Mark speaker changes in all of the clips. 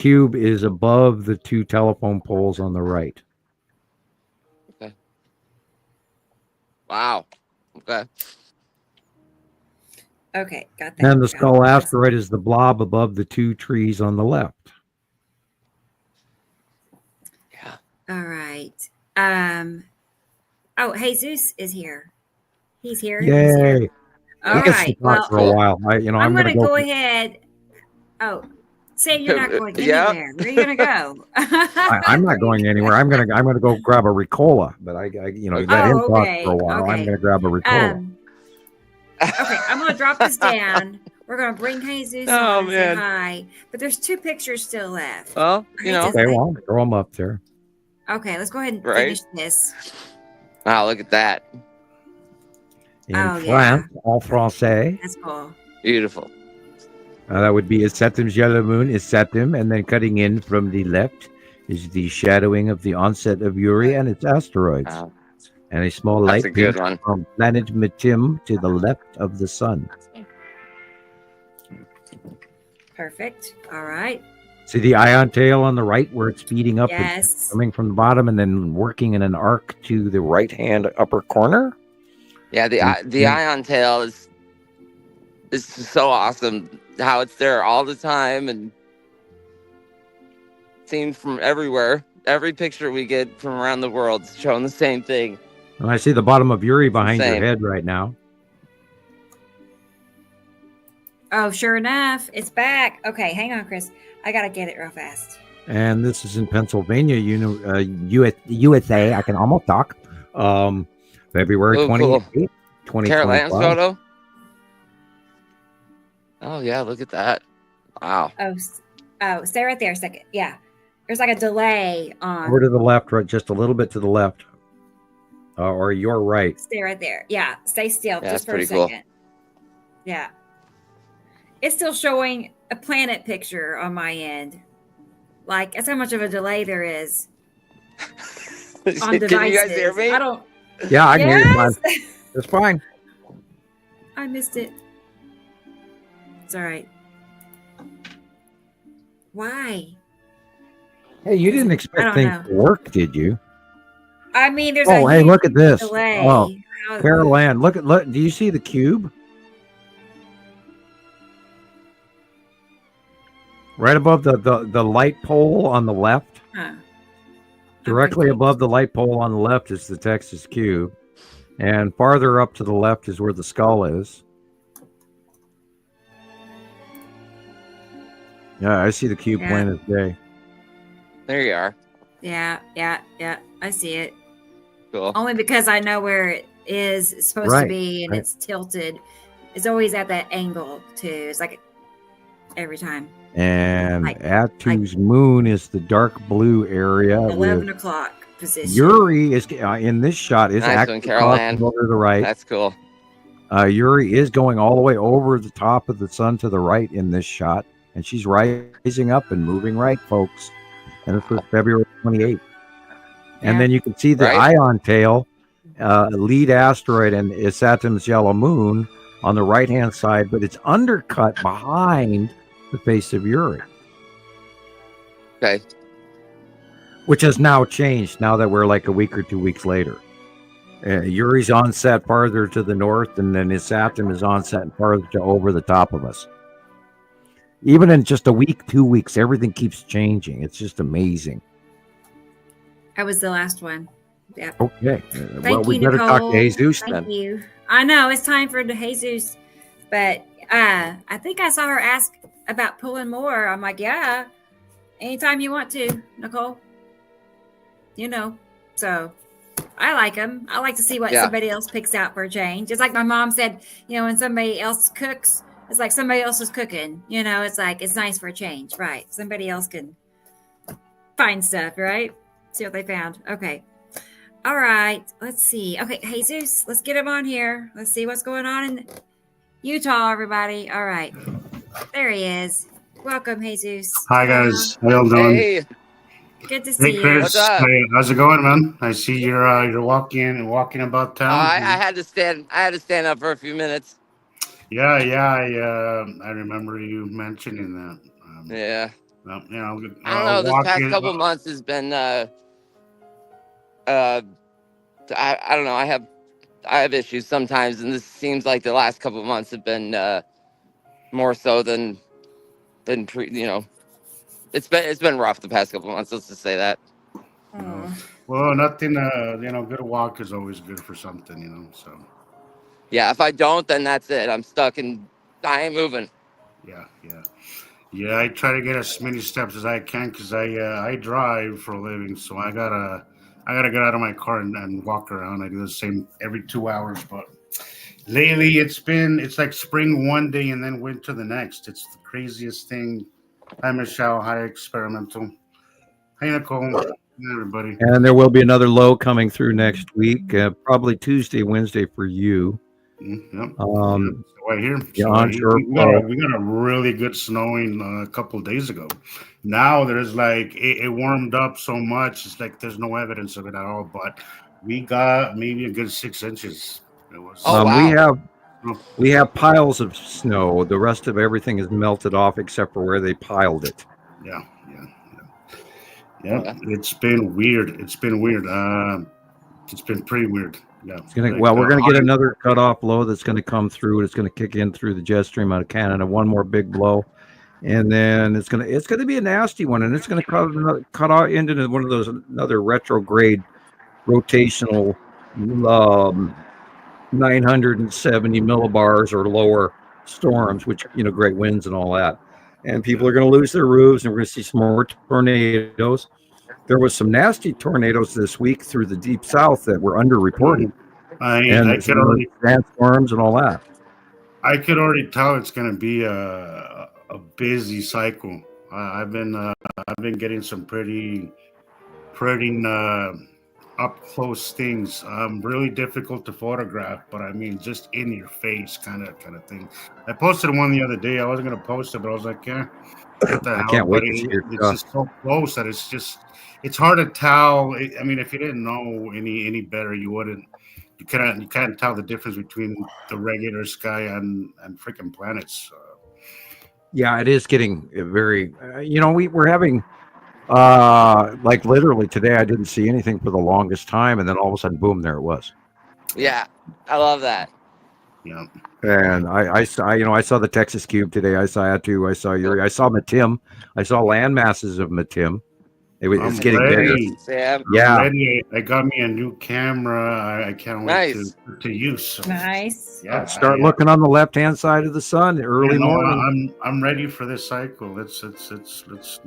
Speaker 1: cube is above the two telephone poles on the right.
Speaker 2: Okay. Wow. Okay.
Speaker 3: Okay, got that.
Speaker 1: And the
Speaker 3: Got
Speaker 1: skull
Speaker 3: it.
Speaker 1: asteroid is the blob above the two trees on the left.
Speaker 2: Yeah.
Speaker 3: All right. Oh, Jesus is here. He's here. He's
Speaker 1: Yay!
Speaker 3: here. All
Speaker 1: He gets to
Speaker 3: right.
Speaker 1: talk
Speaker 3: Well,
Speaker 1: for a while. I'm
Speaker 3: I'm
Speaker 1: going
Speaker 3: going
Speaker 1: to
Speaker 3: to
Speaker 1: go.
Speaker 3: go ahead. Oh, Sam, you're not going
Speaker 2: Yeah.
Speaker 3: anywhere. Where are you going to go?
Speaker 1: I'm not going anywhere. I'm gonna go grab a Ricola. But I let him talk
Speaker 3: okay.
Speaker 1: for a while. I'm
Speaker 3: Okay.
Speaker 1: gonna grab a Ricola.
Speaker 3: Okay, I'm going to drop this down. We're going to bring Jesus
Speaker 2: Oh,
Speaker 3: on and say
Speaker 2: man.
Speaker 3: hi. But there's 2 pictures still left.
Speaker 2: Well, you know.
Speaker 1: Okay, well, throw them up there.
Speaker 3: Okay, let's go ahead and
Speaker 2: Right.
Speaker 3: finish this.
Speaker 2: Wow, look at that.
Speaker 1: In
Speaker 3: Oh, yeah.
Speaker 1: France, en français,
Speaker 3: That's cool.
Speaker 2: Beautiful.
Speaker 1: that would be a Septim's yellow moon is Septim, and then cutting in from the left is the shadowing of the onset of Uri and its asteroids,
Speaker 2: Wow.
Speaker 1: and a small
Speaker 2: That's
Speaker 1: light
Speaker 2: a good
Speaker 1: beam
Speaker 2: one.
Speaker 1: from planet Matim to the left of the sun.
Speaker 3: Perfect. All right.
Speaker 1: See the ion tail on the right where it's speeding up and
Speaker 3: Yes.
Speaker 1: coming from the bottom and then working in an arc to the right hand upper corner?
Speaker 2: Yeah, the ion tail is so awesome. How it's there all the time and seen from everywhere. Every picture we get from around the world is showing the same thing.
Speaker 1: And I see the bottom of Uri behind your
Speaker 2: Insane.
Speaker 1: head right now.
Speaker 3: Oh, sure enough, it's back. Okay, hang on, Chris. I gotta get it real fast.
Speaker 1: And this is in Pennsylvania, USA. I can almost talk. February
Speaker 2: Oh,
Speaker 1: 28th,
Speaker 2: cool.
Speaker 1: 2025.
Speaker 2: Carol Ann's photo. Oh yeah, look at that. Wow.
Speaker 3: Oh, stay right there a second. Yeah, there's like a delay on.
Speaker 1: Over to the left, right, just a little bit to the left. Or your right.
Speaker 3: Stay right there. Yeah, stay still
Speaker 2: Yeah,
Speaker 3: just
Speaker 2: that's
Speaker 3: for a
Speaker 2: pretty cool.
Speaker 3: second. Yeah, it's still showing a planet picture on my end. Like that's how much of a delay there is on devices.
Speaker 2: Can you guys hear me?
Speaker 3: I don't.
Speaker 1: Yeah, I can hear you fine.
Speaker 3: Yes!
Speaker 1: It's fine.
Speaker 3: I missed it. It's all right. Why?
Speaker 1: Hey, you didn't
Speaker 3: I
Speaker 1: expect
Speaker 3: don't
Speaker 1: things
Speaker 3: know.
Speaker 1: to work, did you?
Speaker 3: I mean, there's
Speaker 1: Oh,
Speaker 3: a
Speaker 1: hey,
Speaker 3: huge
Speaker 1: look at this.
Speaker 3: delay.
Speaker 1: Oh,
Speaker 3: How-
Speaker 1: Carol Ann, look. Do you see the cube? Right above the light pole on the left.
Speaker 3: Huh.
Speaker 1: Directly
Speaker 3: Okay.
Speaker 1: above the light pole on the left is the Texas cube. And farther up to the left is where the skull is. Yeah, I see the cube
Speaker 3: Yeah.
Speaker 1: plain as day.
Speaker 2: There you are.
Speaker 3: Yeah. I see it.
Speaker 2: Cool.
Speaker 3: Only because I know where it is supposed to
Speaker 1: Right,
Speaker 3: be and
Speaker 1: right.
Speaker 3: it's tilted. It's always at that angle too. It's like every time.
Speaker 1: And
Speaker 3: Like-
Speaker 1: Atu's moon is the dark blue area.
Speaker 3: 11
Speaker 1: With
Speaker 3: o'clock position.
Speaker 1: Uri is in this shot is
Speaker 2: Nice one,
Speaker 1: actually
Speaker 2: Carol
Speaker 1: crossing
Speaker 2: Ann.
Speaker 1: over to the right.
Speaker 2: That's cool.
Speaker 1: Uri is going all the way over the top of the sun to the right in this shot, and she's rising up and moving right, folks. And this was February 28th. And
Speaker 3: Yeah.
Speaker 1: then you can see the
Speaker 2: Right.
Speaker 1: ion tail, lead asteroid, and Saturn's yellow moon on the right hand side, but it's undercut behind the face of Uri,
Speaker 2: Okay.
Speaker 1: which has now changed now that we're like a week or 2 weeks later. Uri's onset farther to the north, and then his Saturn is onset farther to over the top of us. Even in just a week, 2 weeks, everything keeps changing. It's just amazing.
Speaker 3: That was the last one. Yeah.
Speaker 1: Okay.
Speaker 3: Thank
Speaker 1: we
Speaker 3: you,
Speaker 1: better talk
Speaker 3: Nicole.
Speaker 1: to Jesus
Speaker 3: Thank
Speaker 1: then.
Speaker 3: you. I know it's time for the Jesus, but I think I saw her ask about pulling more. I'm like, yeah, anytime you want to, Nicole. You know, so I like them. I like to see what
Speaker 2: Yeah.
Speaker 3: somebody else picks out for a change. Just like my mom said, when somebody else cooks, it's like somebody else is cooking. It's like it's nice for a change, right? Somebody else can find stuff, right? See what they found. Okay. All right. Let's see. Okay, Jesus, let's get him on here. Let's see what's going on in Utah, everybody. All right. There he is. Welcome, Jesus.
Speaker 4: Hi guys, how y'all doing?
Speaker 2: Hey.
Speaker 3: Good to see
Speaker 4: Hey
Speaker 3: you.
Speaker 4: Chris,
Speaker 2: What's up?
Speaker 4: Hey, how's it going, man? I see you're walking about town.
Speaker 2: I had to stand. I had to stand up for a few minutes.
Speaker 4: Yeah, I remember you mentioning that.
Speaker 2: Yeah.
Speaker 4: You know,
Speaker 2: I don't know. This past
Speaker 4: walking.
Speaker 2: couple months has been. I don't know. I have issues sometimes, and this seems like the last couple months have been more so than you know. It's been rough the past couple months. Let's just say that.
Speaker 4: Well, nothing. You know, good walk is always good for something. You know, so.
Speaker 2: Yeah, if I don't, then that's it. I'm stuck and I ain't moving.
Speaker 4: Yeah. I try to get as many steps as I can because I drive for a living, so I gotta get out of my car and walk around. I do the same every 2 hours, but lately it's like spring one day and then winter the next. It's the craziest thing. Hi Michelle. Hi Experimental. Hey Nicole. Hi, everybody.
Speaker 1: And there will be another low coming through next week, probably Tuesday, Wednesday for you.
Speaker 4: Yep. Right here.
Speaker 1: Yeah,
Speaker 4: So
Speaker 1: onshore
Speaker 4: we got a really good snowing a couple of days ago. Now there's like it warmed up so much. It's like there's no evidence of it at all. But we got maybe a good 6 inches. It was.
Speaker 2: Oh, wow.
Speaker 1: We have piles of snow. The rest of everything is melted off except for where they piled it.
Speaker 4: Yeah. It's been weird. It's been pretty weird. Yeah.
Speaker 1: We're going to get another cutoff low that's going to come through. It's going to kick in through the jet stream out of Canada. One more big blow, and then it's going to be a nasty one, and it's going to cut out into one of those another retrograde rotational 970 millibars or lower storms, which great winds and all that, and people are going to lose their roofs, and we're going to see some more tornadoes. There was some nasty tornadoes this week through the deep south that were underreported.
Speaker 4: I could already
Speaker 1: sandstorms and all that.
Speaker 4: I could already tell it's going to be a busy cycle. I've been getting some pretty up close things. Really difficult to photograph, but I mean just in your face kind of thing. I posted one the other day. I wasn't going to post it, but I was like, yeah, what the hell?
Speaker 1: I can't wait to see it.
Speaker 4: It's just so close that it's hard to tell. I mean, if you didn't know any better, you wouldn't. You can't tell the difference between the regular sky and freaking planets.
Speaker 1: Yeah, it is getting very. We're having like literally today. I didn't see anything for the longest time, and then all of a sudden, boom! There it was.
Speaker 2: Yeah, I love that.
Speaker 4: Yeah.
Speaker 1: And I saw the Texas Cube today. I saw Atu. I saw Yuri. I saw Matim. I saw land masses of Matim. It's getting bigger.
Speaker 2: Sam.
Speaker 1: Yeah.
Speaker 4: I got me a new camera. I can't wait to use. So.
Speaker 3: Nice.
Speaker 4: Yeah.
Speaker 1: Start looking on the left-hand side of the sun early morning.
Speaker 4: I'm ready for this cycle. Let's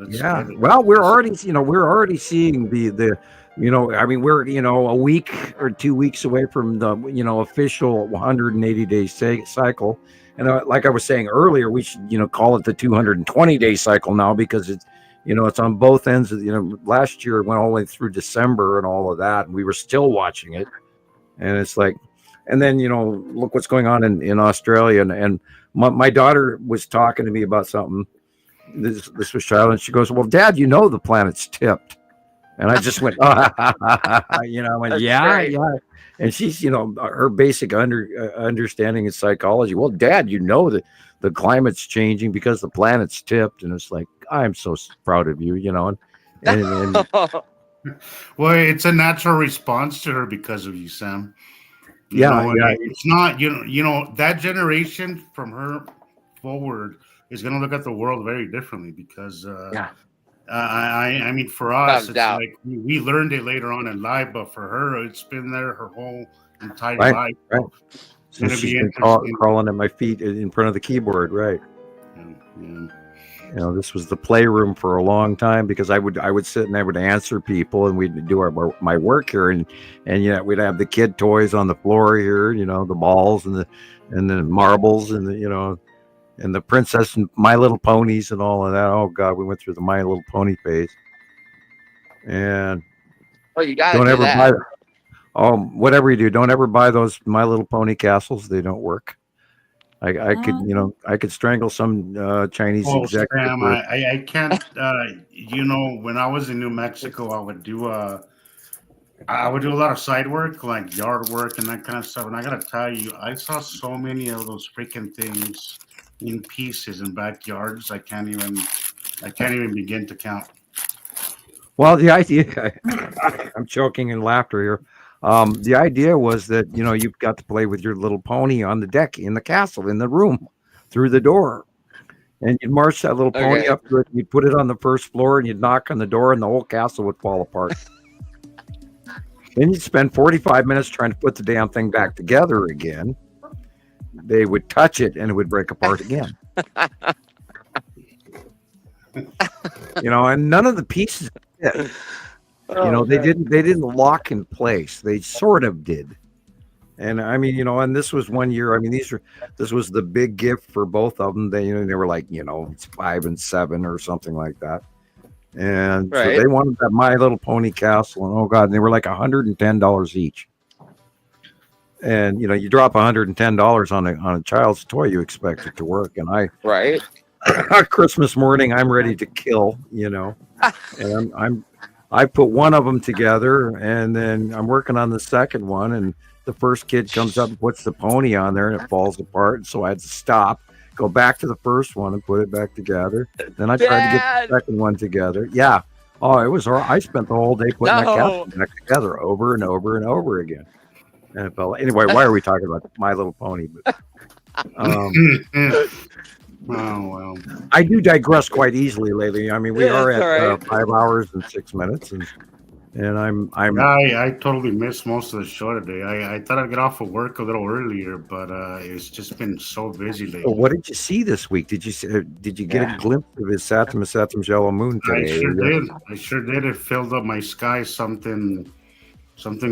Speaker 1: yeah. Well, we're already seeing the I mean, we're a week or 2 weeks away from the official 180-day cycle, and like I was saying earlier, we should call it the 220-day cycle now because it's it's on both ends of last year it went all the way through December and all of that, and we were still watching it, and it's like, and then look what's going on in Australia, and my daughter was talking to me about something. This was Charlotte, and she goes, "Well, Dad, the planet's tipped." And I just went, yeah. And she's, her basic understanding of psychology. Well, Dad, that the climate's changing because the planet's tipped. And it's like, I'm so proud of you, and
Speaker 4: well, it's a natural response to her because of you, Sam. It's not, that generation from her forward is going to look at the world very differently because, I mean, for us, it's like we learned it later on in life, but for her, it's been there her whole entire life.
Speaker 1: Right. So she's been crawling at my feet in front of the keyboard, right?
Speaker 4: Yeah.
Speaker 1: This was the playroom for a long time because I would sit and I would answer people, and we'd do my work here, and we'd have the kid toys on the floor here, the balls and the marbles and and the princess and My Little Ponies and all of that. Oh God, we went through the My Little Pony phase. And
Speaker 2: you gotta
Speaker 1: don't
Speaker 2: do
Speaker 1: ever
Speaker 2: that.
Speaker 1: Whatever you do, don't ever buy those My Little Pony castles. They don't work. I could strangle some Chinese executive.
Speaker 4: Sam, I can't. When I was in New Mexico, I would do a lot of side work, like yard work and that kind of stuff. And I gotta tell you, I saw so many of those freaking things in pieces in backyards. I can't even I can't even begin to count.
Speaker 1: Well, the idea, I'm choking in laughter here. The idea was that, you got to play with your little pony on the deck in the castle, in the room, through the door. And you'd march that little pony
Speaker 2: Okay.
Speaker 1: up to it, and you'd put it on the first floor, and you'd knock on the door, and the whole castle would fall apart. Then you'd spend 45 minutes trying to put the damn thing back together again. They would touch it, and it would break apart again. And none of the pieces fit. They didn't lock in place. They sort of did. And I mean, and this was one year. I mean, this was the big gift for both of them. They were like, it's 5 and 7 or something like that. And so
Speaker 2: Right.
Speaker 1: they wanted that My Little Pony castle, and oh god, and they were like $110 each. And you drop $110 on a child's toy, you expect it to work. And
Speaker 2: Right.
Speaker 1: Christmas morning, I'm ready to kill, and I put one of them together, and then I'm working on the second one, and the first kid comes up and puts the pony on there, and it falls apart. And so I had to stop, go back to the first one, and put it back together. Then I tried to get
Speaker 2: Dad!
Speaker 1: the second one together. Yeah. Oh, it was hard. I spent the whole day putting that castle back together over and over and over again. And it felt anyway. Why are we talking about My Little Pony? But,
Speaker 4: Oh well.
Speaker 1: I do digress quite easily lately. I mean, we
Speaker 2: Yeah,
Speaker 1: are
Speaker 2: it's
Speaker 1: at
Speaker 2: all right.
Speaker 1: 5 hours and 6 minutes, and I'm
Speaker 4: I totally missed most of the show today. I thought I'd get off of work a little earlier, but it's just been so busy
Speaker 1: So
Speaker 4: lately.
Speaker 1: what did you see this week? Did you get a glimpse of his Saturn yellow moon
Speaker 4: I
Speaker 1: today?
Speaker 4: sure did. I sure did. It filled up my sky something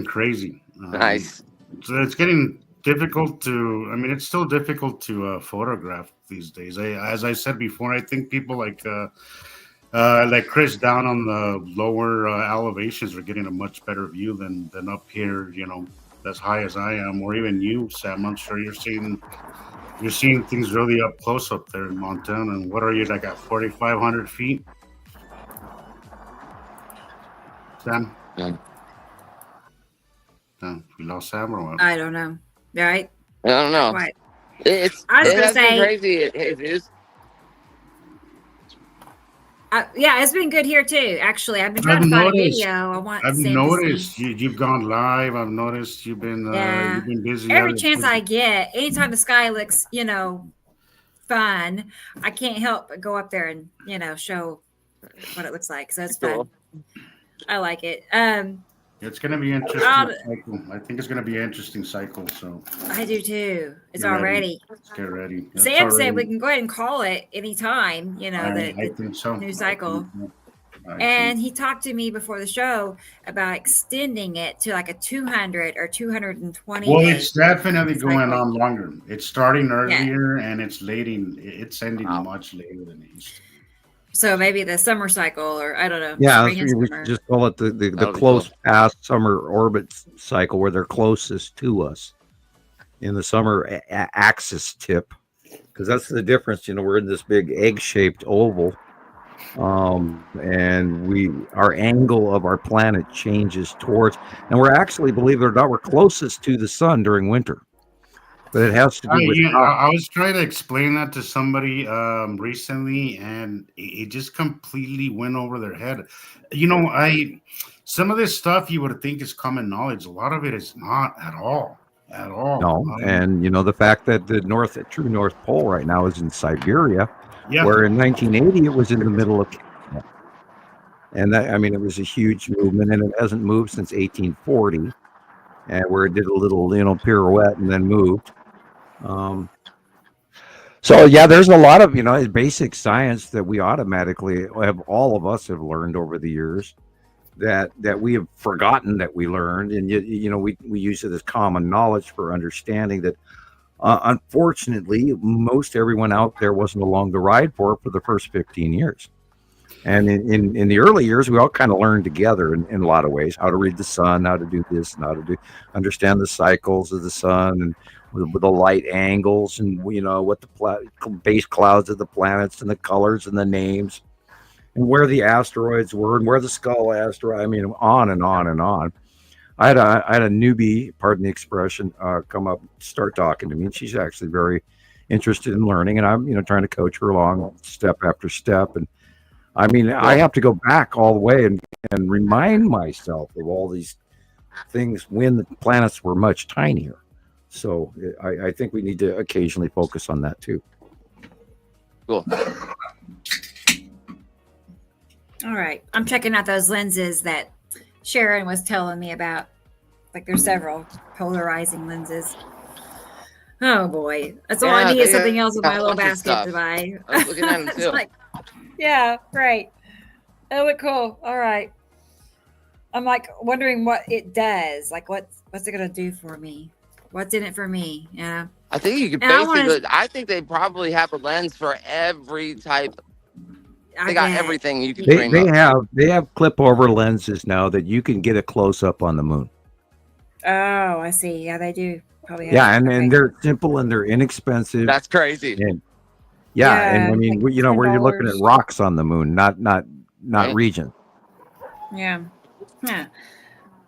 Speaker 4: crazy.
Speaker 2: Nice.
Speaker 4: So it's getting difficult to. I mean, it's still difficult to photograph these days. As I said before, I think people like Chris down on the lower elevations are getting a much better view than up here. As high as I am, or even you, Sam. I'm sure you're seeing things really up close up there in Montana. And what are you like at 4,500 feet, Sam?
Speaker 2: Yeah.
Speaker 4: We lost Sam or what?
Speaker 3: I don't know. Right?
Speaker 2: I don't know.
Speaker 3: Right.
Speaker 2: It's
Speaker 3: I was
Speaker 2: it
Speaker 3: gonna
Speaker 2: has been
Speaker 3: say-
Speaker 2: crazy. Jesus.
Speaker 3: Yeah, it's been good here too. Actually, I've been trying
Speaker 4: I've
Speaker 3: to find
Speaker 4: noticed-
Speaker 3: a video. I want.
Speaker 4: I've
Speaker 3: Sam to see.
Speaker 4: noticed you've gone live. I've noticed you've been
Speaker 3: Yeah.
Speaker 4: you've been busy.
Speaker 3: Every
Speaker 4: Other
Speaker 3: chance
Speaker 4: things.
Speaker 3: I get, anytime the sky looks, fun, I can't help but go up there and show what it looks like. So it's
Speaker 2: Cool.
Speaker 3: fun. I like it.
Speaker 4: It's going to be interesting. Cycle. I think it's going to be an interesting cycle. So
Speaker 3: I do too. It's
Speaker 4: Get ready.
Speaker 3: already.
Speaker 4: let's get ready. It's
Speaker 3: Sam said
Speaker 4: already-
Speaker 3: we can go ahead and call it anytime.
Speaker 4: I
Speaker 3: The
Speaker 4: think so.
Speaker 3: new cycle.
Speaker 4: I
Speaker 3: and
Speaker 4: think-
Speaker 3: he talked to me before the show about extending it to like a 200 or 220.
Speaker 4: well,
Speaker 3: day
Speaker 4: it's definitely going
Speaker 3: cycle.
Speaker 4: on longer. It's starting earlier and it's ending
Speaker 2: Wow.
Speaker 4: much later than it used to.
Speaker 3: So maybe the summer cycle, or I don't know.
Speaker 1: Yeah,
Speaker 3: spring and
Speaker 1: we
Speaker 3: summer.
Speaker 1: should just call it the
Speaker 2: That'll be
Speaker 1: close past summer orbit cycle, where they're closest to us in the summer axis tip, because that's the difference. We're in this big egg-shaped oval, and our angle of our planet changes towards, and we're actually, believe it or not, we're closest to the sun during winter, but it has to do with
Speaker 4: I was trying to explain that to somebody recently, and it just completely went over their head. Some of this stuff you would think is common knowledge. A lot of it is not at all.
Speaker 1: no, and the fact that the true North Pole right now is in Siberia.
Speaker 4: yeah,
Speaker 1: Where in 1980 it was in the middle of Canada. And that, I mean, it was a huge movement, and it hasn't moved since 1840, and where it did a little, pirouette and then moved. So yeah, there's a lot of, basic science that we automatically all of us have learned over the years that we have forgotten that we learned, and we use it as common knowledge for understanding that. Unfortunately, most everyone out there wasn't along the ride for the first 15 years. And in the early years, we all kind of learned together in a lot of ways, how to read the sun, how to do this, and how to understand the cycles of the sun, and with the light angles, and what the base clouds of the planets, and the colors and the names, and where the asteroids were, and where the skull asteroid. I mean, on and on and on. I had a newbie, pardon the expression, come up, start talking to me, and she's actually very interested in learning, and I'm trying to coach her along step after step. And I mean, I have to go back all the way and remind myself of all these things when the planets were much tinier. So I think we need to occasionally focus on that too.
Speaker 2: Cool.
Speaker 3: All right. I'm checking out those lenses that Sharon was telling me about. Like there's several polarizing lenses. Oh boy. That's all I
Speaker 2: Yeah,
Speaker 3: need is
Speaker 2: they
Speaker 3: something
Speaker 2: got
Speaker 3: else in my
Speaker 2: a
Speaker 3: little
Speaker 2: bunch of
Speaker 3: basket
Speaker 2: stuff.
Speaker 3: to buy.
Speaker 2: I was looking at them
Speaker 3: It's
Speaker 2: too.
Speaker 3: like, yeah, right. They look cool. All right. I'm like wondering what it does. Like what's it gonna do for me? What's in it for me? Yeah.
Speaker 2: I think you could
Speaker 3: And I want
Speaker 2: basically.
Speaker 3: to
Speaker 2: I think they probably have a lens for every type.
Speaker 3: I
Speaker 2: They got
Speaker 3: bet.
Speaker 2: everything you could
Speaker 1: They
Speaker 2: dream
Speaker 1: they
Speaker 2: of.
Speaker 1: have clip over lenses now that you can get a close up on the moon.
Speaker 3: Oh, I see. Yeah, they do. Probably have.
Speaker 1: Yeah, and
Speaker 3: Okay.
Speaker 1: they're simple and they're inexpensive.
Speaker 2: That's crazy.
Speaker 1: And yeah, and I
Speaker 3: Yeah,
Speaker 1: mean,
Speaker 3: like
Speaker 1: where you're looking at
Speaker 3: $10.
Speaker 1: rocks on the moon, not
Speaker 2: Right?
Speaker 1: region.
Speaker 3: Yeah. Huh.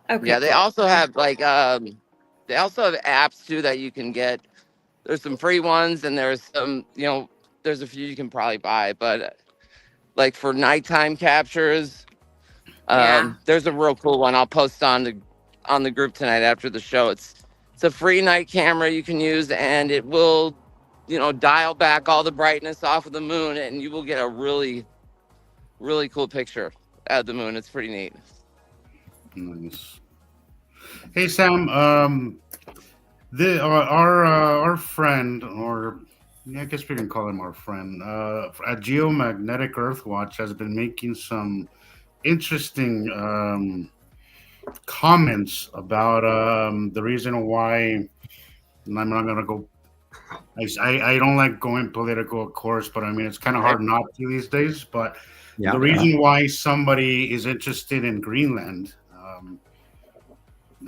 Speaker 3: Okay.
Speaker 2: Yeah, they
Speaker 3: cool.
Speaker 2: also have they also have apps too that you can get. There's some free ones and there's some, there's a few you can probably buy, but like for nighttime captures,
Speaker 3: Yeah.
Speaker 2: there's a real cool one I'll post on the group tonight after the show. It's a free night camera you can use and it will, dial back all the brightness off of the moon and you will get a really, really cool picture of the moon. It's pretty neat.
Speaker 4: Nice. Hey Sam, our friend, or yeah, I guess we can call him our friend, at Geomagnetic Earthwatch has been making some interesting comments about the reason why. And I'm not gonna go. I don't like going political, of course, but I mean it's kind of hard not to these days. But
Speaker 1: Yeah.
Speaker 4: the reason why somebody is interested in Greenland.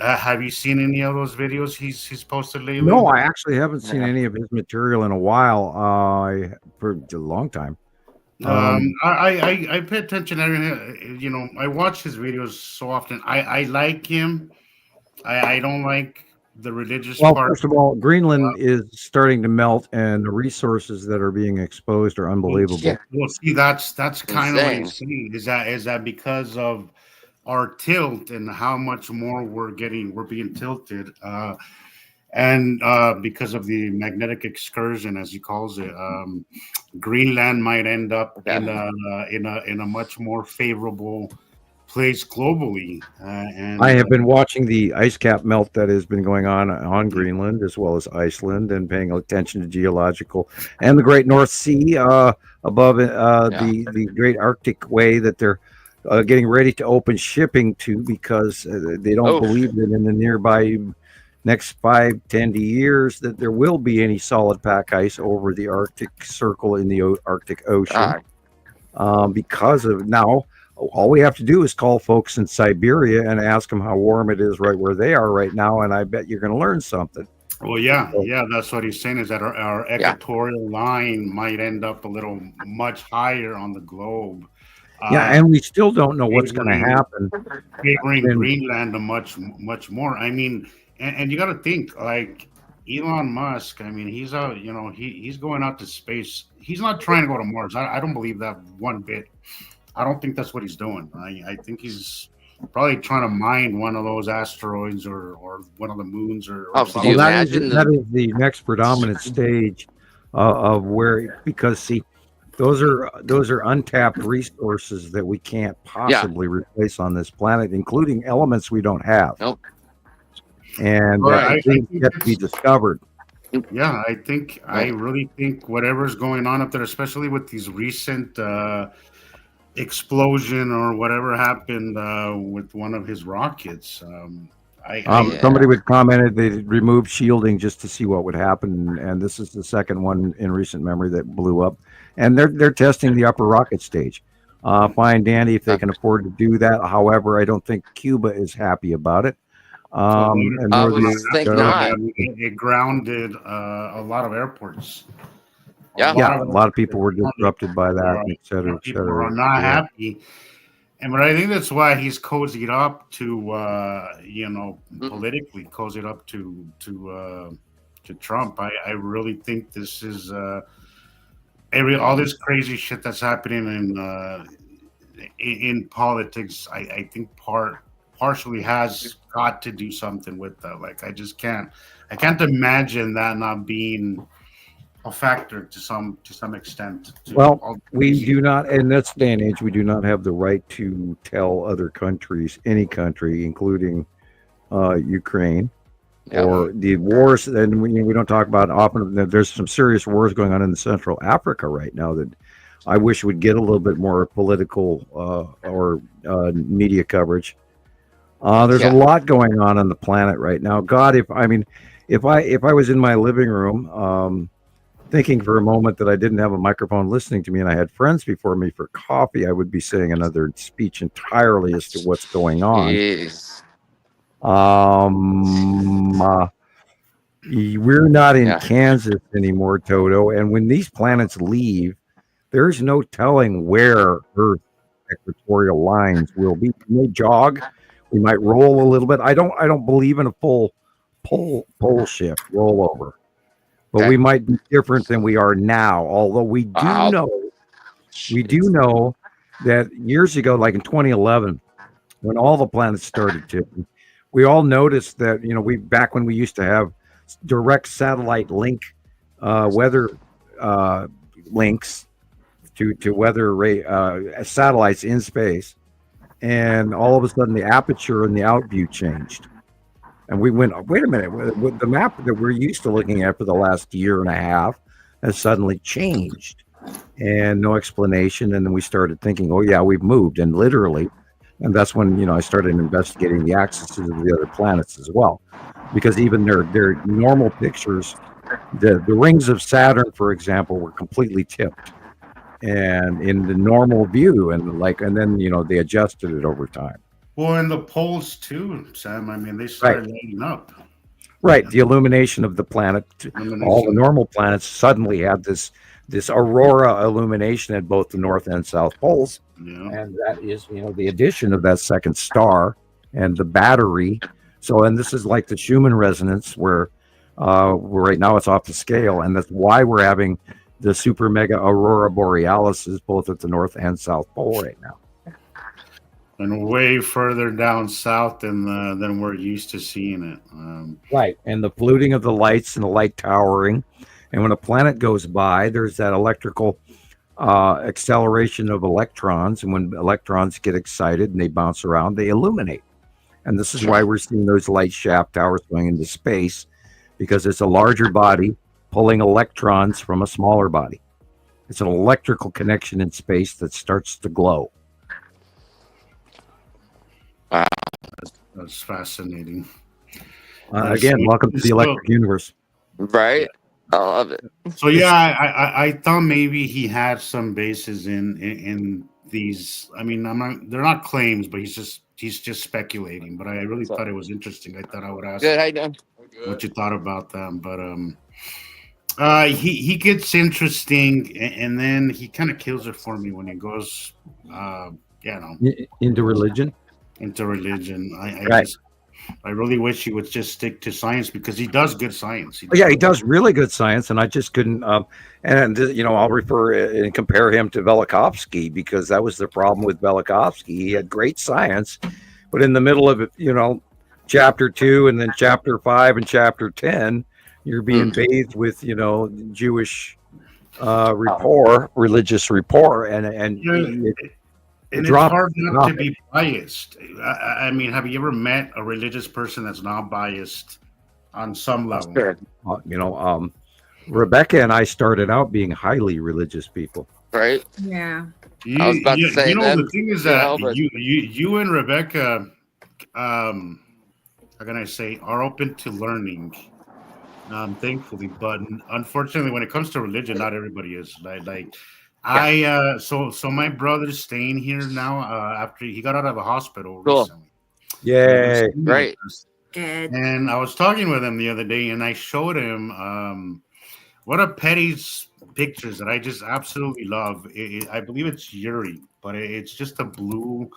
Speaker 4: Have you seen any of those videos he's posted lately?
Speaker 1: No, I actually haven't seen
Speaker 2: Yeah.
Speaker 1: any of his material in a while. For a long time.
Speaker 4: I pay attention. I watch his videos so often. I like him. I don't like the religious
Speaker 1: Well,
Speaker 4: part.
Speaker 1: first of all, Greenland is starting to melt, and the resources that are being exposed are unbelievable.
Speaker 2: Yeah.
Speaker 4: Well, see, that's kind of what
Speaker 2: Insane.
Speaker 4: he's saying. Is that because of our tilt and how much more we're being tilted, and because of the magnetic excursion, as he calls it, Greenland might end up in a much more favorable place globally. And
Speaker 1: I have been watching the ice cap melt that has been going on Greenland as well as Iceland, and paying attention to geological and the Great North Sea above the Great Arctic Way that they're getting ready to open shipping to, because they don't believe that in the nearby next 5-10 years that there will be any solid pack ice over the Arctic Circle in the Arctic Ocean. Because of now, all we have to do is call folks in Siberia and ask them how warm it is right where they are right now, and I bet you're going to learn something.
Speaker 4: Well, yeah, that's what he's saying, is that our equatorial line might end up a little much higher on the globe.
Speaker 1: And we still don't know what's going to happen.
Speaker 4: Favoring Greenland a much more. I mean, and you got to think, like Elon Musk. I mean, he's out. He's going out to space. He's not trying to go to Mars. I don't believe that one bit. I don't think that's what he's doing. I think he's probably trying to mine one of those asteroids or one of the moons or
Speaker 2: something.
Speaker 1: That is the next predominant stage of where, because see, those are untapped resources that we can't possibly replace on this planet, including elements we don't have.
Speaker 2: Nope.
Speaker 1: And things yet to be discovered.
Speaker 4: Yeah, I really think whatever's going on up there, especially with these recent explosion or whatever happened with one of his rockets.
Speaker 1: Somebody would commented they removed shielding just to see what would happen, and this is the second one in recent memory that blew up. And they're testing the upper rocket stage. Fine, Dandy, if they can afford to do that. However, I don't think Cuba is happy about it.
Speaker 4: It grounded a lot of airports.
Speaker 2: A
Speaker 1: lot of people were disrupted by that, et cetera, et
Speaker 4: people
Speaker 1: cetera.
Speaker 4: are not happy. But I think that's why he's cozied up to, politically cozied up to Trump. I really think this is all this crazy shit that's happening in politics, I think partially has got to do something with that. Like I can't imagine that not being a factor to some extent.
Speaker 1: Well, we do not, in this day and age, we do not have the right to tell other countries, any country, including Ukraine,
Speaker 2: Yeah.
Speaker 1: or the wars. And we don't talk about often. There's some serious wars going on in Central Africa right now that I wish would get a little bit more political or media coverage. There's
Speaker 2: Yeah.
Speaker 1: a lot going on the planet right now. God, if I was in my living room, thinking for a moment that I didn't have a microphone listening to me and I had friends before me for coffee, I would be saying another speech entirely as to what's going on.
Speaker 2: Jeez.
Speaker 1: We're not in
Speaker 2: Yeah.
Speaker 1: Kansas anymore, Toto. And when these planets leave, there's no telling where Earth's equatorial lines will be. We may jog, we might roll a little bit. I don't believe in a full pole shift rollover, but
Speaker 2: Okay.
Speaker 1: we might be different than we are now. Although we
Speaker 2: Wow.
Speaker 1: do know that years ago, like in 2011, when all the planets started tipping, we all noticed that we back when we used to have direct satellite link weather links to weather satellites in space, and all of a sudden the aperture and the outview changed, and we went, wait a minute, with the map that we're used to looking at for the last year and a half has suddenly changed, and no explanation. And then we started thinking, oh yeah, we've moved, and literally. And that's when I started investigating the axes of the other planets as well, because even their normal pictures, the rings of Saturn, for example, were completely tipped, and in the normal view, and then they adjusted it over time.
Speaker 4: Well, and the poles too, Sam. I mean, they started lighting up.
Speaker 1: Right, the illumination of the planet, all the normal planets suddenly had this aurora illumination at both the north and south poles.
Speaker 4: Yeah.
Speaker 1: And that is, the addition of that second star and the battery. So, and this is like the Schumann resonance, where right now it's off the scale, and that's why we're having the super mega aurora borealis both at the north and south pole right now.
Speaker 4: And way further down south than we're used to seeing it.
Speaker 1: Right, and the polluting of the lights and the light towering, and when a planet goes by, there's that electrical acceleration of electrons, and when electrons get excited and they bounce around, they illuminate. And this is why we're seeing those light shaft towers going into space, because it's a larger body pulling electrons from a smaller body. It's an electrical connection in space that starts to glow.
Speaker 4: That's fascinating.
Speaker 1: Again, welcome to the electric universe.
Speaker 2: Right. I love it.
Speaker 4: So yeah, I thought maybe he had some bases in these. I mean, they're not claims, but he's just speculating. But I really thought it was interesting. I thought I would ask
Speaker 2: Good. How you doing?
Speaker 4: what you thought about them. But he gets interesting, and then he kind of kills it for me when he goes,
Speaker 1: Into religion.
Speaker 4: into religion.
Speaker 1: Right.
Speaker 4: I really wish he would just stick to science, because he does good science.
Speaker 1: Yeah, he does really good science, and I just couldn't. I'll refer and compare him to Velikovsky, because that was the problem with Velikovsky. He had great science, but in the middle of chapter 2 and then chapter 5 and chapter 10, you're being bathed with Jewish religious rapport, and
Speaker 4: it's hard not to be biased. I mean, have you ever met a religious person that's not biased on some level?
Speaker 2: Sure.
Speaker 1: Rebecca and I started out being highly religious people.
Speaker 2: Right.
Speaker 3: Yeah.
Speaker 2: I was about to say that.
Speaker 4: The thing is that you and Rebecca, how can I say, are open to learning. Thankfully, but unfortunately, when it comes to religion, not everybody is. So my brother's staying here now after he got out of the hospital recently.
Speaker 1: Yay!
Speaker 2: Right.
Speaker 3: Good.
Speaker 4: And I was talking with him the other day, and I showed him one of Petty's pictures that I just absolutely love. I believe it's Yuri, but it's just a blue.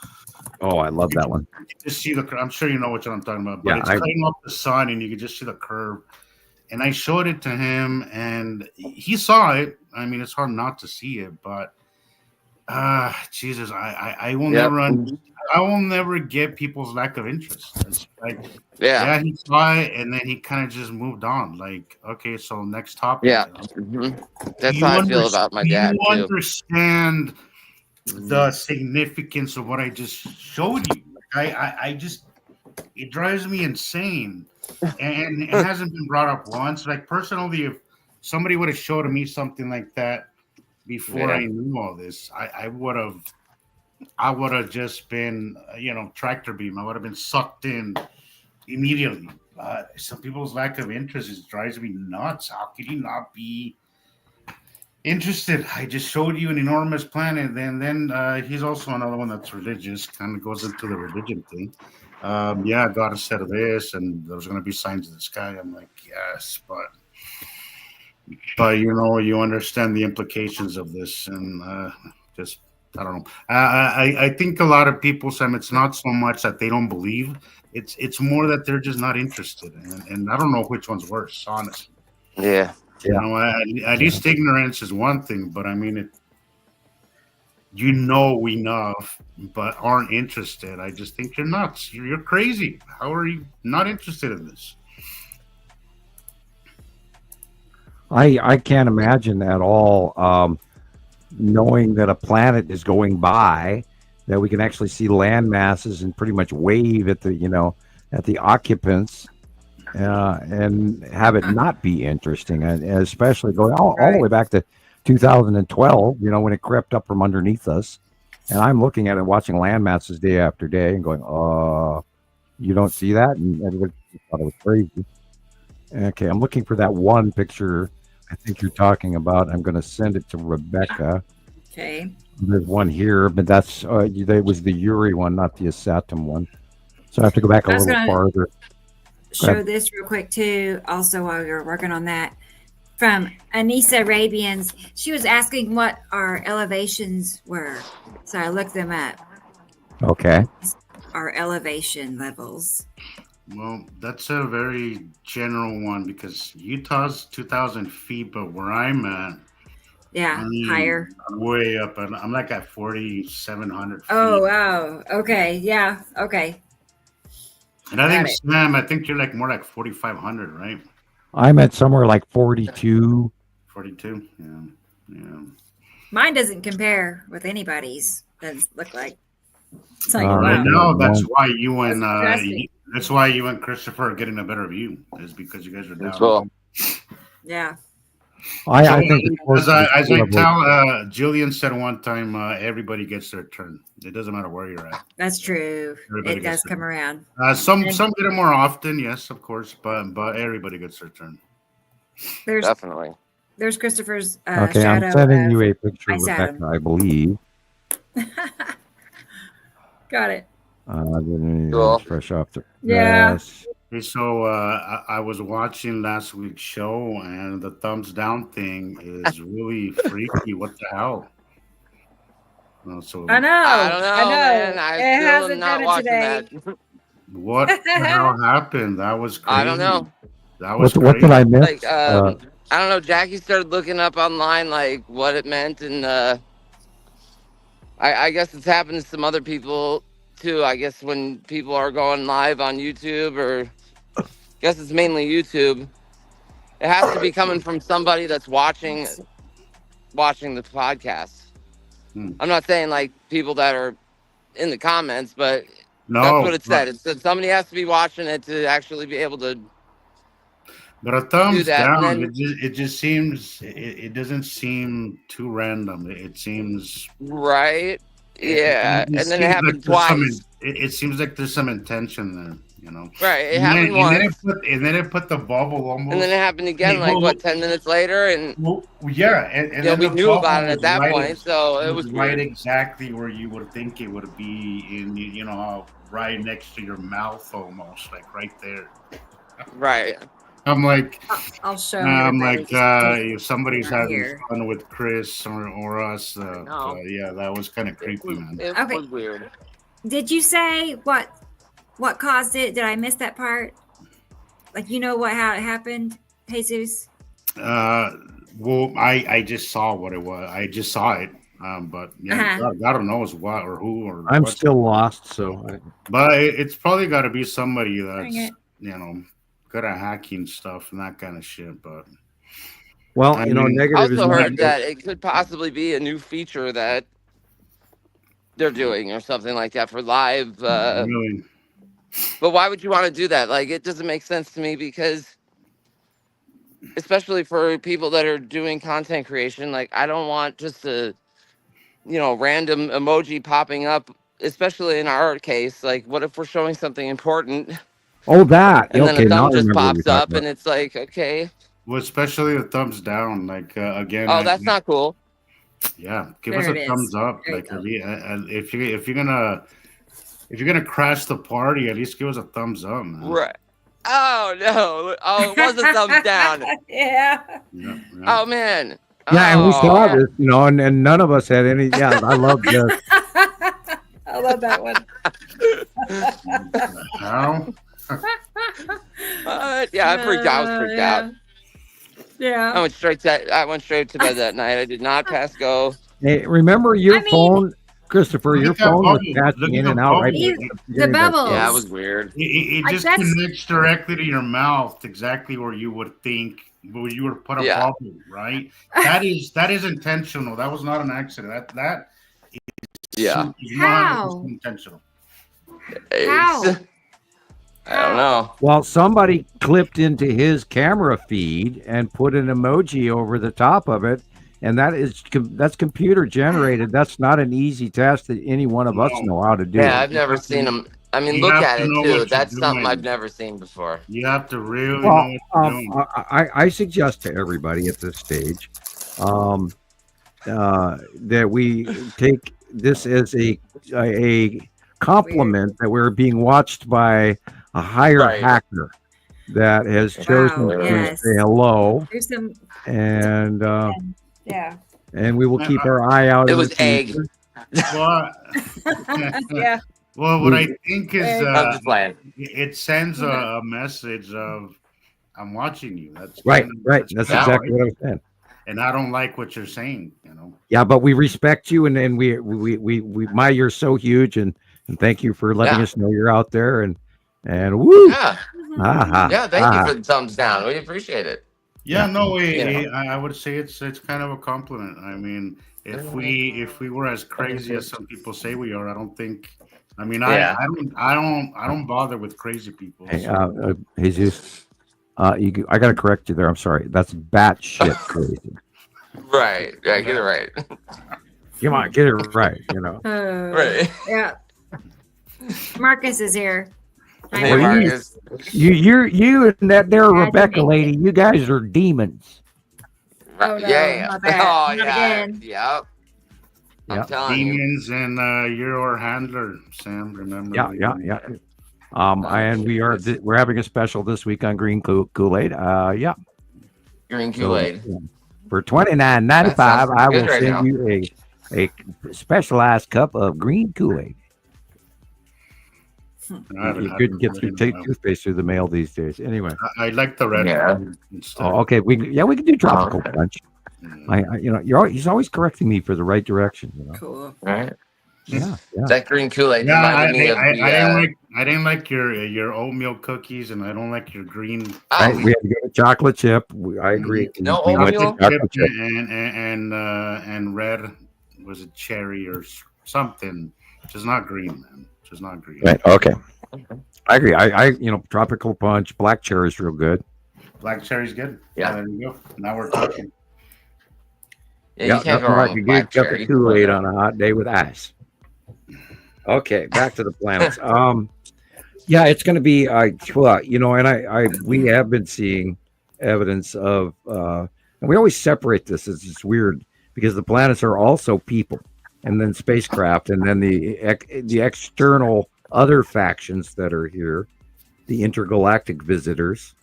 Speaker 1: Oh, I love that one.
Speaker 4: You can just see I'm sure you know what I'm talking about. But
Speaker 1: Yeah,
Speaker 4: it's cutting off the sun, and you can just see the curve. And I showed it to him, and he saw it. I mean, it's hard not to see it, but Jesus, I will
Speaker 2: Yep.
Speaker 4: never I will never get people's lack of interest. It's like,
Speaker 2: Yeah.
Speaker 4: yeah, he saw it and then he kind of just moved on. Like, okay, so next topic.
Speaker 2: Yeah. That's how I feel about my
Speaker 4: Do you
Speaker 2: dad too.
Speaker 4: understand
Speaker 2: Mhm.
Speaker 4: the significance of what I just showed you? Like, I just, it drives me insane, and it hasn't been brought up once. Like personally, if somebody would have showed me something like that before
Speaker 2: Yeah.
Speaker 4: I knew all this, I would have just been, tractor beam. I would have been sucked in immediately. Some people's lack of interest is drives me nuts. How could you not be interested? I just showed you an enormous planet, and then he's also another one that's religious. Kind of goes into the religion thing. Yeah, God said this, and there's going to be signs in the sky. I'm like, yes, but you understand the implications of this, and just I don't know. I think a lot of people, Sam, it's not so much that they don't believe. It's more that they're just not interested, and I don't know which one's worse, honestly.
Speaker 2: Yeah.
Speaker 4: At least ignorance is one thing, but I mean, enough, but aren't interested. I just think you're nuts. You're crazy. How are you not interested in this?
Speaker 1: I can't imagine at all knowing that a planet is going by, that we can actually see land masses and pretty much wave at the occupants, and have it not be interesting, and especially going all the way back to 2012, when it crept up from underneath us, and I'm looking at it, watching land masses day after day, and going, you don't see that, and everybody thought it was crazy. Okay, I'm looking for that one picture I think you're talking about. I'm going to send it to Rebecca.
Speaker 3: Okay.
Speaker 1: There's one here, but that was the Uri one, not the Asatum one. So I have to go back a little farther.
Speaker 3: Show this real quick too. Also, while you're working on that, from Anissa Arabians, she was asking what our elevations were. So I looked them up.
Speaker 1: Okay.
Speaker 3: Our elevation levels.
Speaker 4: Well, that's a very general one because Utah's 2,000 feet, but where I'm at,
Speaker 3: higher,
Speaker 4: way up, and I'm like at 4,700 feet.
Speaker 3: Oh wow! Okay, yeah, okay.
Speaker 4: And I think Sam, I think you're like more like 4,500, right?
Speaker 1: I'm at somewhere like 42.
Speaker 4: 42, yeah.
Speaker 3: Mine doesn't compare with anybody's. Doesn't look like.
Speaker 4: Wow. No, that's why you and that's why you and Christopher are getting a better view, is because you guys are down.
Speaker 2: Cool.
Speaker 3: Yeah.
Speaker 1: I think
Speaker 4: as I tell Jillian said one time, everybody gets their turn. It doesn't matter where you're at.
Speaker 3: That's true. It does come around.
Speaker 4: Some get it more often, yes, of course, but everybody gets their turn.
Speaker 2: Definitely.
Speaker 3: There's Christopher's
Speaker 1: okay,
Speaker 3: shadow.
Speaker 1: I'm sending you a picture, Rebecca, I believe.
Speaker 3: Got it.
Speaker 2: Cool.
Speaker 1: Fresh off the
Speaker 3: Yes.
Speaker 4: Okay, so I was watching last week's show, and the thumbs down thing is really freaky. What the hell? So
Speaker 3: I know.
Speaker 2: I don't know, man.
Speaker 3: I
Speaker 2: still
Speaker 3: hasn't
Speaker 2: am not
Speaker 3: done it
Speaker 2: watching
Speaker 3: today.
Speaker 2: that.
Speaker 4: What the hell happened? That was crazy.
Speaker 2: I don't know.
Speaker 4: That was
Speaker 1: what did I miss?
Speaker 2: Like, I don't know. Jackie started looking up online like what it meant, and I guess it's happened to some other people too. I guess when people are going live on YouTube, or I guess it's mainly YouTube, it has to be coming from somebody that's watching the podcast. I'm not saying like people that are in the comments, but that's what it said. It said somebody has to be watching it to actually be able to.
Speaker 4: But a thumbs down,
Speaker 2: then,
Speaker 4: it just seems, it doesn't seem too random. It seems
Speaker 2: right. Yeah, and then it happened twice.
Speaker 4: It seems like there's some intention there.
Speaker 2: Right, it happened once.
Speaker 4: And then it put the bubble almost.
Speaker 2: And then it happened again, 10 minutes later, and
Speaker 4: and
Speaker 2: we knew about it at that point, so it was
Speaker 4: right
Speaker 2: weird.
Speaker 4: exactly where you would think it would be, right next to your mouth, almost like right there.
Speaker 2: Right.
Speaker 4: I'm like,
Speaker 3: I'll show you.
Speaker 4: I'm like, if somebody's having fun with Chris or us, yeah, that was kind of creepy, man.
Speaker 2: It was weird.
Speaker 3: Did you say what caused it? Did I miss that part? Like, how it happened, Jesus?
Speaker 4: Well, I just saw what it was. I just saw it. But yeah, God knows what or who or
Speaker 1: I'm
Speaker 4: what.
Speaker 1: still lost. So
Speaker 4: But it's probably got to be somebody
Speaker 3: Dang
Speaker 4: that's
Speaker 3: it.
Speaker 4: good at hacking stuff and that kind of shit. But
Speaker 1: well,
Speaker 4: I
Speaker 1: you know,
Speaker 4: mean,
Speaker 2: I
Speaker 1: negative is
Speaker 2: also
Speaker 1: not
Speaker 2: heard that it could possibly be a new feature that they're doing or something like that for live.
Speaker 4: really,
Speaker 2: But why would you want to do that? Like, it doesn't make sense to me because, especially for people that are doing content creation, like, I don't want just a, random emoji popping up, especially in our case. Like, what if we're showing something important
Speaker 1: Oh, that.
Speaker 2: and then a
Speaker 1: Okay, now
Speaker 2: thumb
Speaker 1: I
Speaker 2: just
Speaker 1: remember what you're
Speaker 2: pops
Speaker 1: talking
Speaker 2: up
Speaker 1: about.
Speaker 2: and it's like, okay,
Speaker 4: well, especially the thumbs down. Like again,
Speaker 2: oh, that's not cool.
Speaker 4: yeah, give us
Speaker 3: There
Speaker 4: a
Speaker 3: it is.
Speaker 4: thumbs up.
Speaker 3: There you
Speaker 4: Like
Speaker 3: go.
Speaker 4: if you're gonna crash the party, at least give us a thumbs up, man.
Speaker 2: Right. Oh, no. Oh, it was a thumbs down.
Speaker 3: Yeah.
Speaker 4: Yeah, yeah.
Speaker 2: Oh, man.
Speaker 1: Yeah, and we saw
Speaker 2: Oh.
Speaker 1: this, and none of us had any. Yeah, I love this.
Speaker 3: I love that one.
Speaker 4: How?
Speaker 2: Yeah, I freaked out. I was freaked out.
Speaker 3: Yeah.
Speaker 2: I went straight to bed that night. I did not pass go.
Speaker 1: Hey, remember your
Speaker 3: I mean-
Speaker 1: phone, Christopher?
Speaker 4: Look
Speaker 1: Your
Speaker 4: at that
Speaker 1: phone was
Speaker 4: bubble.
Speaker 1: passing
Speaker 4: Look at
Speaker 1: in
Speaker 4: the
Speaker 1: and out right
Speaker 4: bubble.
Speaker 1: before
Speaker 3: The
Speaker 1: beginning of that.
Speaker 3: bubbles.
Speaker 2: Yeah, it was weird.
Speaker 4: It
Speaker 3: Like,
Speaker 4: just
Speaker 3: that's-
Speaker 4: connects directly to your mouth, exactly where you would think where you would put a
Speaker 2: Yeah.
Speaker 4: bubble, right? That is intentional. That was not an accident. That
Speaker 2: Yeah.
Speaker 4: is
Speaker 3: How?
Speaker 4: 100% intentional.
Speaker 3: How?
Speaker 2: I don't know.
Speaker 1: Well, somebody clipped into his camera feed and put an emoji over the top of it, and that's computer generated. That's not an easy task that any one of us
Speaker 4: No.
Speaker 1: know how to do.
Speaker 2: Yeah, I've never seen them. I mean,
Speaker 4: You
Speaker 2: look
Speaker 4: have
Speaker 2: at
Speaker 4: to
Speaker 2: it
Speaker 4: know what
Speaker 2: too.
Speaker 4: you're
Speaker 2: That's something
Speaker 4: doing.
Speaker 2: I've never seen before.
Speaker 4: You have to really
Speaker 1: Well,
Speaker 4: know what you're doing.
Speaker 1: I suggest to everybody at this stage that we take this as a compliment that we're being watched by a hired
Speaker 2: Right.
Speaker 1: hacker that has chosen
Speaker 3: Wow,
Speaker 1: to
Speaker 3: yes.
Speaker 1: say hello,
Speaker 3: There's some.
Speaker 1: and
Speaker 3: Yeah.
Speaker 1: we will keep our eye out.
Speaker 2: It
Speaker 1: in
Speaker 2: was
Speaker 1: the future.
Speaker 4: But
Speaker 3: Yeah.
Speaker 4: well, what I think is
Speaker 2: I'm just playing.
Speaker 4: it sends a message of I'm watching you. That's
Speaker 1: Right,
Speaker 4: kind of-
Speaker 1: right. That's
Speaker 2: Yeah.
Speaker 1: exactly what I was saying.
Speaker 4: And I don't like what you're saying.
Speaker 1: Yeah, but we respect you, and we you're so huge, and thank you for letting
Speaker 2: Yeah.
Speaker 1: us know you're out there, and woo,
Speaker 2: Yeah.
Speaker 1: ah,
Speaker 2: Yeah. Thank you for the thumbs down. We appreciate it.
Speaker 4: Yeah,
Speaker 1: Yeah.
Speaker 4: no,
Speaker 2: You
Speaker 4: I would say it's kind of a compliment. I mean, if we were as crazy as some people say we are, I don't think. I mean,
Speaker 2: Yeah.
Speaker 4: I don't bother with crazy people.
Speaker 1: Hey,
Speaker 4: so-
Speaker 1: Jesus, I got to correct you there. I'm sorry. That's batshit crazy.
Speaker 2: Right. Yeah. Get it right.
Speaker 1: Come on, get it right.
Speaker 3: Oh,
Speaker 2: Right.
Speaker 3: Yeah. Marcus is here. Hi,
Speaker 2: Hey,
Speaker 1: Well,
Speaker 3: Marcus.
Speaker 2: Marcus.
Speaker 1: You and that there
Speaker 3: Glad you
Speaker 1: Rebecca
Speaker 3: made
Speaker 1: lady, you guys are demons.
Speaker 3: Oh, no,
Speaker 2: Yeah.
Speaker 3: not that.
Speaker 2: Oh,
Speaker 3: Not
Speaker 2: yeah.
Speaker 3: again.
Speaker 2: Yep. I'm
Speaker 1: Yeah.
Speaker 2: telling you.
Speaker 4: Demons and you're our handler, Sam. Remember?
Speaker 1: Yeah. And we're having a special this week on Green Kool-Aid. Yeah.
Speaker 2: Green Kool-Aid.
Speaker 1: For $29.95,
Speaker 2: That sounds
Speaker 1: I will
Speaker 2: good right
Speaker 1: send
Speaker 2: now.
Speaker 1: you a specialized cup of green Kool-Aid. You couldn't get through toothpaste through the mail these days. Anyway,
Speaker 4: I like the red.
Speaker 2: Yeah.
Speaker 4: one instead.
Speaker 1: okay, we can do tropical
Speaker 2: okay.
Speaker 1: punch.
Speaker 4: Yeah.
Speaker 1: He's always correcting me for the right direction.
Speaker 3: Cool.
Speaker 2: Right.
Speaker 1: Yeah.
Speaker 2: That green Kool-Aid
Speaker 4: Yeah,
Speaker 2: reminded me of the.
Speaker 4: I didn't like your oatmeal cookies, and I don't like your green.
Speaker 1: Right,
Speaker 2: Oh,
Speaker 1: we had to go to chocolate chip. I agree.
Speaker 2: No
Speaker 1: We went to
Speaker 2: oatmeal?
Speaker 1: chocolate chip.
Speaker 4: and red was it cherry or something? Just not green, man. Just not green.
Speaker 1: Right. Okay. I agree. I tropical punch, black cherry is real good.
Speaker 4: Black cherry's good.
Speaker 2: Yeah.
Speaker 4: There you go. Now we're talking.
Speaker 2: yeah, you can't go
Speaker 1: nothing
Speaker 2: wrong
Speaker 1: like a
Speaker 2: with
Speaker 1: good
Speaker 2: black
Speaker 1: cup
Speaker 2: cherry.
Speaker 1: of Kool-Aid on a hot day with ice. Okay, back to the planets. Yeah, it's going to be and we have been seeing evidence of and we always separate this. It's just weird because the planets are also people, and then spacecraft, and then the external other factions that are here, the intergalactic visitors,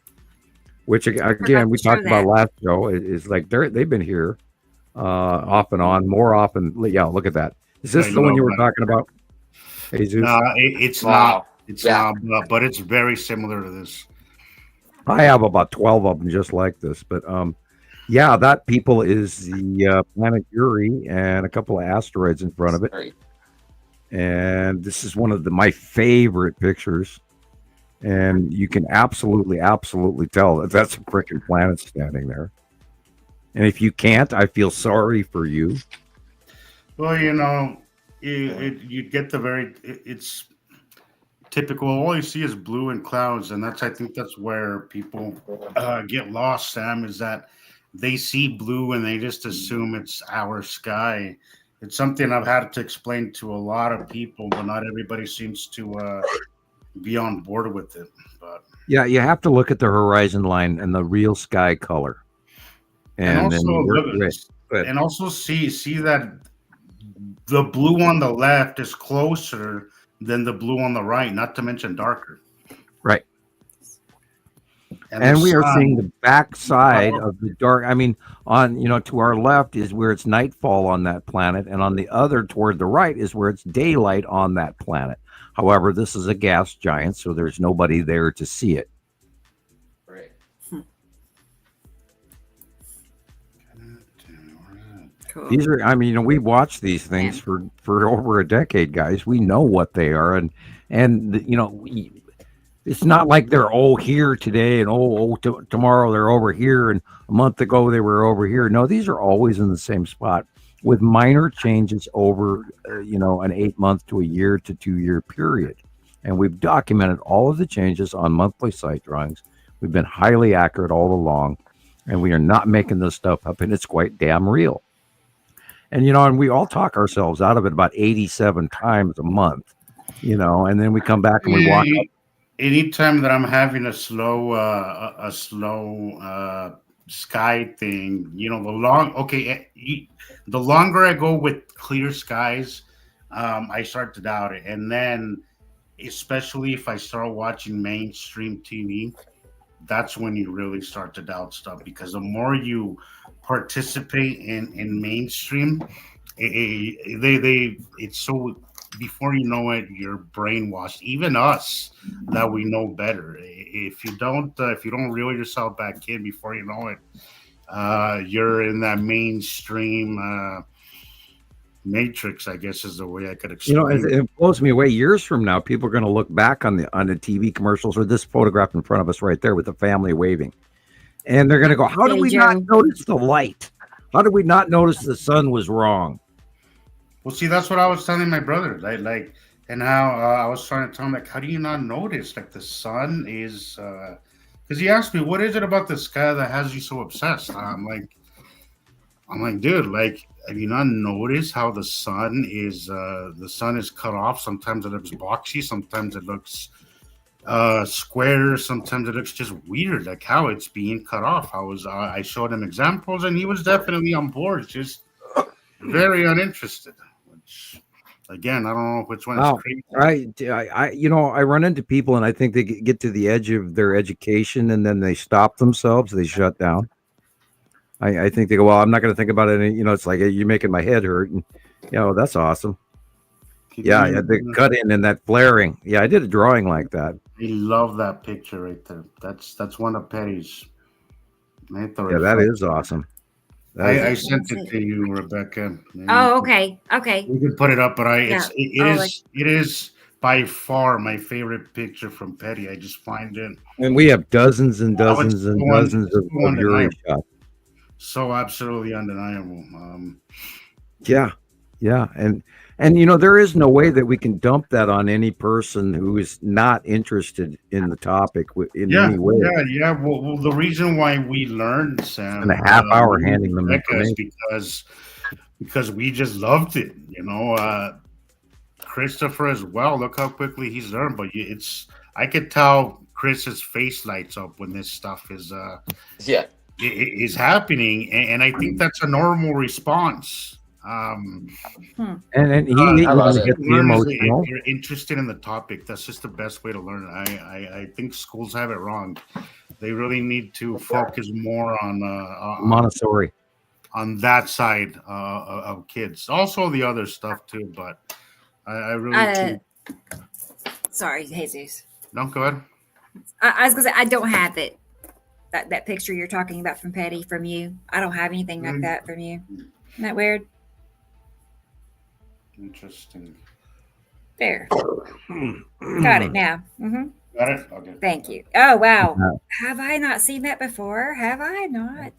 Speaker 1: which again we talked about last show, is like they've been here off and on, more often. Yeah, look at that. Is this the one you were talking about, Jesus?
Speaker 4: No, it's
Speaker 2: Wow.
Speaker 4: not. It's
Speaker 2: Yeah.
Speaker 4: not, but it's very similar to this.
Speaker 1: I have about 12 of them just like this, but Yeah, that people is the planet Uri and a couple of asteroids in front of it.
Speaker 2: Sorry.
Speaker 1: And this is one of my favorite pictures. And you can absolutely tell that that's a freaking planet standing there. And if you can't, I feel sorry for you.
Speaker 4: Well, you get the it's typical. All you see is blue and clouds, and I think that's where people get lost. Sam, is that they see blue and they just assume it's our sky. It's something I've had to explain to a lot of people, but not everybody seems to be on board with it. But
Speaker 1: Yeah, you have to look at the horizon line and the real sky color.
Speaker 4: and
Speaker 1: And then
Speaker 4: also
Speaker 1: work
Speaker 4: look,
Speaker 1: with but
Speaker 4: and also see that the blue on the left is closer than the blue on the right, not to mention darker.
Speaker 1: right.
Speaker 4: And the
Speaker 1: And we are seeing
Speaker 4: sun,
Speaker 1: the back side of the dark. I mean, on to our left is where it's nightfall on that planet, and on the other toward the right is where it's daylight on that planet. However, this is a gas giant, so there's nobody there to see it.
Speaker 2: Right.
Speaker 3: Cool.
Speaker 1: These are, I mean, we watched these things for over a decade, guys. We know what they are, and it's not like they're here today and tomorrow they're over here, and a month ago they were over here. No, these are always in the same spot with minor changes over, an 8 month to a year to 2 year period. And we've documented all of the changes on monthly site drawings. We've been highly accurate all along, and we are not making this stuff up, and it's quite damn real. And we all talk ourselves out of it about 87 times a month, and then we come back and we walk up.
Speaker 4: anytime that I'm having a slow sky thing, the longer I go with clear skies, I start to doubt it, and then especially if I start watching mainstream TV, that's when you really start to doubt stuff because the more you participate in mainstream, it's so before you know it, you're brainwashed. Even us that we know better. If you don't reel yourself back in before you know it, you're in that mainstream matrix. I guess is the way I could explain.
Speaker 1: It blows me away. Years from now, people are going to look back on the TV commercials or this photograph in front of us right there with the family waving, and they're going to go, "How did we not notice the light? How did we not notice the sun was wrong?"
Speaker 4: Well, see, that's what I was telling my brother. And how I was trying to tell him, like, how do you not notice? Like, the sun is, because he asked me, what is it about the sky that has you so obsessed? I'm like, dude, like, have you not noticed how the sun is cut off? Sometimes it looks boxy, sometimes it looks square, sometimes it looks just weird, like how it's being cut off. I showed him examples, and he was definitely on board, just very uninterested. Which, again, I don't know which one is crazy.
Speaker 1: I run into people, and I think they get to the edge of their education, and then they stop themselves. They shut down. I think they go, well, I'm not going to think about it. And, it's like, you're making my head hurt. And, that's awesome. Yeah, the cut in and that flaring. Yeah, I did a drawing like that.
Speaker 4: I love that picture right there. That's one of Petty's.
Speaker 1: Yeah, that is awesome.
Speaker 4: I sent it to you, Rebecca.
Speaker 3: Oh, okay. Okay.
Speaker 4: We can put it up, but it is by far my favorite picture from Petty. I just find it.
Speaker 1: And we have dozens and dozens and dozens of Uri shots.
Speaker 4: So absolutely undeniable.
Speaker 1: Yeah. And there is no way that we can dump that on any person who is not interested in the topic in any way.
Speaker 4: Yeah. Well, the reason why we learned, Sam,
Speaker 1: in a half hour handing them information
Speaker 4: because we just loved it. Christopher as well. Look how quickly he's learned. But I could tell Chris's face lights up when this stuff is is happening, and I think that's a normal response.
Speaker 1: And he gets the emotional.
Speaker 4: If you're interested in the topic, that's just the best way to learn. I think schools have it wrong. They really need to focus more on
Speaker 1: Montessori,
Speaker 4: on that side of kids. Also the other stuff too, but I really.
Speaker 3: Sorry, Jesus.
Speaker 4: No, go ahead.
Speaker 3: I was gonna say I don't have it. that picture you're talking about from Petty from you. I don't have anything like
Speaker 4: Mm.
Speaker 3: that from you. Isn't that weird?
Speaker 4: Interesting.
Speaker 3: There. Got it now.
Speaker 4: Got it? Okay.
Speaker 3: Thank you. Oh, wow.
Speaker 1: Yeah.
Speaker 3: Have I not seen that before? Have I not?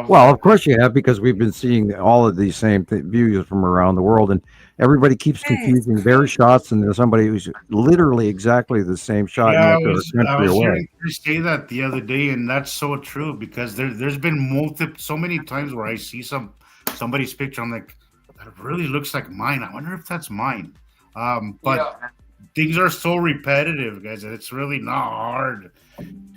Speaker 1: Well, of course you have, because we've been seeing all of these same views from around the world, and everybody keeps
Speaker 3: That is
Speaker 1: confusing their
Speaker 3: crazy.
Speaker 1: shots, and there's somebody who's literally exactly the same shot,
Speaker 4: Yeah,
Speaker 1: and
Speaker 4: I
Speaker 1: yet they're
Speaker 4: was,
Speaker 1: a
Speaker 4: I
Speaker 1: country
Speaker 4: was
Speaker 1: away.
Speaker 4: hearing you say that the other day, and that's so true because there's been so many times where I see somebody's picture, I'm like, that really looks like mine. I wonder if that's mine. But things are so repetitive, guys, that it's really not hard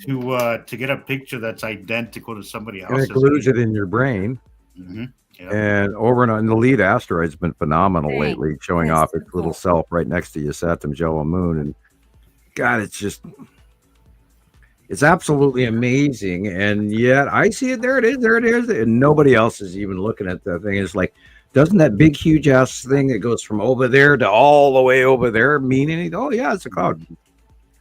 Speaker 4: to get a picture that's identical to somebody
Speaker 1: And it
Speaker 4: else's.
Speaker 1: glues it in your brain.
Speaker 4: Mhm. Yeah.
Speaker 1: And over and on, the lead asteroid's been phenomenal
Speaker 3: Dang,
Speaker 1: lately, showing
Speaker 3: that is
Speaker 1: off
Speaker 3: so
Speaker 1: its little
Speaker 3: cool.
Speaker 1: self right next to Saturn yellow moon. And God, it's absolutely amazing. And yet I see it. There it is. And nobody else is even looking at that thing. It's like, doesn't that big, huge ass thing that goes from over there to all the way over there mean anything? Oh, yeah, it's a cloud.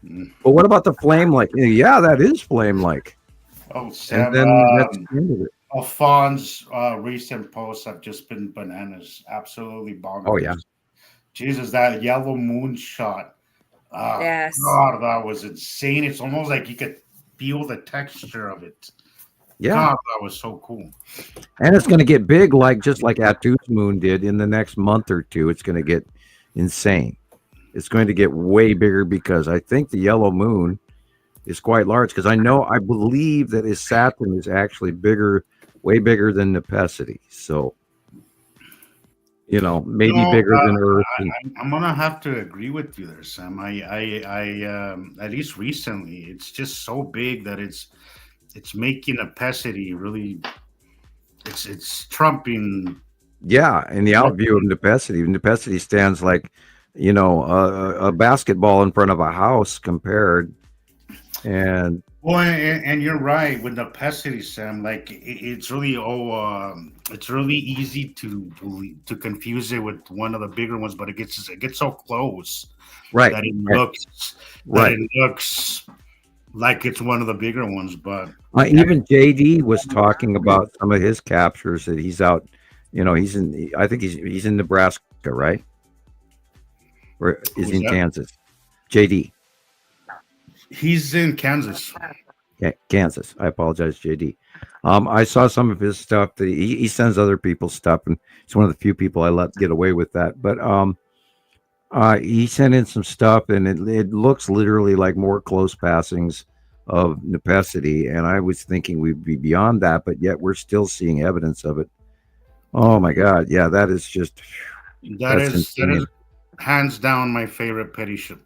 Speaker 4: Mhm.
Speaker 1: But what about the flame like? Yeah, that is flame like.
Speaker 4: Oh, Sam,
Speaker 1: And then that's the end of it.
Speaker 4: Alphon's recent posts have just been bananas, absolutely bonkers.
Speaker 1: Oh, yeah.
Speaker 4: Jesus, that yellow moon shot.
Speaker 3: Yes.
Speaker 4: God, that was insane. It's almost like you could feel the texture of it.
Speaker 1: Yeah.
Speaker 4: God, that was so cool.
Speaker 1: And it's going to get big, just like Atu's moon did in the next month or two. It's going to get insane. It's going to get way bigger because I think the yellow moon is quite large. Because I believe that his Saturn is actually bigger, way bigger than Nepesity. So, maybe bigger than Earth.
Speaker 4: I'm gonna have to agree with you there, Sam. I at least recently, it's just so big that it's making Nepesity really. It's trumping.
Speaker 1: Yeah, in the out view of Nepesity stands like, a basketball in front of a house compared. And
Speaker 4: Well, and you're right with Nepesity, Sam. Like it's really it's really easy to confuse it with one of the bigger ones, but it gets so close
Speaker 1: right,
Speaker 4: that it
Speaker 1: right,
Speaker 4: looks
Speaker 1: right.
Speaker 4: like it's one of the bigger ones. But
Speaker 1: Even JD was talking about some of his captures that he's out. I think he's in Nebraska, right? Or is he in Kansas? JD.
Speaker 4: He's in Kansas.
Speaker 1: Kansas. I apologize, JD. I saw some of his stuff that he sends other people's stuff, and he's one of the few people I let get away with that. But he sent in some stuff, and it looks literally like more close passings of Nepesity, and I was thinking we'd be beyond that, but yet we're still seeing evidence of it. Oh my God, yeah, that is just
Speaker 4: that is hands down my favorite petty shot.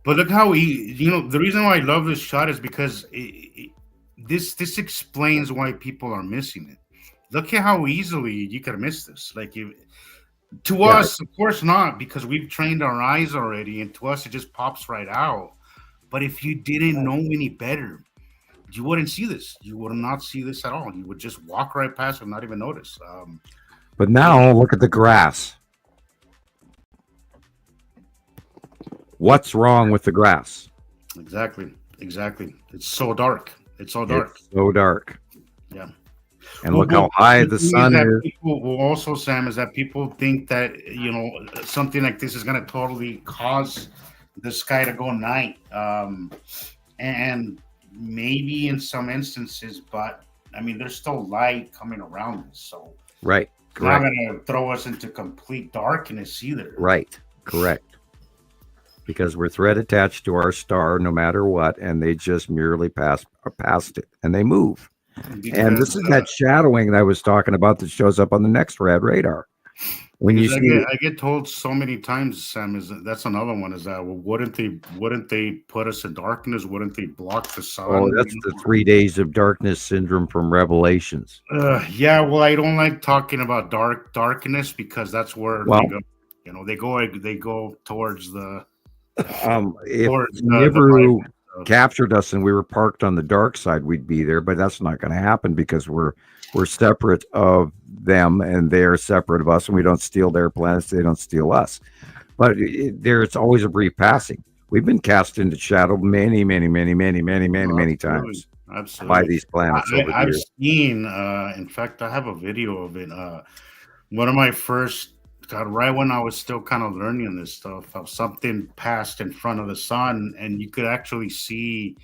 Speaker 4: But look how the reason why I love this shot is because this explains why people are missing it. Look at how easily you could miss this. Like us, of course not, because we've trained our eyes already, and to us it just pops right out. But if you didn't know any better, you wouldn't see this. You would not see this at all. You would just walk right past and not even notice.
Speaker 1: But now look at the grass. What's wrong with the grass?
Speaker 4: Exactly. It's so dark.
Speaker 1: It's so dark.
Speaker 4: Yeah.
Speaker 1: And look how high the sun is.
Speaker 4: People, also, Sam, is that people think that something like this is going to totally cause the sky to go night, and maybe in some instances, but I mean, there's still light coming around us, so
Speaker 1: right.
Speaker 4: It's not going to throw us into complete darkness either.
Speaker 1: Right. Correct. Because we're thread attached to our star no matter what, and they just merely pass past it, and they move. And this is that shadowing that I was talking about that shows up on the next radar. When you see,
Speaker 4: I get told so many times, Sam, that's another one. Is that wouldn't they put us in darkness? Wouldn't they block the sun?
Speaker 1: Oh, that's the 3 days of darkness syndrome from Revelations.
Speaker 4: Yeah, well, I don't like talking about darkness because that's where they go. They go towards the.
Speaker 1: If Nibiru captured us and we were parked on the dark side, we'd be there, but that's not going to happen because we're separate of them and they're separate of us, and we don't steal their planets, they don't steal us. But it's always a brief passing. we've been cast into shadow many times
Speaker 4: Absolutely.
Speaker 1: by these planets over the
Speaker 4: I've
Speaker 1: years.
Speaker 4: seen. In fact, I have a video of it. One of my first, God, right when I was still kind of learning this stuff, of something passed in front of the sun, and you could actually see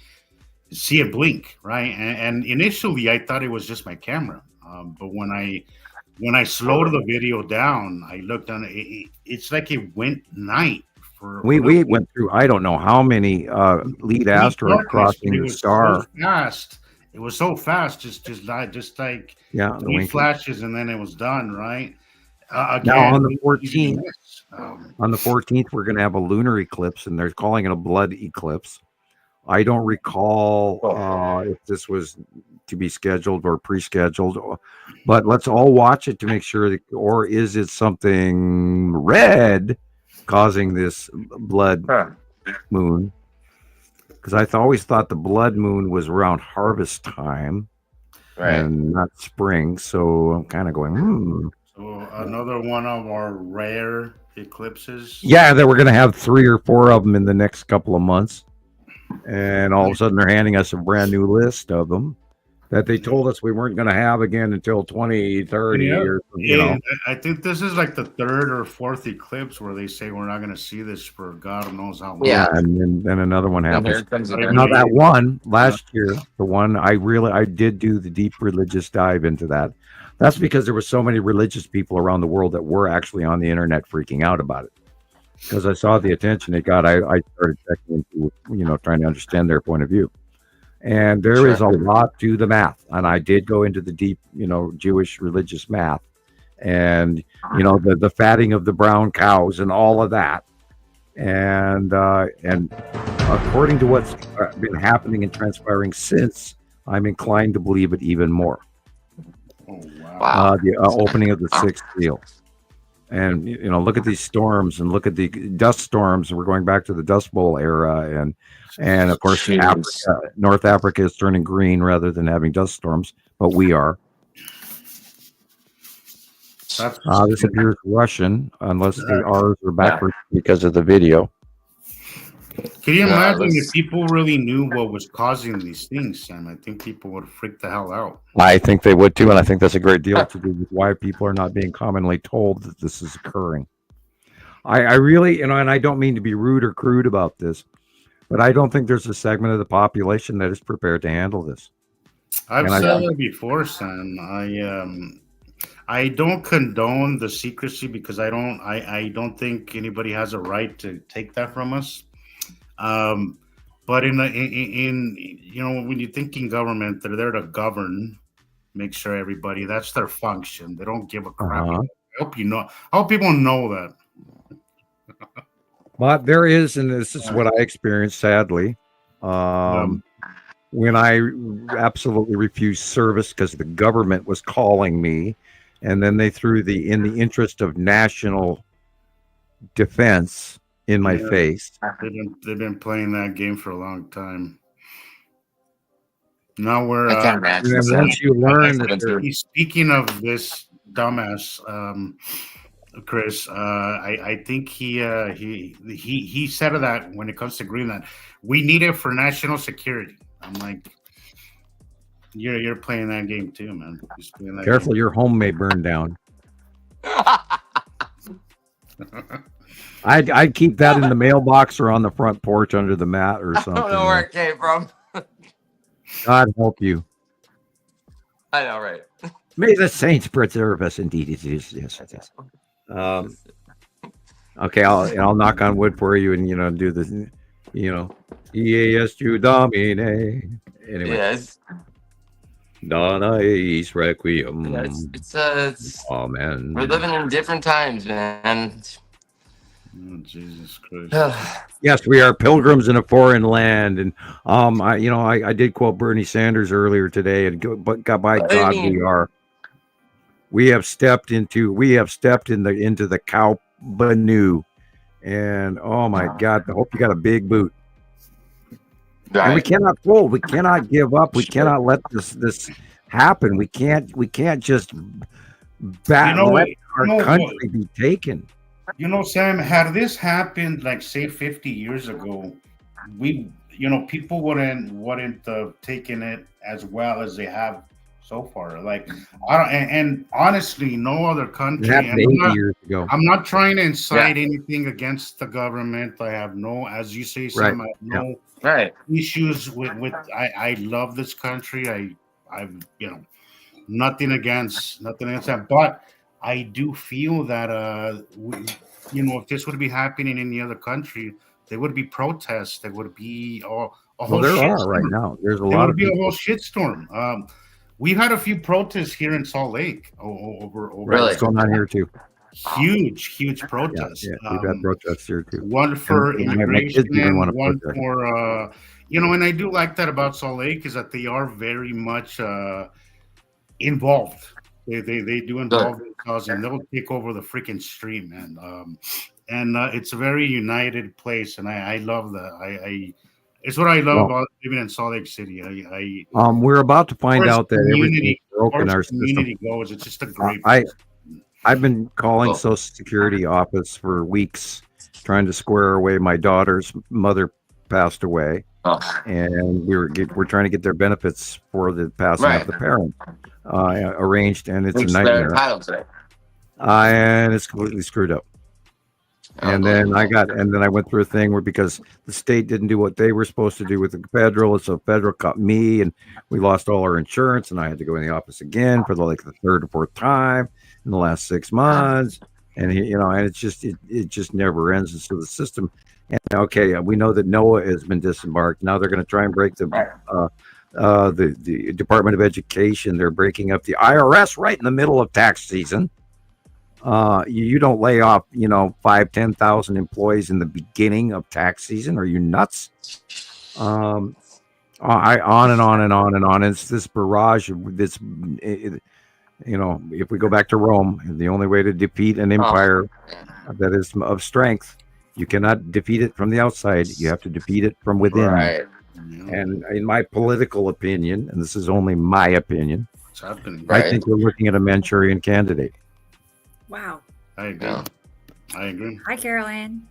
Speaker 4: it blink, right? And initially, I thought it was just my camera, but when I slowed the video down, I looked on it. It's like it went night for.
Speaker 1: We went through I don't know how many lead asteroid crossing the star.
Speaker 4: So fast. It was so fast, just like
Speaker 1: Yeah, the
Speaker 4: three
Speaker 1: winking.
Speaker 4: flashes, and then it was done, right?
Speaker 1: Now on the
Speaker 4: we
Speaker 1: 14th,
Speaker 4: missed.
Speaker 1: on the 14th, we're going to have a lunar eclipse, and they're calling it a blood eclipse. I don't recall if this was to be scheduled or pre-scheduled, but let's all watch it to make sure that, or is it something red causing this blood moon? Because I always thought the blood moon was around harvest time and not spring. So I'm kind of going,
Speaker 4: So another one of our rare eclipses.
Speaker 1: Yeah, that we're going to have 3 or 4 of them in the next couple of months. And all of a sudden they're handing us a brand new list of them that they told us we weren't going to have again until 2030.
Speaker 4: Yeah.
Speaker 1: Or, you know.
Speaker 4: I think this is like the 3rd or 4th eclipse where they say we're not going to see this for God knows how long.
Speaker 2: Yeah.
Speaker 1: And then another one
Speaker 2: And
Speaker 1: happens.
Speaker 2: here comes
Speaker 1: Now that one last year, the one I did do the deep religious dive into that. That's because there were so many religious people around the world that were actually on the internet freaking out about it. Because I saw the attention it got, I started checking into, trying to understand their point of view. And there is a lot to the math. And I did go into the deep, Jewish religious math. And, the fatting of the brown cows and all of that. And according to what's been happening and transpiring since, I'm inclined to believe it even more.
Speaker 4: Oh, wow.
Speaker 2: Wow.
Speaker 1: The opening of the 6th seal. And, look at these storms and look at the dust storms. We're going back to the Dust Bowl era. And of course, North Africa is turning green rather than having dust storms, but we are. This appears Russian, unless the R's are backwards because of the video.
Speaker 4: Can you imagine if people really knew what was causing these things, Sam? I think people would freak the hell out.
Speaker 1: I think they would too, and I think that's a great deal to do with why people are not being commonly told that this is occurring. I really, and I don't mean to be rude or crude about this, but I don't think there's a segment of the population that is prepared to handle this.
Speaker 4: I've said it before, Sam. I don't condone the secrecy because I don't think anybody has a right to take that from us. But in when you're thinking government, they're there to govern, make sure everybody, that's their function. They don't give a crap. I hope people know that.
Speaker 1: But there is, and this is what I experienced sadly, when I absolutely refused service because the government was calling me, and then they threw in the interest of national defense in my face.
Speaker 4: They've been playing that game for a long time. Now we're
Speaker 1: once you learn that
Speaker 4: speaking of this dumbass, Chris, I think he said that when it comes to Greenland, we need it for national security. I'm like, you're playing that game too, man.
Speaker 1: Careful, your home may burn down. I'd keep that in the mailbox or on the front porch under the mat or something.
Speaker 2: I don't know where it came from.
Speaker 1: God help you.
Speaker 2: I know, right?
Speaker 1: May the saints preserve us. Indeed, it is. Yes, it is. Okay, I'll knock on wood for you and do this. East Domine. Anyway.
Speaker 2: Yes.
Speaker 1: Donna East Requiem.
Speaker 2: Yeah, it's
Speaker 1: Amen.
Speaker 2: We're living in different times, man.
Speaker 4: Oh, Jesus Christ.
Speaker 1: Yes, we are pilgrims in a foreign land, and I did quote Bernie Sanders earlier today, but by God, we have stepped into the cow banu, and oh my God, I hope you got a big boot. Right. And we cannot fold. We cannot give up. We cannot let this happen. We can't just let our country be taken.
Speaker 4: You know, Sam, had this happened like say 50 years ago, we, people wouldn't taken it as well as they have so far. Like, I don't, and honestly, no other
Speaker 1: It
Speaker 4: country.
Speaker 1: happened
Speaker 4: And
Speaker 1: 80 years ago.
Speaker 4: I'm not trying to
Speaker 2: Yeah.
Speaker 4: incite anything against the government. I have no, as you say,
Speaker 1: Right.
Speaker 4: Sam, I have
Speaker 1: Yeah.
Speaker 4: no
Speaker 2: Right.
Speaker 4: issues with. I love this country. I've nothing against that, but I do feel that if this would be happening in any other country, there would be protests. There would be a
Speaker 1: Well,
Speaker 4: whole
Speaker 1: there
Speaker 4: shit
Speaker 1: are right
Speaker 4: storm.
Speaker 1: now. There's a
Speaker 4: There
Speaker 1: lot
Speaker 4: would
Speaker 1: of
Speaker 4: be a whole
Speaker 1: people.
Speaker 4: shitstorm. We've had a few protests here in Salt Lake over
Speaker 1: Right.
Speaker 2: Really?
Speaker 1: What's going on here too?
Speaker 4: huge
Speaker 1: Yeah.
Speaker 4: protests.
Speaker 1: Yeah. We've had protests here too.
Speaker 4: One for
Speaker 1: And my kids even want
Speaker 4: immigration,
Speaker 1: to
Speaker 4: one
Speaker 1: protest.
Speaker 4: for and I do like that about Salt Lake is that they are very much involved. They do involve themselves and they'll take over the freaking street, man. And it's a very united place, and I love that. It's what I love
Speaker 1: Well,
Speaker 4: about living in Salt Lake City. I
Speaker 1: we're about to find
Speaker 4: as
Speaker 1: out that everything is
Speaker 4: community, as
Speaker 1: broken
Speaker 4: far
Speaker 1: in
Speaker 4: as
Speaker 1: our system.
Speaker 4: community goes, it's just a great
Speaker 1: I
Speaker 4: place.
Speaker 1: I've been calling
Speaker 2: Oh.
Speaker 1: Social Security office for weeks, trying to square away. My daughter's mother passed away,
Speaker 2: Oh.
Speaker 1: and we're trying to get their benefits for the passing
Speaker 2: Right.
Speaker 1: of the parent arranged, and it's a
Speaker 2: Which they're
Speaker 1: nightmare.
Speaker 2: entitled to.
Speaker 1: And it's completely screwed up. And then I went through a thing where because the state didn't do what they were supposed to do with the federal, so federal cut me, and we lost all our insurance, and I had to go in the office again for the third or fourth time in the last 6 months, and and it just never ends. And so the system, and okay, we know that NOAA has been disembarked. Now they're going to try and break the Department of Education. They're breaking up the IRS right in the middle of tax season. You don't lay off 5,000-10,000 employees in the beginning of tax season. Are you nuts? I on and on and on and on. It's this barrage of this. If we go back to Rome, the only way to defeat an empire that is of strength, you cannot defeat it from the outside. You have to defeat it from within.
Speaker 2: Right.
Speaker 1: And in my political opinion, and this is only my opinion,
Speaker 4: What's happening?
Speaker 2: Right.
Speaker 1: I think we're looking at a Manchurian candidate.
Speaker 3: Wow.
Speaker 4: I agree.
Speaker 2: Yeah.
Speaker 4: I agree.
Speaker 3: Hi, Carol Ann.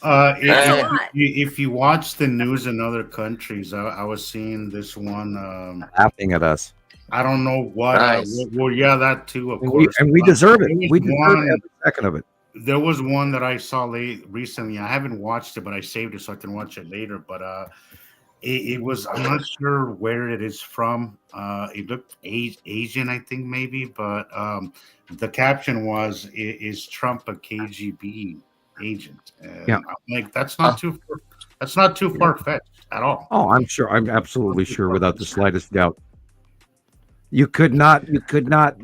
Speaker 4: If,
Speaker 3: That's a
Speaker 2: Hey.
Speaker 3: lot.
Speaker 4: if you watch the news in other countries, I was seeing this one.
Speaker 1: Laughing at us.
Speaker 4: I don't know what.
Speaker 2: Nice.
Speaker 4: Well, yeah, that too, of
Speaker 1: And
Speaker 4: course.
Speaker 1: we deserve it.
Speaker 4: There was
Speaker 1: We deserve
Speaker 4: one-
Speaker 1: every second of it.
Speaker 4: There was one that I saw recently. I haven't watched it, but I saved it so I can watch it later. But it was. I'm not sure where it is from. It looked Asian, I think maybe. But the caption was, "Is Trump a KGB agent?" And
Speaker 1: Yeah.
Speaker 4: I'm like, that's not too. That's not too far fetched at all.
Speaker 1: Oh, I'm sure. I'm absolutely sure, without the slightest doubt. You could not.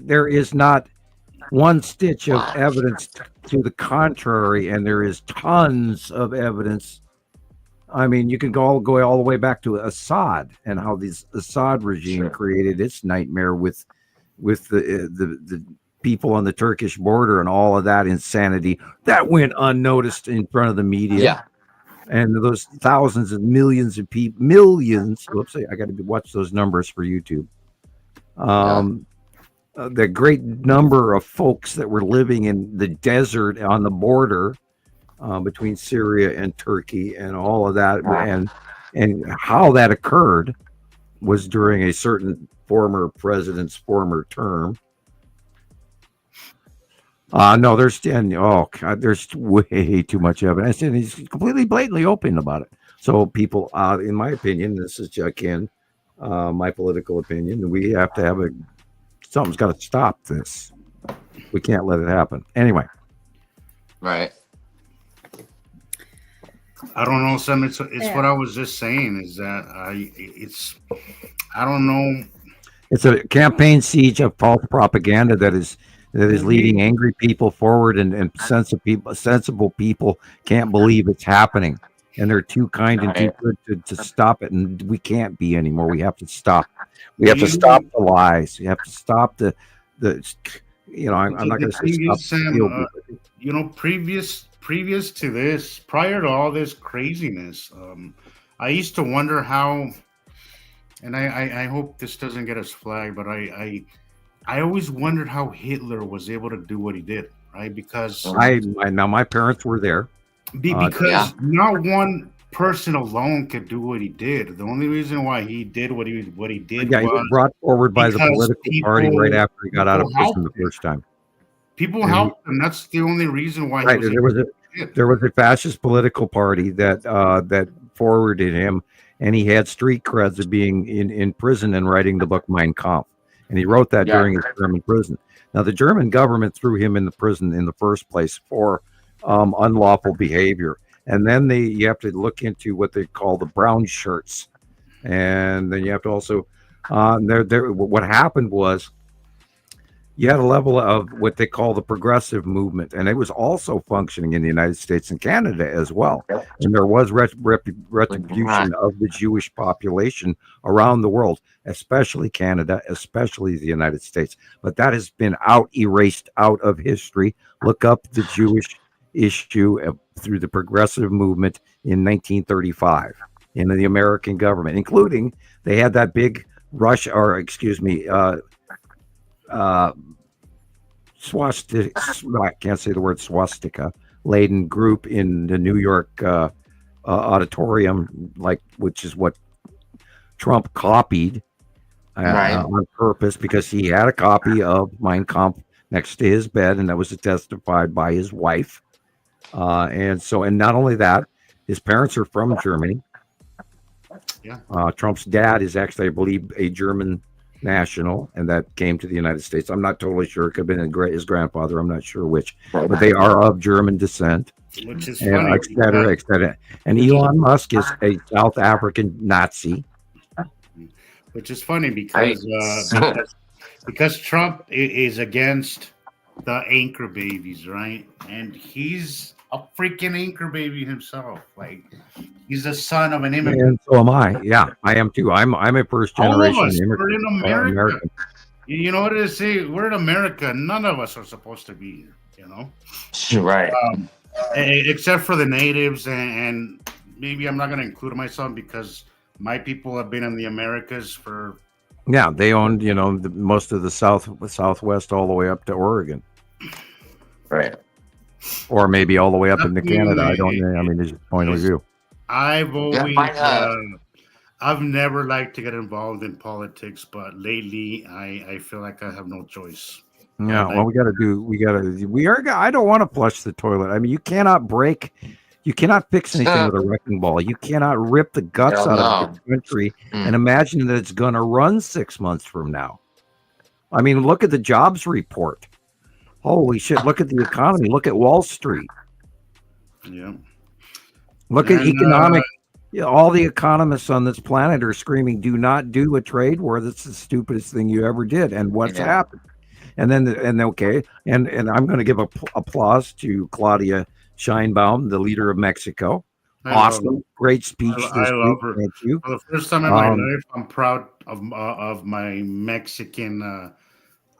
Speaker 1: There is not one stitch of evidence to the contrary, and there is tons of evidence. I mean, you can go all the way back to Assad and how this Assad regime created its nightmare with the people on the Turkish border and all of that insanity that went unnoticed in front of the media.
Speaker 2: Yeah.
Speaker 1: And those thousands and millions of people, millions. Whoops, I got to watch those numbers for YouTube. The great number of folks that were living in the desert on the border between Syria and Turkey, and all of that, and how that occurred was during a certain former president's former term. No, there's way too much evidence, and he's completely blatantly open about it. So people, in my opinion, this is Ken, my political opinion, we have to have something's got to stop this. We can't let it happen. Anyway.
Speaker 2: Right.
Speaker 4: I don't know, Sam. It's
Speaker 3: Yeah.
Speaker 4: what I was just saying is that I don't know.
Speaker 1: It's a campaign siege of false propaganda that is leading angry people forward, and sensible people can't believe it's happening, and they're too kind and too good to stop it, and we can't be anymore. We have to stop. We have to stop the lies. We have to stop the. I'm not going to say stop.
Speaker 4: Sam, previous to this, prior to all this craziness, I used to wonder how, and I hope this doesn't get us flagged, but I always wondered how Hitler was able to do what he did. right? Because
Speaker 1: Now my parents were there.
Speaker 4: because
Speaker 2: Yeah.
Speaker 4: not one person alone could do what he did. The only reason why he did what he did
Speaker 1: Yeah, he was
Speaker 4: was
Speaker 1: brought forward by the
Speaker 4: because
Speaker 1: political party right after he got out of
Speaker 4: people
Speaker 1: prison the
Speaker 4: helped him.
Speaker 1: first time.
Speaker 4: People
Speaker 1: And he-
Speaker 4: helped him. That's the only reason why
Speaker 1: Right,
Speaker 4: he was
Speaker 1: there was
Speaker 4: able to do it.
Speaker 1: there was a fascist political party that that forwarded him, and he had street creds of being in prison and writing the book Mein Kampf, and he wrote that
Speaker 2: Yeah.
Speaker 1: during his term in prison. Now the German government threw him in the prison in the first place for unlawful behavior, and then you have to look into what they call the brown shirts, and then you have to also what happened was you had a level of what they call the progressive movement, and it was also functioning in the United States and Canada as well. And there was retribution of the Jewish population around the world, especially Canada, especially the United States. But that has been erased out of history. Look up the Jewish issue through the progressive movement in 1935 in the American government, including they had that big swastika, I can't say the word swastika, laden group in the New York auditorium, which is what Trump copied
Speaker 2: Right.
Speaker 1: on purpose, because he had a copy of Mein Kampf next to his bed, and that was testified by his wife. And not only that, his parents are from Germany.
Speaker 4: Yeah.
Speaker 1: Trump's dad is actually, I believe, a German national, and that came to the United States. I'm not totally sure. It could have been his grandfather. I'm not sure which, but they are of German descent,
Speaker 4: Which is
Speaker 1: and
Speaker 4: funny.
Speaker 1: et cetera, et cetera. And Elon Musk is a South African Nazi.
Speaker 4: Which is funny because Trump is against the anchor babies, right? And he's a freaking anchor baby himself. Like, he's the son of an immigrant.
Speaker 1: And so am I. Yeah, I am too. I'm a first
Speaker 4: All of
Speaker 1: generation
Speaker 4: us, we're
Speaker 1: immigrant.
Speaker 4: in America.
Speaker 1: American.
Speaker 4: You know what it is? We're in America. None of us are supposed to be here, you know?
Speaker 2: Right.
Speaker 4: Except for the natives, and maybe I'm not going to include myself because my people have been in the Americas for.
Speaker 1: Yeah, they owned, most of the Southwest all the way up to Oregon,
Speaker 2: Right.
Speaker 1: or maybe all the way up into Canada. I don't know. I mean, there's a point of view.
Speaker 4: I've always,
Speaker 2: why not?
Speaker 4: I've never liked to get involved in politics, but lately I feel like I have no choice.
Speaker 1: Yeah, well, I don't want to flush the toilet. I mean, you cannot fix anything with a wrecking ball. You cannot rip the guts
Speaker 2: Hell
Speaker 1: out of
Speaker 2: no.
Speaker 1: the country and imagine that it's going to run 6 months from now. I mean, look at the jobs report. Holy shit, look at the economy. Look at Wall Street.
Speaker 4: Yeah.
Speaker 1: Look at economic. All the economists on this planet are screaming, do not do a trade war. That's the stupidest thing you ever did. And what's happened? And then I'm going to give applause to Claudia Sheinbaum, the leader of Mexico. Awesome. Great speech.
Speaker 4: I love her.
Speaker 1: Thank you.
Speaker 4: For the first time in my life, I'm proud of my Mexican.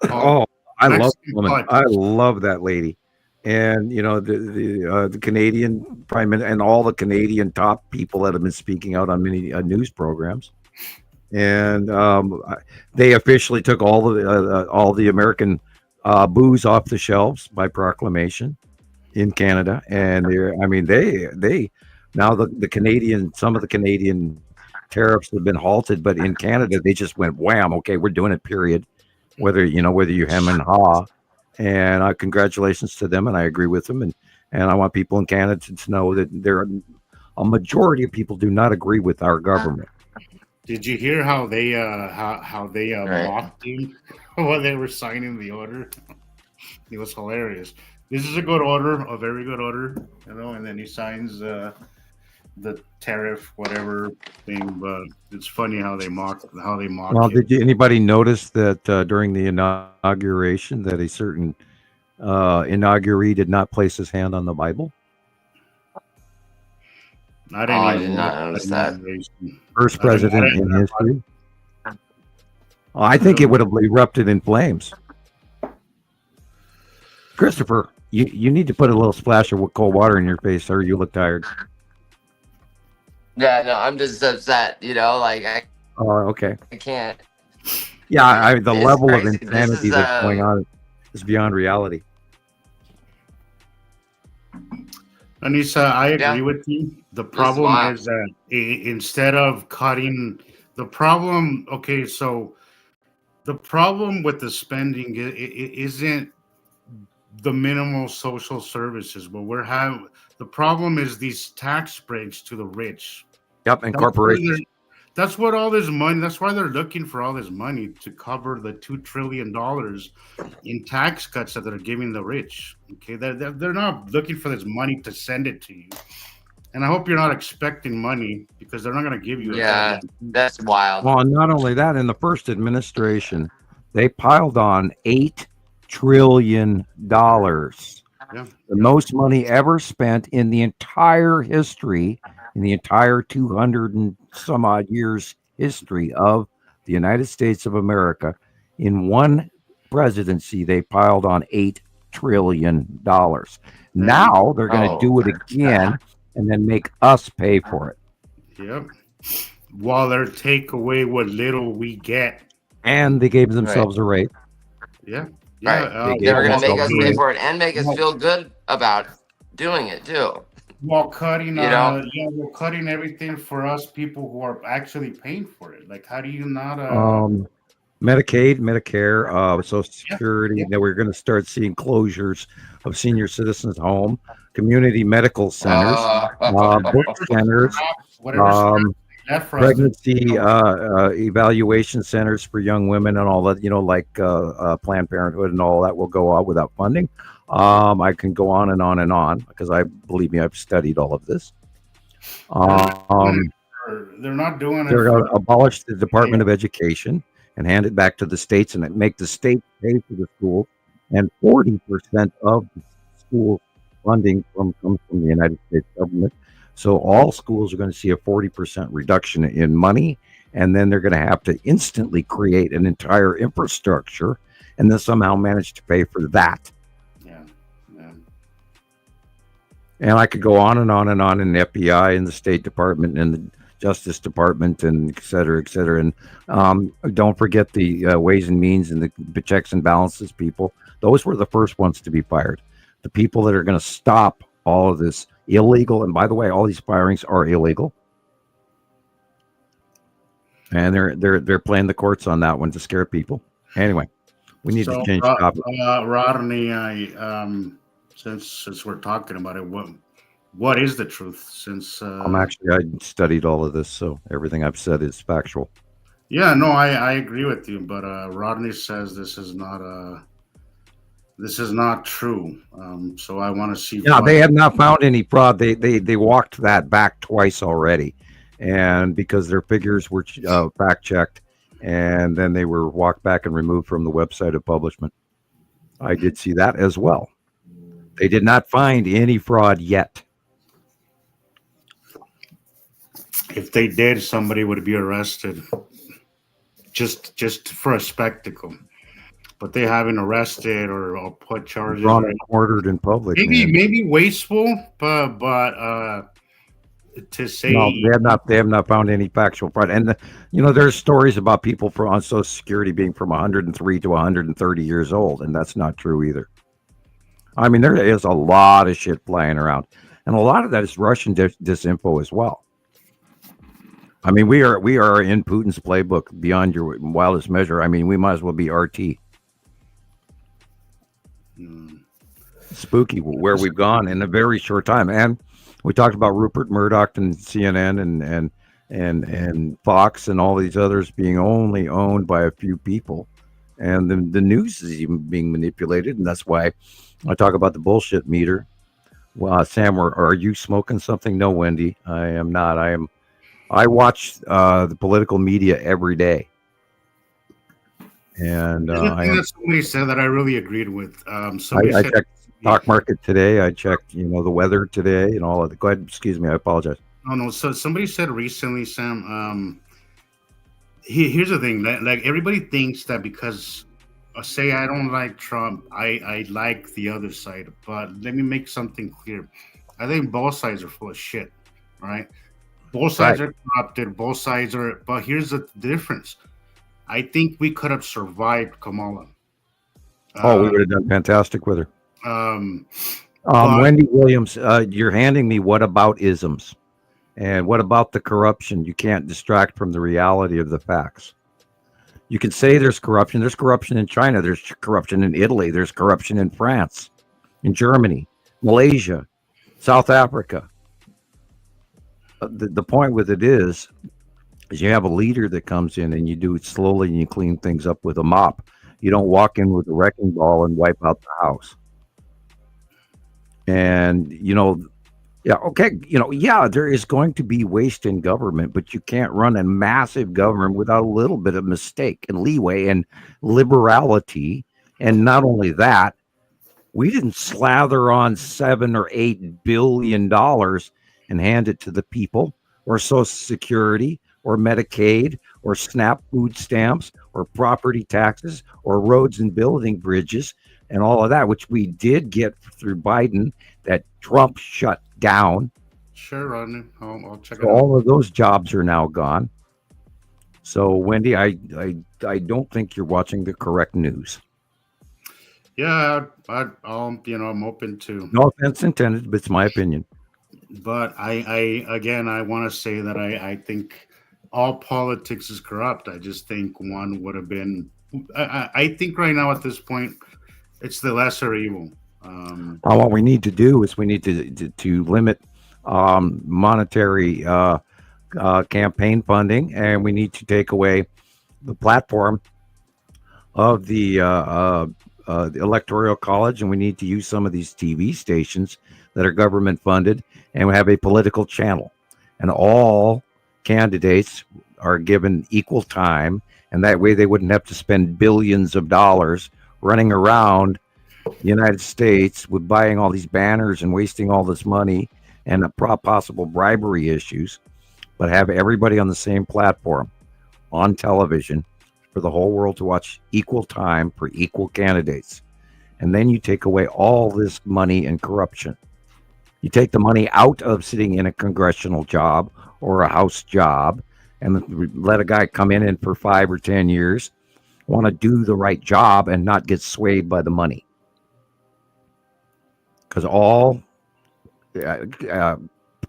Speaker 1: I love
Speaker 4: Mexican
Speaker 1: woman.
Speaker 4: politics.
Speaker 1: I love that lady. And the Canadian prime minister and all the Canadian top people that have been speaking out on many news programs, and they officially took all the American booze off the shelves by proclamation in Canada. And they now the Canadian, some of the Canadian tariffs have been halted, but in Canada they just went wham. Okay, we're doing it. Period. Whether you hem and haw. And congratulations to them, and I agree with them. And I want people in Canada to know that a majority of people do not agree with our government.
Speaker 4: Did you hear how they mocked him while they were signing the order? It was hilarious. This is a good order, a very good order, and then he signs the tariff whatever thing. But it's funny how they mock
Speaker 1: Well,
Speaker 4: him.
Speaker 1: did anybody notice that during the inauguration that a certain inauguree did not place his hand on the Bible?
Speaker 2: I did not notice that.
Speaker 1: First president in history. I think it would have erupted in flames. Christopher, you need to put a little splash of cold water in your face, sir. You look tired.
Speaker 2: Yeah, no, I'm just upset. I
Speaker 1: Okay.
Speaker 2: can't.
Speaker 1: Yeah, the
Speaker 2: It's
Speaker 1: level
Speaker 2: crazy.
Speaker 1: of
Speaker 2: This
Speaker 1: insanity
Speaker 2: is,
Speaker 1: that's going on is beyond reality.
Speaker 4: Anissa, I agree
Speaker 2: Yeah.
Speaker 4: with you. The
Speaker 2: This is
Speaker 4: problem
Speaker 2: wild.
Speaker 4: is that instead of cutting the problem, okay, so the problem with the spending isn't the minimal social services, but we're having the problem is these tax breaks to the rich.
Speaker 1: Yep, and
Speaker 4: That's where
Speaker 1: corporations.
Speaker 4: that's what all this money. That's why they're looking for all this money to cover the $2 trillion in tax cuts that they're giving the rich. Okay, they're not looking for this money to send it to you. And I hope you're not expecting money because they're not going to give you.
Speaker 2: Yeah, that's wild.
Speaker 1: Well, not only that, in the first administration, they piled on $8 trillion.
Speaker 4: Yeah.
Speaker 1: The most money ever spent in the entire history, in the entire 200 and some odd years history of the United States of America. In one presidency, they piled on $8 trillion. Now they're going to
Speaker 2: Oh,
Speaker 1: do it again and then make us pay for it.
Speaker 4: Yep. While they take away what little we get.
Speaker 1: And they gave themselves a rate.
Speaker 4: Yeah.
Speaker 2: Right.
Speaker 4: Yeah.
Speaker 2: They were going to
Speaker 1: also
Speaker 2: make us
Speaker 1: doing-
Speaker 2: pay for it and make us feel good about doing it too.
Speaker 4: While cutting,
Speaker 2: You know?
Speaker 4: we're cutting everything for us people who are actually paying for it. Like, how do you not?
Speaker 1: Medicaid, Medicare, Social Security.
Speaker 4: yeah.
Speaker 1: Now we're going to start seeing closures of senior citizens' home, community medical centers, book centers,
Speaker 4: Whatever left for us.
Speaker 1: pregnancy evaluation centers for young women, and all that. Like Planned Parenthood and all that will go out without funding. I can go on and on and on because believe me, I've studied all of this.
Speaker 4: They're not doing it.
Speaker 1: They're going to abolish the Department of Education and hand it back to the states and make the state pay for the schools. And 40% of the school funding comes from the United States government. So all schools are going to see a 40% reduction in money. And then they're going to have to instantly create an entire infrastructure and then somehow manage to pay for that.
Speaker 4: Yeah.
Speaker 1: And I could go on and on and on in the FBI and the State Department and the Justice Department and et cetera, et cetera. And don't forget the Ways and Means and the checks and balances people. Those were the first ones to be fired. The people that are going to stop all of this illegal, and by the way, all these firings are illegal. And they're playing the courts on that one to scare people. Anyway, we need to change topic.
Speaker 4: Rodney, since we're talking about it, what is the truth? Since
Speaker 1: I studied all of this, so everything I've said is factual.
Speaker 4: Yeah, no, I agree with you, but Rodney says this is not true. So I want to see.
Speaker 1: Yeah, they have not found any fraud. They walked that back twice already, and because their figures were fact checked, and then they were walked back and removed from the website of publishment. I did see that as well. They did not find any fraud yet.
Speaker 4: If they did, somebody would be arrested. Just for a spectacle. But they haven't arrested or put charges.
Speaker 1: Drawn and ordered in public.
Speaker 4: Maybe wasteful, but to say
Speaker 1: no, they have not found any factual fraud. And there's stories about people on Social Security being from 103 to 130 years old, and that's not true either. I mean, there is a lot of shit flying around, and a lot of that is Russian disinfo as well. I mean, we are in Putin's playbook beyond your wildest measure. I mean, we might as well be RT. Spooky where we've gone in a very short time. And we talked about Rupert Murdoch and CNN and Fox and all these others being only owned by a few people. And the news is even being manipulated. And that's why I talk about the bullshit meter. Well, Sam, are you smoking something? No, Wendy, I am not. I watch the political media every day. And
Speaker 4: somebody said that I really agreed with.
Speaker 1: I checked stock market today. I checked, the weather today and all of that. Go ahead. Excuse me. I apologize.
Speaker 4: No. So somebody said recently, Sam, here's the thing. Like everybody thinks that because say I don't like Trump, I like the other side. But let me make something clear. I think both sides are full of shit, right? Both sides are corrupted. Both sides are. But here's the difference. I think we could have survived Kamala.
Speaker 1: We would have done fantastic with her.
Speaker 4: But
Speaker 1: Wendy Williams, you're handing me what about isms? And what about the corruption? You can't distract from the reality of the facts. You can say there's corruption. There's corruption in China. There's corruption in Italy. There's corruption in France, in Germany, Malaysia, South Africa. The point with it is you have a leader that comes in and you do it slowly and you clean things up with a mop. You don't walk in with a wrecking ball and wipe out the house. And, yeah, okay, yeah, there is going to be waste in government, but you can't run a massive government without a little bit of mistake and leeway and liberality. And not only that, we didn't slather on $7 or $8 billion and hand it to the people, or Social Security, or Medicaid, or SNAP food stamps, or property taxes, or roads and building bridges, and all of that, which we did get through Biden, that Trump shut down.
Speaker 4: sure, Rodney, I'll check it
Speaker 1: So
Speaker 4: out.
Speaker 1: all of those jobs are now gone. So Wendy, I don't think you're watching the correct news.
Speaker 4: Yeah, I'm open to.
Speaker 1: No offense intended, but it's my opinion.
Speaker 4: But I again, I want to say that I think all politics is corrupt. I just think one would have been. I think right now at this point, it's the lesser evil.
Speaker 1: What we need to do is we need to limit monetary campaign funding, and we need to take away the platform of the electoral college, and we need to use some of these TV stations that are government funded, and we have a political channel, and all candidates are given equal time, and that way they wouldn't have to spend billions of dollars running around the United States with buying all these banners and wasting all this money and possible bribery issues, but have everybody on the same platform on television for the whole world to watch, equal time for equal candidates. And then you take away all this money and corruption. You take the money out of sitting in a congressional job or a House job and let a guy come in and for 5 or 10 years want to do the right job and not get swayed by the money. Because all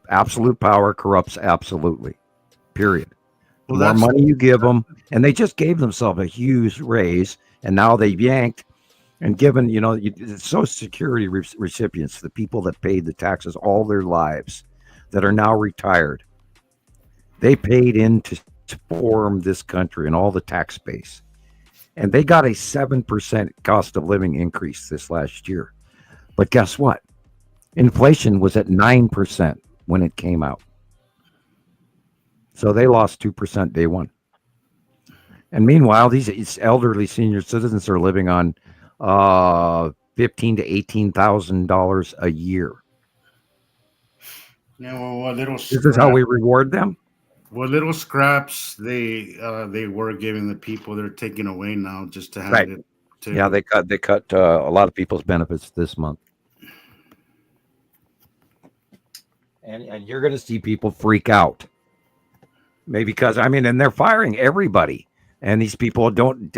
Speaker 1: absolute power corrupts absolutely, period. The
Speaker 4: Well,
Speaker 1: more
Speaker 4: that's
Speaker 1: money you give them, and they just gave themselves a huge raise, and now they've yanked and given, Social Security recipients, the people that paid the taxes all their lives, that are now retired, they paid in to form this country and all the tax base. And they got a 7% cost of living increase this last year. But guess what? Inflation was at 9% when it came out. So they lost 2% day one. And meanwhile, these elderly senior citizens are living on $15,000 to $18,000 a year.
Speaker 4: what little
Speaker 1: This is how we reward them.
Speaker 4: what little scraps they were giving the people, they're taking away now just to hand
Speaker 1: Right.
Speaker 4: it to.
Speaker 1: Yeah, they cut a lot of people's benefits this month. And you're going to see people freak out. Maybe because, and they're firing everybody. And these people don't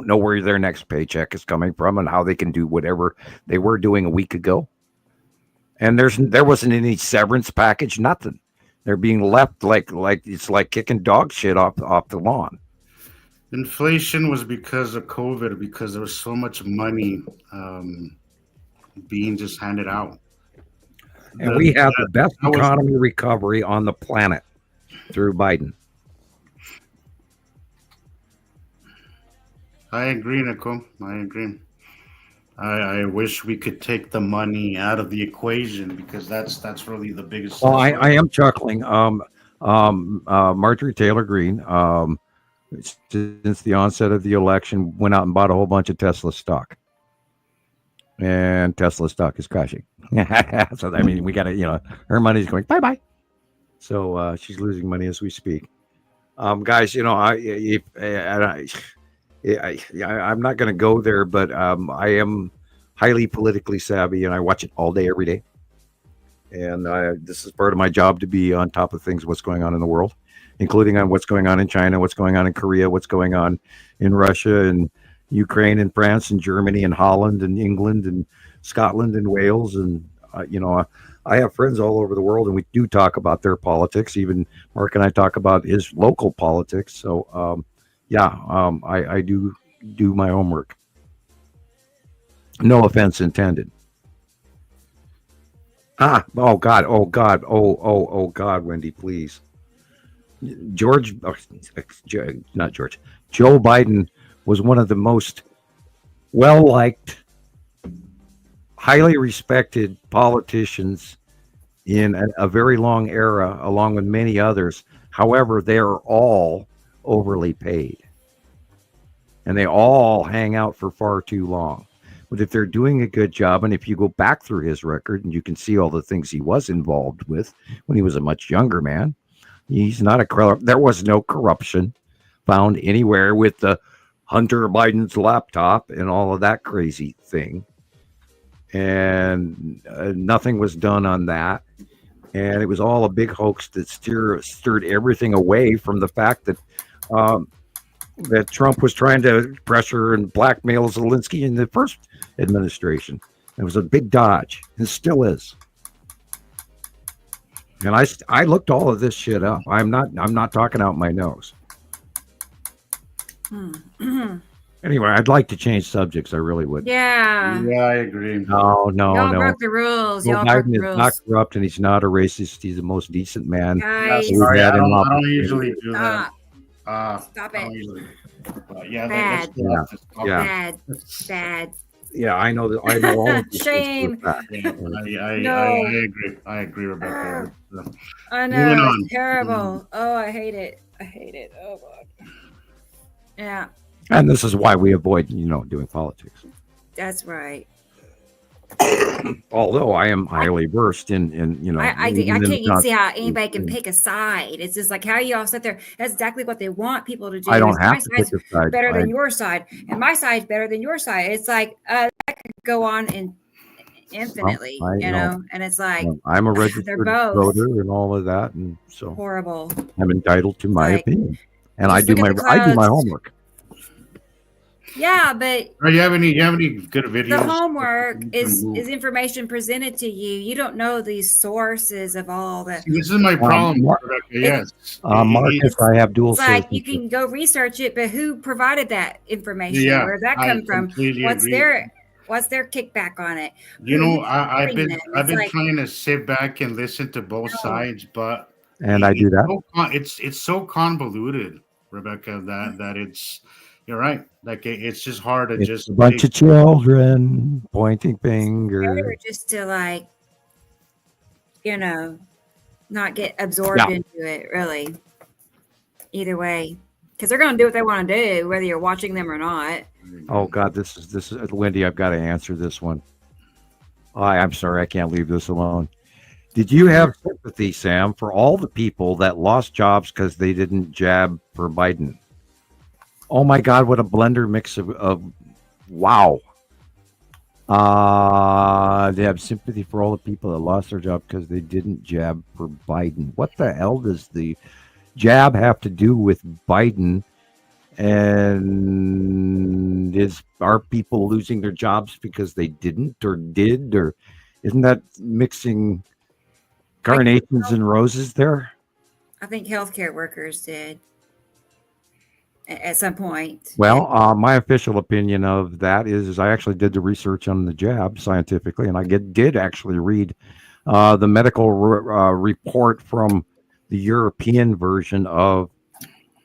Speaker 1: know where their next paycheck is coming from and how they can do whatever they were doing a week ago. And there wasn't any severance package, nothing. They're being left like it's like kicking dog shit off the lawn.
Speaker 4: Inflation was because of COVID, because there was so much money being just handed out.
Speaker 1: And we have the best economy recovery on the planet through Biden.
Speaker 4: I agree, Nicole. I agree. I wish we could take the money out of the equation because that's really the biggest.
Speaker 1: Well, I am chuckling. Marjorie Taylor Greene, since the onset of the election, went out and bought a whole bunch of Tesla stock. And Tesla stock is crashing. So, we got to, her money's going bye-bye. So she's losing money as we speak. Guys, I'm not going to go there, but I am highly politically savvy and I watch it all day, every day. And this is part of my job to be on top of things, what's going on in the world, including on what's going on in China, what's going on in Korea, what's going on in Russia and Ukraine and France and Germany and Holland and England and Scotland and Wales and I have friends all over the world, and we do talk about their politics. Even Mark and I talk about his local politics. So, I do my homework. No offense intended. Oh God, oh God, Wendy, please. George, not George. Joe Biden was one of the most well-liked, highly respected politicians in a very long era, along with many others. However, they are all overly paid, and they all hang out for far too long. But if they're doing a good job, and if you go back through his record and you can see all the things he was involved with when he was a much younger man, he's not there was no corruption found anywhere with the Hunter Biden's laptop and all of that crazy thing. And nothing was done on that. And it was all a big hoax that stirred everything away from the fact that that Trump was trying to pressure and blackmail Zelensky in the first administration. It was a big dodge, and still is. And I looked all of this shit up. I'm not talking out my nose. Anyway, I'd like to change subjects. I really would.
Speaker 3: Yeah.
Speaker 4: Yeah, I agree.
Speaker 3: Y'all broke the rules.
Speaker 1: Joe
Speaker 3: Y'all broke
Speaker 1: Biden
Speaker 3: the
Speaker 1: is
Speaker 3: rules.
Speaker 1: not corrupt, and he's not a racist. He's the most decent man.
Speaker 3: Guys,
Speaker 1: We've
Speaker 4: Sorry,
Speaker 1: had
Speaker 4: I
Speaker 1: him
Speaker 4: don't
Speaker 1: up.
Speaker 4: usually do that.
Speaker 3: Stop
Speaker 4: I don't
Speaker 3: it.
Speaker 4: usually. But yeah,
Speaker 3: Bad.
Speaker 4: let's go off this topic.
Speaker 1: Yeah.
Speaker 3: Bad.
Speaker 1: Yeah, I know that. I know all of these things
Speaker 3: Shame.
Speaker 1: for a fact.
Speaker 4: Yeah,
Speaker 3: No.
Speaker 4: I agree. I agree, Rebecca.
Speaker 3: I
Speaker 4: Moving
Speaker 3: know.
Speaker 4: on.
Speaker 3: It's terrible. Oh, I hate it. Oh, God. Yeah,
Speaker 1: And this is why we avoid, doing politics.
Speaker 3: that's right.
Speaker 1: Although I am highly versed in
Speaker 3: I
Speaker 1: even in
Speaker 3: can't
Speaker 1: the
Speaker 3: even see how
Speaker 1: Constitution.
Speaker 3: anybody can pick a side. It's just like how you all sit there. That's exactly what they want people to do.
Speaker 1: I don't
Speaker 3: It's
Speaker 1: have
Speaker 3: my
Speaker 1: to pick
Speaker 3: side's
Speaker 1: a side.
Speaker 3: better than your side, and my side's better than your side. It's like that could go on infinitely,
Speaker 1: I know.
Speaker 3: And it's like
Speaker 1: I'm a
Speaker 3: they're
Speaker 1: registered
Speaker 3: both
Speaker 1: voter and all of that, and so
Speaker 3: horrible.
Speaker 1: I'm entitled to my
Speaker 3: Like,
Speaker 1: opinion, and I
Speaker 3: just
Speaker 1: do
Speaker 3: look
Speaker 1: my
Speaker 3: at the
Speaker 1: I do my
Speaker 3: clouds.
Speaker 1: homework.
Speaker 3: Yeah, but
Speaker 4: Do you have any good videos?
Speaker 3: the homework
Speaker 4: that you can
Speaker 3: is
Speaker 4: move?
Speaker 3: information presented to you. You don't know these sources of all the.
Speaker 4: See, this is my problem, Rebecca. Yes.
Speaker 1: Marcus, I have dual
Speaker 3: It's like you
Speaker 1: citizenship.
Speaker 3: can go research it, but who provided that information?
Speaker 4: Yeah,
Speaker 3: Where did that
Speaker 4: I
Speaker 3: come from?
Speaker 4: completely
Speaker 3: What's
Speaker 4: agree.
Speaker 3: their kickback on it?
Speaker 4: You
Speaker 3: Who-
Speaker 4: know, I've
Speaker 3: bring
Speaker 4: been
Speaker 3: them?
Speaker 4: I've
Speaker 3: It's
Speaker 4: been
Speaker 3: like-
Speaker 4: trying to sit back and listen to both
Speaker 3: No.
Speaker 4: sides, but
Speaker 1: And I do that.
Speaker 4: it's so convoluted, Rebecca, that it's you're right. Like it's just hard to
Speaker 1: It's
Speaker 4: just
Speaker 1: a bunch of children pointing fingers.
Speaker 3: better just to not get absorbed into it. Really, either way, because they're going to do what they want to do, whether you're watching them or not.
Speaker 1: Oh God, this is Wendy. I've got to answer this one. I'm sorry, I can't leave this alone. Did you have sympathy, Sam, for all the people that lost jobs because they didn't jab for Biden? Oh my God, what a blender mix of wow. They have sympathy for all the people that lost their job because they didn't jab for Biden. What the hell does the jab have to do with Biden? And are people losing their jobs because they didn't or did, or isn't that mixing carnations and roses there?
Speaker 3: I think healthcare workers did at some point.
Speaker 1: Well, my official opinion of that is I actually did the research on the jab scientifically, and I did actually read the medical report from the European version of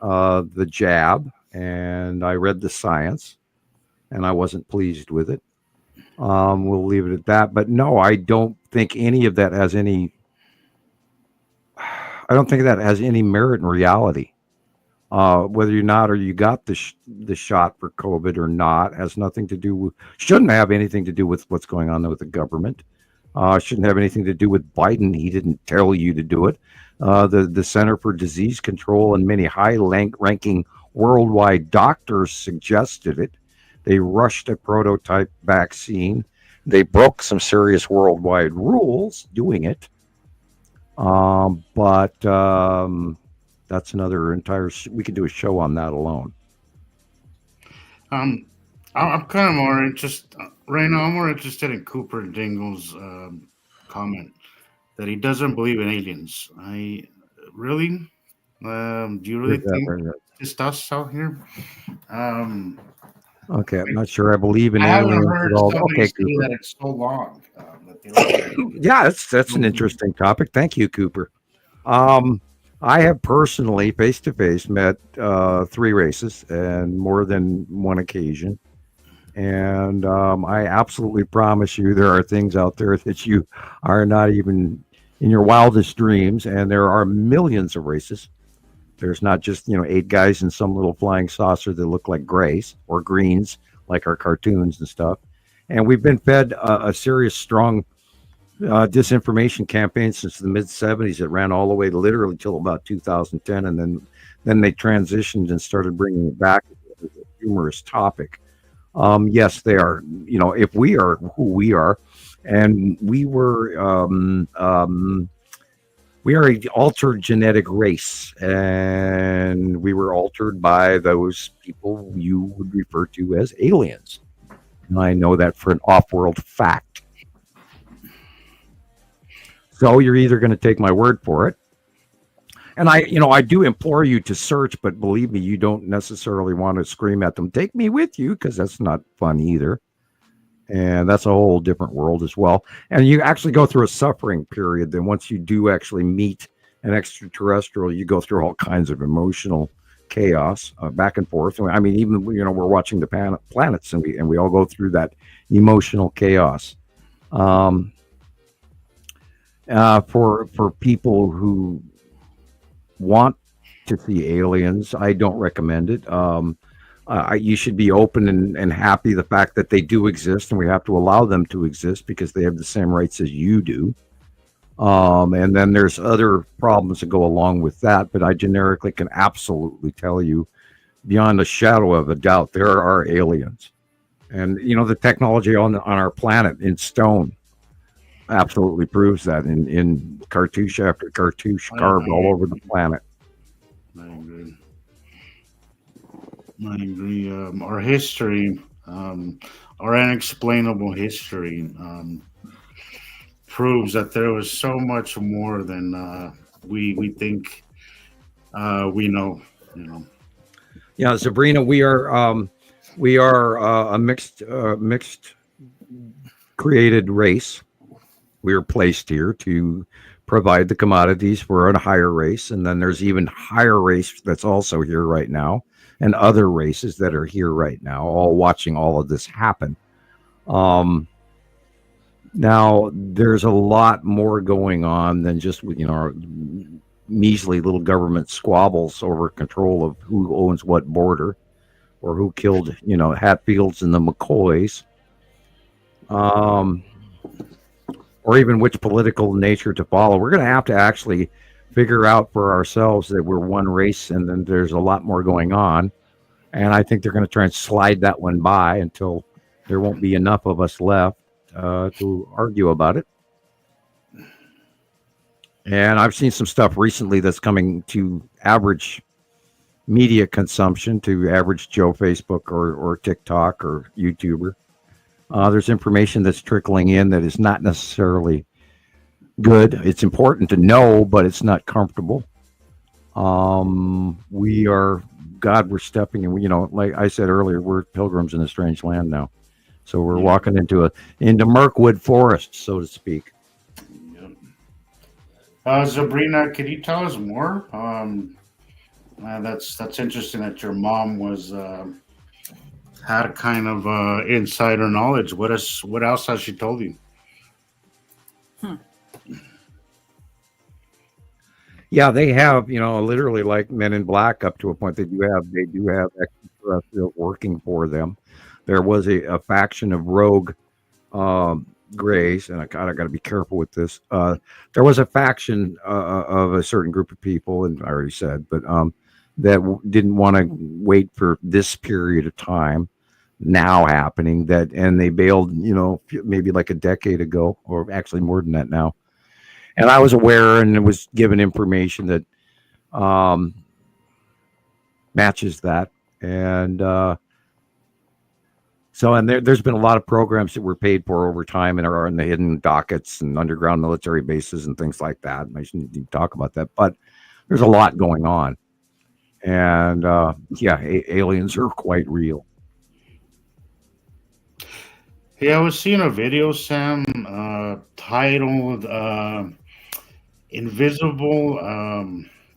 Speaker 1: the jab, and I read the science, and I wasn't pleased with it. We'll leave it at that. But no, I don't think any of that has any. I don't think that has any merit in reality. Whether you're not or you got the shot for COVID or not has nothing to do with. Shouldn't have anything to do with what's going on with the government. Shouldn't have anything to do with Biden. He didn't tell you to do it. The Center for Disease Control and many high-ranking worldwide doctors suggested it. They rushed a prototype vaccine. They broke some serious worldwide rules doing it. But that's another entire. We could do a show on that alone.
Speaker 4: I'm kind of more interested right now. I'm more interested in Cooper Dingle's comment that he doesn't believe in aliens. I really, do you really think it's us out here? Um,
Speaker 1: Okay, I'm not sure I believe in
Speaker 4: I haven't
Speaker 1: aliens
Speaker 4: heard
Speaker 1: at all.
Speaker 4: somebody
Speaker 1: Okay,
Speaker 4: say
Speaker 1: Cooper.
Speaker 4: that it's so long that they like,
Speaker 1: Yeah, that's an interesting topic. Thank you, Cooper. I have personally, face to face, met 3 races and more than one occasion. And I absolutely promise you, there are things out there that you are not even in your wildest dreams. And there are millions of races. There's not just 8 guys in some little flying saucer that look like grays or greens, like our cartoons and stuff. And we've been fed a serious, strong disinformation campaign since the mid '70s. It ran all the way literally till about 2010, and then they transitioned and started bringing it back as a humorous topic. Yes, they are. If we are who we are, and we are an altered genetic race, and we were altered by those people you would refer to as aliens. And I know that for an off-world fact. So you're either going to take my word for it, and I do implore you to search, but believe me, you don't necessarily want to scream at them, "Take me with you," because that's not fun either. And that's a whole different world as well. And you actually go through a suffering period. Then once you do actually meet an extraterrestrial, you go through all kinds of emotional chaos back and forth. I mean, even we're watching the planets, and we all go through that emotional chaos. For people who want to see aliens, I don't recommend it. You should be open and happy the fact that they do exist, and we have to allow them to exist because they have the same rights as you do. And then there's other problems that go along with that, but I generically can absolutely tell you, beyond a shadow of a doubt, there are aliens. And the technology on our planet in stone absolutely proves that in cartouche after cartouche carved all over the planet.
Speaker 4: I agree. Our history, our unexplainable history, proves that there was so much more than we think we know.
Speaker 1: Yeah, Sabrina, we are a mixed created race. We are placed here to provide the commodities for a higher race, and then there's even higher race that's also here right now, and other races that are here right now, all watching all of this happen. Now there's a lot more going on than just our measly little government squabbles over control of who owns what border, or who killed Hatfields and the McCoys, or even which political nature to follow. We're going to have to actually figure out for ourselves that we're one race, and then there's a lot more going on. And I think they're going to try and slide that one by until there won't be enough of us left to argue about it. And I've seen some stuff recently that's coming to average media consumption, to average Joe Facebook or TikTok or YouTuber. There's information that's trickling in that is not necessarily good. It's important to know, but it's not comfortable. We're stepping in, like I said earlier, we're pilgrims in a strange land now. So we're walking into Mirkwood Forest, so to speak.
Speaker 4: Sabrina, could you tell us more? That's interesting that your mom had kind of insider knowledge. What else has she told you?
Speaker 1: Yeah, they have, literally like Men in Black up to a point. They do have extraterrestrials working for them. There was a faction of rogue grays, and I got to be careful with this. There was a faction of a certain group of people, and I already said, but that didn't want to wait for this period of time now happening, and they bailed, maybe like a decade ago, or actually more than that now. And I was aware and was given information that matches that. And So, and there's been a lot of programs that were paid for over time and are in the hidden dockets and underground military bases and things like that. I shouldn't even talk about that, but there's a lot going on. And yeah, aliens are quite real.
Speaker 4: Yeah, I was seeing a video, Sam, titled "Invisible."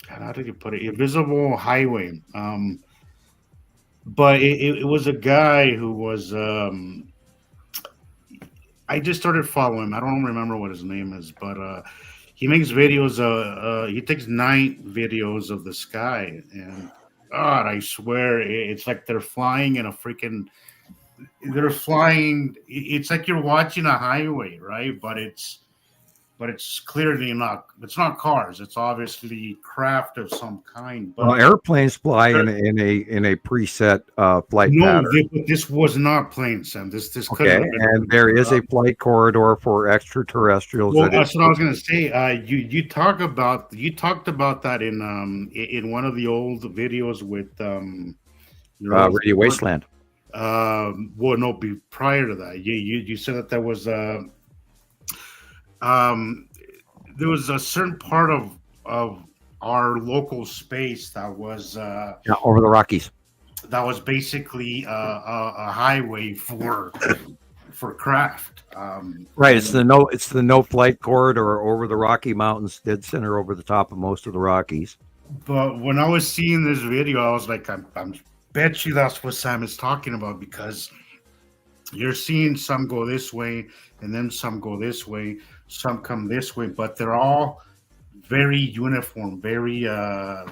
Speaker 4: How did you put it? Invisible Highway. But it was a guy who was. I just started following him. I don't remember what his name is, but he makes videos. He takes night videos of the sky, and God, I swear, it's like they're flying in a freaking. They're flying. It's like you're watching a highway, right? But it's clearly not. It's not cars. It's obviously craft of some kind.
Speaker 1: Well,
Speaker 4: But
Speaker 1: airplanes fly in a preset flight
Speaker 4: no,
Speaker 1: pattern.
Speaker 4: this was not plane, Sam. This couldn't
Speaker 1: Okay,
Speaker 4: have been.
Speaker 1: and there is a flight corridor for extraterrestrials.
Speaker 4: Well,
Speaker 1: that
Speaker 4: that's
Speaker 1: is,
Speaker 4: what I was going to say. You talked about that in one of the old videos with your old
Speaker 1: Radio Wasteland.
Speaker 4: well, no, prior to that, you said that there was there was a certain part of our local space that was
Speaker 1: Yeah, over the Rockies.
Speaker 4: basically a highway for craft.
Speaker 1: Right. It's the no flight corridor over the Rocky Mountains, dead center over the top of most of the Rockies.
Speaker 4: But when I was seeing this video, I was like, I'm bet you that's what Sam is talking about, because you're seeing some go this way and then some go this way, some come this way, but they're all very uniform, very they're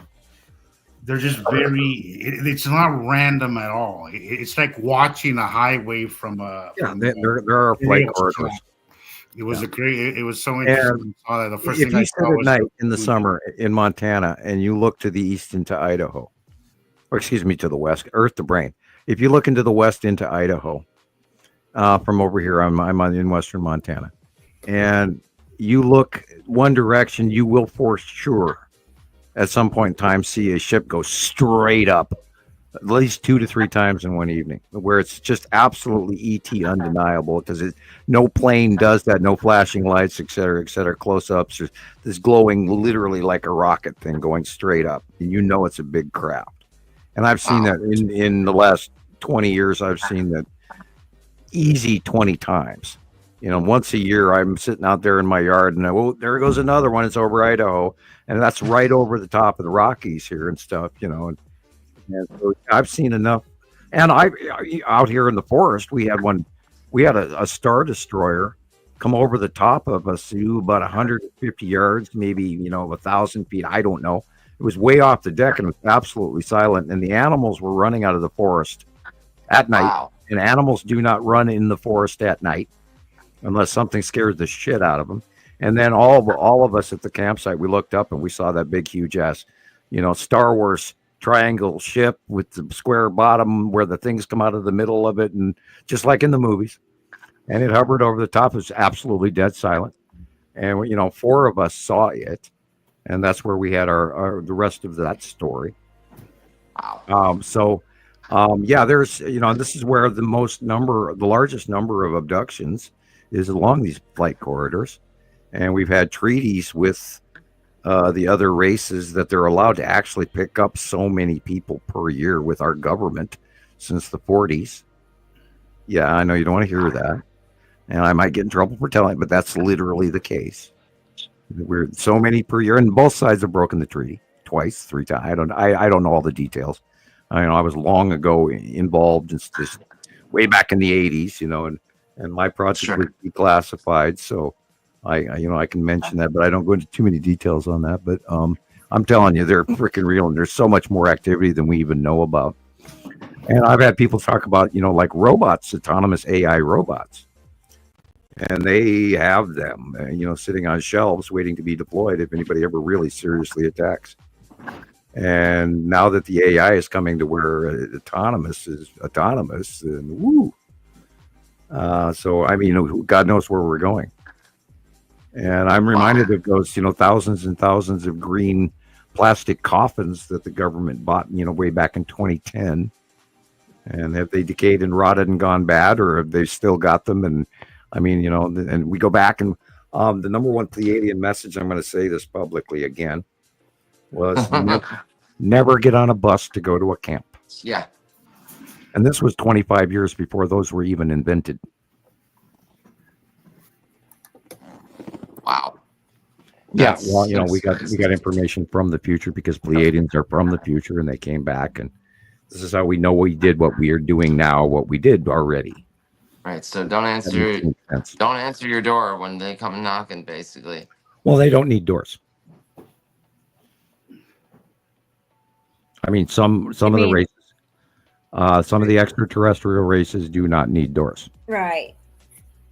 Speaker 4: just it's not random at all. It's like watching a highway from a
Speaker 1: Yeah, there are flight corridors.
Speaker 4: It was it was so interesting. I saw that. The first
Speaker 1: If
Speaker 4: thing I
Speaker 1: you sit
Speaker 4: saw
Speaker 1: at
Speaker 4: was
Speaker 1: night in the summer in Montana and you look to the east into Idaho, or excuse me, to the west, Earth to Brain. If you look into the west into Idaho, from over here, I'm in western Montana, and you look one direction, you will for sure at some point in time see a ship go straight up, at least 2 to 3 times in one evening, where it's just absolutely ET undeniable, because no plane does that, no flashing lights, et cetera, close-ups, this glowing literally like a rocket thing going straight up, and you know it's a big craft. And I've seen that in the last 20 years. I've seen that easy 20 times. You know, once a year, I'm sitting out there in my yard, and there goes another one. It's over Idaho, and that's right over the top of the Rockies here and stuff. You know, and so I've seen enough. And out here in the forest, we had a Star Destroyer come over the top of us, about 150 yards, maybe 1,000 feet. I don't know. It was way off the deck and it was absolutely silent. And the animals were running out of the forest at night.
Speaker 2: Wow.
Speaker 1: And animals do not run in the forest at night unless something scares the shit out of them. And then all of us at the campsite, we looked up and we saw that big, huge ass, Star Wars triangle ship with the square bottom where the things come out of the middle of it, and just like in the movies. And it hovered over the top. It was absolutely dead silent. And 4 of us saw it. And that's where we had the rest of that story.
Speaker 2: Wow.
Speaker 1: Yeah, there's, this is where the largest number of abductions is along these flight corridors. And we've had treaties with the other races that they're allowed to actually pick up so many people per year with our government since the 40s. Yeah, I know you don't want to hear that. And I might get in trouble for telling, but that's literally the case. We're so many per year, and both sides have broken the treaty twice, 3 times. I don't know all the details. I was long ago involved in this way back in the 80s, and my project was declassified. So I can mention that, but I don't go into too many details on that. But I'm telling you, they're freaking real, and there's so much more activity than we even know about. And I've had people talk about, like robots, autonomous AI robots. And they have them, sitting on shelves waiting to be deployed if anybody ever really seriously attacks. And now that the AI is coming to where autonomous is autonomous, and woo. So, God knows where we're going. And I'm reminded of those, thousands and thousands of green plastic coffins that the government bought, way back in 2010. And have they decayed and rotted and gone bad, or have they still got them? And I mean, and we go back and the number one Pleiadian message, I'm going to say this publicly again, was never get on a bus to go to a camp.
Speaker 2: Yeah.
Speaker 1: And this was 25 years before those were even invented.
Speaker 2: Wow.
Speaker 1: Yeah,
Speaker 2: That's
Speaker 1: well, we got information from the future because Pleiadians are from the future, and they came back, and this is how we know we did what we are doing now, what we did already.
Speaker 2: Right. So don't answer your door when they come knocking, basically.
Speaker 1: Well, they don't need doors. I mean, some of the races, some of the extraterrestrial races do not need doors.
Speaker 3: Right.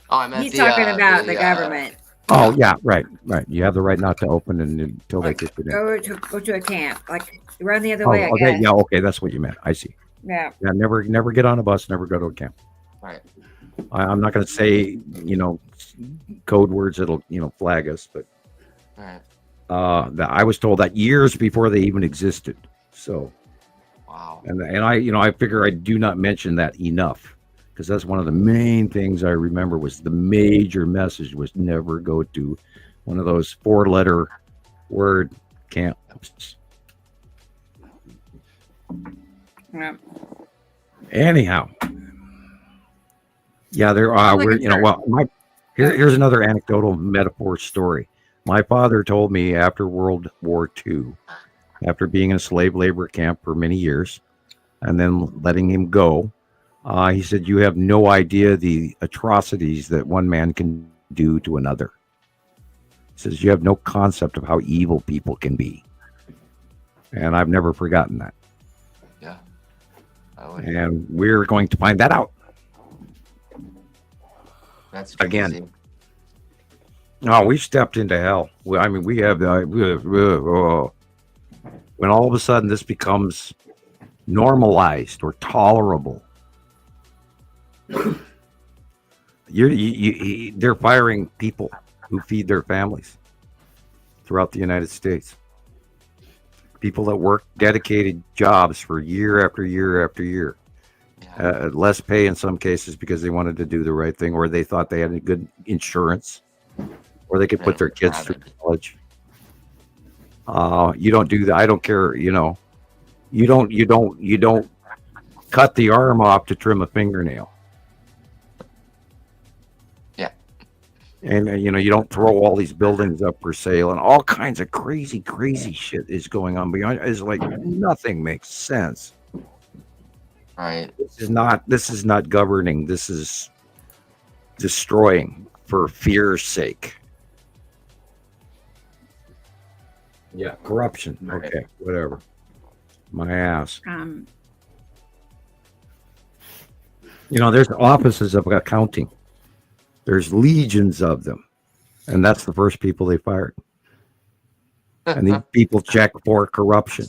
Speaker 2: Oh, I meant
Speaker 3: He's talking about the government.
Speaker 1: Oh yeah, right. You have the right not to open until they kick it in.
Speaker 3: Go to a camp, like run the other way. I
Speaker 1: Okay,
Speaker 3: guess.
Speaker 1: yeah, okay, that's what you meant. I see.
Speaker 3: Yeah.
Speaker 1: Yeah, never get on a bus, never go to a camp.
Speaker 2: Right.
Speaker 1: I'm not going to say code words that'll flag us, but
Speaker 2: Right.
Speaker 1: I was told that years before they even existed. So,
Speaker 2: Wow.
Speaker 1: and I figure I do not mention that enough, because that's one of the main things I remember was the major message was never go to one of those 4-letter word camps.
Speaker 3: Yeah.
Speaker 1: Anyhow, yeah, there are. Here's another anecdotal metaphor story. My father told me after World War II, after being in a slave labor camp for many years, and then letting him go, he said, "You have no idea the atrocities that one man can do to another." He says, "You have no concept of how evil people can be," and I've never forgotten that.
Speaker 2: Yeah.
Speaker 1: And we're going to find that out.
Speaker 2: That's crazy.
Speaker 1: Again. No, we stepped into hell. We have when all of a sudden this becomes normalized or tolerable. They're firing people who feed their families throughout the United States. People that work dedicated jobs for year after year after year.
Speaker 2: Yeah.
Speaker 1: Less pay in some cases because they wanted to do the right thing, or they thought they had a good insurance, or they could put their kids through college. You don't do that. I don't care. You don't cut the arm off to trim a fingernail.
Speaker 2: Yeah.
Speaker 1: And you don't throw all these buildings up for sale, and all kinds of crazy shit is going on beyond. It's like nothing makes sense.
Speaker 2: Right.
Speaker 1: This is not governing. This is destroying for fear's sake. Yeah, corruption.
Speaker 2: Right.
Speaker 1: Okay, whatever. My ass. There's offices of accounting. There's legions of them, and that's the first people they fired. And these people check for corruption.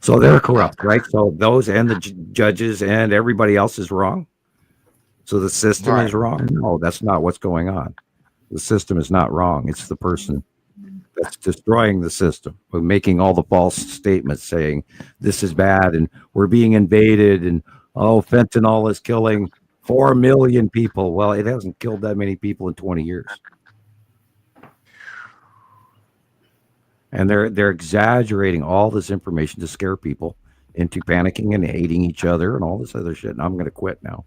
Speaker 1: So they're corrupt, right? So those and the judges and everybody else is wrong. So the system is wrong. No, that's not what's going on. The system is not wrong. It's the person that's destroying the system, making all the false statements saying this is bad and we're being invaded and fentanyl is killing 4 million people. Well, it hasn't killed that many people in 20 years. And they're exaggerating all this information to scare people into panicking and hating each other and all this other shit. And I'm going to quit now.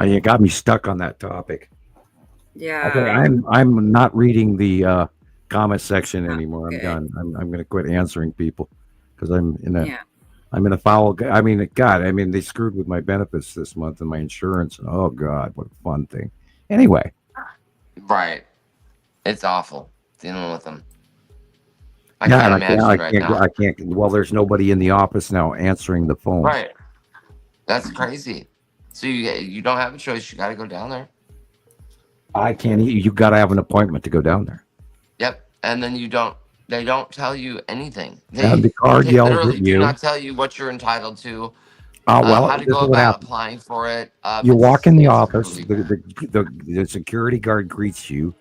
Speaker 1: You got me stuck on that topic.
Speaker 3: Yeah.
Speaker 1: Okay, I'm not reading the comment section anymore. I'm done. I'm going to quit answering people because I'm in a foul. They screwed with my benefits this month and my insurance. Oh God, what a fun thing. Anyway.
Speaker 2: Right. It's awful dealing with them. I can't imagine right now.
Speaker 1: I can't. Well, there's nobody in the office now answering the phone.
Speaker 2: Right. That's crazy. So you don't have a choice. You got to go down there.
Speaker 1: I can't. You got to have an appointment to go down there.
Speaker 2: Yep. And then they don't tell you anything.
Speaker 1: The card yells at you.
Speaker 2: Do not tell you what you're entitled to.
Speaker 1: Well,
Speaker 2: how to go about applying for it.
Speaker 1: You walk in the office. The security guard greets you.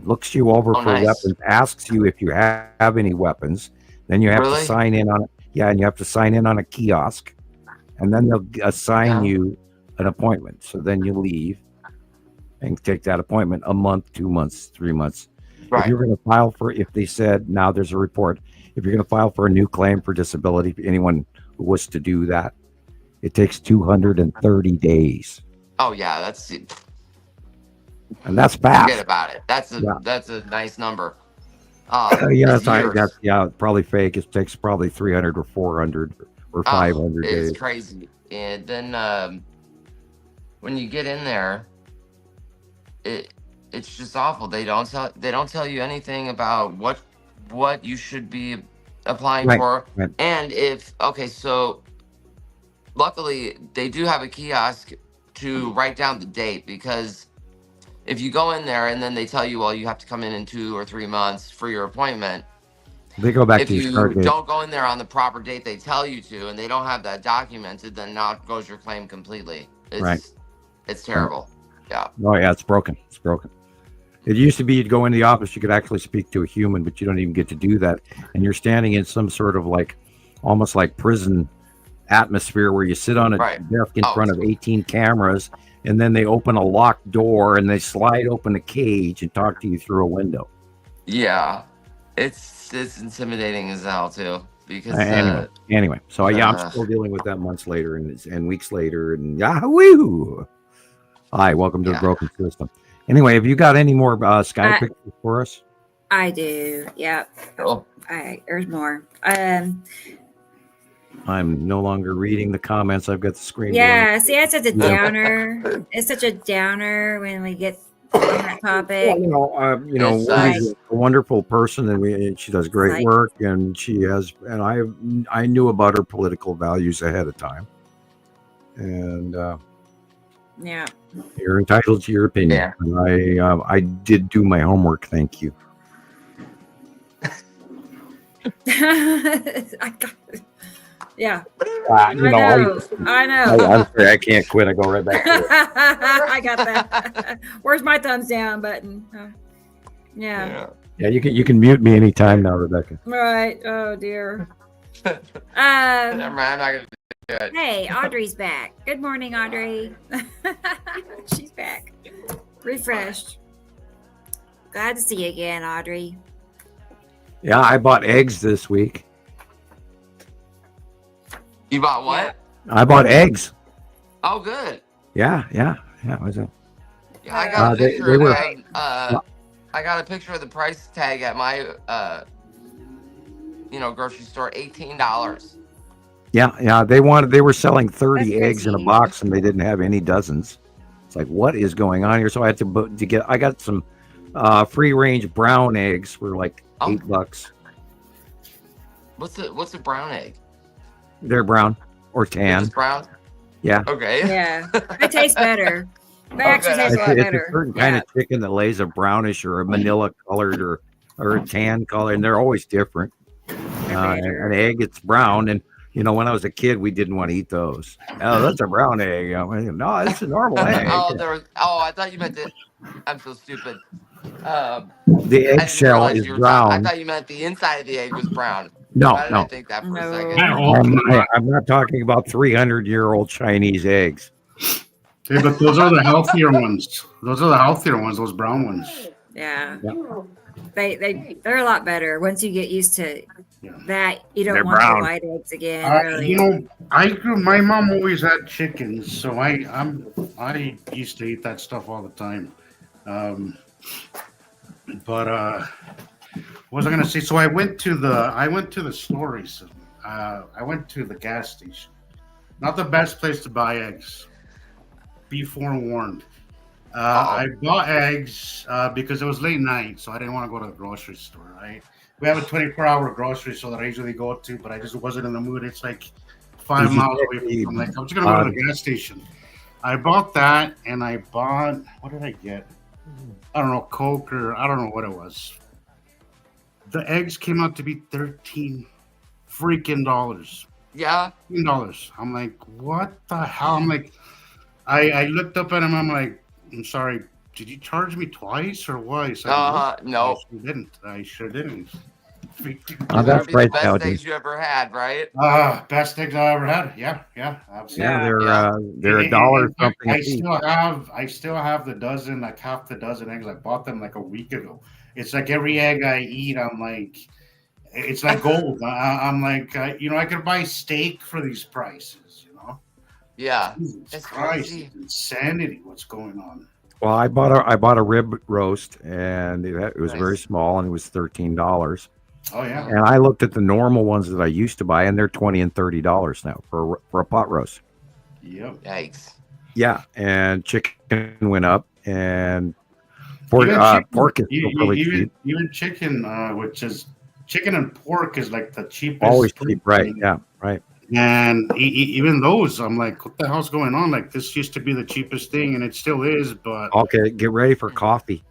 Speaker 1: looks you over
Speaker 2: Oh,
Speaker 1: for
Speaker 2: nice.
Speaker 1: weapons, asks you if you have any weapons. Then you have to
Speaker 2: Really?
Speaker 1: sign in on it. Yeah, and you have to sign in on a kiosk, and then they'll assign
Speaker 2: Yeah.
Speaker 1: you an appointment. So then you leave and take that appointment a month, 2 months, 3 months. If
Speaker 2: Right.
Speaker 1: you're going to file for, if they said now there's a report, if you're going to file for a new claim for disability, anyone who was to do that, it takes 230 days,
Speaker 2: Oh yeah, that's
Speaker 1: and that's
Speaker 2: forget
Speaker 1: fast.
Speaker 2: about it. That's a
Speaker 1: Yeah.
Speaker 2: that's a nice number.
Speaker 1: Yeah,
Speaker 2: It's years.
Speaker 1: that's probably fake. It takes probably 300 or 400 or
Speaker 2: Oh,
Speaker 1: 500
Speaker 2: it's
Speaker 1: days.
Speaker 2: crazy. And then when you get in there, it's just awful. They don't tell you anything about what you should be applying
Speaker 1: Right,
Speaker 2: for.
Speaker 1: right.
Speaker 2: And so luckily they do have a kiosk to write down the date, because if you go in there and then they tell you, well, you have to come in 2 or 3 months for your appointment.
Speaker 1: They go back
Speaker 2: If
Speaker 1: to your
Speaker 2: you
Speaker 1: start date.
Speaker 2: don't go in there on the proper date they tell you to, and they don't have that documented, then out goes your claim completely.
Speaker 1: Right.
Speaker 2: It's terrible. Yeah.
Speaker 1: Oh yeah, it's broken. It's broken. It used to be you'd go in the office, you could actually speak to a human, but you don't even get to do that, and you're standing in some sort of like, almost like prison atmosphere where you sit on a
Speaker 2: Right.
Speaker 1: desk in
Speaker 2: Oh.
Speaker 1: front of 18 cameras, and then they open a locked door and they slide open a cage and talk to you through a window.
Speaker 2: Yeah. It's intimidating as hell too, because
Speaker 1: Anyway, so yeah, I'm still dealing with that months later and weeks later, and yahoo! Hi, welcome to the
Speaker 2: Yeah.
Speaker 1: broken system. Anyway, have you got any more sky
Speaker 3: I-
Speaker 1: pictures for us?
Speaker 3: I do. Yep.
Speaker 2: oh,
Speaker 3: There's more.
Speaker 1: I'm no longer reading the comments. I've got the screen.
Speaker 3: Yeah. See, it's such a
Speaker 1: Yeah.
Speaker 3: downer. It's such a downer when we get on that topic.
Speaker 1: Well,
Speaker 2: It's,
Speaker 1: Wendy's a wonderful person, and she does great
Speaker 3: Right.
Speaker 1: work, and I knew about her political values ahead of time, and
Speaker 3: Yeah.
Speaker 1: you're entitled to your opinion.
Speaker 2: Yeah.
Speaker 1: And I did do my homework. Thank you.
Speaker 3: I got it. Yeah.
Speaker 1: I know.
Speaker 3: I know.
Speaker 1: I'm sorry, I can't quit. I go right back to it.
Speaker 3: I got that. Where's my thumbs down button? Yeah.
Speaker 1: Yeah, you can mute me anytime now, Rebecca.
Speaker 3: Right. Oh dear.
Speaker 2: Never mind, I'm not gonna do it.
Speaker 3: Hey, Audrey's back. Good morning, Audrey. She's back. Refreshed. Glad to see you again, Audrey.
Speaker 1: Yeah, I bought eggs this week.
Speaker 2: You bought what?
Speaker 1: I bought eggs.
Speaker 2: Oh, good.
Speaker 1: Yeah. Was it?
Speaker 2: Yeah, I got a
Speaker 1: They
Speaker 2: picture of
Speaker 1: were-
Speaker 2: that. I got a picture of the price tag at my grocery store, $18.
Speaker 1: Yeah. They were selling 30
Speaker 3: That's
Speaker 1: eggs in a
Speaker 3: crazy.
Speaker 1: box, and they didn't have any dozens. It's like, what is going on here? So I had to get. I got some free range brown eggs for like
Speaker 2: Oh.
Speaker 1: $8.
Speaker 2: What's a brown egg?
Speaker 1: They're brown or
Speaker 2: They're
Speaker 1: tan.
Speaker 2: just brown?
Speaker 1: Yeah.
Speaker 2: Okay.
Speaker 3: Yeah. It tastes better. They actually
Speaker 2: Okay.
Speaker 3: taste a lot
Speaker 1: It's a
Speaker 3: better.
Speaker 1: certain kind of chicken that lays a brownish or a manila colored or a tan color, and they're always different. An egg, it's brown, and when I was a kid, we didn't want to eat those. Oh, that's a brown egg. No, it's a normal egg.
Speaker 2: I thought you meant the. I'm so stupid.
Speaker 1: The
Speaker 2: I didn't
Speaker 1: eggshell
Speaker 2: realize
Speaker 1: is
Speaker 2: you were talking-
Speaker 1: brown.
Speaker 2: I thought you meant the inside of the egg was brown.
Speaker 1: No,
Speaker 2: Why did I
Speaker 1: no.
Speaker 2: think that for
Speaker 3: No.
Speaker 2: a second?
Speaker 1: I'm not talking about 300-year-old Chinese eggs.
Speaker 4: Okay, but those are the healthier ones. Those brown ones.
Speaker 3: Yeah.
Speaker 1: Yeah.
Speaker 3: They're a lot better once you get used to
Speaker 4: Yeah.
Speaker 3: that. You don't
Speaker 1: They're
Speaker 3: want
Speaker 1: brown.
Speaker 3: the white eggs again. Really.
Speaker 4: My mom always had chickens, so I used to eat that stuff all the time. What was I gonna say? So I went to the store recently. I went to the gas station. Not the best place to buy eggs. Be forewarned. I bought eggs because it was late night, so I didn't want to go to the grocery store. Right? We have a 24-hour grocery store that I usually go to, but I just wasn't in the mood. It's like 5 miles away from me. I'm like, I'm just gonna go to the gas station. I bought that, and I bought, what did I get? I don't know, Coke, or I don't know what it was. The eggs came out to be $13 freaking dollars.
Speaker 2: Yeah.
Speaker 4: $13. I'm like, what the hell? I'm like, I looked up at him. I'm like, I'm sorry, did you charge me twice or what? He's like,
Speaker 2: No.
Speaker 4: I sure didn't.
Speaker 1: Oh,
Speaker 2: Those
Speaker 1: that's
Speaker 2: would be the
Speaker 1: right,
Speaker 2: best
Speaker 1: now,
Speaker 2: eggs you ever had, right?
Speaker 4: Best eggs I ever had. Yeah, absolutely.
Speaker 1: Yeah, they're
Speaker 2: Yeah.
Speaker 1: they're a dollar
Speaker 4: In fact,
Speaker 1: something a piece.
Speaker 4: I still have the dozen, like half the dozen eggs. I bought them like a week ago. It's like every egg I eat, I'm like, it's like gold. I'm like, I could buy steak for these prices.
Speaker 2: Yeah.
Speaker 4: Jesus
Speaker 2: It's
Speaker 4: Christ,
Speaker 2: crazy.
Speaker 4: it's insanity. What's going on?
Speaker 1: Well, I bought a rib roast, and it was very
Speaker 2: Nice.
Speaker 1: small, and it was $13.
Speaker 4: Oh yeah,
Speaker 1: And I looked at the normal ones that I used to buy, and they're $20 and $30 now for a pot roast.
Speaker 4: yep.
Speaker 2: Yikes.
Speaker 1: Yeah, and chicken went up, and pork is still really cheap.
Speaker 4: Even chicken, which is chicken and pork is like the cheapest.
Speaker 1: Always cheap, right? Yeah, right.
Speaker 4: And even those, I'm like, what the hell's going on? Like, this used to be the cheapest thing, and it still is. But
Speaker 1: Okay, get ready for coffee.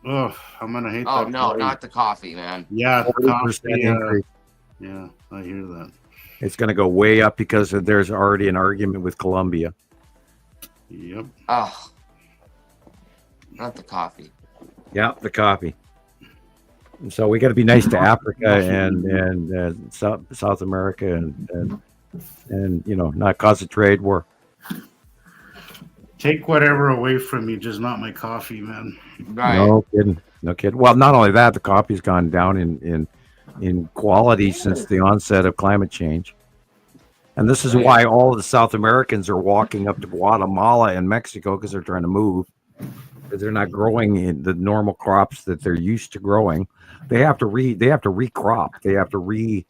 Speaker 4: I'm gonna hate
Speaker 2: Oh
Speaker 4: that.
Speaker 2: no, not the coffee, man.
Speaker 4: Yeah,
Speaker 1: 40%
Speaker 4: coffee.
Speaker 1: increase.
Speaker 4: Yeah, I hear that.
Speaker 1: It's going to go way up because there's already an argument with Colombia.
Speaker 4: Yep.
Speaker 2: Oh, not the coffee.
Speaker 1: Yeah, the coffee. And so we got to be nice to Africa and South America and not cause a trade war.
Speaker 4: Take whatever away from me, just not my coffee, man.
Speaker 2: Right.
Speaker 1: No kidding. Well, not only that, the coffee's gone down in quality since the onset of climate change. And this is why all of the South Americans are walking up to Guatemala and Mexico because they're trying to move. Because they're not growing in the normal crops that they're used to growing. They have to recrop. They have to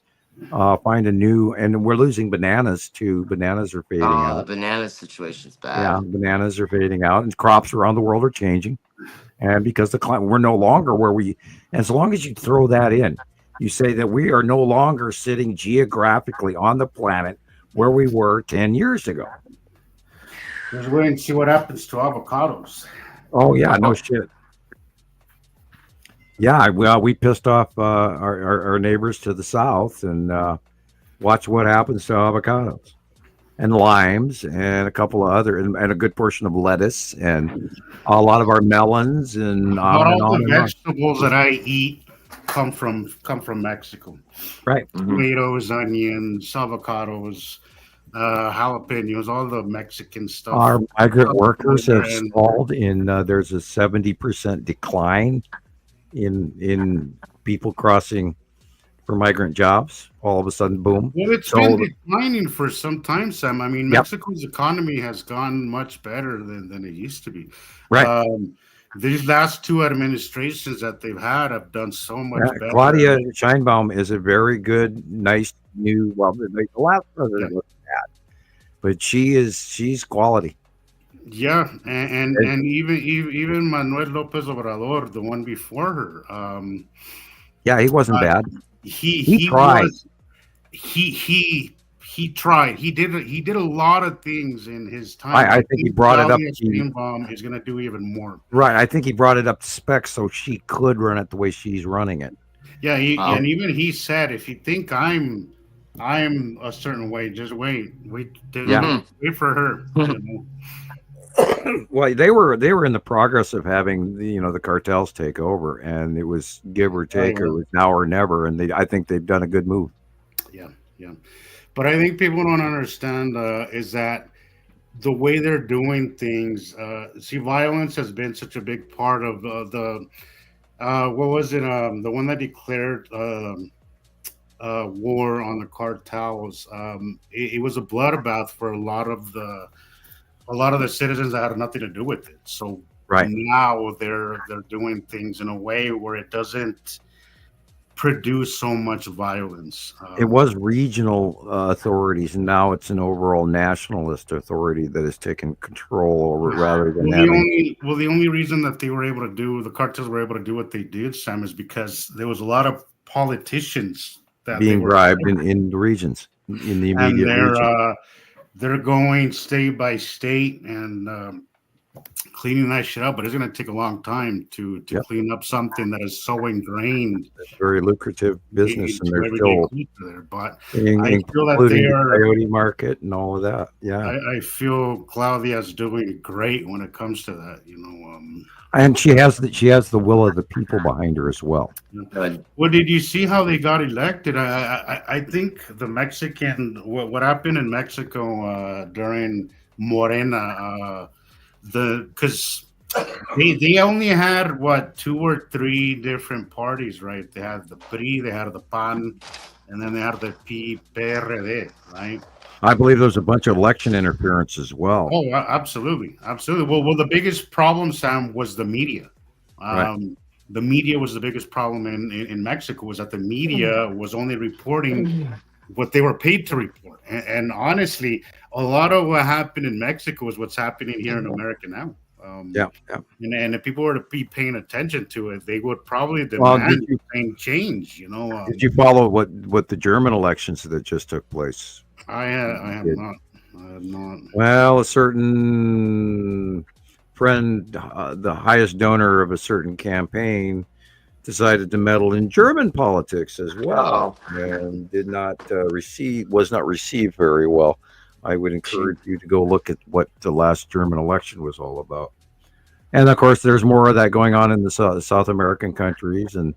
Speaker 1: find a new, and we're losing bananas too. Bananas are fading
Speaker 2: Oh,
Speaker 1: out.
Speaker 2: the banana situation's bad.
Speaker 1: Yeah, bananas are fading out, and crops around the world are changing. And because the climate, we're no longer where we. As long as you throw that in, you say that we are no longer sitting geographically on the planet where we were 10 years ago.
Speaker 4: Just wait and see what happens to avocados.
Speaker 1: Oh yeah, no shit. Yeah, well, we pissed off our neighbors to the south, and watch what happens to avocados and limes and a couple of other and a good portion of lettuce and a lot of our melons and
Speaker 4: Not
Speaker 1: on and
Speaker 4: all
Speaker 1: on
Speaker 4: the
Speaker 1: and on.
Speaker 4: vegetables that I eat come from Mexico.
Speaker 1: Right.
Speaker 2: Mhm.
Speaker 4: Tomatoes, onions, avocados, jalapenos, all the Mexican stuff.
Speaker 1: Our migrant workers have
Speaker 4: And-
Speaker 1: stalled in. There's a 70% decline in people crossing for migrant jobs. All of a sudden, boom.
Speaker 4: Well, it's
Speaker 1: So-
Speaker 4: been declining for some time, Sam. I mean,
Speaker 1: Yep.
Speaker 4: Mexico's economy has gone much better than it used to be.
Speaker 1: Right.
Speaker 4: These last two administrations that they've had have done so much
Speaker 1: Yeah,
Speaker 4: better.
Speaker 1: Claudia Sheinbaum is a very good, nice new. Well, the last president was bad, but she's quality.
Speaker 4: Yeah, and even Manuel Lopez Obrador, the one before her,
Speaker 1: Yeah, he wasn't bad.
Speaker 4: he
Speaker 1: tried.
Speaker 4: He tried. He did a lot of things in his time.
Speaker 1: I think he brought it up
Speaker 4: Claudia
Speaker 1: to-
Speaker 4: Sheinbaum is going to do even more.
Speaker 1: Right. I think he brought it up to spec so she could run it the way she's running it.
Speaker 4: Yeah,
Speaker 2: Wow.
Speaker 4: and even he said, if you think I'm a certain way, just wait
Speaker 1: Yeah.
Speaker 4: wait for her. You know?
Speaker 1: Well, they were in the progress of having the cartels take over, and it was give or take, or it was now or never. And I think they've done a good move.
Speaker 4: Yeah. But I think people don't understand is that the way they're doing things. See, violence has been such a big part of the. What was it? The one that declared war on the cartels. It was a bloodbath for a lot of the citizens that had nothing to do with it. So
Speaker 1: Right.
Speaker 4: now they're doing things in a way where it doesn't produce so much violence.
Speaker 1: It was regional authorities, and now it's an overall nationalist authority that has taken control over it rather than having.
Speaker 4: The only reason that the cartels were able to do what they did, Sam, is because there was a lot of politicians that
Speaker 1: being
Speaker 4: they were
Speaker 1: bribed in the regions, in the
Speaker 4: and
Speaker 1: immediate region.
Speaker 4: they're going state by state and cleaning that shit up, but it's going to take a long time to
Speaker 1: Yep.
Speaker 4: clean up something that is so ingrained
Speaker 1: It's very lucrative business, and
Speaker 4: into
Speaker 1: they're
Speaker 4: everyday
Speaker 1: still
Speaker 4: culture there. But
Speaker 1: in-
Speaker 4: I feel that
Speaker 1: including
Speaker 4: they
Speaker 1: the
Speaker 4: are.
Speaker 1: coyote market and all of that. Yeah,
Speaker 4: I feel Claudia's doing great when it comes to that.
Speaker 1: and she has the will of the people behind her as well.
Speaker 5: Good.
Speaker 4: Well, did you see how they got elected? I think the Mexican what happened in Mexico during Morena, because they only had what 2 or 3 different parties, right? They had the PRI, they had the PAN, and then they had the PRD, right?
Speaker 1: I believe there was a bunch of election interference as well.
Speaker 4: Oh, absolutely, absolutely. Well, the biggest problem, Sam, was the media.
Speaker 1: Right.
Speaker 4: The media was the biggest problem in Mexico. Was that the media was only reporting what they were paid to report, and honestly, a lot of what happened in Mexico is what's happening here in America now.
Speaker 1: Yeah.
Speaker 4: And if people were to be paying attention to it, they would probably
Speaker 1: Well,
Speaker 4: demand
Speaker 1: did
Speaker 4: change.
Speaker 1: Did you follow what the German elections that just took place?
Speaker 4: I have
Speaker 1: Did.
Speaker 4: not. I have not.
Speaker 1: Well, a certain friend, the highest donor of a certain campaign, decided to meddle in German politics as well, and was not received very well. I would encourage you to go look at what the last German election was all about. And of course, there's more of that going on in the South American countries. And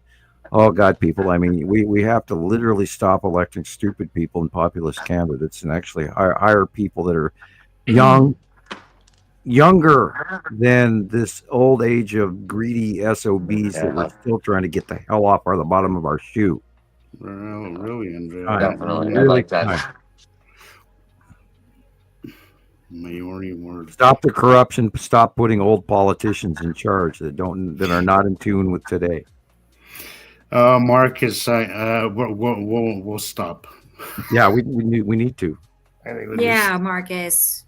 Speaker 1: oh God, people! I mean, we have to literally stop electing stupid people and populist candidates, and actually hire people that are younger than this old age of greedy SOBs that we're still trying to get the hell off the bottom of our shoe.
Speaker 4: Really, Andrea.
Speaker 5: Definitely. I like that.
Speaker 1: Time.
Speaker 4: Majority words.
Speaker 1: Stop the corruption. Stop putting old politicians in charge that are not in tune with today.
Speaker 4: Marcus, we'll stop.
Speaker 1: Yeah, we need to.
Speaker 3: Yeah, Marcus.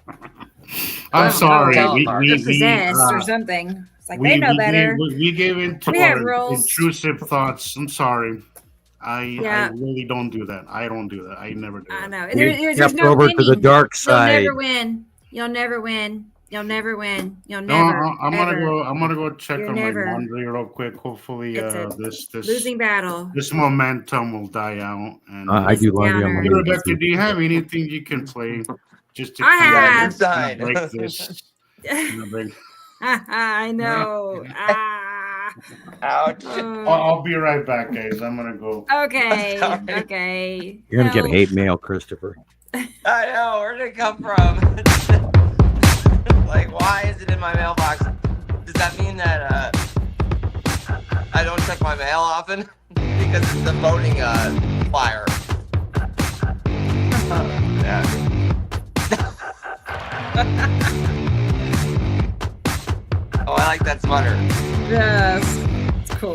Speaker 4: I'm sorry.
Speaker 5: tell
Speaker 4: We,
Speaker 5: them,
Speaker 4: we,
Speaker 3: You're
Speaker 4: we,
Speaker 3: possessed or
Speaker 4: uh,
Speaker 3: something. It's like
Speaker 4: we,
Speaker 3: they know
Speaker 4: we
Speaker 3: better.
Speaker 4: gave- we gave into
Speaker 3: We have
Speaker 4: our
Speaker 3: rules.
Speaker 4: intrusive thoughts. I'm sorry. I
Speaker 3: Yeah.
Speaker 4: really don't do that. I don't do that. I never do
Speaker 3: I
Speaker 4: that.
Speaker 3: know.
Speaker 1: We
Speaker 3: There's
Speaker 1: stepped
Speaker 3: no
Speaker 1: over
Speaker 3: winning.
Speaker 1: to the dark
Speaker 3: You'll
Speaker 1: side.
Speaker 3: never win. You'll never win. You'll never win. You'll
Speaker 4: No,
Speaker 3: never.
Speaker 4: I'm gonna
Speaker 3: ever.
Speaker 4: go. I'm gonna go check
Speaker 3: You're
Speaker 4: on
Speaker 3: never-
Speaker 4: my laundry real quick. Hopefully,
Speaker 3: It's a
Speaker 4: this
Speaker 3: Losing battle.
Speaker 4: this momentum will die out. And
Speaker 1: I do laundry on
Speaker 3: Downer.
Speaker 1: Monday.
Speaker 4: Rebecca, do you have anything you can play just to
Speaker 3: I
Speaker 4: kind of
Speaker 3: have.
Speaker 4: break this? break-
Speaker 3: I know.
Speaker 5: Ouch.
Speaker 4: I'll be right back, guys. I'm gonna go.
Speaker 3: Okay.
Speaker 5: Sorry.
Speaker 3: Okay.
Speaker 1: You're gonna get
Speaker 3: No.
Speaker 1: hate mail, Christopher.
Speaker 5: I know. Where'd it come from? Like, why is it in my mailbox? Does that mean that I don't check my mail often? Because it's the voting flyer. Yeah. Oh, I like that sweater.
Speaker 3: Yes. It's cool.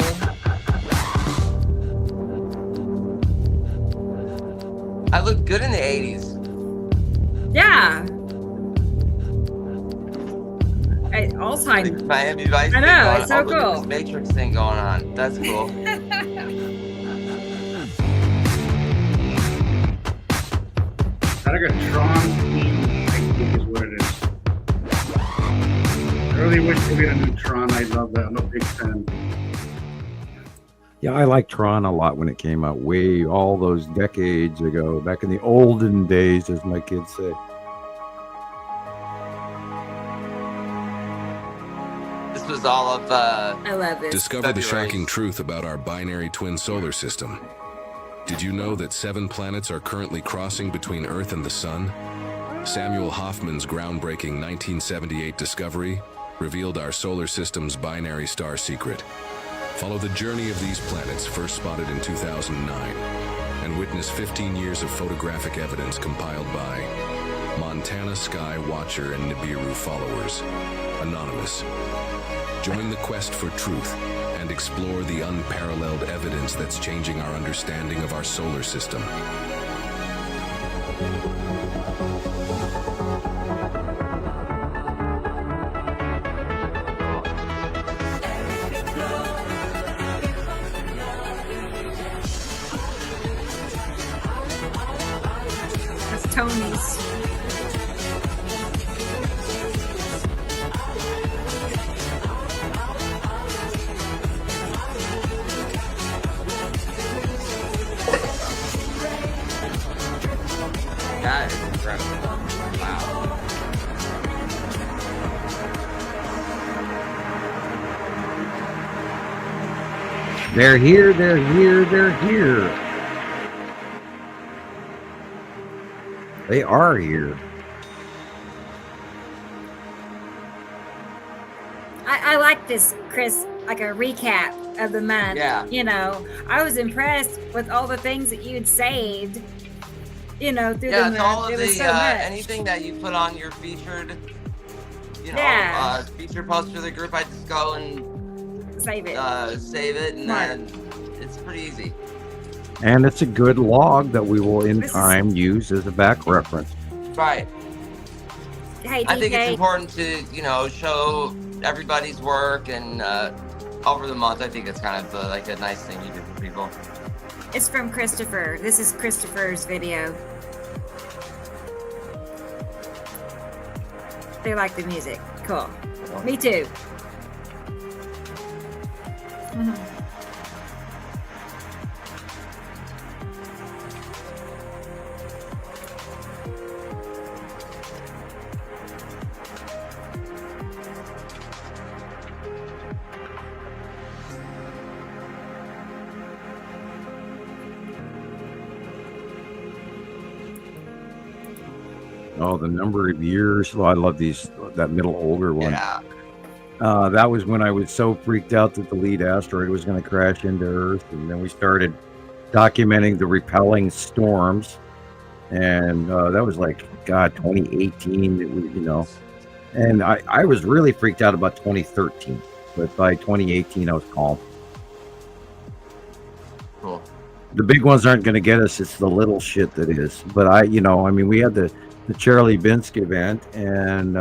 Speaker 5: I looked good in the 80s.
Speaker 3: Yeah. All time.
Speaker 5: Miami Vice.
Speaker 3: I know,
Speaker 5: thing going
Speaker 3: it's so
Speaker 5: on. Look at
Speaker 3: cool.
Speaker 5: This Matrix thing going on. That's cool.
Speaker 4: I like a Tron theme, I think is what it is. I really wish we had a new Tron. I love that. I'm a big fan.
Speaker 1: Yeah, I liked Tron a lot when it came out way all those decades ago, back in the olden days, as my kids say.
Speaker 5: This was all of
Speaker 3: I love this.
Speaker 6: Discover the
Speaker 5: February.
Speaker 6: shocking truth about our binary twin solar system. Did you know that 7 planets are currently crossing between Earth and the Sun? Samuel Hoffman's groundbreaking 1978 discovery revealed our solar system's binary star secret. Follow the journey of these planets first spotted in 2009 and witness 15 years of photographic evidence compiled by Montana Sky Watcher and Nibiru followers. Anonymous. Join the quest for truth and explore the unparalleled evidence that's changing our understanding of our solar system.
Speaker 3: That's Tony's.
Speaker 1: They're here, they're here, they're here. They are here.
Speaker 3: I like this, Chris, like a recap of the month.
Speaker 5: Yeah.
Speaker 3: You know, I was impressed with all the things that you had saved, you know, through
Speaker 5: Yeah,
Speaker 3: the
Speaker 5: it's all
Speaker 3: month.
Speaker 5: of
Speaker 3: It was
Speaker 5: the
Speaker 3: so much.
Speaker 5: anything that you put on your featured,
Speaker 3: Yeah.
Speaker 5: feature post for the group. I just go and
Speaker 3: Save it.
Speaker 5: save it, and
Speaker 3: Smart.
Speaker 5: then it's pretty easy.
Speaker 1: And it's a good log that we will in
Speaker 3: This is-
Speaker 1: time use as a back reference.
Speaker 5: Right.
Speaker 3: Hey,
Speaker 5: I think it's
Speaker 3: TK,
Speaker 5: important to show everybody's work, and over the month, I think it's kind of like a nice thing you do for people.
Speaker 3: it's from Christopher. This is Christopher's video. They like the music. Cool. Me too. Mhm.
Speaker 1: Oh, the number of years. Oh, I love that middle older one.
Speaker 5: Yeah.
Speaker 1: That was when I was so freaked out that the lead asteroid was going to crash into Earth. And then we started documenting the repelling storms. And that was like, God, 2018. It was, and I was really freaked out about 2013. But by 2018, I was calm.
Speaker 5: Cool.
Speaker 1: The big ones aren't going to get us. It's the little shit that is. But we had the Chelyabinsk event, and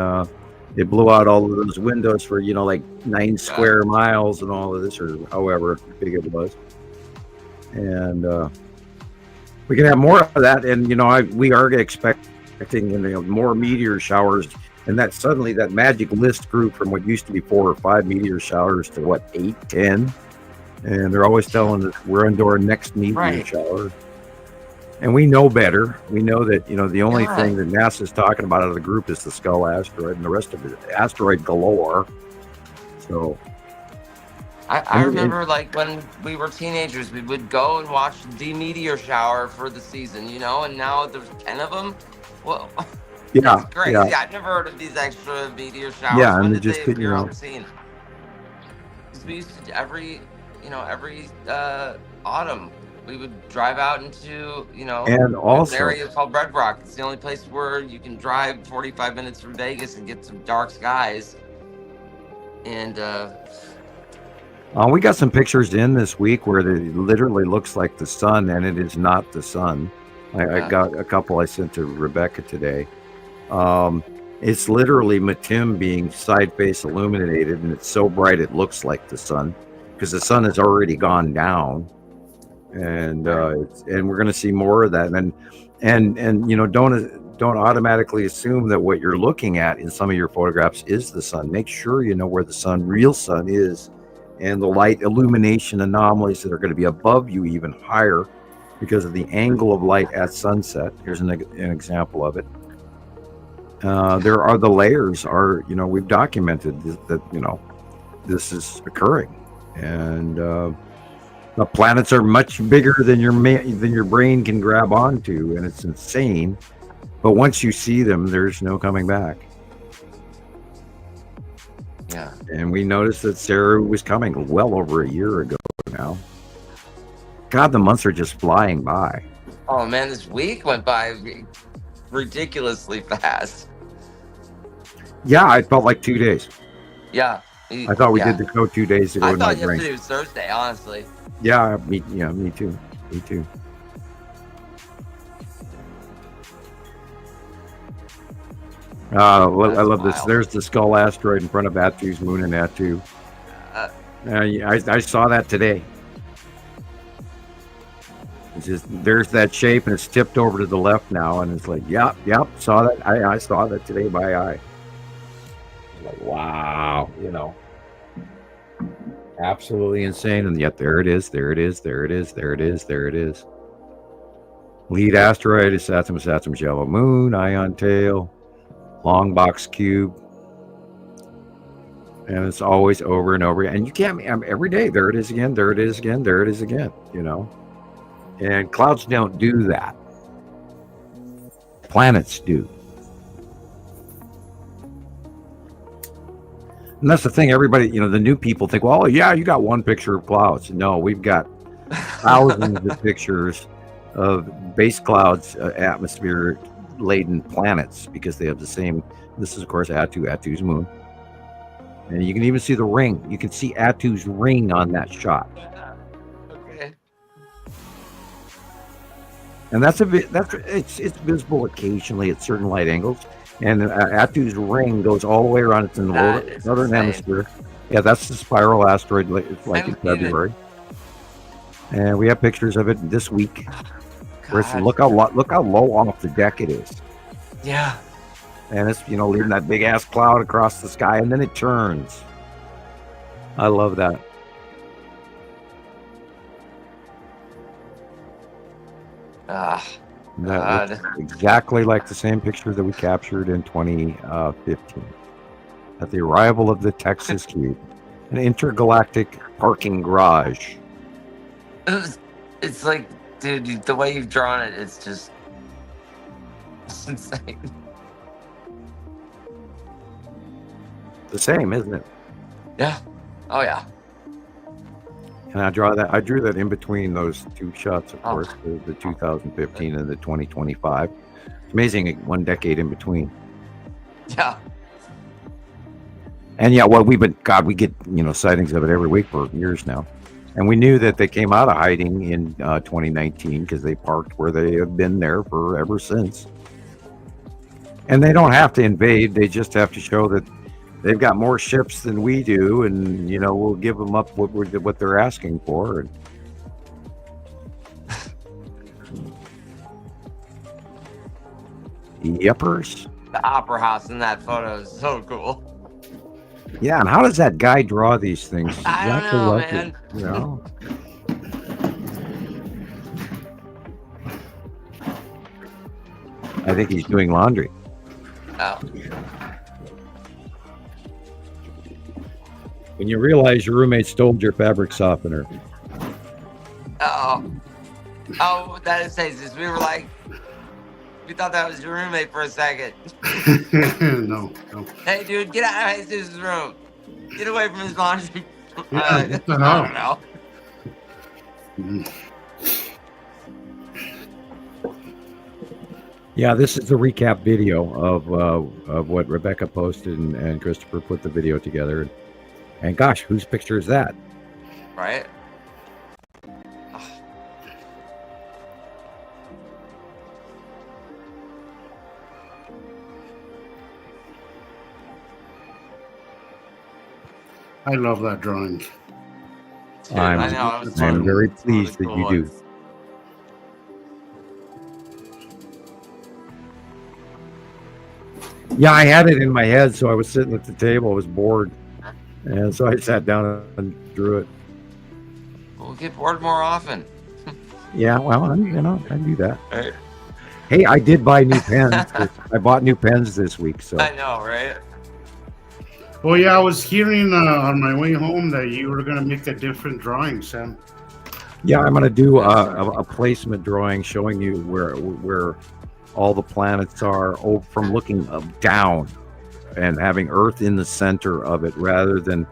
Speaker 1: it blew out all of those windows for like 9 square miles and all of this, or however big it was. And we can have more of that. And we are expecting more meteor showers, and that suddenly that magic list grew from what used to be 4 or 5 meteor showers to what, 8, 10. And they're always telling us we're into our next meteor shower. And we know better. We know that, the only thing that NASA's talking about out of the group is the Skull asteroid, and the rest of it, asteroid galore. So.
Speaker 5: I remember, like, when we were teenagers, we would go and watch the meteor shower for the season, and now there's 10 of them. Well,
Speaker 1: Yeah.
Speaker 5: that's crazy.
Speaker 1: Yeah.
Speaker 5: I've never heard of these extra meteor showers.
Speaker 1: Yeah,
Speaker 5: when
Speaker 1: and
Speaker 5: did
Speaker 1: they just
Speaker 5: they
Speaker 1: couldn't,
Speaker 5: appear on the scene? 'Cause we used to every autumn we would drive out into
Speaker 1: And also,
Speaker 5: an area called Red Rock. It's the only place where you can drive 45 minutes from Vegas and get some dark skies. And
Speaker 1: we got some pictures in this week where it literally looks like the sun, and it is not the sun. I got a couple I sent to Rebecca today. It's literally Matim being side face illuminated, and it's so bright it looks like the sun, because the sun has already gone down. And we're going to see more of that. And don't automatically assume that what you're looking at in some of your photographs is the sun. Make sure you know where the real sun is, and the light illumination anomalies that are going to be above you even higher because of the angle of light at sunset. Here's an example of it. There are the layers we've documented that this is occurring, and the planets are much bigger than your brain can grab onto, and it's insane. But once you see them, there's no coming back.
Speaker 5: yeah,
Speaker 1: And we noticed that Sarah was coming well over a year ago now. God, the months are just flying by.
Speaker 5: oh man, this week went by ridiculously fast.
Speaker 1: Yeah, it felt like 2 days.
Speaker 5: Yeah,
Speaker 1: I thought we did the show 2 days ago
Speaker 5: I
Speaker 1: in my
Speaker 5: thought
Speaker 1: brain.
Speaker 5: yesterday was Thursday, honestly.
Speaker 1: Yeah, me too. Me too. I love this.
Speaker 5: Wild.
Speaker 1: There's the Skull asteroid in front of Atu's moon and Atu. I saw that today. It's just, there's that shape, and it's tipped over to the left now, and it's like, yep, saw that. I saw that today by eye. Like, wow, absolutely insane, and yet there it is. Lead asteroid is Saturn's yellow moon, ion tail, long box cube. And it's always over and over. And you can't, every day, there it is again, there it is again, there it is again, you know. And clouds don't do that. Planets do. And that's the thing, everybody, you know, the new people think, well, yeah, you got one picture of clouds. No, we've got thousands of pictures of base clouds, atmosphere laden planets, because they have the same. This is, of course, Attu's moon. And you can even see the ring. You can see Attu's ring on that shot.
Speaker 5: Okay.
Speaker 1: And that's it's visible occasionally at certain light angles. And Attu's ring goes all the way around. It's in the northern hemisphere. Yeah, that's the spiral asteroid, like in February. And we have pictures of it this week. Look how low off the deck it is.
Speaker 5: Yeah.
Speaker 1: And it's, you know, leaving that big ass cloud across the sky, and then it turns. I love that. That looks exactly like the same picture that we captured in 2015 at the arrival of the Texas Cube, an intergalactic parking garage.
Speaker 5: It's like, dude, the way you've drawn it, it's just it's insane.
Speaker 1: The same, isn't it?
Speaker 5: Yeah. Oh yeah.
Speaker 1: And I drew that in between those two shots, of course, the 2015 and the 2025. It's amazing, 1 decade in between.
Speaker 5: Yeah.
Speaker 1: And yeah, well, we get, you know, sightings of it every week for years now. And we knew that they came out of hiding in 2019 because they parked where they have been there for ever since. And they don't have to invade. They just have to show that they've got more ships than we do, and, you know, we'll give them up what they're asking for. And Yepers.
Speaker 5: The opera house in that photo is so cool.
Speaker 1: Yeah, and how does that guy draw these things?
Speaker 5: I don't know,
Speaker 1: like
Speaker 5: man.
Speaker 1: it, you know? I think he's doing laundry.
Speaker 5: Oh.
Speaker 1: When you realize your roommate stole your fabric softener.
Speaker 5: Oh, that is Jesus. We were like, we thought that was your roommate for a second.
Speaker 4: No.
Speaker 5: Hey, dude, get out of Jesus' room. Get away from his laundry.
Speaker 4: Yeah, what the hell?
Speaker 5: I don't know.
Speaker 1: Yeah, this is the recap video of what Rebecca posted, and Christopher put the video together. And gosh, whose picture is that?
Speaker 5: Right?
Speaker 4: I love that drawing.
Speaker 5: Dude, I know. I was
Speaker 1: I'm very
Speaker 5: one of the
Speaker 1: pleased that
Speaker 5: cool
Speaker 1: you do.
Speaker 5: ones.
Speaker 1: Yeah, I had it in my head, so I was sitting at the table. I was bored, and so I sat down and drew it.
Speaker 5: We'll get bored more often.
Speaker 1: Yeah, well, you know, I do that.
Speaker 5: Right?
Speaker 1: Hey, I did buy new pens. I bought new pens this week, so
Speaker 5: I know, right?
Speaker 4: Well, yeah, I was hearing on my way home that you were gonna make a different drawing, Sam.
Speaker 1: yeah, I'm gonna do a placement drawing showing you where all the planets are from looking down and having Earth in the center of it, rather than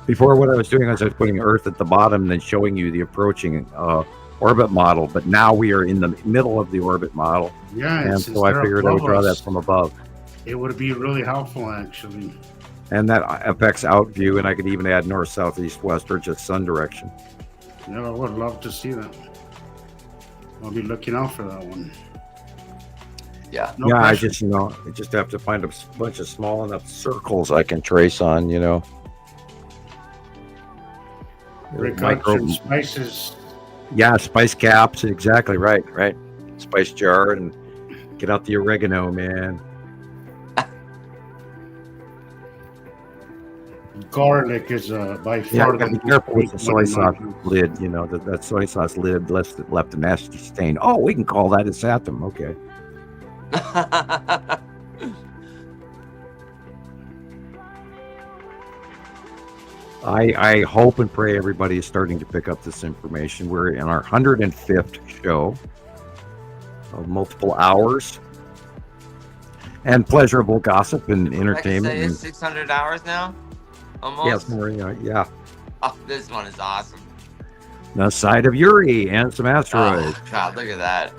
Speaker 1: before. What I was doing was I was putting Earth at the bottom and then showing you the approaching orbit model. But now we are in the middle of the orbit model,
Speaker 4: Yeah,
Speaker 1: and
Speaker 4: since
Speaker 1: so I
Speaker 4: they're
Speaker 1: figured I would
Speaker 4: above
Speaker 1: draw that
Speaker 4: us,
Speaker 1: from above.
Speaker 4: It would be really helpful, actually.
Speaker 1: And that affects out view, and I could even add north, south, east, west, or just sun direction.
Speaker 4: Yeah, I would love to see that. I'll be looking out for that one.
Speaker 5: Yeah.
Speaker 4: No
Speaker 1: yeah,
Speaker 4: pressure.
Speaker 1: I just have to find a bunch of small enough circles I can trace on, you know.
Speaker 4: Reduction spices.
Speaker 1: Yeah, spice caps, exactly right. Spice jar, and get out the oregano, man.
Speaker 4: Garlic is by
Speaker 1: Yeah,
Speaker 4: far
Speaker 1: gotta
Speaker 4: the
Speaker 1: be careful with the
Speaker 4: most
Speaker 1: soy sauce
Speaker 4: important.
Speaker 1: lid. You know, that soy sauce lid left a nasty stain. Oh, we can call that a satum. Okay. I hope and pray everybody is starting to pick up this information. We're in our 105th show of multiple hours and pleasurable gossip and
Speaker 5: I can
Speaker 1: entertainment.
Speaker 5: say it's 600 hours now,
Speaker 1: Yes,
Speaker 5: almost.
Speaker 1: yeah.
Speaker 5: Oh, this one is awesome.
Speaker 1: The side of Uri and some asteroids.
Speaker 5: Oh, God, look at that.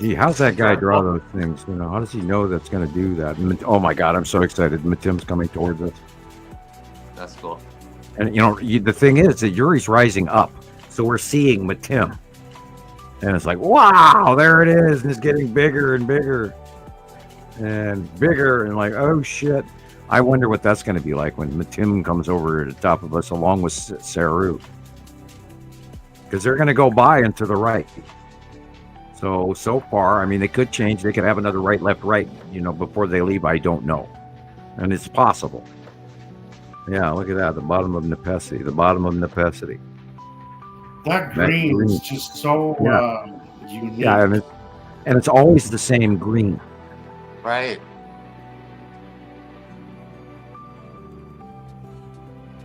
Speaker 1: Gee, how's that guy draw those things? You know, how does he know that's going to do that? And, oh my God, I'm so excited! Matim's coming towards us,
Speaker 5: That's cool.
Speaker 1: and the thing is that Uri's rising up, so we're seeing Matim, and it's like, wow, there it is, and it's getting bigger and bigger, and bigger, and like, oh shit! I wonder what that's going to be like when Matim comes over to the top of us, along with Saru, because they're going to go by and to the right. So far, I mean, they could change. They could have another right, left, right, before they leave. I don't know. And it's possible. Yeah, look at that. The bottom of Nepesi. The bottom of Nepesi.
Speaker 4: That green is just so unique.
Speaker 1: Yeah, and it's always the same green.
Speaker 5: Right.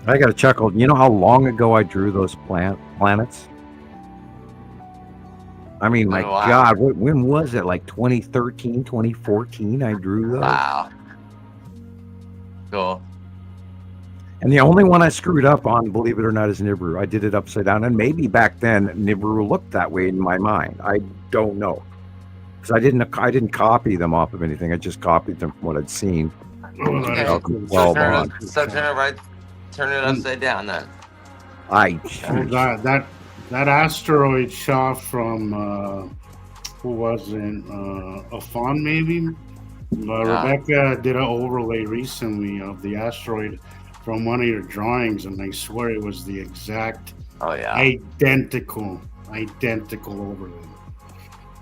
Speaker 1: I got to chuckle. You know how long ago I drew those planets? I mean, my
Speaker 5: Wow.
Speaker 1: God, when was it? Like 2013, 2014, I drew those.
Speaker 5: Wow. Cool.
Speaker 1: And the only one I screwed up on, believe it or not, is Nibiru. I did it upside down. And maybe back then, Nibiru looked that way in my mind. I don't know. Because I didn't copy them off of anything. I just copied them from what I'd seen.
Speaker 4: Oh, that is
Speaker 1: Okay.
Speaker 4: cool.
Speaker 1: Well,
Speaker 5: Turn it upside down then.
Speaker 4: That asteroid shot from who was it? Afon maybe. Rebecca did an overlay recently of the asteroid from one of your drawings, and I swear it was the exact
Speaker 5: Oh yeah.
Speaker 4: identical overlay.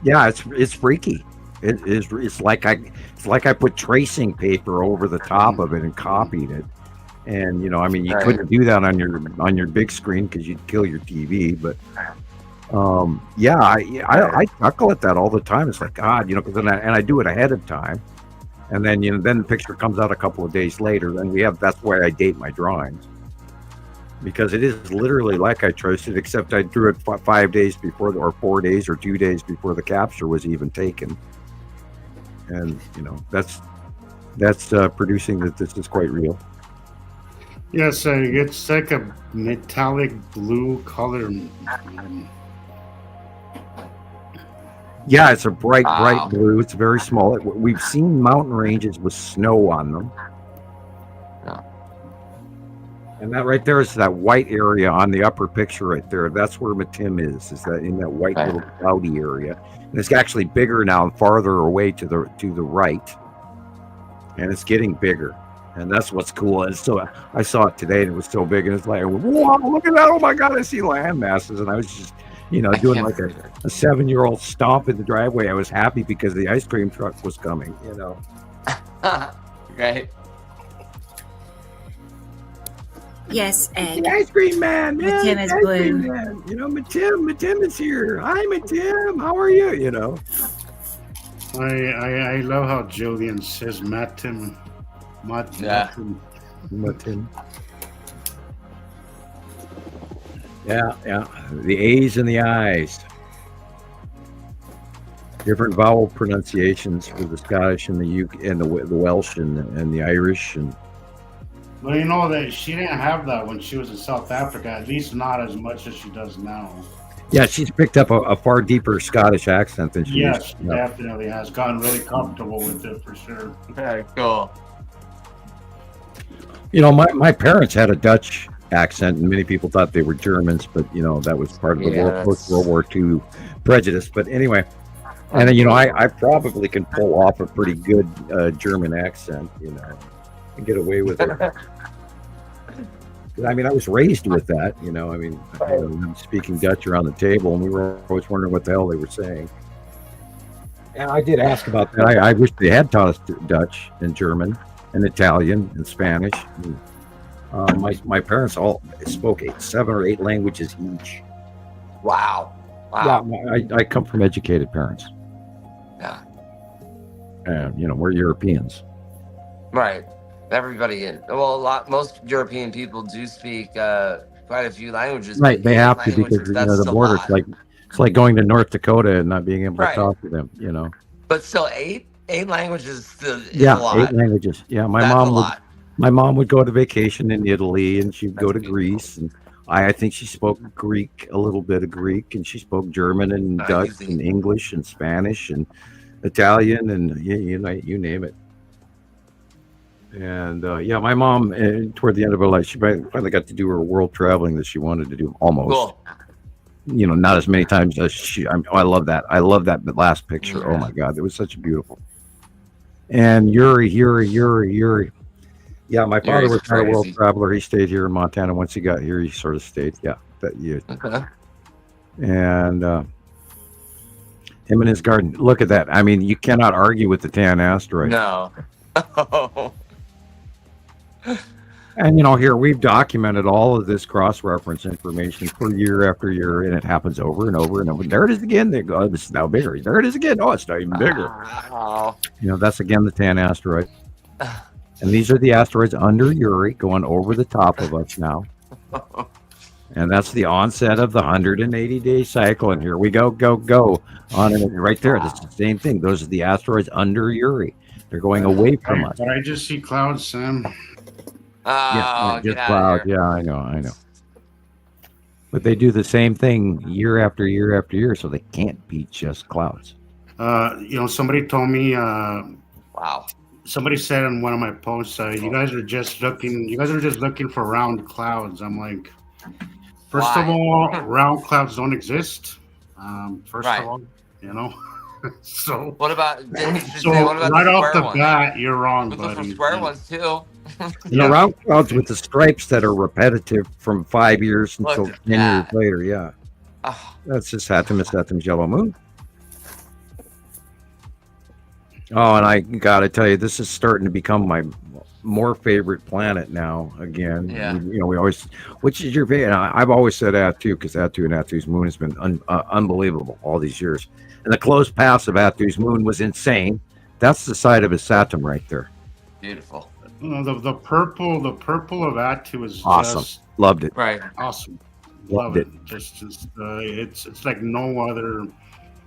Speaker 1: Yeah, it's freaky. It's like I put tracing paper over the top of it and copied it. And you
Speaker 5: Right.
Speaker 1: couldn't do that on your big screen because you'd kill your TV. But I chuckle at that all the time. It's like, God, because I do it ahead of time, and then then the picture comes out a couple of days later. And that's why I date my drawings, because it is literally like I traced it, except I drew it 5 days before, or 4 days, or 2 days before the capture was even taken. And that's producing that this is quite real.
Speaker 4: Yes, it's like a metallic blue color.
Speaker 1: Yeah, it's a bright
Speaker 5: Wow.
Speaker 1: blue. It's very small. We've seen mountain ranges with snow on them.
Speaker 5: Yeah.
Speaker 1: And that right there is that white area on the upper picture right there. That's where Matim is that in that white
Speaker 5: Right.
Speaker 1: little cloudy area. And it's actually bigger now and farther away to the right. And it's getting bigger. And that's what's cool. And so I saw it today and it was so big, and it's like, wow, look at that. Oh my God, I see land masses. And I was just, doing like a 7-year-old stomp in the driveway. I was happy because the ice cream truck was coming,
Speaker 5: Right.
Speaker 3: Yes, egg.
Speaker 1: The ice cream man,
Speaker 3: Matim is
Speaker 1: ice cream
Speaker 3: blue.
Speaker 1: man. Matim is here. Hi, Matim. How are you?
Speaker 4: I love how Julian says Matim.
Speaker 5: Yeah.
Speaker 1: Matim. Yeah. The A's and the I's. Different vowel pronunciations for the Scottish and the UK and the Welsh and the Irish and.
Speaker 4: Well, that she didn't have that when she was in South Africa. At least not as much as she does now.
Speaker 1: Yeah, she's picked up a far deeper Scottish accent than she
Speaker 4: Yes,
Speaker 1: used
Speaker 4: she
Speaker 1: to.
Speaker 4: definitely has gotten really comfortable with it for sure.
Speaker 5: Very cool.
Speaker 1: My parents had a Dutch accent, and many people thought they were Germans, but that was part of the post-World War II prejudice. But anyway, and I probably can pull off a pretty good German accent, and get away with it. I was raised with that, I'm speaking Dutch around the table, and we were always wondering what the hell they were saying. And I did ask about that. I wish they had taught us Dutch and German and Italian and Spanish. My parents all spoke 7 or 8 languages each.
Speaker 5: Wow.
Speaker 1: Yeah, I come from educated parents.
Speaker 5: Yeah.
Speaker 1: And we're Europeans.
Speaker 5: Right. Everybody in well, most European people do speak quite a few languages.
Speaker 1: Right,
Speaker 5: But
Speaker 1: they
Speaker 5: eight
Speaker 1: have to because
Speaker 5: languages, that's
Speaker 1: the
Speaker 5: a
Speaker 1: border.
Speaker 5: lot.
Speaker 1: It's like going to North Dakota and not being able to
Speaker 5: Right.
Speaker 1: talk to them. You know.
Speaker 5: But still, eight languages still is a
Speaker 1: Yeah,
Speaker 5: lot.
Speaker 1: 8 languages. Yeah,
Speaker 5: That's a lot.
Speaker 1: my mom would go to vacation in Italy, and she'd go
Speaker 5: That's
Speaker 1: to Greece, and I think she spoke Greek, a little bit of Greek, and she spoke German and Dutch
Speaker 5: Easy.
Speaker 1: and English and Spanish and Italian and you name it. And yeah, my mom, toward the end of her life, she finally got to do her world traveling that she wanted to do almost.
Speaker 5: Cool.
Speaker 1: Not as many times as she. I love that. I love that last picture. Oh
Speaker 5: Yeah.
Speaker 1: my God, it was such a beautiful. And Yuri. Yeah, my father
Speaker 5: Yuri's
Speaker 1: was not a world
Speaker 5: crazy.
Speaker 1: traveler. He stayed here in Montana. Once he got here, he sort of stayed. Yeah,
Speaker 5: Okay.
Speaker 1: and him and his garden. Look at that. I mean, you cannot argue with the tan asteroid.
Speaker 5: No.
Speaker 1: And here we've documented all of this cross-reference information for year after year, and it happens over and over and over. There it is again. They go, oh, this is now bigger. There it is again. Oh, it's not even bigger.
Speaker 5: Oh.
Speaker 1: That's again the tan asteroid. And these are the asteroids under Uri going over the top of us now. And that's the onset of the 180-day cycle. And here we go on and right there. That's the same thing. Those are the asteroids under Uri. They're going away from us.
Speaker 4: But I just see clouds, Sam.
Speaker 5: Oh,
Speaker 1: just
Speaker 5: get out
Speaker 1: clouds.
Speaker 5: of here.
Speaker 1: Yeah, I know. But they do the same thing year after year after year, so they can't be just clouds.
Speaker 4: Somebody told me.
Speaker 5: Wow.
Speaker 4: Somebody said in one of my posts, you guys are just looking for round clouds. I'm like, first of
Speaker 5: Why?
Speaker 4: all, round clouds don't exist. First
Speaker 5: Right.
Speaker 4: of all, so
Speaker 5: What about? Then you should
Speaker 4: so
Speaker 5: say, what about
Speaker 4: right
Speaker 5: the
Speaker 4: off
Speaker 5: square
Speaker 4: the
Speaker 5: ones?
Speaker 4: bat, you're wrong,
Speaker 5: Look for
Speaker 4: buddy.
Speaker 5: square ones too.
Speaker 4: Yeah.
Speaker 1: Round clouds with the stripes that are repetitive from 5 years
Speaker 5: Look
Speaker 1: until
Speaker 5: at
Speaker 1: 10 years
Speaker 5: that.
Speaker 1: later. Yeah,
Speaker 5: Oh,
Speaker 1: that's just Saturn's yellow moon. Oh, and I gotta tell you, this is starting to become my more favorite planet now. Again,
Speaker 5: Yeah.
Speaker 1: we always, which is your favorite? I've always said Attu because Attu and Attu's moon has been unbelievable all these years. And the close pass of Attu's moon was insane. That's the side of his Saturn right there.
Speaker 5: beautiful.
Speaker 4: The purple of Attu is
Speaker 1: Awesome.
Speaker 4: just
Speaker 1: Loved it.
Speaker 5: Right.
Speaker 4: awesome.
Speaker 1: Loved
Speaker 4: Love
Speaker 1: it.
Speaker 4: it. Just it's like no other.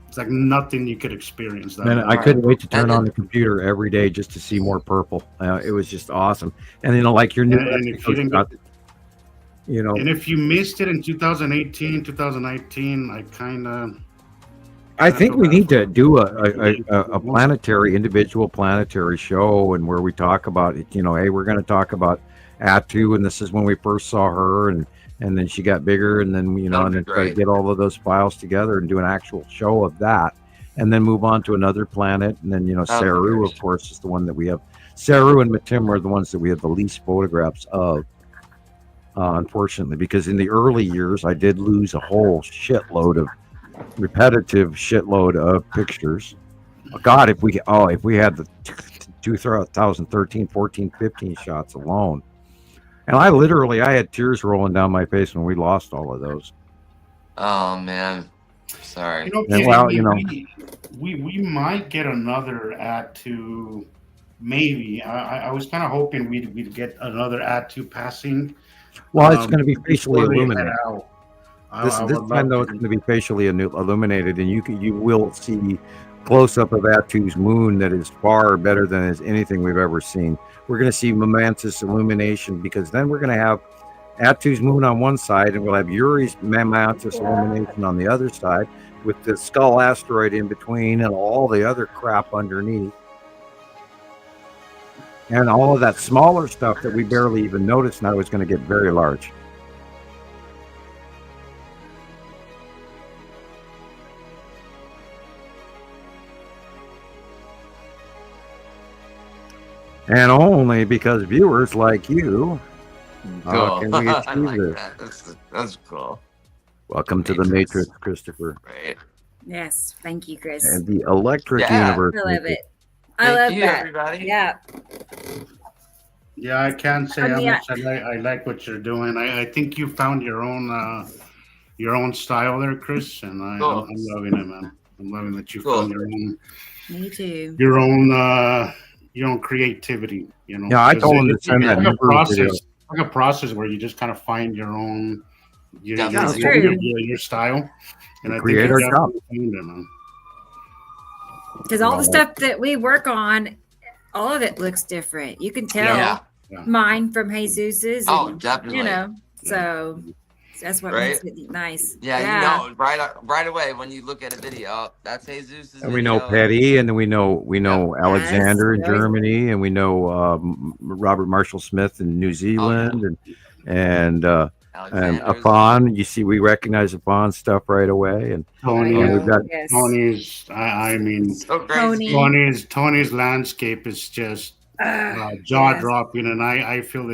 Speaker 4: It's like nothing you could experience. That
Speaker 1: And
Speaker 4: way.
Speaker 1: I couldn't wait to turn
Speaker 5: And
Speaker 1: on the computer every day just to see more purple. It was just awesome. And like your new
Speaker 4: And if you didn't
Speaker 1: got,
Speaker 4: And if you missed it in 2018, 2019, I kind of.
Speaker 1: I think we need to do a planetary, individual planetary show, and where we talk about it. Hey, we're going to talk about Attu, and this is when we first saw her, and then she got bigger, and then
Speaker 5: That'd
Speaker 1: and
Speaker 5: be
Speaker 1: then try to
Speaker 5: great.
Speaker 1: get all of those files together and do an actual show of that, and then move on to another planet, and then Saru,
Speaker 5: great.
Speaker 1: of course, is the one that we have. Saru and Matim are the ones that we have the least photographs of. Unfortunately, because in the early years, I did lose a whole repetitive shitload of pictures. God, if we had the 2013, 14, 15 shots alone, and I had tears rolling down my face when we lost all of those.
Speaker 5: Oh man, sorry.
Speaker 1: And, well,
Speaker 4: we might get another Attu. Maybe I was kind of hoping we'd get another Attu passing.
Speaker 1: Well, it's going to be facially
Speaker 4: before they head
Speaker 1: illuminated.
Speaker 4: out.
Speaker 1: This
Speaker 4: I would
Speaker 1: time, though,
Speaker 4: love
Speaker 1: it's going to be facially illuminated, and you will see close up of Attu's moon that is far better than anything we've ever seen. We're going to see momentous illumination, because then we're going to have Attu's moon on one side, and we'll have Uri's momentous illumination on the other side, with the skull asteroid in between and all the other crap underneath. And all of that smaller stuff that we barely even notice now is going to get very large. And only because viewers like you
Speaker 5: Cool.
Speaker 1: can we
Speaker 5: I
Speaker 1: achieve
Speaker 5: like
Speaker 1: this.
Speaker 5: that. That's cool.
Speaker 1: Welcome to the
Speaker 5: Matrix.
Speaker 1: Matrix, Christopher.
Speaker 5: Right.
Speaker 3: Yes, thank you, Chris.
Speaker 1: And the Electric
Speaker 5: Yeah.
Speaker 1: Universe.
Speaker 3: I love it. I
Speaker 5: Thank
Speaker 3: love
Speaker 5: you,
Speaker 3: that.
Speaker 5: everybody.
Speaker 3: Yeah.
Speaker 4: Yeah, I can't say
Speaker 3: I
Speaker 4: how
Speaker 3: mean,
Speaker 4: much I like what you're doing. I think you found your own style there, Chris, and
Speaker 5: Cool.
Speaker 4: I'm loving it, man. I'm loving that you
Speaker 5: Cool.
Speaker 4: found
Speaker 3: Me too.
Speaker 4: your own creativity.
Speaker 1: Yeah, I
Speaker 4: 'Cause
Speaker 1: told him to
Speaker 4: it's
Speaker 1: send that
Speaker 4: like a
Speaker 1: Nibiru video.
Speaker 4: process, like a process where you just kind of find your own,
Speaker 5: Yeah,
Speaker 3: that's
Speaker 4: your,
Speaker 3: true.
Speaker 4: your style, and I think
Speaker 1: Create
Speaker 4: you
Speaker 1: our job.
Speaker 4: definitely found it, man.
Speaker 3: Because all the stuff that we work on, all of it looks different. You can tell
Speaker 5: yeah.
Speaker 3: mine from Jesus's.
Speaker 5: Oh,
Speaker 3: And,
Speaker 5: definitely.
Speaker 3: you know, so that's what
Speaker 5: Right?
Speaker 3: makes it nice.
Speaker 5: Yeah, you know right away when you look at a video. Oh, that's Jesus's
Speaker 1: And we
Speaker 5: video.
Speaker 1: know Petty, and then we know Alexander in
Speaker 3: Yes.
Speaker 1: Germany, and we know Robert Marshall Smith in New Zealand, and
Speaker 5: Alexander's.
Speaker 1: Afan. You see, we recognize Afan's stuff right away, and
Speaker 4: Tony,
Speaker 3: Right.
Speaker 1: we've got
Speaker 3: Yes.
Speaker 4: Tony's. I mean,
Speaker 5: So crazy.
Speaker 4: Tony's landscape is just jaw dropping, and I feel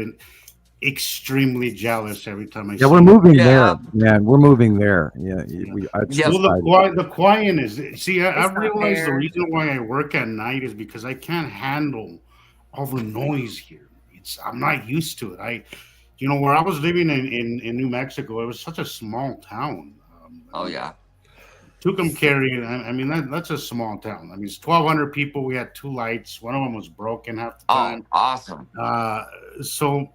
Speaker 4: extremely jealous every time I see.
Speaker 1: yeah, we're moving
Speaker 5: Yeah.
Speaker 1: there, man. We're moving there. Yeah,
Speaker 5: Yeah.
Speaker 4: Well, the quiet is. See, I've
Speaker 3: not
Speaker 4: realized the
Speaker 3: there.
Speaker 4: reason why I work at night is because I can't handle all the noise here. I'm not used to it. Where I was living in New Mexico, it was such a small town.
Speaker 5: Oh yeah.
Speaker 4: Tucumcari, I mean that's a small town. I mean it's 1,200 people. We had 2 lights. One of them was broken half the
Speaker 5: Oh,
Speaker 4: time.
Speaker 5: awesome.
Speaker 4: So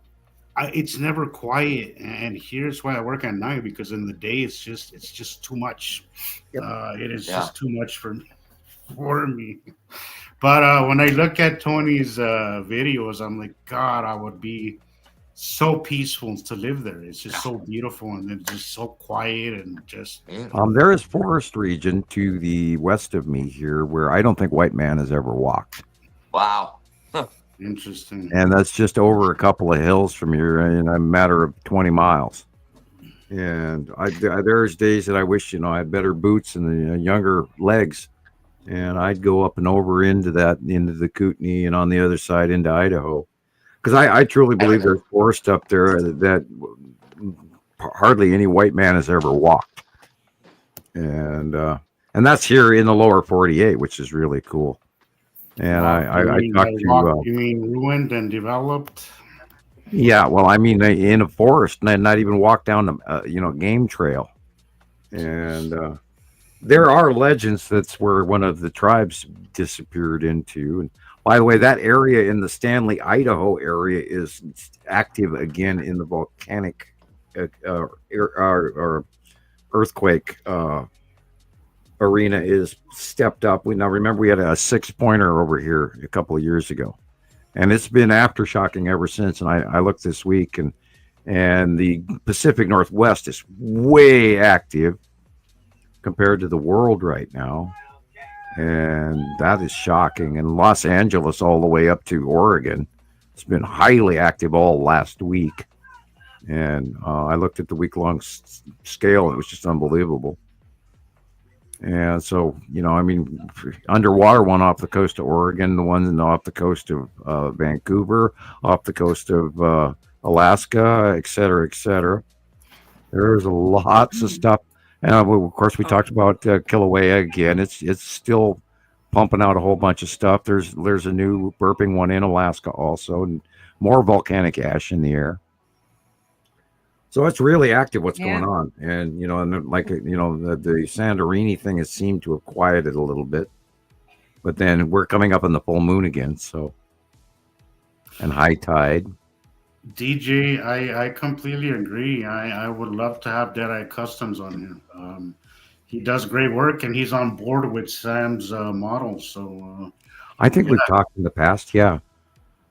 Speaker 4: it's never quiet, and here's why I work at night, because in the day it's just too much. It is just too much for me. But when I look at Tony's videos, I'm like, God, I would be so peaceful to live there. It's just so beautiful, and it's just so quiet, and just
Speaker 1: there is forest region to the west of me here where I don't think white man has ever walked.
Speaker 5: Wow.
Speaker 4: interesting.
Speaker 1: And that's just over a couple of hills from here in a matter of 20 miles. And there's days that I wish, I had better boots and the younger legs. And I'd go up and over into the Kootenai and on the other side into Idaho. Because I truly believe there's forest up there that hardly any white man has ever walked. And that's here in the lower 48, which is really cool. And I talked to.
Speaker 4: You mean ruined and developed?
Speaker 1: Yeah, well, I mean, in a forest, and not even walk down the game trail. And there are legends that's where one of the tribes disappeared into. And by the way, that area in the Stanley, Idaho area is active again in the volcanic or earthquake arena is stepped up. Now remember, we had a 6-pointer over here a couple of years ago, and it's been aftershocking ever since. And I looked this week, and the Pacific Northwest is way active compared to the world right now, and that is shocking. And Los Angeles all the way up to Oregon, it's been highly active all last week. And I looked at the week-long scale, and it was just unbelievable. And so, I mean, underwater one off the coast of Oregon, the one off the coast of Vancouver, off the coast of Alaska, et cetera, et cetera. There's lots of stuff. And of course, we talked about Kilauea again. It's still pumping out a whole bunch of stuff. There's a new burping one in Alaska also, and more volcanic ash in the air. So it's really active what's going on. And, and like, the Santorini thing has seemed to have quieted a little bit. But then we're coming up on the full moon again. So, and high tide.
Speaker 4: DJ, I completely agree. I would love to have Deadeye Customs on here. He does great work, and he's on board with Sam's model. So
Speaker 1: I think we've talked in the past. Yeah.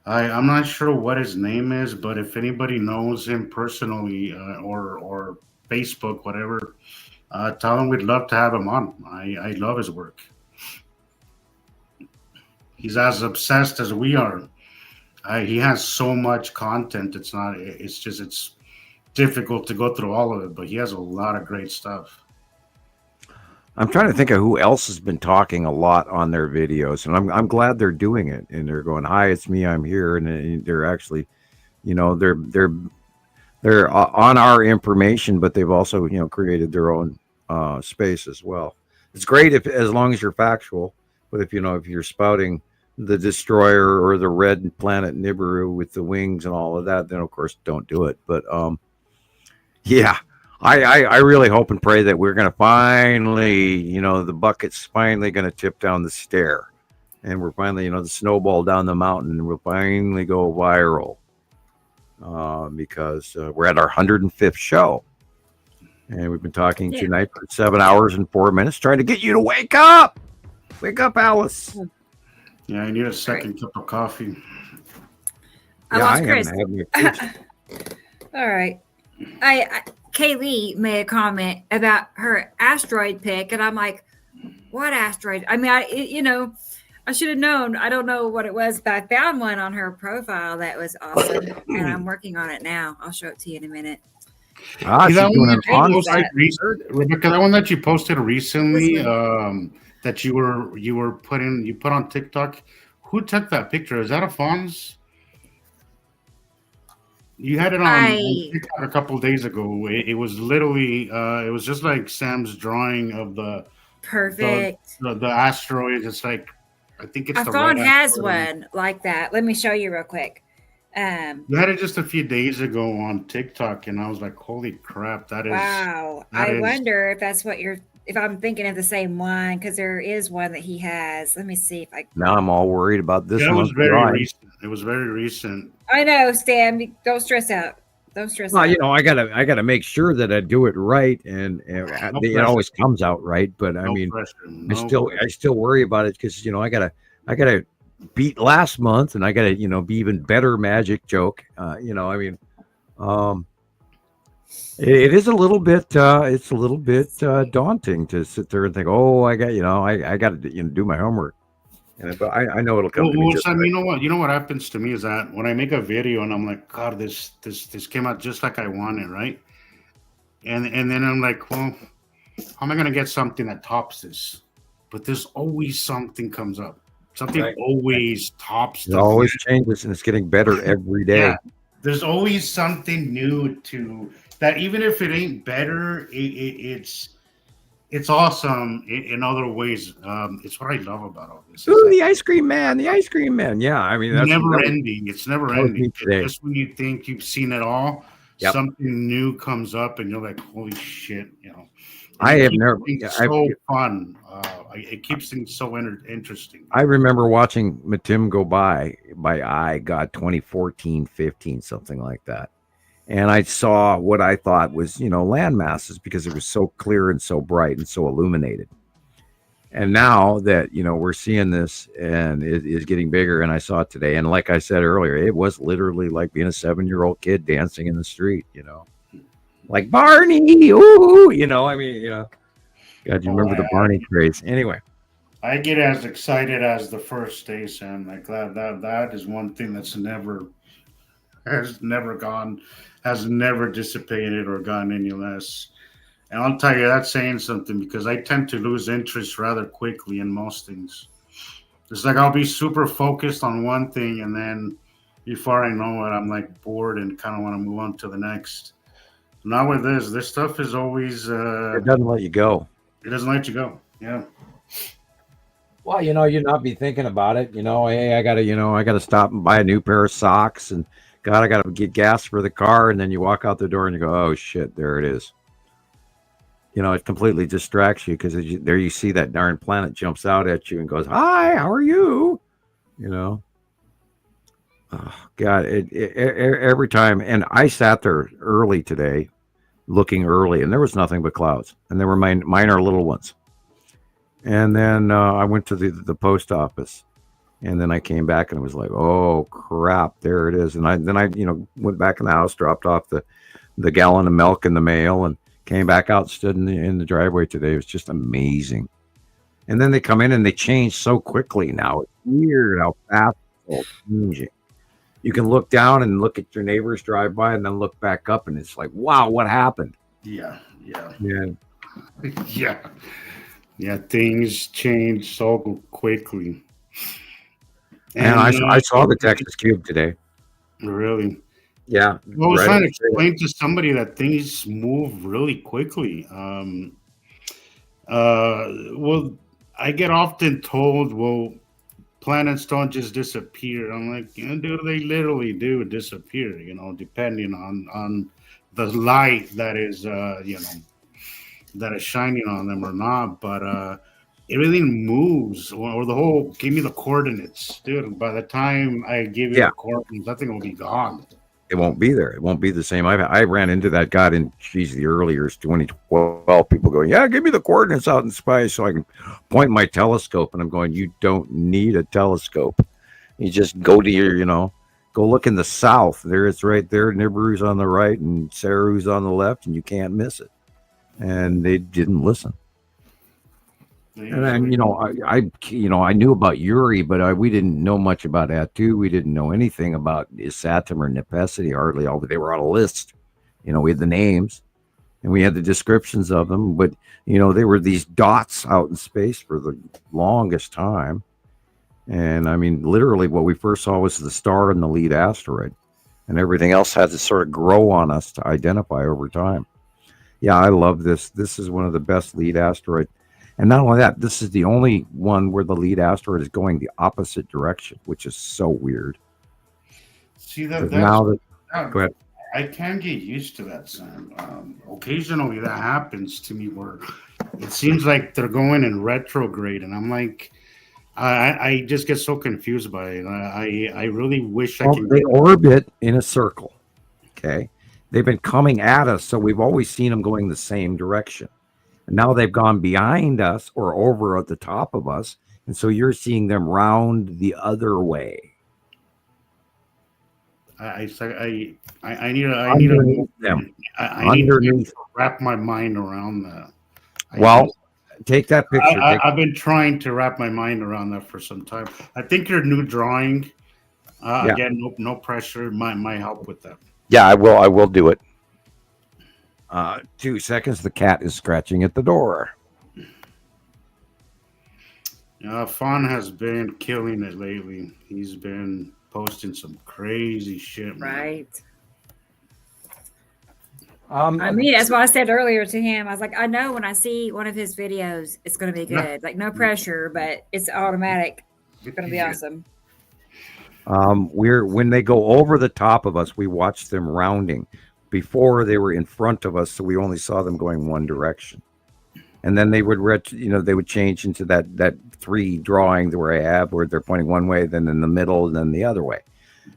Speaker 4: I'm not sure what his name is, but if anybody knows him personally or Facebook, whatever, tell him we'd love to have him on. I love his work. He's as obsessed as we are. He has so much content. It's difficult to go through all of it, but he has a lot of great stuff.
Speaker 1: I'm trying to think of who else has been talking a lot on their videos, and I'm glad they're doing it. And they're going, "Hi, it's me. I'm here," and they're actually, they're on our information, but they've also created their own space as well. It's great as long as you're factual, but if you're spouting the destroyer or the red planet Nibiru with the wings and all of that, then of course don't do it. But yeah. I really hope and pray that we're going to finally, the bucket's finally going to tip down the stair, and we're finally, the snowball down the mountain, and we'll finally go viral because we're at our 105th show. And we've been talking
Speaker 3: Yeah.
Speaker 1: tonight for 7 hours and 4 minutes, trying to get you to wake up. Wake up, Alice.
Speaker 4: Yeah, I need a second cup of coffee.
Speaker 3: I
Speaker 1: Yeah,
Speaker 3: lost
Speaker 1: am
Speaker 3: Chris.
Speaker 1: having a first.
Speaker 3: All right. Kaylee made a comment about her asteroid pick, and I'm like, what asteroid? I mean, I should have known. I don't know what it was, but I found one on her profile that was awesome, and I'm working on it now. I'll show it to you in a minute.
Speaker 1: She's
Speaker 4: that
Speaker 1: doing
Speaker 4: one
Speaker 1: an
Speaker 4: that you
Speaker 1: on.
Speaker 4: posted Rebecca, that one that you posted recently,
Speaker 3: This
Speaker 4: that you put on TikTok. Who took that picture? Is that Alphonse? You had it on TikTok a couple of days ago. It was literally, it was just like Sam's drawing of the
Speaker 3: Perfect.
Speaker 4: the asteroid. It's like, I think it's the
Speaker 3: Phone
Speaker 4: red
Speaker 3: has
Speaker 4: asteroid.
Speaker 3: one like that. Let me show you real quick.
Speaker 4: You had it just a few days ago on TikTok, and I was like, "Holy crap, that is!"
Speaker 3: Wow.
Speaker 4: that
Speaker 3: I
Speaker 4: is-
Speaker 3: wonder if that's what if I'm thinking of the same one, because there is one that he has. Let me see if I.
Speaker 1: Now I'm all worried about this
Speaker 4: That was
Speaker 1: month's
Speaker 4: very
Speaker 1: drawing.
Speaker 4: recent. It was very recent.
Speaker 3: I know, Stan. Don't stress out. Don't stress
Speaker 1: Well,
Speaker 3: out.
Speaker 1: I gotta make sure that I do it right, and it
Speaker 4: pressure.
Speaker 1: always comes out right. But I
Speaker 4: No
Speaker 1: mean,
Speaker 4: pressure.
Speaker 1: I
Speaker 4: No pressure.
Speaker 1: still worry about it because I gotta beat last month, and I gotta be even better magic joke. I mean, it is a little bit it's a little bit daunting to sit there and think, oh, I got I got to do my homework, but I know it'll come to me.
Speaker 4: Well,
Speaker 1: Just
Speaker 4: Sam,
Speaker 1: right.
Speaker 4: you know what happens to me is that when I make a video and I'm like, God, this came out just like I wanted, right? And then I'm like, well, how am I gonna get something that tops this? But there's always something comes up. Something
Speaker 1: Right.
Speaker 4: always tops
Speaker 1: It always changes, and it's getting better every day.
Speaker 4: Yeah. There's always something new to that. Even if it ain't better, it's awesome in other ways. It's what I love about all this.
Speaker 1: Ooh, the ice cream man, the ice cream man. Yeah, I mean,
Speaker 4: It's
Speaker 1: that's
Speaker 4: never ending. It's never
Speaker 1: that was
Speaker 4: ending.
Speaker 1: me today.
Speaker 4: Just when you think you've seen it all,
Speaker 1: Yep.
Speaker 4: something new comes up, and you're like, "Holy shit!"
Speaker 1: I
Speaker 4: It
Speaker 1: have
Speaker 4: keeps
Speaker 1: never.
Speaker 4: things
Speaker 1: I,
Speaker 4: so fun. It keeps things so interesting.
Speaker 1: I remember watching Matim go by 2014, 15, something like that. And I saw what I thought was, land masses because it was so clear and so bright and so illuminated. And now that, we're seeing this and it is getting bigger, and I saw it today. And like I said earlier, it was literally like being a 7-year-old kid dancing in the street, like Barney. Ooh, I mean, God, you remember the Barney craze. Anyway.
Speaker 4: I get as excited as the first day, Sam. Like that is one thing that's has never dissipated or gotten any less. And I'll tell you, that's saying something because I tend to lose interest rather quickly in most things. It's like I'll be super focused on one thing, and then before I know it, I'm like bored and kind of want to move on to the next. Not with this stuff is always
Speaker 1: It doesn't let you go.
Speaker 4: it doesn't let you go. Yeah.
Speaker 1: Well, you'd not be thinking about it. Hey, I gotta stop and buy a new pair of socks, and God, I gotta get gas for the car, and then you walk out the door and you go, oh shit, there it is. It completely distracts you because there you see that darn planet jumps out at you and goes, hi, how are you? Oh, God, every time. And I sat there early today, looking early, and there was nothing but clouds, and there were minor little ones. And then I went to the post office, and then I came back and it was like, oh crap, there it is. And I went back in the house, dropped off the gallon of milk in the mail, and came back out, stood in the driveway today. It was just amazing. And then they come in and they change so quickly now. It's weird how fast it's all changing. You can look down and look at your neighbors drive by, and then look back up, and it's like, wow, what happened?
Speaker 4: Yeah.
Speaker 1: Yeah.
Speaker 4: Yeah, things change so quickly.
Speaker 1: And I saw the Texas Cube today.
Speaker 4: Really?
Speaker 1: Yeah.
Speaker 4: I was
Speaker 1: right
Speaker 4: trying to
Speaker 1: on the trail.
Speaker 4: explain to somebody that things move really quickly. Well, I get often told, well, planets don't just disappear. I'm like, dude, they literally do disappear, depending on the light that is, that is shining on them or not. But everything moves, or the whole give me the coordinates, dude. By the time I give you
Speaker 1: Yeah.
Speaker 4: the coordinates, that thing will be gone.
Speaker 1: It won't be there. It won't be the same. I ran into that guy in the early years, 2012. People going, yeah, give me the coordinates out in space so I can point my telescope. And I'm going, you don't need a telescope. You just go to your, go look in the south. There it's right there. Nibiru's on the right and Saru's on the left, and you can't miss it. And they didn't listen. And then, I knew about Yuri, but we didn't know much about Atu. We didn't know anything about Isatim or Nepesity, hardly all. They were on a list. We had the names and we had the descriptions of them, but they were these dots out in space for the longest time. And I mean, literally, what we first saw was the star and the lead asteroid, and everything else had to sort of grow on us to identify over time. Yeah, I love this. This is one of the best lead asteroids. And not only that, this is the only one where the lead asteroid is going the opposite direction, which is so weird.
Speaker 4: See that?
Speaker 1: Go ahead.
Speaker 4: I can get used to that, Sam. Occasionally, that happens to me where it seems like they're going in retrograde, and I'm like, I just get so confused by it. I really wish
Speaker 1: They orbit in a circle. Okay, they've been coming at us, so we've always seen them going the same direction. Now they've gone behind us or over at the top of us, and so you're seeing them round the other way.
Speaker 4: I need to wrap my mind around that.
Speaker 1: Take that picture.
Speaker 4: I've been trying to wrap my mind around that for some time. I think your new drawing, again, no pressure, might help with that.
Speaker 1: Yeah, I will do it. 2 seconds. The cat is scratching at the door.
Speaker 4: Fawn has been killing it lately. He's been posting some crazy shit. Man.
Speaker 3: Right. That's what I said earlier to him. I was like, I know when I see one of his videos, it's going to be good. Like, no pressure, but it's automatic. It's going to be awesome.
Speaker 1: When they go over the top of us, we watch them rounding. Before they were in front of us, so we only saw them going one direction, and then they would they would change into that 3 drawing where I have where they're pointing one way, then in the middle, and then the other way.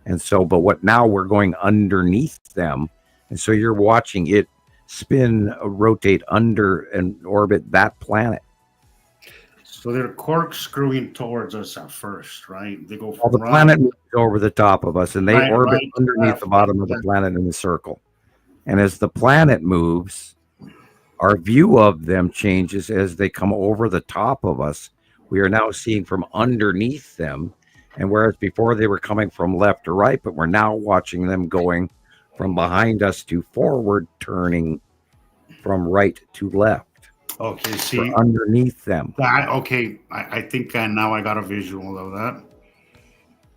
Speaker 1: And so, but now we're going underneath them, and so you're watching it spin, rotate under and orbit that planet.
Speaker 4: So they're corkscrewing towards us at first, right? They go.
Speaker 1: The planet moves over the top of us, and they orbit underneath the bottom of the planet in a circle. And as the planet moves, our view of them changes as they come over the top of us. We are now seeing from underneath them. And whereas before they were coming from left to right, but we're now watching them going from behind us to forward, turning from right to left.
Speaker 4: Okay, see.
Speaker 1: We're underneath them.
Speaker 4: I think now I got a visual of that.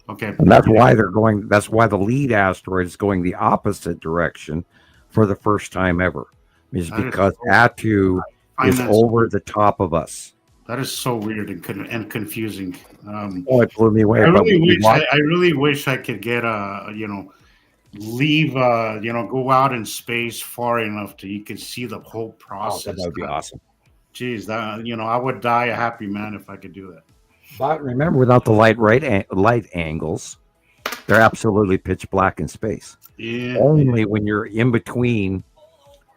Speaker 4: Okay.
Speaker 1: And that's why that's why the lead asteroid is going the opposite direction for the first time ever, is because Atu is over the top of us.
Speaker 4: That is so weird and confusing.
Speaker 1: It blew me away.
Speaker 4: I really wish I could get leave, go out in space far enough to you could see the whole process.
Speaker 1: That would be awesome.
Speaker 4: Jeez, I would die a happy man if I could do that.
Speaker 1: But remember, without the light angles, they're absolutely pitch black in space.
Speaker 4: Yeah.
Speaker 1: Only when you're in between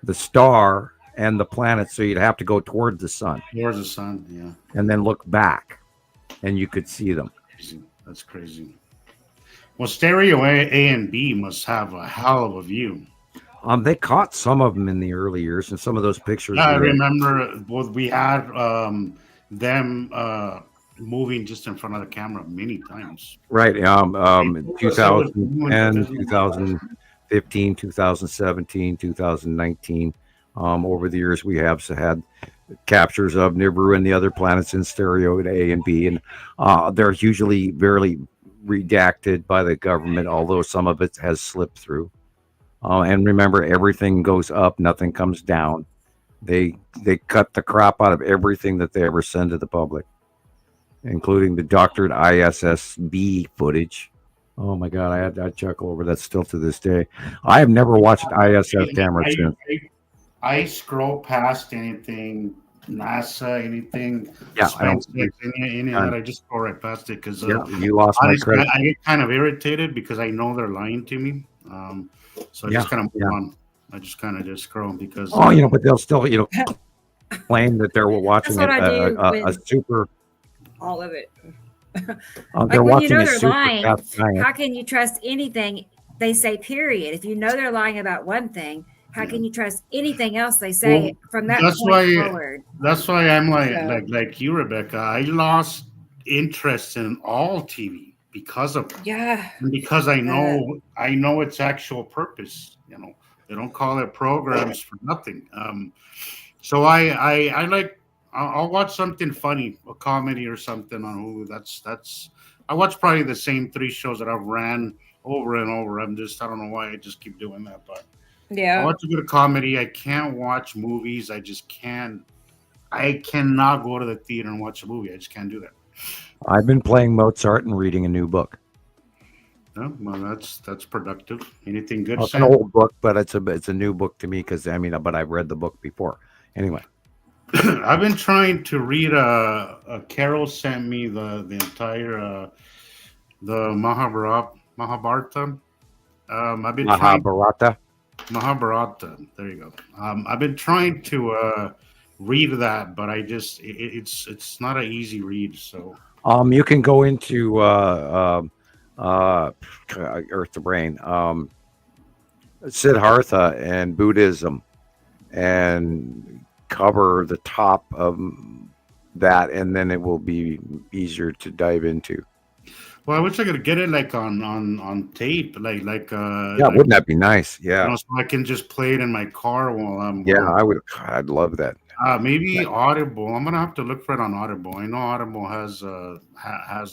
Speaker 1: the star and the planet, so you'd have to go toward the sun.
Speaker 4: Towards the sun, yeah.
Speaker 1: And then look back, and you could see them.
Speaker 4: That's crazy. Well, stereo A and B must have a hell of a view.
Speaker 1: They caught some of them in the early years, and some of those pictures.
Speaker 4: Yeah, I remember we had them moving just in front of the camera many times.
Speaker 1: Right. 2010, 2015, 2017, 2019. Over the years, we have had captures of Nibiru and the other planets in stereo A and B, and they're usually barely redacted by the government, although some of it has slipped through. And remember, everything goes up, nothing comes down. They cut the crap out of everything that they ever send to the public, including the doctored ISS-B footage. Oh my God, I had chuckle over that still to this day. I have never watched ISS camera since.
Speaker 4: I scroll past anything NASA, anything,
Speaker 1: Yeah, I don't.
Speaker 4: SpaceX, any of that. I just go right past it because
Speaker 1: Yeah, you lost my
Speaker 4: honestly,
Speaker 1: credit.
Speaker 4: I get kind of irritated because I know they're lying to me. So I
Speaker 1: Yeah,
Speaker 4: just kind of move
Speaker 1: yeah.
Speaker 4: on. I just kind of just scroll because
Speaker 1: Oh, but they'll still, claim that they're
Speaker 3: That's
Speaker 1: watching
Speaker 3: what I do
Speaker 1: a
Speaker 3: when
Speaker 1: super.
Speaker 3: all of it.
Speaker 1: They're
Speaker 3: Like when you
Speaker 1: watching
Speaker 3: know
Speaker 1: a
Speaker 3: they're
Speaker 1: super
Speaker 3: lying,
Speaker 1: fast giant.
Speaker 3: how can you trust anything they say, period? If you know they're lying about one thing, how
Speaker 4: Yeah.
Speaker 3: can you trust anything else they say
Speaker 4: Well,
Speaker 3: from that
Speaker 4: that's
Speaker 3: point
Speaker 4: why
Speaker 3: forward?
Speaker 4: that's why I'm
Speaker 3: So,
Speaker 4: like you, Rebecca. I lost interest in all TV because of that.
Speaker 3: yeah.
Speaker 4: And because I know its actual purpose. They don't call it programs for nothing. So I like I'll watch something funny, a comedy or something on Hulu. That's I watch probably the same three shows that I've ran over and over. I don't know why I just keep doing that, but I
Speaker 3: Yeah.
Speaker 4: watch a good comedy. I can't watch movies. I just can't. I cannot go to the theater and watch a movie. I just can't do that.
Speaker 1: I've been playing Mozart and reading a new book.
Speaker 4: No, well, that's productive. Anything good,
Speaker 1: Well, it's an
Speaker 4: Sam?
Speaker 1: old book, but it's a new book to me because but I've read the book before. Anyway,
Speaker 4: I've been trying to read. Carol sent me the entire the Mahabharata. I've been trying
Speaker 1: Mahabharata.
Speaker 4: Mahabharata. There you go. I've been trying to read that, but it's not an easy read. So
Speaker 1: You can go into Earth to Brain, Siddhartha and Buddhism, and cover the top of that, and then it will be easier to dive into.
Speaker 4: well, I wish I could get it like on tape,
Speaker 1: Yeah, wouldn't that be nice? Yeah,
Speaker 4: so I can just play it in my car while I'm
Speaker 1: yeah, I would. I'd love that.
Speaker 4: maybe Audible. I'm gonna have to look for it on Audible. I know Audible has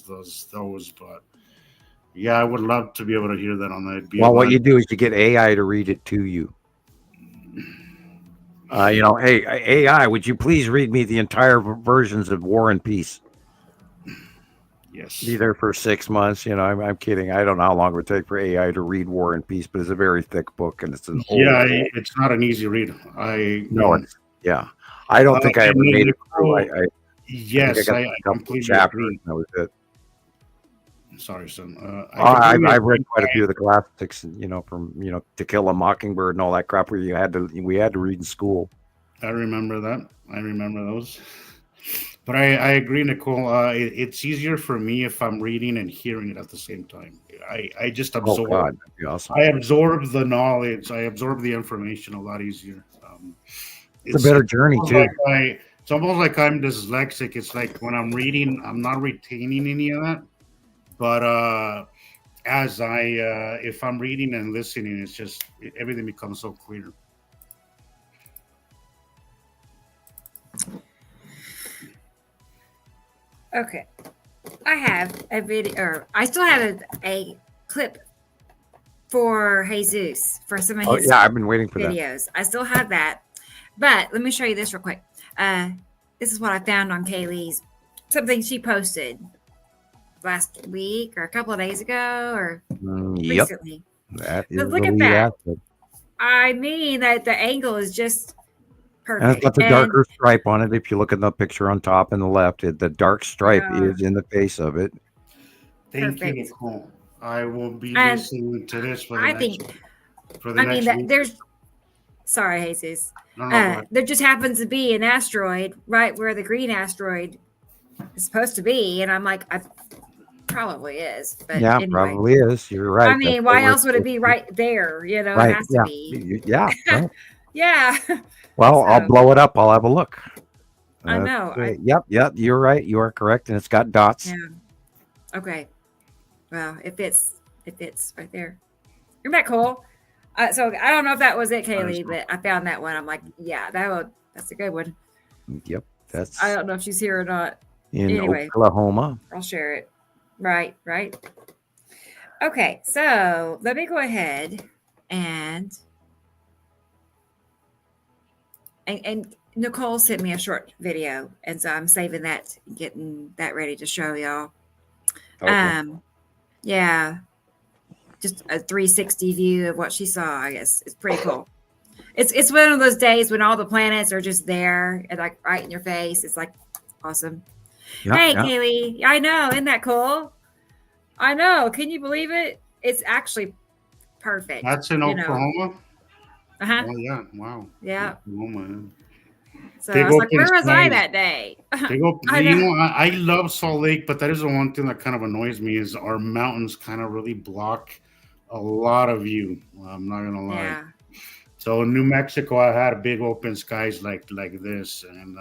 Speaker 4: those, but yeah, I would love to be able to hear that on that. It'd be a
Speaker 1: Well, what
Speaker 4: lot.
Speaker 1: you do is you get AI to read it to you. Hey AI, would you please read me the entire versions of War and Peace?
Speaker 4: Yes.
Speaker 1: Be there for 6 months. I'm kidding. I don't know how long it would take for AI to read War and Peace, but it's a very thick book and it's an
Speaker 4: Yeah,
Speaker 1: old.
Speaker 4: it's not an easy read.
Speaker 1: No, yeah. I don't think I ever
Speaker 4: and
Speaker 1: made
Speaker 4: then
Speaker 1: it through. I think
Speaker 4: yes,
Speaker 1: got
Speaker 4: I
Speaker 1: a couple
Speaker 4: completely
Speaker 1: chapters.
Speaker 4: agree.
Speaker 1: And that was it.
Speaker 4: Sorry, son.
Speaker 1: I've
Speaker 4: completely
Speaker 1: I've read
Speaker 4: agree.
Speaker 1: quite a few of the classics, from To Kill a Mockingbird and all that crap where we had to read in school.
Speaker 4: I remember that. I remember those. But I agree, Nicole. It's easier for me if I'm reading and hearing it at the same time. I just
Speaker 1: Oh
Speaker 4: absorb.
Speaker 1: God, that'd be awesome.
Speaker 4: I absorb the knowledge. I absorb the information a lot easier.
Speaker 1: It's a better journey
Speaker 4: almost
Speaker 1: too.
Speaker 4: it's almost like I'm dyslexic. It's like when I'm reading, I'm not retaining any of that. But if I'm reading and listening, it's just everything becomes so clear.
Speaker 3: Okay. I have a video, or I still have a clip for Jesus for some of
Speaker 1: Oh
Speaker 3: his
Speaker 1: yeah, I've been waiting for that.
Speaker 3: videos. I still have that. But let me show you this real quick. This is what I found on Kaylee's, something she posted last week or a couple of days ago or
Speaker 1: Yep,
Speaker 3: recently.
Speaker 1: that is
Speaker 3: But look
Speaker 1: the
Speaker 3: at
Speaker 1: lead
Speaker 3: that.
Speaker 1: asset.
Speaker 3: I mean that the angle is just
Speaker 1: And
Speaker 3: perfect.
Speaker 1: it's got the darker stripe on it. If you look at the picture on top and the left, the dark stripe is in the face of it.
Speaker 4: Thank you,
Speaker 3: Perfect.
Speaker 4: Nicole. I will be
Speaker 3: And
Speaker 4: listening to this for the
Speaker 3: I
Speaker 4: next
Speaker 3: think,
Speaker 4: for the
Speaker 3: I mean,
Speaker 4: next week.
Speaker 3: there's, sorry, Jesus.
Speaker 4: No, go ahead.
Speaker 3: There just happens to be an asteroid right where the green asteroid is supposed to be. And I'm like, I probably is. But
Speaker 1: Yeah,
Speaker 3: anyway.
Speaker 1: probably is. You're right.
Speaker 3: I mean, why else would it be right there? It
Speaker 1: Right.
Speaker 3: has to
Speaker 1: Yeah.
Speaker 3: be.
Speaker 1: Yeah. Right.
Speaker 3: Yeah.
Speaker 1: Well, I'll
Speaker 3: So-
Speaker 1: blow it up. I'll have a look.
Speaker 3: I know.
Speaker 1: Yep. You're right. You are correct. And it's got dots.
Speaker 3: Yeah. Okay. Well, it fits right there. Isn't that cool? So I don't know if that was it, Kaylee, but I found that one. I'm like, yeah, that's a good one.
Speaker 1: Yep. That's
Speaker 3: I don't know if she's here or not.
Speaker 1: in
Speaker 3: anyway.
Speaker 1: Oklahoma.
Speaker 3: I'll share it. Right. Okay, so let me go ahead and Nicole sent me a short video, and so I'm saving that, getting that ready to show y'all.
Speaker 1: Okay.
Speaker 3: Yeah, just a 360 view of what she saw. I guess it's pretty cool. It's one of those days when all the planets are just there and like right in your face. It's like awesome.
Speaker 1: Yeah,
Speaker 3: Hey,
Speaker 1: yeah.
Speaker 3: Kaylee. I know. Isn't that cool? I know. Can you believe it? It's actually perfect.
Speaker 4: That's in
Speaker 3: you know.
Speaker 4: Oklahoma.
Speaker 3: Uh-huh.
Speaker 4: Oh yeah, wow.
Speaker 3: Yeah.
Speaker 4: Oklahoma.
Speaker 3: So
Speaker 4: Big
Speaker 3: I was like,
Speaker 4: open
Speaker 3: where was I
Speaker 4: space.
Speaker 3: that day?
Speaker 4: They go,
Speaker 3: I
Speaker 4: you
Speaker 3: know.
Speaker 4: know, I love Salt Lake, but that is the one thing that kind of annoys me is our mountains kind of really block a lot of view. I'm not gonna lie.
Speaker 3: Yeah.
Speaker 4: So in New Mexico, I had big open skies like this, and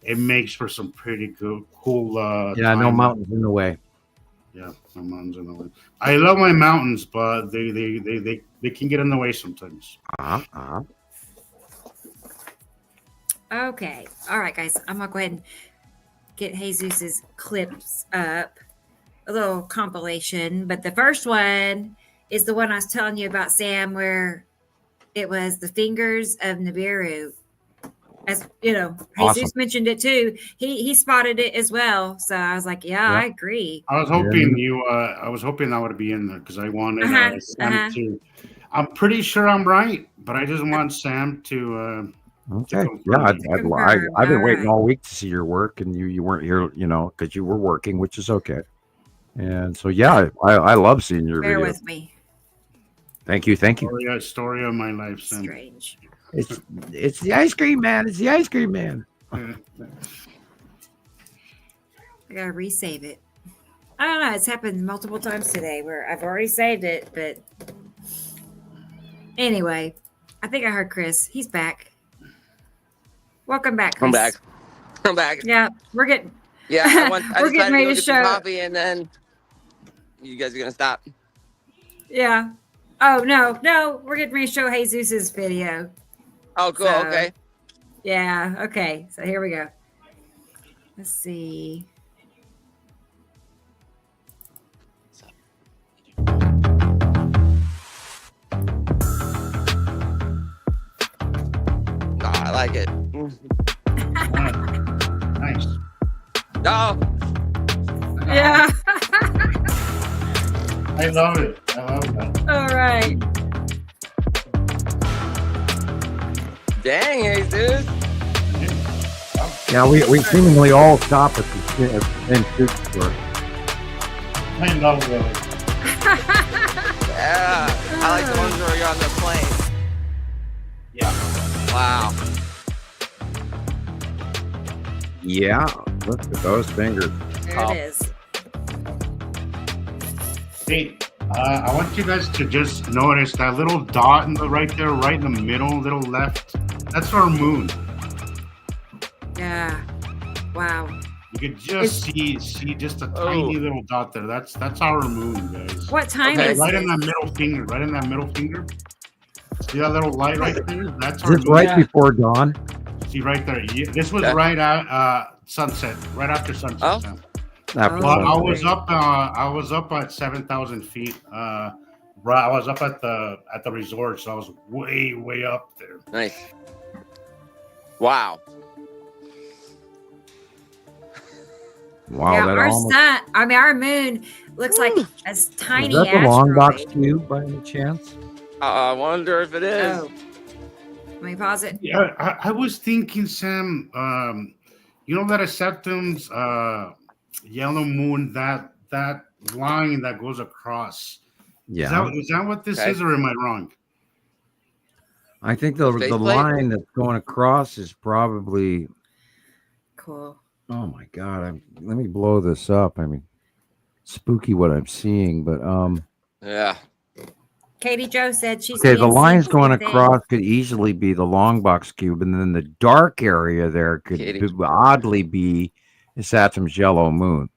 Speaker 4: it makes for some pretty good, cool.
Speaker 1: Yeah, no
Speaker 4: time.
Speaker 1: mountains in the way.
Speaker 4: Yeah, my mountains in the way. I love my mountains, but they can get in the way sometimes.
Speaker 1: Uh-huh.
Speaker 3: Okay. All right, guys. I'm gonna go ahead and get Jesus's clips up. A little compilation. But the first one is the one I was telling you about, Sam, where it was the fingers of Nibiru. As you know,
Speaker 1: Awesome.
Speaker 3: Jesus mentioned it too. He spotted it as well. So I was like, yeah. I agree.
Speaker 4: I was hoping I was hoping that would be in there because I wanted Sam to. I'm pretty sure I'm right, but I just want Sam to.
Speaker 1: Okay.
Speaker 4: confirm
Speaker 1: Yeah,
Speaker 4: it.
Speaker 1: I've been waiting
Speaker 3: Alright.
Speaker 1: all week to see your work, and you weren't here, because you were working, which is okay. And so, yeah, I love seeing your
Speaker 3: Bear
Speaker 1: video.
Speaker 3: with me.
Speaker 1: Thank you.
Speaker 4: Story of my life, Sam.
Speaker 3: Strange.
Speaker 1: It's the ice cream man. It's the ice cream man.
Speaker 3: I gotta resave it. I don't know. It's happened multiple times today where I've already saved it, but anyway, I think I heard Chris. He's back. Welcome back, Chris.
Speaker 2: I'm back. I'm back.
Speaker 3: Yeah, we're getting.
Speaker 2: Yeah, I
Speaker 3: We're
Speaker 2: decided
Speaker 3: getting ready
Speaker 2: go
Speaker 3: to
Speaker 2: get some
Speaker 3: show.
Speaker 2: coffee, and then you guys are gonna stop.
Speaker 3: Yeah. Oh no, we're getting ready to show Jesus's video.
Speaker 2: Oh, cool.
Speaker 3: So-
Speaker 2: Okay.
Speaker 3: Yeah. Okay. So here we go. Let's see.
Speaker 2: No, I like it.
Speaker 4: Nice.
Speaker 2: Oh,
Speaker 3: Yeah.
Speaker 4: I love it. I love that.
Speaker 3: All right.
Speaker 2: dang, Jesus.
Speaker 1: Yeah, we seemingly all stop at the same food store.
Speaker 4: I love that.
Speaker 2: Yeah. I like the ones where you're on the plane.
Speaker 4: Yeah.
Speaker 2: Wow.
Speaker 1: Yeah, look at those fingers.
Speaker 3: There
Speaker 2: Oh.
Speaker 3: it is.
Speaker 4: Hey, I want you guys to just notice that little dot right there, right in the middle, little left. That's our moon.
Speaker 3: Yeah. Wow.
Speaker 4: You could just see just a tiny little dot there. That's our moon, guys.
Speaker 3: What time
Speaker 2: Okay.
Speaker 3: is
Speaker 4: Right
Speaker 3: it?
Speaker 4: in that middle finger. Right in that middle finger. See that little light right there? That's
Speaker 1: Is
Speaker 4: our
Speaker 1: this
Speaker 4: moon.
Speaker 1: right
Speaker 3: Yeah.
Speaker 1: before dawn?
Speaker 4: See right there. Yeah, this was
Speaker 2: Yeah.
Speaker 4: right at sunset. Right after sunset.
Speaker 2: Oh.
Speaker 4: Sam.
Speaker 1: After
Speaker 3: Oh.
Speaker 4: Well, I
Speaker 1: sunset.
Speaker 4: was up. I was up at 7,000 feet. I was up at the resort, so I was way up there.
Speaker 2: Nice. Wow.
Speaker 1: Wow,
Speaker 3: Yeah,
Speaker 1: that
Speaker 3: our
Speaker 1: almost.
Speaker 3: sun. I mean, our moon looks like a tiny
Speaker 1: Is that the long box
Speaker 3: asteroid.
Speaker 1: cube by any chance?
Speaker 2: I wonder if it is.
Speaker 3: Oh. Let me pause it.
Speaker 4: Yeah, I was thinking, Sam. You know that Septem's yellow moon, that line that goes across.
Speaker 1: Yeah,
Speaker 4: Is that what this
Speaker 2: Okay.
Speaker 4: is, or am I wrong?
Speaker 1: I think the
Speaker 2: Faceplate?
Speaker 1: line that's going across is probably.
Speaker 3: Cool.
Speaker 1: Oh my God! Let me blow this up. I mean, spooky what I'm seeing, but
Speaker 2: Yeah.
Speaker 3: Katie Joe said she's
Speaker 1: okay, the
Speaker 3: seeing
Speaker 1: lines
Speaker 3: same
Speaker 1: going
Speaker 3: thing.
Speaker 1: across could easily be the long box cube, and then the dark area there could
Speaker 2: Katie.
Speaker 1: oddly be Saturn's yellow moon.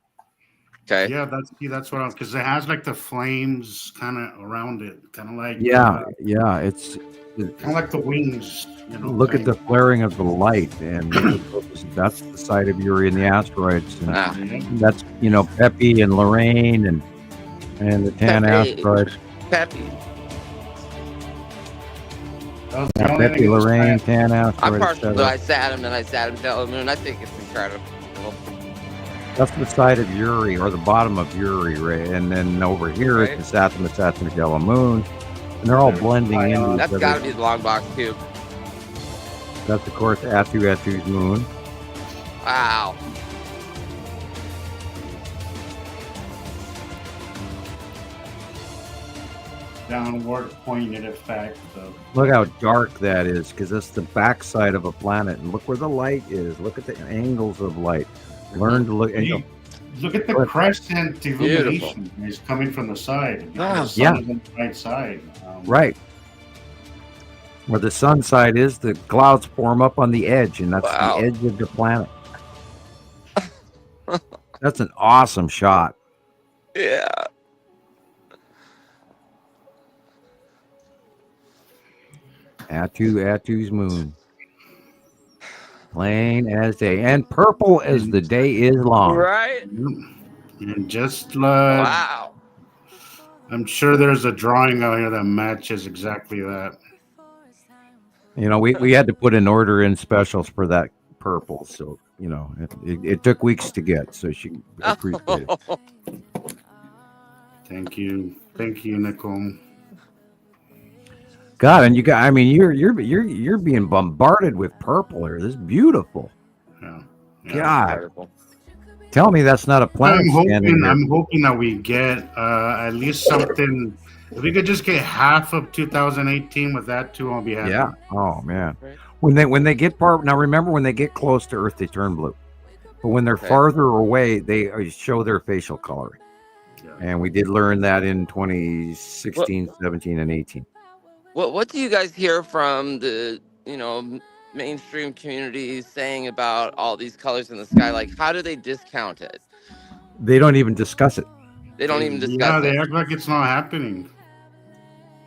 Speaker 2: Okay.
Speaker 4: Yeah, that's what I was, because it has like the flames kind of around it, kind of like
Speaker 1: Yeah, it's
Speaker 4: kind of like the wings. You know,
Speaker 1: look at the flaring of the light, and that's the site of Uri and the asteroids, and
Speaker 2: Ah.
Speaker 1: that's Pepe and Lorraine and the Tan
Speaker 2: Pepe.
Speaker 1: asteroids.
Speaker 2: Peppy.
Speaker 1: Yeah, Pepe, Lorraine, Tan
Speaker 2: I'm
Speaker 1: asteroids.
Speaker 2: partial to I Saturn Yellow Moon. I think it's incredible.
Speaker 1: That's the side of Uri, or the bottom of Uri, right? And then over here is
Speaker 2: Right.
Speaker 1: the Saturn's yellow moon, and they're all blending in.
Speaker 2: That's got to be the long box cube.
Speaker 1: That's of course Atu's moon.
Speaker 2: Wow.
Speaker 4: Downward pointed effect of
Speaker 1: Look how dark that is, because that's the backside of a planet. And look where the light is. Look at the angles of light. Learn to look. And,
Speaker 4: you look at the
Speaker 1: Good.
Speaker 4: crescent illumination is coming from the side.
Speaker 2: Wow.
Speaker 4: The sun
Speaker 1: Yeah.
Speaker 4: is on the right side.
Speaker 1: right. Where the sun side is, the clouds form up on the edge, and that's
Speaker 2: Wow.
Speaker 1: the edge of the planet. That's an awesome shot.
Speaker 2: Yeah.
Speaker 1: Atu's moon. Plain as day. And purple as the day is long.
Speaker 2: Right?
Speaker 4: And just
Speaker 2: Wow.
Speaker 4: I'm sure there's a drawing out here that matches exactly that.
Speaker 1: You know, we had to put an order in specials for that purple. So, you know, it took weeks to get. So she appreciate it.
Speaker 4: Thank you, Nicole.
Speaker 1: God, and you got, I mean, you're being bombarded with purple here. This is beautiful.
Speaker 4: Yeah.
Speaker 1: God,
Speaker 2: Incredible.
Speaker 1: tell me that's not a planet standing there.
Speaker 4: I'm hoping that we get at least something. If we could just get half of 2018 with that too, I'll be happy.
Speaker 1: Yeah. Oh man.
Speaker 2: Right.
Speaker 1: When they get now remember when they get close to Earth they turn blue, but when they're
Speaker 2: Okay.
Speaker 1: farther away they show their facial coloring,
Speaker 4: Yeah.
Speaker 1: and we did learn that in 2016, 17, and 18.
Speaker 2: What do you guys hear from the mainstream community saying about all these colors in the sky? Like, how do they discount it?
Speaker 1: They don't even discuss it.
Speaker 2: They don't even
Speaker 4: Yeah,
Speaker 2: discuss
Speaker 4: they
Speaker 2: it.
Speaker 4: act like it's not happening.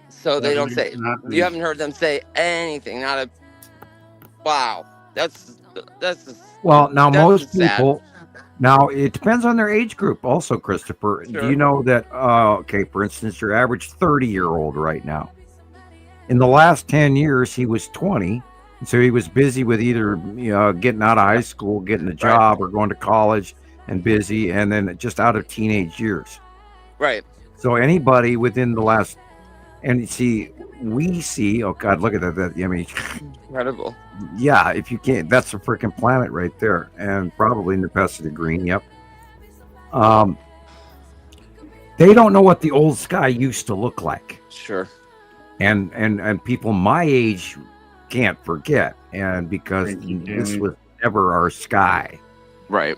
Speaker 2: So they
Speaker 4: Act
Speaker 2: don't
Speaker 4: like
Speaker 2: say.
Speaker 4: it's not happening.
Speaker 2: You haven't heard them say anything. Not a. Wow. That's just,
Speaker 1: Well, now
Speaker 2: That's
Speaker 1: most
Speaker 2: sad.
Speaker 1: people. Now it depends on their age group, also, Christopher. Do
Speaker 2: Sure.
Speaker 1: you know that? Okay, for instance, your average 30-year-old right now. In the last 10 years, he was 20, so he was busy with either getting out of high school, getting a job, or going to college, and busy, and then just out of teenage years.
Speaker 2: right.
Speaker 1: So anybody within the last, and we see. Oh God, look at that! I mean,
Speaker 2: Incredible.
Speaker 1: yeah, if you can't, that's a freaking planet right there, and probably Nepenthe green. Yep. They don't know what the old sky used to look like,
Speaker 2: Sure.
Speaker 1: and people my age can't forget, and because
Speaker 4: Thank you,
Speaker 1: this
Speaker 4: Danny.
Speaker 1: was never our sky.
Speaker 2: Right.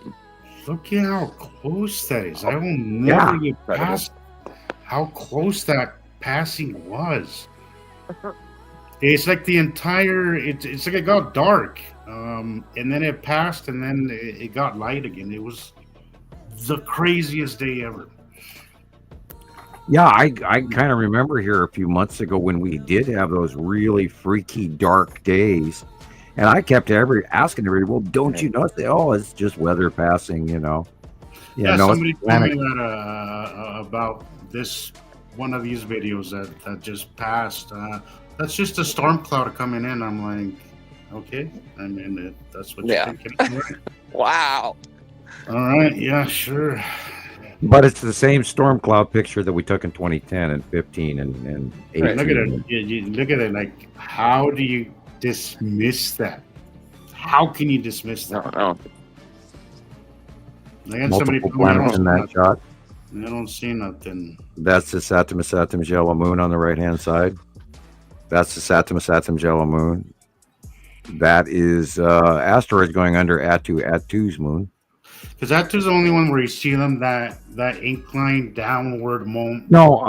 Speaker 4: Look at how close that is. I will
Speaker 1: Yeah.
Speaker 4: never get past how close that passing was. It's like the entire. It's like it got dark, and then it passed, and then it got light again. It was the craziest day ever.
Speaker 1: Yeah, I kind of remember here a few months ago when we did have those really freaky dark days, and I kept asking everybody, well, don't you know? I say, oh, it's just weather passing,
Speaker 4: Yeah,
Speaker 1: no,
Speaker 4: somebody
Speaker 1: it's
Speaker 4: told me
Speaker 1: planet.
Speaker 4: that about this one of these videos that just passed. That's just a storm cloud coming in. I'm like, okay, I mean that's what
Speaker 2: Yeah.
Speaker 4: you're thinking.
Speaker 2: Wow.
Speaker 4: All right, yeah, sure.
Speaker 1: But it's the same storm cloud picture that we took in 2010 and 15 and 18.
Speaker 2: Right,
Speaker 4: Look at it. You look at it. Like, how do you dismiss that? How can you dismiss
Speaker 2: No,
Speaker 4: that?
Speaker 2: no.
Speaker 4: I had somebody
Speaker 1: Multiple
Speaker 4: tell me I
Speaker 1: planets in
Speaker 4: don't,
Speaker 1: that shot.
Speaker 4: I don't see nothing.
Speaker 1: That's the Saturn yellow moon on the right hand side. That's the Saturn yellow moon. That is asteroids going under Atu's moon.
Speaker 4: Because that is the only one where you see them that incline downward moment.
Speaker 1: No,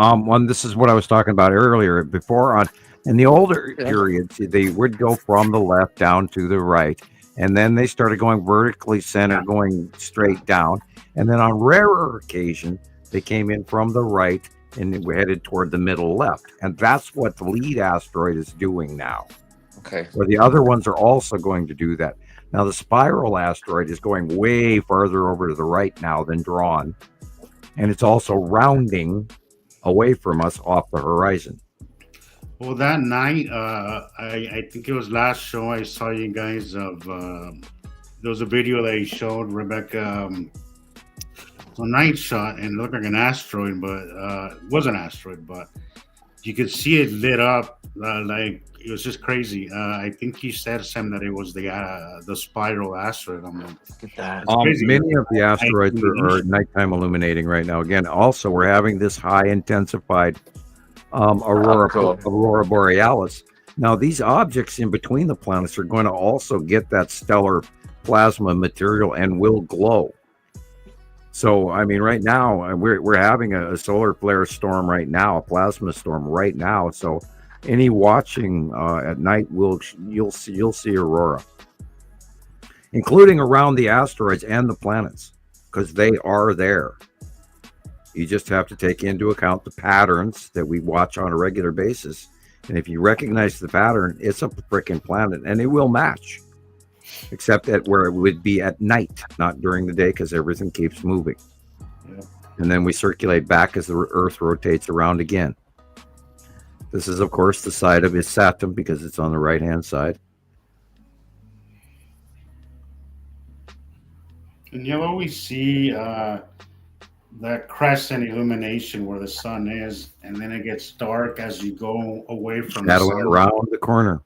Speaker 1: this is what I was talking about earlier. Before in the older
Speaker 2: Yeah.
Speaker 1: periods, they would go from the left down to the right, and then they started going vertically centered, going straight down, and then on rarer occasion they came in from the right and we headed toward the middle left, and that's what the lead asteroid is doing now.
Speaker 2: Okay.
Speaker 1: Where the other ones are also going to do that. Now the spiral asteroid is going way farther over to the right now than drawn, and it's also rounding away from us off the horizon.
Speaker 4: Well, that night, I think it was last show I saw you guys of. There was a video they showed Rebecca. A night shot and it looked like an asteroid, but it was an asteroid. But you could see it lit up Like it was just crazy. I think you said, Sam, that it was the spiral asteroid. I'm like,
Speaker 5: Look at that.
Speaker 4: it's crazy.
Speaker 1: Many of the asteroids are
Speaker 4: illumination.
Speaker 1: nighttime illuminating right now. Again, also we're having this high intensified aurora
Speaker 5: Cool.
Speaker 1: aurora borealis. Now these objects in between the planets are going to also get that stellar plasma material and will glow. So I mean, right now we're having a solar flare storm right now, a plasma storm right now. So any watching at night you'll see aurora, including around the asteroids and the planets, because they are there. You just have to take into account the patterns that we watch on a regular basis. And if you recognize the pattern, it's a freaking planet and it will match, except at where it would be at night, not during the day, because everything keeps moving.
Speaker 4: Yeah.
Speaker 1: And then we circulate back as the Earth rotates around again. This is, of course, the side of Saturn because it's on the right-hand side.
Speaker 4: And you'll always see that crescent illumination where the sun is, and then it gets dark as you go away from the
Speaker 1: Shadowing
Speaker 4: sun.
Speaker 1: around the corner.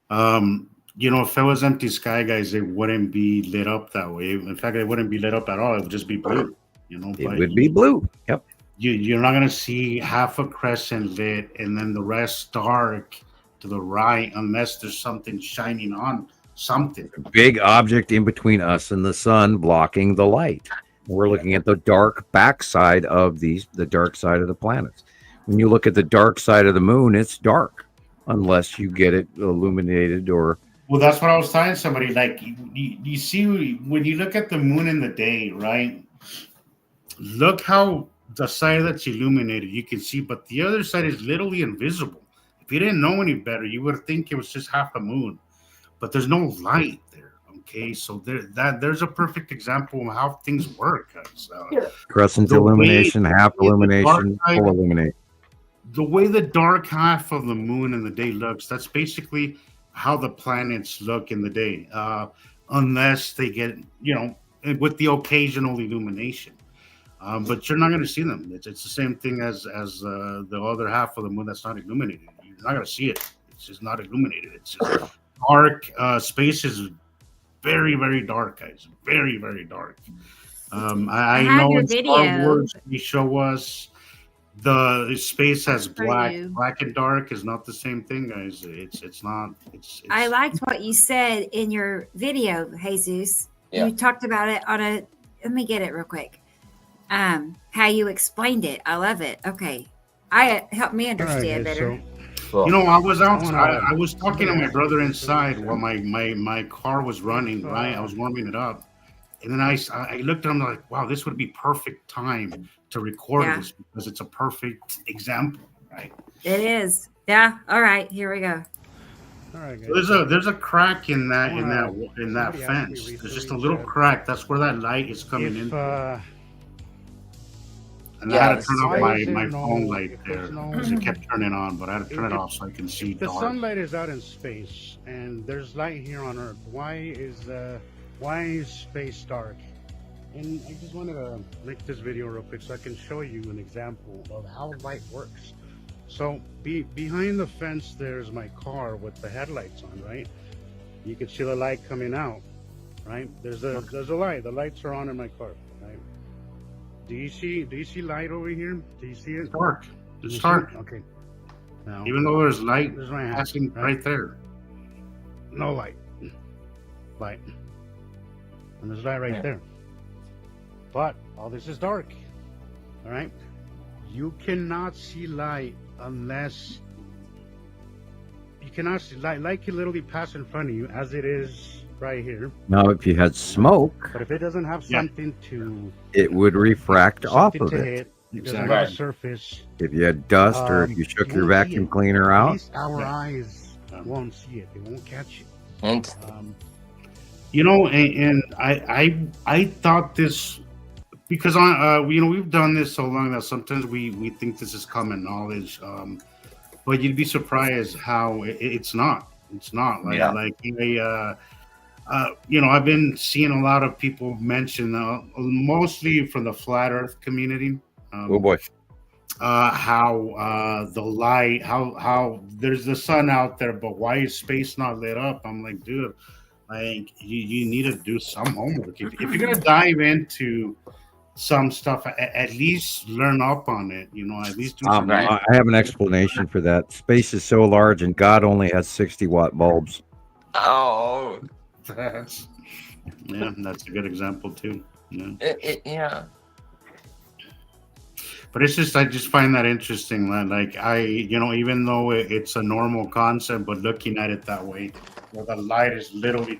Speaker 4: If it was empty sky, guys, it wouldn't be lit up that way. In fact, it wouldn't be lit up at all. It would just be blue.
Speaker 1: It
Speaker 4: but
Speaker 1: would be blue. Yep.
Speaker 4: you're not gonna see half a crescent lit and then the rest dark to the right, unless there's something shining on something.
Speaker 1: Big object in between us and the sun blocking the light. We're looking at the dark backside of the dark side of the planets. When you look at the dark side of the moon, it's dark unless you get it illuminated or
Speaker 4: Well, that's what I was telling somebody. Like, you see, when you look at the moon in the day, right? Look how the side that's illuminated, you can see, but the other side is literally invisible. If you didn't know any better, you would think it was just half a moon, but there's no light there. Okay, so there's a perfect example of how things work, guys.
Speaker 1: crescent
Speaker 4: The way-
Speaker 1: illumination, half
Speaker 4: the
Speaker 1: illumination,
Speaker 4: dark side-
Speaker 1: full illumination.
Speaker 4: The way the dark half of the moon in the day looks, that's basically how the planets look in the day, unless they get, with the occasional illumination. But you're not going to see them. It's the same thing as the other half of the moon that's not illuminated. You're not going to see it. It's just not illuminated. It's just dark. Space is very, very dark, guys. Very, very dark. I
Speaker 3: have
Speaker 4: know
Speaker 3: your
Speaker 4: in Star
Speaker 3: video.
Speaker 4: Wars they show us the space has
Speaker 3: For
Speaker 4: black.
Speaker 3: you.
Speaker 4: Black and dark is not the same thing, guys. It's not. It's
Speaker 3: I liked what you said in your video, Jesus.
Speaker 5: Yeah.
Speaker 3: You talked about it on a. Let me get it real quick. How you explained it. I love it. Okay, helped me understand better.
Speaker 5: Cool.
Speaker 4: I was
Speaker 7: I
Speaker 4: outside.
Speaker 7: wanna-
Speaker 4: I was talking to my brother inside while my car was running. Right, I was warming it up, and then I looked at him like, wow, this would be perfect time to record
Speaker 3: Yeah.
Speaker 4: this because it's a perfect example, right?
Speaker 3: It is. Yeah. All right. Here we go.
Speaker 7: All right, guys.
Speaker 4: So there's a crack in that
Speaker 7: Somebody asked me
Speaker 4: fence. There's just a
Speaker 7: recently
Speaker 4: little
Speaker 7: said,
Speaker 4: crack. That's where that light is coming in. And I
Speaker 5: Yeah,
Speaker 4: had to turn off
Speaker 7: why is
Speaker 4: my
Speaker 7: there
Speaker 4: phone
Speaker 7: no-
Speaker 4: light
Speaker 7: if
Speaker 4: there
Speaker 7: there's no-
Speaker 4: because it kept turning on, but I had to turn it
Speaker 7: If-
Speaker 4: off so I can see
Speaker 7: the
Speaker 4: dark.
Speaker 7: sunlight is out in space and there's light here on Earth. Why is space dark? And I just wanted to link this video real quick so I can show you an example of how light works. So behind the fence, there's my car with the headlights on, right? You can see the light coming out, right? There's a light. The lights are on in my car, right? Do you see light over here? Do you see it?
Speaker 4: It's dark.
Speaker 7: Do
Speaker 4: It's
Speaker 7: you see
Speaker 4: dark.
Speaker 7: it? Okay. Now,
Speaker 4: Even though there's light
Speaker 7: there's my hand.
Speaker 4: passing right there.
Speaker 7: No light. Light. And there's light right
Speaker 5: Yeah.
Speaker 7: there. But all this is dark. All right? You cannot see light unless you cannot see light. Light can literally pass in front of you as it is right here.
Speaker 1: Now, if you had smoke,
Speaker 7: But if it doesn't have
Speaker 4: Yeah.
Speaker 7: something to
Speaker 1: it would refract off
Speaker 7: something
Speaker 1: of
Speaker 7: to
Speaker 1: it.
Speaker 7: hit, it doesn't
Speaker 4: Exactly.
Speaker 7: have a surface.
Speaker 1: If you had dust or if you shook
Speaker 7: you
Speaker 1: your
Speaker 7: won't see
Speaker 1: vacuum
Speaker 7: it.
Speaker 1: cleaner
Speaker 7: At
Speaker 1: out,
Speaker 7: least our
Speaker 4: Yeah.
Speaker 7: eyes won't see it. They won't catch it.
Speaker 5: And
Speaker 4: And I thought this because we've done this so long that sometimes we think this is common knowledge, but you'd be surprised how it's not. It's not
Speaker 5: Yeah.
Speaker 4: I've been seeing a lot of people mention, mostly from the flat Earth community.
Speaker 1: oh boy,
Speaker 4: how the light, how there's the sun out there, but why is space not lit up? I'm like, dude, like you need to do some homework. If you're gonna dive into some stuff, at least learn up on it. You know, at least do some.
Speaker 2: Right.
Speaker 1: I have an explanation for that. Space is so large, and God only has 60-watt bulbs.
Speaker 5: Oh,
Speaker 4: That's that's a good example too. Yeah.
Speaker 5: yeah.
Speaker 4: But it's just I just find that interesting. That like even though it's a normal concept, but looking at it that way, where the light is literally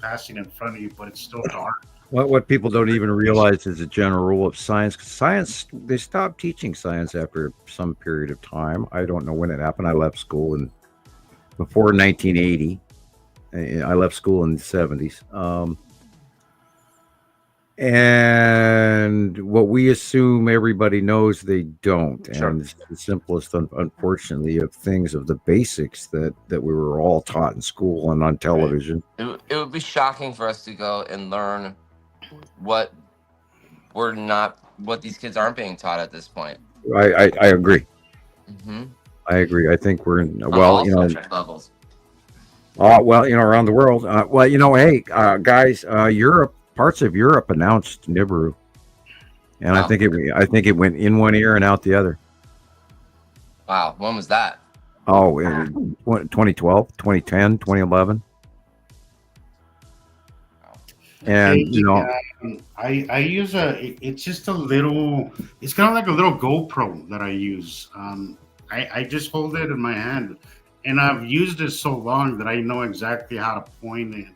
Speaker 4: passing in front of you, but it's still dark.
Speaker 1: What people don't even realize is a general rule of science. Science, they stopped teaching science after some period of time. I don't know when it happened. I left school before 1980. I left school in the 70s. And what we assume everybody knows, they don't.
Speaker 5: Sure.
Speaker 1: And it's the simplest, unfortunately, of things, of the basics that we were all taught in school and on television.
Speaker 5: It would be shocking for us to go and learn what these kids aren't being taught at this point.
Speaker 1: I agree.
Speaker 5: Mm-hmm.
Speaker 1: I agree. I think we're in,
Speaker 5: On
Speaker 1: well,
Speaker 5: all subject levels.
Speaker 1: around the world. Hey, guys, Europe, parts of Europe announced Nibiru, and
Speaker 5: Wow.
Speaker 1: I think it went in one ear and out the other.
Speaker 5: Wow, when was that?
Speaker 1: Oh, in 2012, 2010, 2011. And
Speaker 4: I use it's just a little, it's kind of like a little GoPro that I use. I just hold it in my hand, and I've used it so long that I know exactly how to point it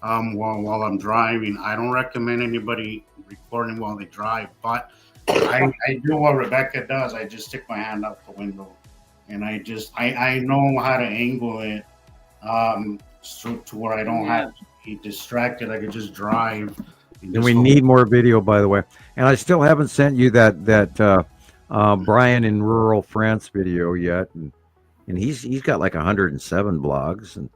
Speaker 4: while I'm driving. I don't recommend anybody recording while they drive, but I do what Rebecca does. I just stick my hand out the window, and I know how to angle it so to where I don't have to be distracted. I could just drive.
Speaker 1: And we need more video, by the way. And I still haven't sent you that Brian in rural France video yet, and he's got like 107 blogs. And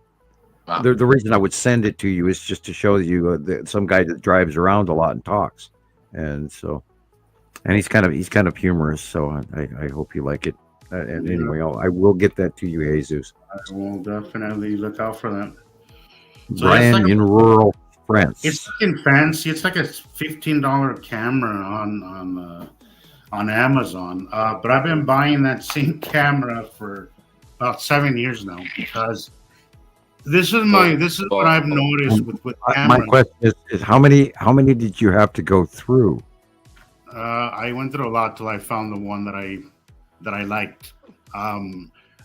Speaker 5: Wow.
Speaker 1: the reason I would send it to you is just to show you some guy that drives around a lot and talks, and he's kind of humorous. So I hope you like it. And anyway, I will get that to you, Jesus.
Speaker 4: I will definitely look out for that. So
Speaker 1: Brian
Speaker 4: it's like
Speaker 1: in rural France.
Speaker 4: It's looking fancy. It's like a $15 camera on Amazon. But I've been buying that same camera for about 7 years now, because this is what I've noticed with cameras.
Speaker 1: My question is how many did you have to go through?
Speaker 4: I went through a lot till I found the one that I liked.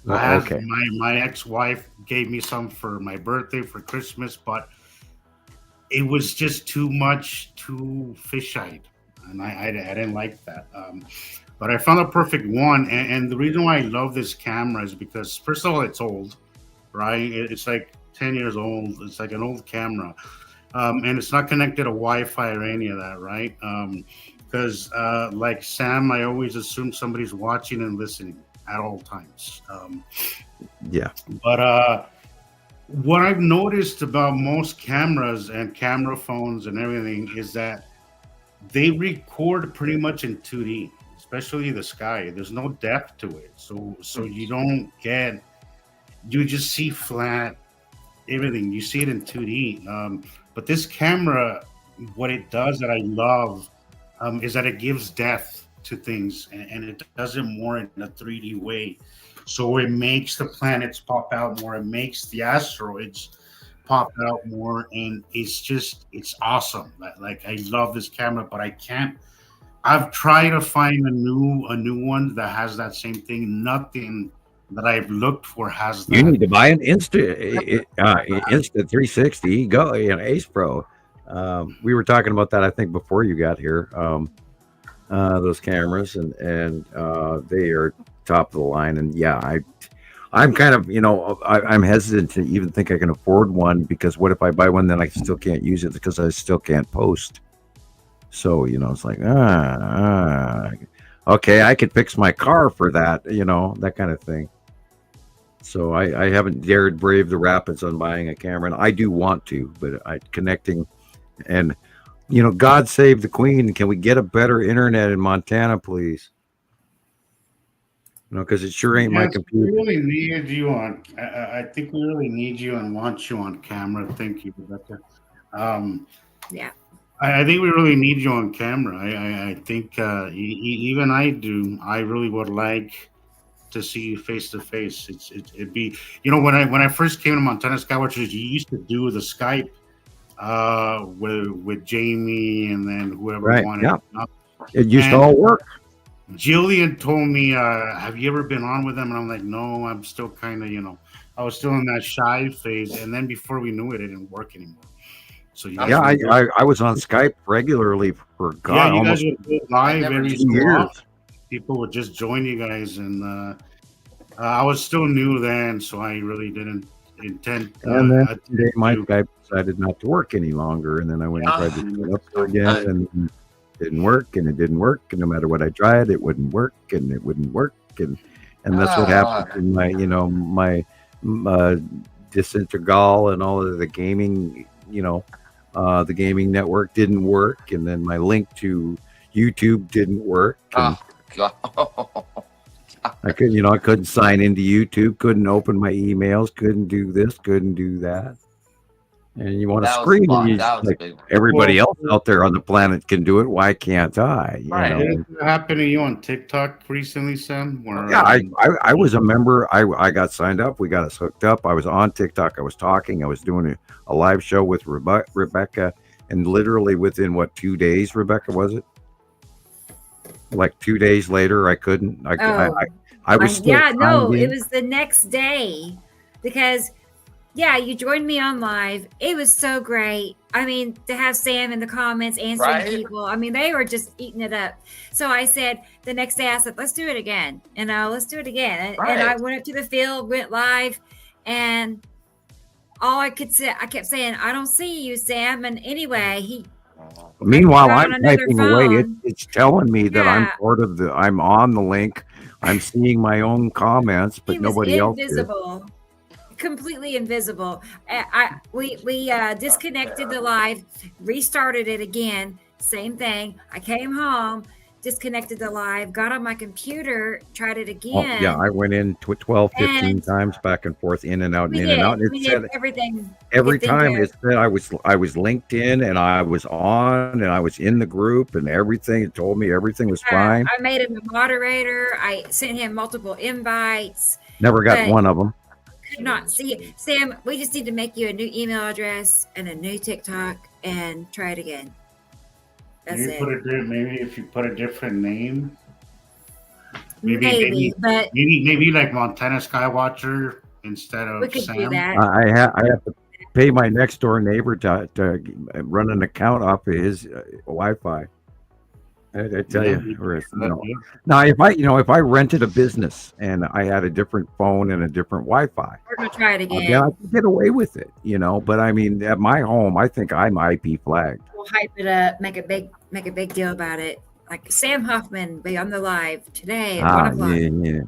Speaker 1: Okay.
Speaker 4: My ex-wife gave me some for my birthday, for Christmas, but it was just too fish-eyed, and I didn't like that. But I found a perfect one, and the reason why I love this camera is because, first of all, it's old, right? It's like 10 years old. It's like an old camera, and it's not connected to Wi-Fi or any of that, right? Because like Sam, I always assume somebody's watching and listening at all times.
Speaker 1: Yeah.
Speaker 4: But what I've noticed about most cameras and camera phones and everything is that they record pretty much in 2D, especially the sky. There's no depth to it, so you just see flat everything. You see it in 2D. But this camera, what it does that I love is that it gives depth to things, and it does it more in a 3D way. So it makes the planets pop out more. It makes the asteroids pop out more, and it's awesome. Like I love this camera, but I can't. I've tried to find a new one that has that same thing. Nothing that I've looked for has that.
Speaker 1: You need to buy an Insta 360 Go, Ace Pro. We were talking about that, I think, before you got here. Those cameras, and they are top of the line. And yeah, I'm kind of, I'm hesitant to even think I can afford one, because what if I buy one, then I still can't use it because I still can't post. So, it's like, okay, I could fix my car for that, that kind of thing. So I haven't dared brave the rapids on buying a camera, and I do want to, but connecting, and God save the Queen. Can we get a better internet in Montana, please? because it sure ain't my
Speaker 4: Yes, we
Speaker 1: computer.
Speaker 4: really needed you on. I think we really need you and want you on camera. Thank you, Rebecca. Um,
Speaker 3: Yeah.
Speaker 4: I think we really need you on camera. I think even I do. I really would like to see you face to face. It'd be, when I first came to Montana Skywatchers, you used to do the Skype with Jamie and then whoever
Speaker 1: Right?
Speaker 4: wanted.
Speaker 1: Yeah, it used to
Speaker 4: And
Speaker 1: all work.
Speaker 4: Jillian told me, "Have you ever been on with them?" And I'm like, "No, I'm still kind of, I was still in that shy phase." And then before we knew it, it didn't work anymore. So you guys,
Speaker 1: Yeah,
Speaker 4: would go-
Speaker 1: I was on Skype regularly for
Speaker 4: yeah, you
Speaker 1: almost
Speaker 4: guys would go live
Speaker 5: never
Speaker 4: every
Speaker 5: did
Speaker 4: so
Speaker 1: years.
Speaker 4: often. People would just join you guys, and I was still new then, so I really didn't intend.
Speaker 1: And then
Speaker 4: attempt
Speaker 1: today my
Speaker 4: to-
Speaker 1: Skype decided not to work any longer, and then I went and tried to set it up again, and it didn't work, and it didn't work, and no matter what I tried, it wouldn't work, and it wouldn't work, and that's what happened in my my Disintegral and all of the gaming, the gaming network didn't work, and then my link to YouTube didn't work. And
Speaker 5: God.
Speaker 1: I couldn't sign into YouTube, couldn't open my emails, couldn't do this, couldn't do that. And you want to
Speaker 5: That was
Speaker 1: scream,
Speaker 5: fun.
Speaker 1: and
Speaker 5: That was
Speaker 1: like
Speaker 5: big.
Speaker 1: everybody else out there on the planet can do it. Why can't I?
Speaker 5: Right.
Speaker 4: Did it happen to you on TikTok recently, Sam? Where,
Speaker 1: Yeah, I was a member. I got signed up. We got us hooked up. I was on TikTok. I was talking. I was doing a live show with Rebecca, and literally within 2 days, Rebecca, was it? Like 2 days later, I couldn't. I was still
Speaker 3: Yeah, no,
Speaker 1: signed
Speaker 3: it
Speaker 1: in.
Speaker 3: was the next day because you joined me on live. It was so great. I mean, to have Sam in the comments answering
Speaker 5: Right.
Speaker 3: people. I mean, they were just eating it up. So I said the next day, I said, let's do it again. Let's do it again. And I
Speaker 5: Right.
Speaker 3: went up to the field, went live, and all I could say, I kept saying, I don't see you, Sam. And anyway,
Speaker 1: Meanwhile,
Speaker 3: got on
Speaker 1: I'm
Speaker 3: another
Speaker 1: typing away.
Speaker 3: phone.
Speaker 1: It's telling me that I'm
Speaker 3: Yeah.
Speaker 1: part of I'm on the link. I'm seeing my own comments, but
Speaker 3: he was
Speaker 1: nobody else is.
Speaker 3: invisible. Completely invisible. We disconnected the live, restarted it again. Same thing. I came home, disconnected the live, got on my computer, tried it
Speaker 1: Oh,
Speaker 3: again.
Speaker 1: yeah, I went in 12, 15
Speaker 3: And
Speaker 1: times back and forth, in and out, and
Speaker 3: we
Speaker 1: in
Speaker 3: did.
Speaker 1: and out. And
Speaker 3: We
Speaker 1: it
Speaker 3: did
Speaker 1: said
Speaker 3: everything.
Speaker 1: every
Speaker 3: Get
Speaker 1: time
Speaker 3: there.
Speaker 1: it said I was linked in, and I was on, and I was in the group, and everything. It told me everything was fine.
Speaker 3: I made him a moderator. I sent him multiple invites.
Speaker 1: Never got
Speaker 3: but-
Speaker 1: one of them.
Speaker 3: Could not see it. Sam, we just need to make you a new email address and a new TikTok and try it again. That's
Speaker 4: maybe
Speaker 3: it.
Speaker 4: maybe if you put a different name,
Speaker 3: Maybe, but
Speaker 4: maybe like Montana Skywatcher instead
Speaker 3: we
Speaker 4: of
Speaker 3: could
Speaker 4: Sam.
Speaker 3: do that.
Speaker 1: I have to pay my next door neighbor to run an account off of his Wi-Fi. I tell you, or, now if I rented a business and I had a different phone and a different Wi-Fi,
Speaker 3: We're gonna try it again.
Speaker 1: yeah, I could get away with it, But I mean, at my home, I think I'm IP flagged.
Speaker 3: We'll hype it up, make a big deal about it. Like Sam Huffman be on the live today at 1 o'clock.
Speaker 1: Yeah.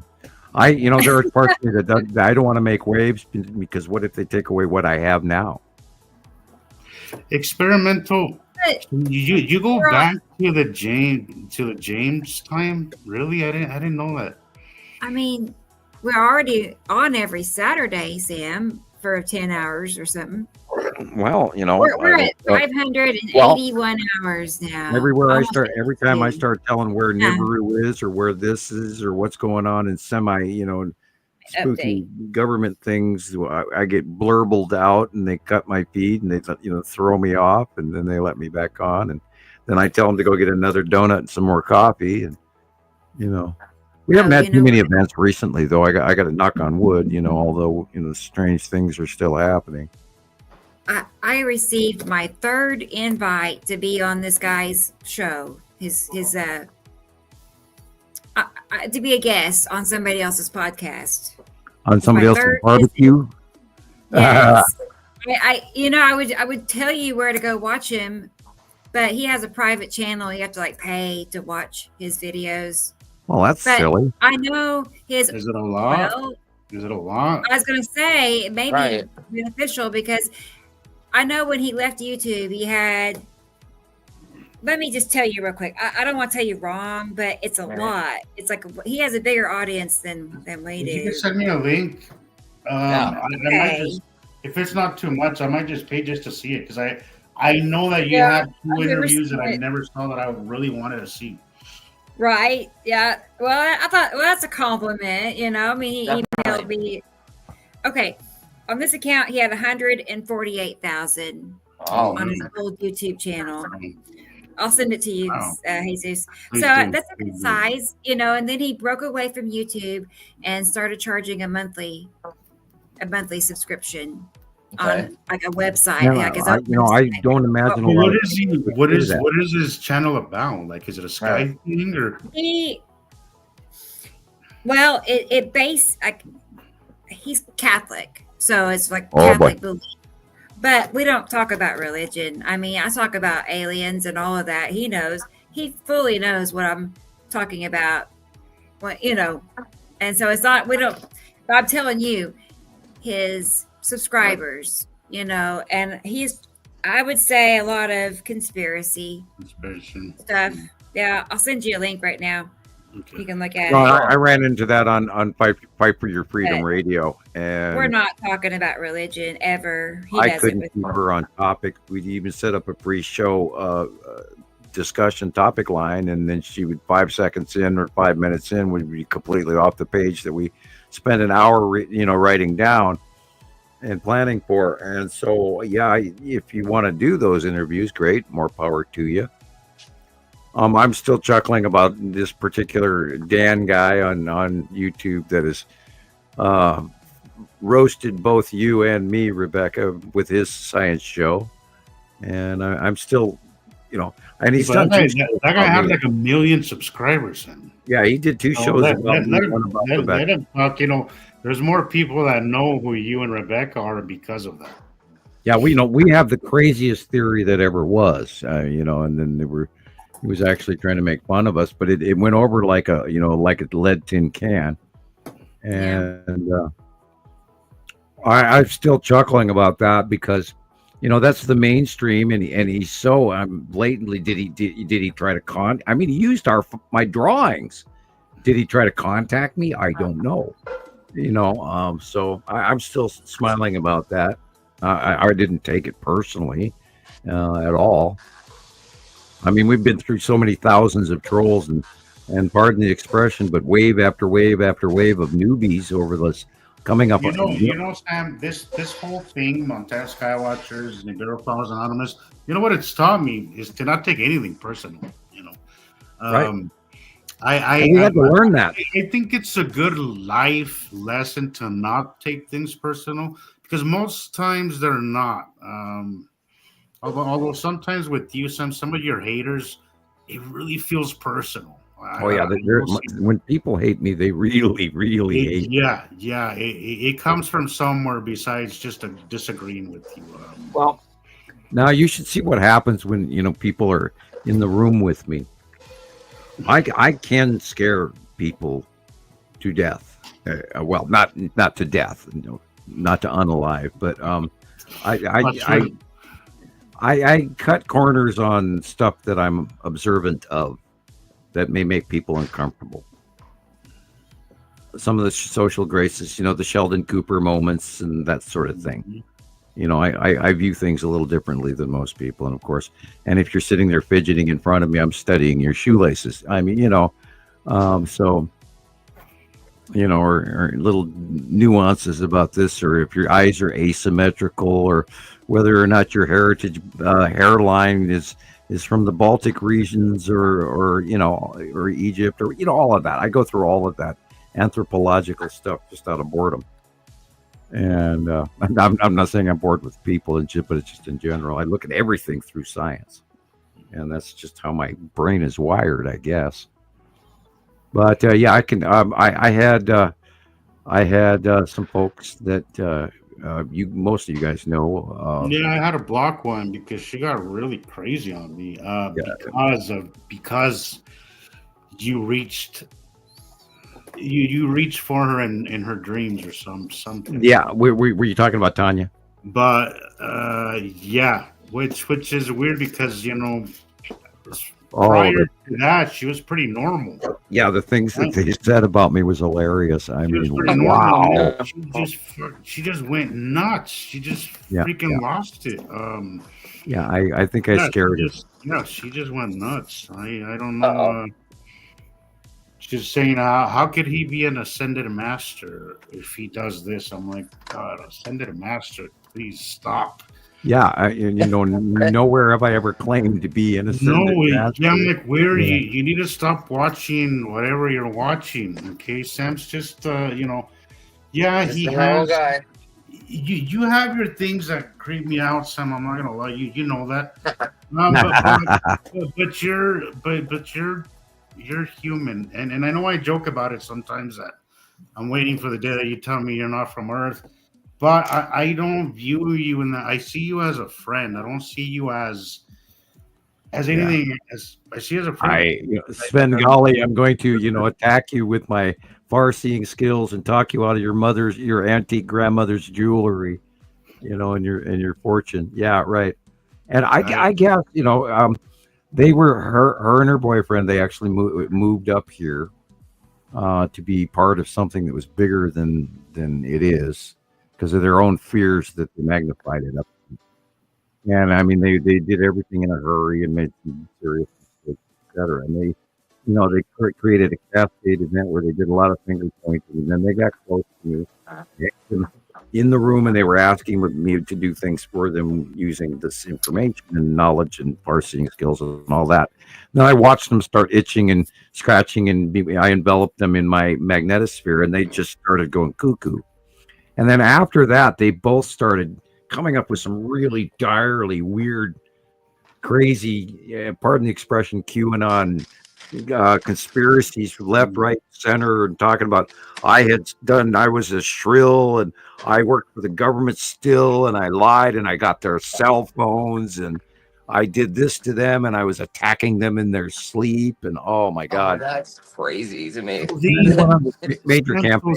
Speaker 1: There are parts of me that I don't want to make waves, because what if they take away what I have now?
Speaker 4: Experimental.
Speaker 3: But
Speaker 4: You go
Speaker 3: We're
Speaker 4: back to the James time? Really? I didn't know that.
Speaker 3: I mean, we're already on every Saturday, Sam, for 10 hours or something.
Speaker 1: Well,
Speaker 3: We're at 581 hours now.
Speaker 1: everywhere
Speaker 3: Almost
Speaker 1: every time I
Speaker 3: 50.
Speaker 1: start telling where
Speaker 3: Yeah.
Speaker 1: Nibiru is, or where this is, or what's going on in spooky government things, I get blurbled out, and they cut my feed, and they throw me off, and then they let me back on, and then I tell them to go get another donut and some more coffee, and we haven't had too many events recently, though. I got to knock on wood, although strange things are still happening.
Speaker 3: I received my third invite to be on this guy's show. To be a guest on somebody else's podcast.
Speaker 1: On somebody
Speaker 3: My
Speaker 1: else's
Speaker 3: third
Speaker 1: barbecue.
Speaker 3: Yes. I would tell you where to go watch him, but he has a private channel. You have to pay to watch his videos.
Speaker 1: Well, that's
Speaker 3: But
Speaker 1: silly.
Speaker 3: I know his.
Speaker 4: Is it a lot?
Speaker 3: Well,
Speaker 4: Is it a lot?
Speaker 3: I was going to say it may
Speaker 5: Right.
Speaker 3: be beneficial because I know when he left YouTube, he had let me just tell you real quick. I don't want to tell you wrong, but it's a lot. It's like he has a bigger audience than we
Speaker 4: If you
Speaker 3: do.
Speaker 4: can send me a link,
Speaker 5: Yeah.
Speaker 4: I might
Speaker 3: Okay.
Speaker 4: just, if it's not too much, I might just pay just to see it because I know that you
Speaker 3: Yeah,
Speaker 4: had two
Speaker 3: I've never
Speaker 4: interviews
Speaker 3: seen
Speaker 4: that I
Speaker 3: it.
Speaker 4: never saw that I really wanted to see.
Speaker 3: Right? Yeah. Well, I thought, well, that's a compliment. You know, I mean, he emailed me. Okay, on this account, he had 148,000
Speaker 5: Oh,
Speaker 3: on his old YouTube channel.
Speaker 4: Um,
Speaker 3: I'll send it to you,
Speaker 4: Wow.
Speaker 3: Jesus.
Speaker 4: Please
Speaker 3: So
Speaker 4: do.
Speaker 3: that's a good
Speaker 4: Please do.
Speaker 3: size, you know. And then he broke away from YouTube and started charging a monthly subscription
Speaker 5: okay.
Speaker 3: on like a website.
Speaker 1: Yeah,
Speaker 3: like his
Speaker 1: I,
Speaker 3: own
Speaker 1: you know, I
Speaker 3: website.
Speaker 1: don't imagine a
Speaker 4: Well,
Speaker 1: lot
Speaker 4: what
Speaker 1: of
Speaker 4: is he?
Speaker 1: people would
Speaker 4: What
Speaker 1: do
Speaker 4: is
Speaker 1: that.
Speaker 4: what is his channel about? Like, is it a Sky thing or?
Speaker 3: Well, it base like he's Catholic, so it's like
Speaker 1: Oh, boy.
Speaker 3: Catholic belief. But we don't talk about religion. I mean, I talk about aliens and all of that. He knows. He fully knows what I'm talking about. What you know, and so it's not. We don't. But I'm telling you, his subscribers, you know, and he's. I would say a lot of conspiracy
Speaker 4: Inspiration.
Speaker 3: stuff. Yeah, I'll send you a link right now. You
Speaker 4: Okay.
Speaker 3: can look at
Speaker 1: No,
Speaker 3: it.
Speaker 1: I ran into that on Fight for Your Freedom
Speaker 3: But
Speaker 1: radio,
Speaker 3: we're
Speaker 1: and
Speaker 3: not talking about religion ever. He
Speaker 1: I
Speaker 3: does it
Speaker 1: couldn't
Speaker 3: with
Speaker 1: keep her on topic. We'd even set up a pre-show discussion topic line, and then she would 5 seconds in or 5 minutes in would be completely off the page that we spent an hour, writing down and planning for. And so, yeah, if you want to do those interviews, great, more power to you. I'm still chuckling about this particular Dan guy on YouTube that is roasted both you and me, Rebecca, with his science show, and I'm still, and he's done.
Speaker 4: But that
Speaker 1: two
Speaker 4: guy,
Speaker 1: shows
Speaker 4: that guy
Speaker 1: about
Speaker 4: had
Speaker 1: me.
Speaker 4: like 1 million subscribers. And
Speaker 1: Yeah, he did 2 shows
Speaker 4: let,
Speaker 1: about
Speaker 4: let,
Speaker 1: me,
Speaker 4: let,
Speaker 1: one about
Speaker 4: let,
Speaker 1: Rebecca.
Speaker 4: let him talk. There's more people that know who you and Rebecca are because of that.
Speaker 1: Yeah, we have the craziest theory that ever was, and then he was actually trying to make fun of us, but it went over like a lead tin can, and I'm still chuckling about that because, that's the mainstream, and he's so blatantly did he try to he used my drawings. Did he try to contact me? I don't know, so I'm still smiling about that. I didn't take it personally at all. I mean, we've been through so many thousands of trolls and pardon the expression, but wave after wave after wave of newbies over this coming up.
Speaker 4: Sam, this whole thing, Montana Skywatchers, Nibiru Files Anonymous, what it's taught me is to not take anything personal.
Speaker 1: Right.
Speaker 4: We
Speaker 1: had to learn that.
Speaker 4: I think it's a good life lesson to not take things personal because most times they're not. Although sometimes with you, some of your haters, it really feels personal.
Speaker 1: Oh yeah, when people hate me, they really, really hate me.
Speaker 4: Yeah. It comes from somewhere besides just disagreeing with you.
Speaker 1: Well, now you should see what happens when people are in the room with me. I can scare people to death. Well, not to death, not to unalive, but I cut corners on stuff that I'm observant of that may make people uncomfortable. Some of the social graces, the Sheldon Cooper moments and that sort of thing. I view things a little differently than most people. And of course, and if you're sitting there fidgeting in front of me, I'm studying your shoelaces. I mean, or little nuances about this, or if your eyes are asymmetrical, or whether or not your heritage hairline is from the Baltic regions or Egypt, or all of that. I go through all of that anthropological stuff just out of boredom. And I'm not saying I'm bored with people, but it's just in general. I look at everything through science, and that's just how my brain is wired, I guess. But I can. I had some folks that most of you guys know.
Speaker 4: I had to block one because she got really crazy on me because you reached for her in her dreams or something.
Speaker 1: Yeah, were you talking about Tanya?
Speaker 4: But which is weird because
Speaker 1: Oh,
Speaker 4: prior to that, she was pretty normal.
Speaker 1: yeah, the things that they said about me was hilarious. I
Speaker 4: She was
Speaker 1: mean,
Speaker 4: pretty normal.
Speaker 1: wow.
Speaker 4: Man. She just went nuts. She just
Speaker 1: Yeah,
Speaker 4: freaking
Speaker 1: yeah.
Speaker 4: lost it.
Speaker 1: Yeah, I think I scared her.
Speaker 4: She just went nuts. I don't
Speaker 2: Uh-oh.
Speaker 4: know. She's saying, how could he be an ascended master if he does this? I'm like, God, ascended master, please stop.
Speaker 1: Yeah, nowhere have I ever claimed to be innocent.
Speaker 4: Yeah, I'm like, where are you? You need to stop watching whatever you're watching. Okay, Sam's just, yeah, he has.
Speaker 2: Guy.
Speaker 4: You have your things that creep me out, Sam. I'm not gonna lie, you know that. But you're human, and I know I joke about it sometimes that I'm waiting for the day that you tell me you're not from Earth. But I don't view you in that. I see you as a friend. I don't see you as anything. As I see you as a friend.
Speaker 1: Svengali, I'm going to, attack you with my far-seeing skills and talk you out of your antique grandmother's jewelry, and your fortune. Yeah, right. And I guess, they were her and her boyfriend. They actually moved up here to be part of something that was bigger than it is, because of their own fears that they magnified it up. And I mean, they did everything in a hurry and made some serious mistakes, etc. And they created a cascade event where they did a lot of finger pointing, and then they got close to me in the room, and they were asking me to do things for them using this information and knowledge and parsing skills and all that. Then I watched them start itching and scratching, and I enveloped them in my magnetosphere, and they just started going cuckoo. And then after that, they both started coming up with some really direly weird, crazy, pardon the expression, QAnon conspiracies from left, right, center, and talking about I was a shrill and I worked for the government still, and I lied and I got their cell phones and I did this to them and I was attacking them in their sleep, and oh my God.
Speaker 2: That's crazy to me.
Speaker 1: Major campaign.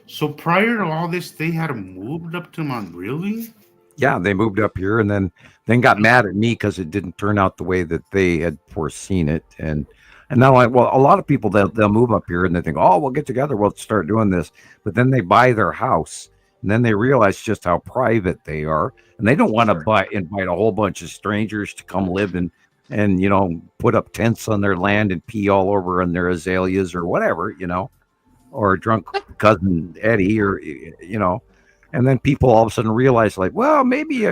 Speaker 4: So prior to all this, they had moved up to Mount, really?
Speaker 1: Yeah, they moved up here and then got mad at me because it didn't turn out the way that they had foreseen it. And now, a lot of people, they'll move up here and they think, oh, we'll get together, we'll start doing this. But then they buy their house, and then they realize just how private they are, and they don't want to invite a whole bunch of strangers to come live and put up tents on their land and pee all over on their azaleas or whatever, or drunk cousin Eddie, or and then people all of a sudden realize, like, well, maybe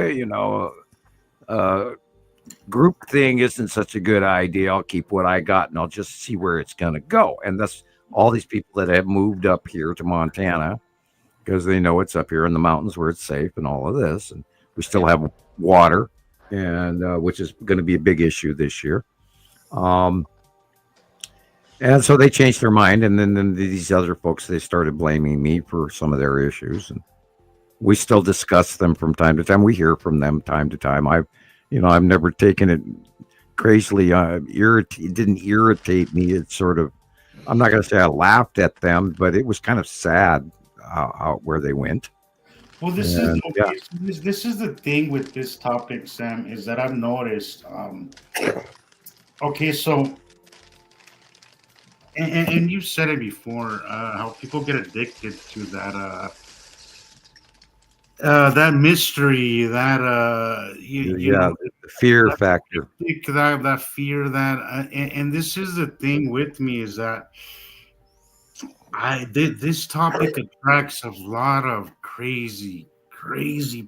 Speaker 1: group thing isn't such a good idea. I'll keep what I got and I'll just see where it's going to go. And that's all these people that have moved up here to Montana because they know it's up here in the mountains where it's safe and all of this. And we still have water, and which is going to be a big issue this year. And so they changed their mind. And then these other folks, they started blaming me for some of their issues. And we still discuss them from time to time. We hear from them time to time. I've never taken it crazily. It didn't irritate me. It's sort of, I'm not going to say I laughed at them, but it was kind of sad where they went.
Speaker 4: Well, this is the thing with this topic, Sam, is that I've noticed. Okay, so, and you said it before, how people get addicted to that. That mystery, that
Speaker 1: fear factor,
Speaker 4: that fear, and this is the thing with me is that this topic attracts a lot of crazy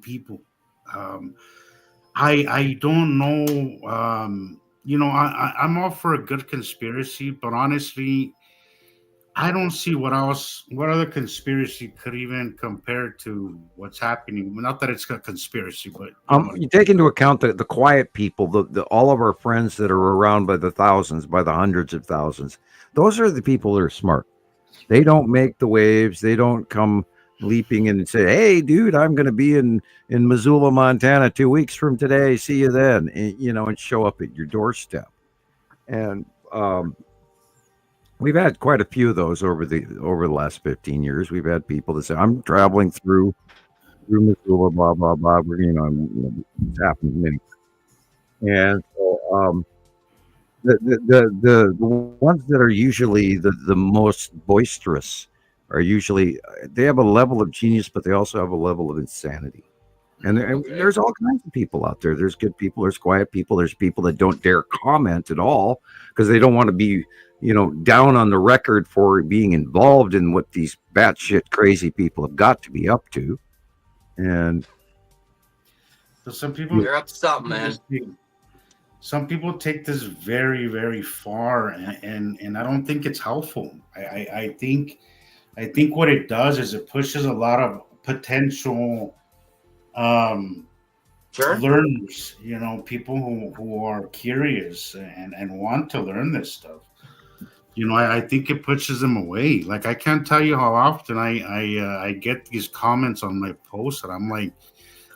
Speaker 4: people. I don't know. I'm all for a good conspiracy, but honestly, I don't see what other conspiracy could even compare to what's happening. Not that it's a conspiracy, but
Speaker 1: you take into account the quiet people, the all of our friends that are around by the thousands, by the hundreds of thousands. Those are the people that are smart. They don't make the waves. They don't come leaping in and say, "Hey, dude, I'm going to be in Missoula, Montana, 2 weeks from today. See you then." And show up at your doorstep. And we've had quite a few of those over the last 15 years. We've had people that say, "I'm traveling through Missoula, blah blah blah." It's happened many. And so the ones that are usually the most boisterous are usually they have a level of genius, but they also have a level of insanity. And
Speaker 5: Okay.
Speaker 1: there's all kinds of people out there. There's good people. There's quiet people. There's people that don't dare comment at all because they don't want to be, down on the record for being involved in what these batshit crazy people have got to be up to. And
Speaker 4: So some people,
Speaker 5: You're up to something, man.
Speaker 4: some people take this very, very far, and I don't think it's helpful. I think what it does is it pushes a lot of potential
Speaker 5: Sure.
Speaker 4: learners, people who are curious and want to learn this stuff. I think it pushes them away. Like, I can't tell you how often I get these comments on my posts, and I'm like,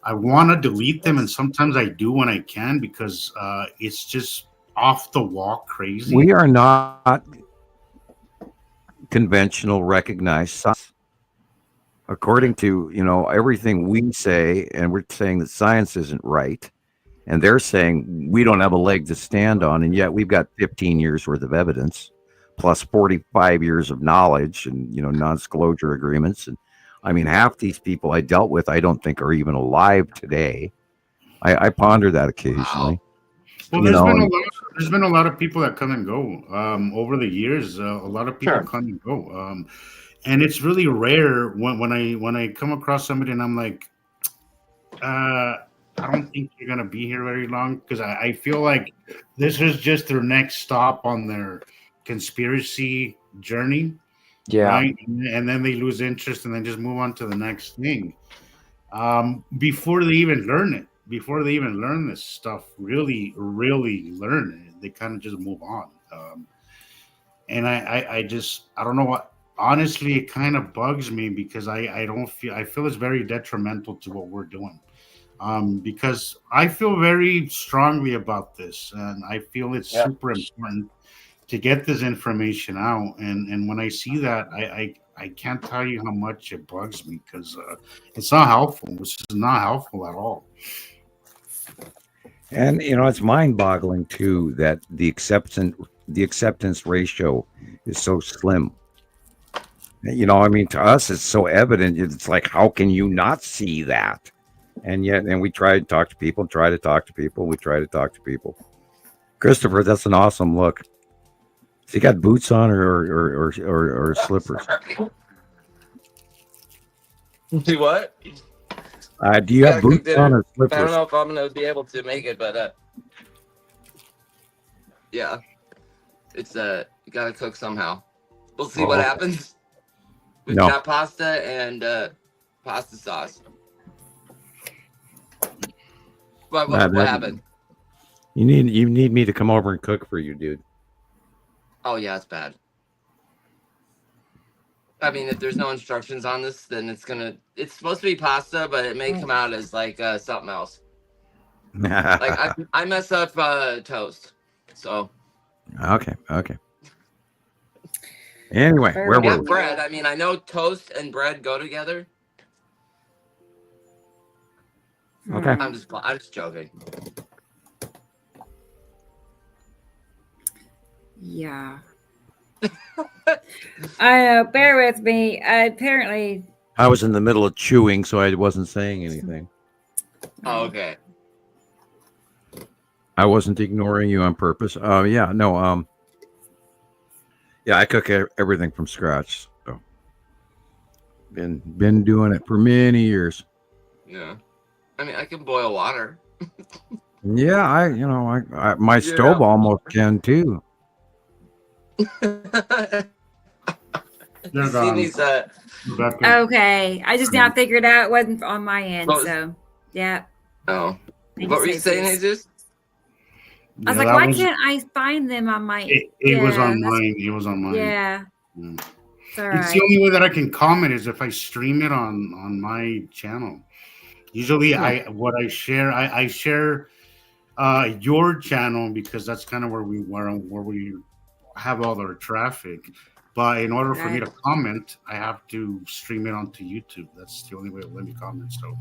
Speaker 4: I want to delete them, and sometimes I do when I can because it's just off the wall crazy.
Speaker 1: we are not conventional recognized science. According to, everything we say, and we're saying that science isn't right, and they're saying we don't have a leg to stand on, and yet we've got 15 years worth of evidence plus 45 years of knowledge and, non-disclosure agreements. And I mean, half these people I dealt with, I don't think are even alive today. I ponder that occasionally.
Speaker 4: Well, there's been a lot of people that come and go over the years. A lot of people
Speaker 5: Sure.
Speaker 4: come and go, and it's really rare when I come across somebody and I'm like, I don't think you're gonna be here very long because I feel like this is just their next stop on their conspiracy journey,
Speaker 5: Yeah.
Speaker 4: right? And then they lose interest and then just move on to the next thing. Before they even learn it, before they even learn this stuff, really, really learn it, they kind of just move on. And I don't know what. Honestly, it kind of bugs me because I feel it's very detrimental to what we're doing. Because I feel very strongly about this, and I feel it's
Speaker 5: Yeah.
Speaker 4: super important to get this information out. And when I see that, I can't tell you how much it bugs me because it's not helpful. This is not helpful at all.
Speaker 1: And it's mind-boggling too that the acceptance ratio is so slim. I mean, to us, it's so evident. It's like, how can you not see that? And we try to talk to people, We try to talk to people. Christopher, that's an awesome look. Has he got boots on or slippers?
Speaker 5: Do what?
Speaker 1: Do you have
Speaker 5: Gotta cook
Speaker 1: boots
Speaker 5: dinner.
Speaker 1: on or
Speaker 5: I don't
Speaker 1: slippers?
Speaker 5: know if I'm gonna be able to make it, but yeah, it's you gotta cook somehow. We'll see what
Speaker 1: Oh.
Speaker 5: happens. We've
Speaker 1: No.
Speaker 5: got pasta and pasta sauce. What
Speaker 1: Nah, that-
Speaker 5: happened?
Speaker 1: You need me to come over and cook for you, dude.
Speaker 5: Oh yeah, it's bad. I mean, if there's no instructions on this, then it's supposed to be pasta, but it may come out as like something else. Like I mess up toast. So
Speaker 1: Okay. Anyway,
Speaker 3: Very
Speaker 1: where
Speaker 5: yeah,
Speaker 1: were we?
Speaker 5: bread. I mean, I know toast and bread go together.
Speaker 1: Okay.
Speaker 5: I'm just joking.
Speaker 3: Yeah. I know. Bear with me. Apparently,
Speaker 1: I was in the middle of chewing, so I wasn't saying anything.
Speaker 5: Oh, okay.
Speaker 1: I wasn't ignoring you on purpose. Yeah, no. Yeah, I cook everything from scratch. So, been doing it for many years.
Speaker 5: Yeah. I mean, I can boil water.
Speaker 1: Yeah, I my stove almost can too.
Speaker 4: They're
Speaker 5: You seen
Speaker 4: gone.
Speaker 5: these?
Speaker 4: Rebecca.
Speaker 3: okay. I just now figured out it wasn't on my end.
Speaker 5: What was-
Speaker 3: So, yeah.
Speaker 5: Oh,
Speaker 3: Thank
Speaker 5: what were you saying,
Speaker 3: Jesus.
Speaker 5: Jesus?
Speaker 3: I was
Speaker 4: Yeah,
Speaker 3: like,
Speaker 4: that
Speaker 3: why can't I find them on my?
Speaker 4: It was
Speaker 3: Yeah,
Speaker 4: on
Speaker 3: that's-
Speaker 4: mine. It was on mine.
Speaker 3: Yeah.
Speaker 4: Mm.
Speaker 3: It's all
Speaker 4: It's
Speaker 3: right.
Speaker 4: the only way that I can comment is if I stream it on my channel. Usually, I share your channel because that's kind of where we have all our traffic. But in order for me to comment, I have to stream it onto YouTube. That's the only way to let me comment. So,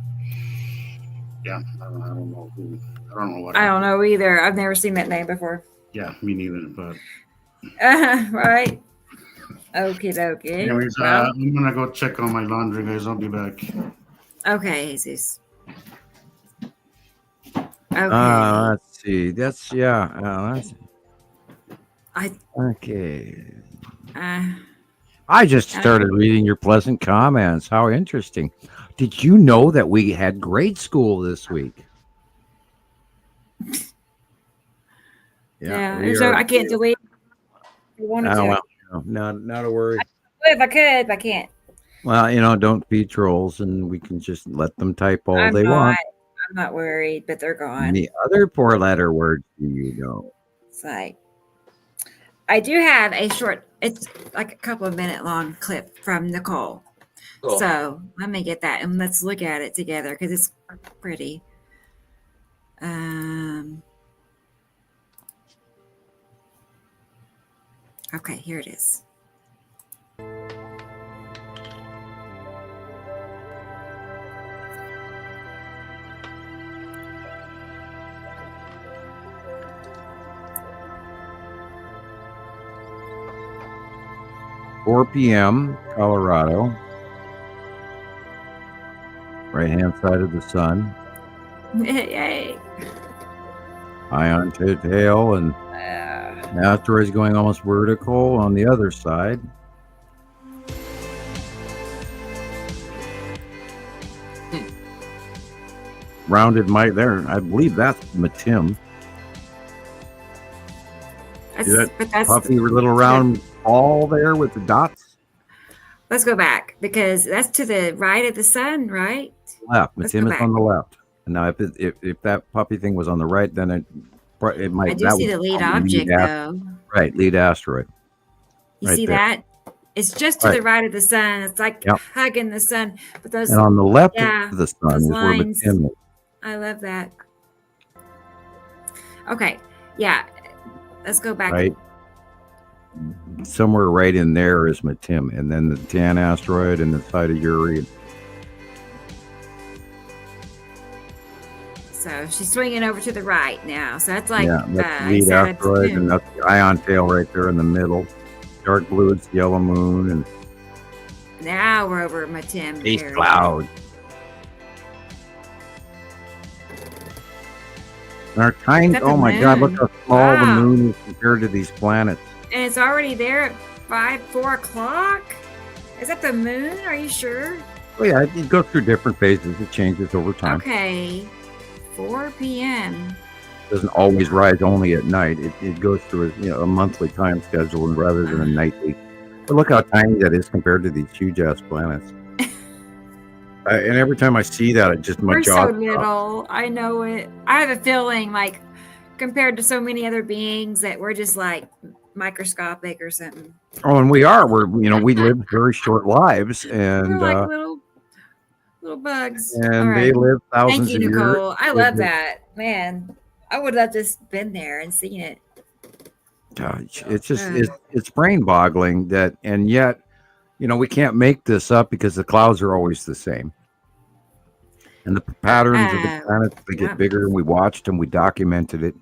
Speaker 4: yeah, I don't know what.
Speaker 3: I don't know either. I've never seen that name before.
Speaker 4: Yeah, me neither. But
Speaker 3: Right. Okie dokie.
Speaker 4: anyways,
Speaker 3: Well,
Speaker 4: I'm gonna go check on my laundry, guys. I'll be back.
Speaker 3: okay, Jesus. Okay.
Speaker 1: Let's see. That's yeah. That's
Speaker 3: I
Speaker 1: okay.
Speaker 3: uh,
Speaker 1: I just started reading your pleasant comments. How interesting. Did you know that we had grade school this week?
Speaker 3: yeah.
Speaker 1: we
Speaker 3: So
Speaker 1: are-
Speaker 3: I can't delete. If I wanted to.
Speaker 1: well, no, not a worry.
Speaker 3: If I could, but I can't.
Speaker 1: Well, don't feed trolls, and we can just let them type all
Speaker 3: I'm
Speaker 1: they
Speaker 3: not.
Speaker 1: want.
Speaker 3: I'm not worried, but they're gone.
Speaker 1: And the other four-letter word do you know?
Speaker 3: It's like I do have a short. It's like a couple of minute long clip from Nicole.
Speaker 5: Cool.
Speaker 3: So let me get that and let's look at it together because it's pretty. Okay, here it is.
Speaker 1: Four p.m. Colorado. Right-hand side of the sun.
Speaker 3: Yay!
Speaker 1: Ion to tail, and asteroids going almost vertical on the other side. Rounded might there. I believe that's Matim.
Speaker 3: That's, but that's
Speaker 1: Puffy little round ball there with the dots.
Speaker 3: let's go back because that's to the right of the sun, right?
Speaker 1: Left.
Speaker 3: Let's
Speaker 1: Matim
Speaker 3: go
Speaker 1: is
Speaker 3: back.
Speaker 1: on the left. And now, if that puppy thing was on the right, then it might.
Speaker 3: I do
Speaker 1: that
Speaker 3: see
Speaker 1: would
Speaker 3: the lead
Speaker 1: probably
Speaker 3: object
Speaker 1: lead
Speaker 3: though.
Speaker 1: Right, lead asteroid.
Speaker 3: You
Speaker 1: right
Speaker 3: see
Speaker 1: there.
Speaker 3: that? It's just to
Speaker 1: Right.
Speaker 3: the right of the sun. It's like
Speaker 1: Yep.
Speaker 3: hugging the sun. But those,
Speaker 1: And on the left
Speaker 3: Yeah,
Speaker 1: of the sun
Speaker 3: those
Speaker 1: is where
Speaker 3: lines.
Speaker 1: Matim is.
Speaker 3: I love that. Okay, yeah. Let's go back.
Speaker 1: Right. Somewhere right in there is Matim, and then the Tan asteroid and the side of Uri.
Speaker 3: So she's swinging over to the right now. So that's like,
Speaker 1: Yeah, that's the
Speaker 3: I
Speaker 1: lead
Speaker 3: said,
Speaker 1: asteroid, and that's the ion tail right there in the middle. Dark blue, it's the yellow moon, and
Speaker 3: now we're over Matim.
Speaker 1: space
Speaker 3: area.
Speaker 1: cloud. And our tiny,
Speaker 3: Is that the
Speaker 1: oh my God, look
Speaker 3: moon?
Speaker 1: how small the
Speaker 3: Wow.
Speaker 1: moon is compared to these planets.
Speaker 3: And it's already there at 4 o'clock. Is that the moon? Are you sure?
Speaker 1: Oh yeah, it goes through different phases. It changes over time.
Speaker 3: Okay. 4 p.m.
Speaker 1: It doesn't always rise only at night. It goes through a monthly time schedule rather than a nightly. But look how tiny that is compared to these huge ass planets. And every time I see that, it just my
Speaker 3: We're
Speaker 1: jaw
Speaker 3: so
Speaker 1: drops.
Speaker 3: little. I know it. I have a feeling like compared to so many other beings that we're just like microscopic or something.
Speaker 1: Oh, and we are. We live very short lives, and
Speaker 3: We're like little bugs. All
Speaker 1: and
Speaker 3: right.
Speaker 1: they live
Speaker 3: Thank
Speaker 1: thousands
Speaker 3: you,
Speaker 1: of years.
Speaker 3: Nicole. I
Speaker 1: They
Speaker 3: love
Speaker 1: live-
Speaker 3: that. Man, I would have just been there and seen it.
Speaker 1: Gosh, it's just it's brain boggling that, and yet, we can't make this up because the clouds are always the same, and the patterns of the planets they get
Speaker 3: yeah.
Speaker 1: bigger, and we watched and we documented it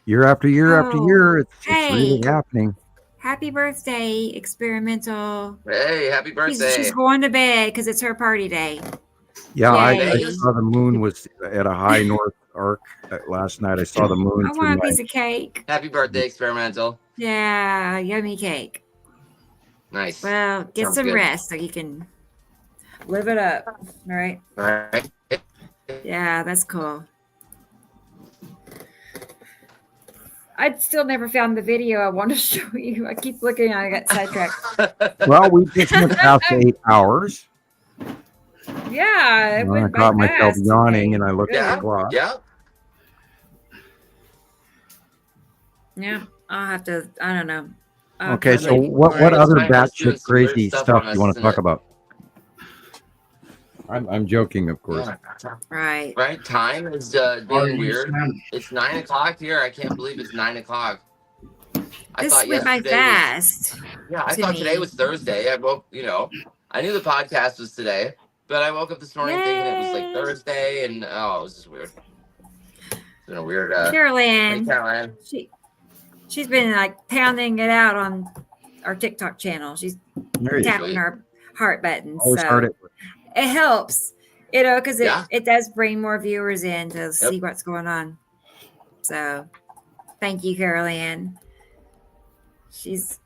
Speaker 1: year after year after
Speaker 3: Oh,
Speaker 1: year. It's
Speaker 3: hey.
Speaker 1: really happening.
Speaker 3: Happy birthday, experimental.
Speaker 5: Hey, happy birthday.
Speaker 3: She's going to bed because it's her party day.
Speaker 1: Yeah, I
Speaker 3: Yay.
Speaker 1: saw the moon was at a high north arc last night. I saw the moon
Speaker 3: I
Speaker 1: through
Speaker 3: want a
Speaker 1: my
Speaker 3: piece of cake.
Speaker 5: Happy birthday, experimental.
Speaker 3: Yeah, yummy cake.
Speaker 5: Nice.
Speaker 3: Well, get
Speaker 5: Sounds
Speaker 3: some
Speaker 5: good.
Speaker 3: rest so you can live it up. All right.
Speaker 5: All right.
Speaker 3: Yeah, that's cool. I still never found the video I want to show you. I keep looking and I got sidetracked.
Speaker 1: Well, we just went past 8 hours.
Speaker 3: Yeah, it
Speaker 1: I
Speaker 3: went by
Speaker 1: caught myself
Speaker 3: fast
Speaker 1: yawning,
Speaker 3: today.
Speaker 1: and I looked at
Speaker 5: Yeah.
Speaker 1: the clock.
Speaker 5: Yeah.
Speaker 3: Yeah, I'll have to. I don't know. I'll
Speaker 1: Okay,
Speaker 3: have to
Speaker 1: so
Speaker 3: look.
Speaker 1: what
Speaker 5: Alright,
Speaker 1: other
Speaker 5: it's fine. Let's do
Speaker 1: batshit
Speaker 5: some weird
Speaker 1: crazy
Speaker 5: stuff
Speaker 1: stuff
Speaker 5: on
Speaker 1: you want
Speaker 5: us,
Speaker 1: to talk
Speaker 5: isn't it?
Speaker 1: about? I'm joking, of course.
Speaker 3: Right.
Speaker 5: Right. Time is being weird. It's 9 o'clock here. I can't believe it's 9 o'clock. I
Speaker 3: This
Speaker 5: thought
Speaker 3: went by
Speaker 5: yesterday
Speaker 3: fast.
Speaker 5: Yeah, I
Speaker 3: to
Speaker 5: thought today
Speaker 3: me.
Speaker 5: was Thursday. I woke, I knew the podcast was today, but I woke up this morning thinking it was like
Speaker 3: Yay.
Speaker 5: Thursday, and it was just weird. been a weird.
Speaker 3: Carol
Speaker 5: Hey,
Speaker 3: Ann,
Speaker 5: Caroline.
Speaker 3: she's been like pounding it out on our TikTok channel. She's
Speaker 1: There you go.
Speaker 3: tapping our heart buttons.
Speaker 1: Always hard
Speaker 3: So it helps, you know, because
Speaker 5: Yeah.
Speaker 3: it does bring more viewers in to see what's going on. So thank you, Carol Ann. She's,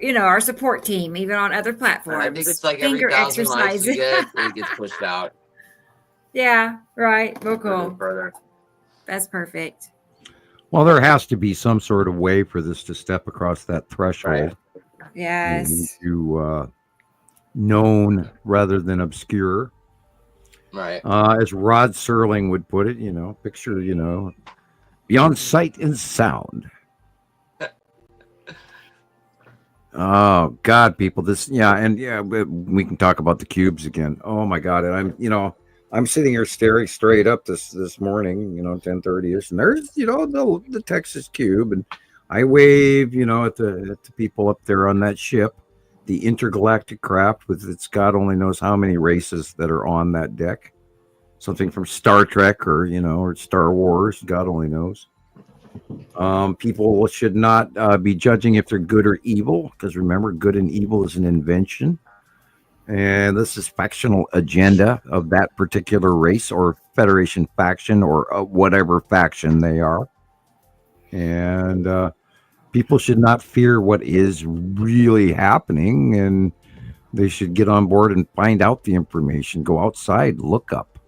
Speaker 3: you know, our support team, even on other platforms.
Speaker 5: I think it's like every 1,000 likes you get, it gets pushed out.
Speaker 3: Yeah, right. Well,
Speaker 5: a little
Speaker 3: cool.
Speaker 5: further.
Speaker 3: That's perfect.
Speaker 1: Well, there has to be some sort of way for this to step across that threshold
Speaker 3: Yes.
Speaker 1: into known rather than obscure.
Speaker 5: Right.
Speaker 1: As Rod Serling would put it, you know, picture, you know, beyond sight and sound. Oh God, people, this, yeah, and yeah, we can talk about the cubes again. Oh my God, and I'm, you know, I'm sitting here staring straight up this morning, you know, 10:30ish, and there's, you know, the Texas cube, and I wave, you know, at the people up there on that ship, the intergalactic craft with its God only knows how many races that are on that deck. Something from Star Trek or, you know, or Star Wars, God only knows. People should not be judging if they're good or evil, because remember, good and evil is an invention. And this is factional agenda of that particular race or Federation faction or whatever faction they are. And people should not fear what is really happening, and they should get on board and find out the information. Go outside, look up.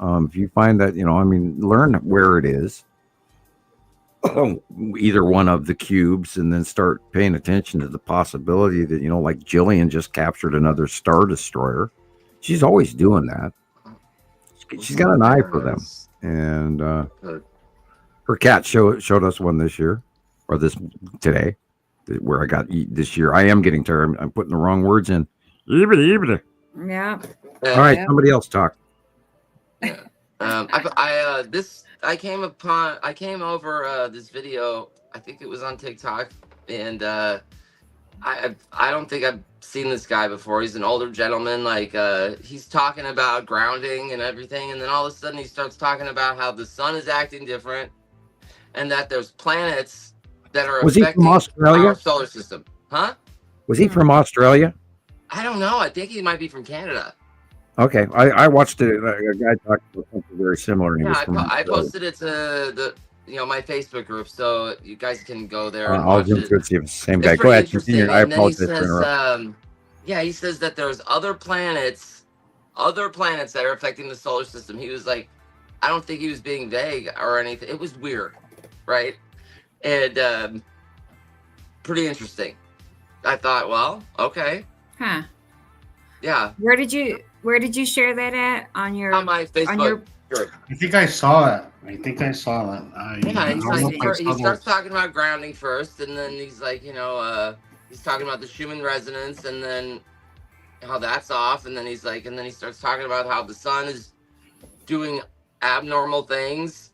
Speaker 1: If you find that, you know, I mean, learn where it is. Either one of the cubes, and then start paying attention to the possibility that, you know, like Jillian just captured another Star Destroyer. She's always doing that. She's got an eye for them. And her cat showed us one this year, or today, where I got this year. I am getting tired. I'm putting the wrong words in.
Speaker 3: Yeah.
Speaker 1: All right, somebody else talk.
Speaker 5: I came over this video. I think it was on TikTok, and I don't think I've seen this guy before. He's an older gentleman. Like he's talking about grounding and everything, and then all of a sudden he starts talking about how the sun is acting different, and that there's planets that are affecting our solar system. Huh?
Speaker 1: Was he from Australia?
Speaker 5: I don't know. I think he might be from Canada.
Speaker 1: Okay, I watched it. A guy talked about something very similar. And
Speaker 5: I posted it to my Facebook group, so you guys can go there. And
Speaker 1: I'll jump through and see if it's the same guy. Go ahead, continue. I apologize for interrupting.
Speaker 5: He says that there's other planets that are affecting the solar system. He was like, I don't think he was being vague or anything. It was weird, right? And pretty interesting. I thought, well, okay.
Speaker 3: Huh.
Speaker 5: Yeah.
Speaker 3: Where did you share that at? On
Speaker 5: my Facebook group.
Speaker 4: I think I saw that. He
Speaker 5: starts talking about grounding first, and then he's like, he's talking about the Schumann resonance, and then how that's off, and then he starts talking about how the sun is doing abnormal things,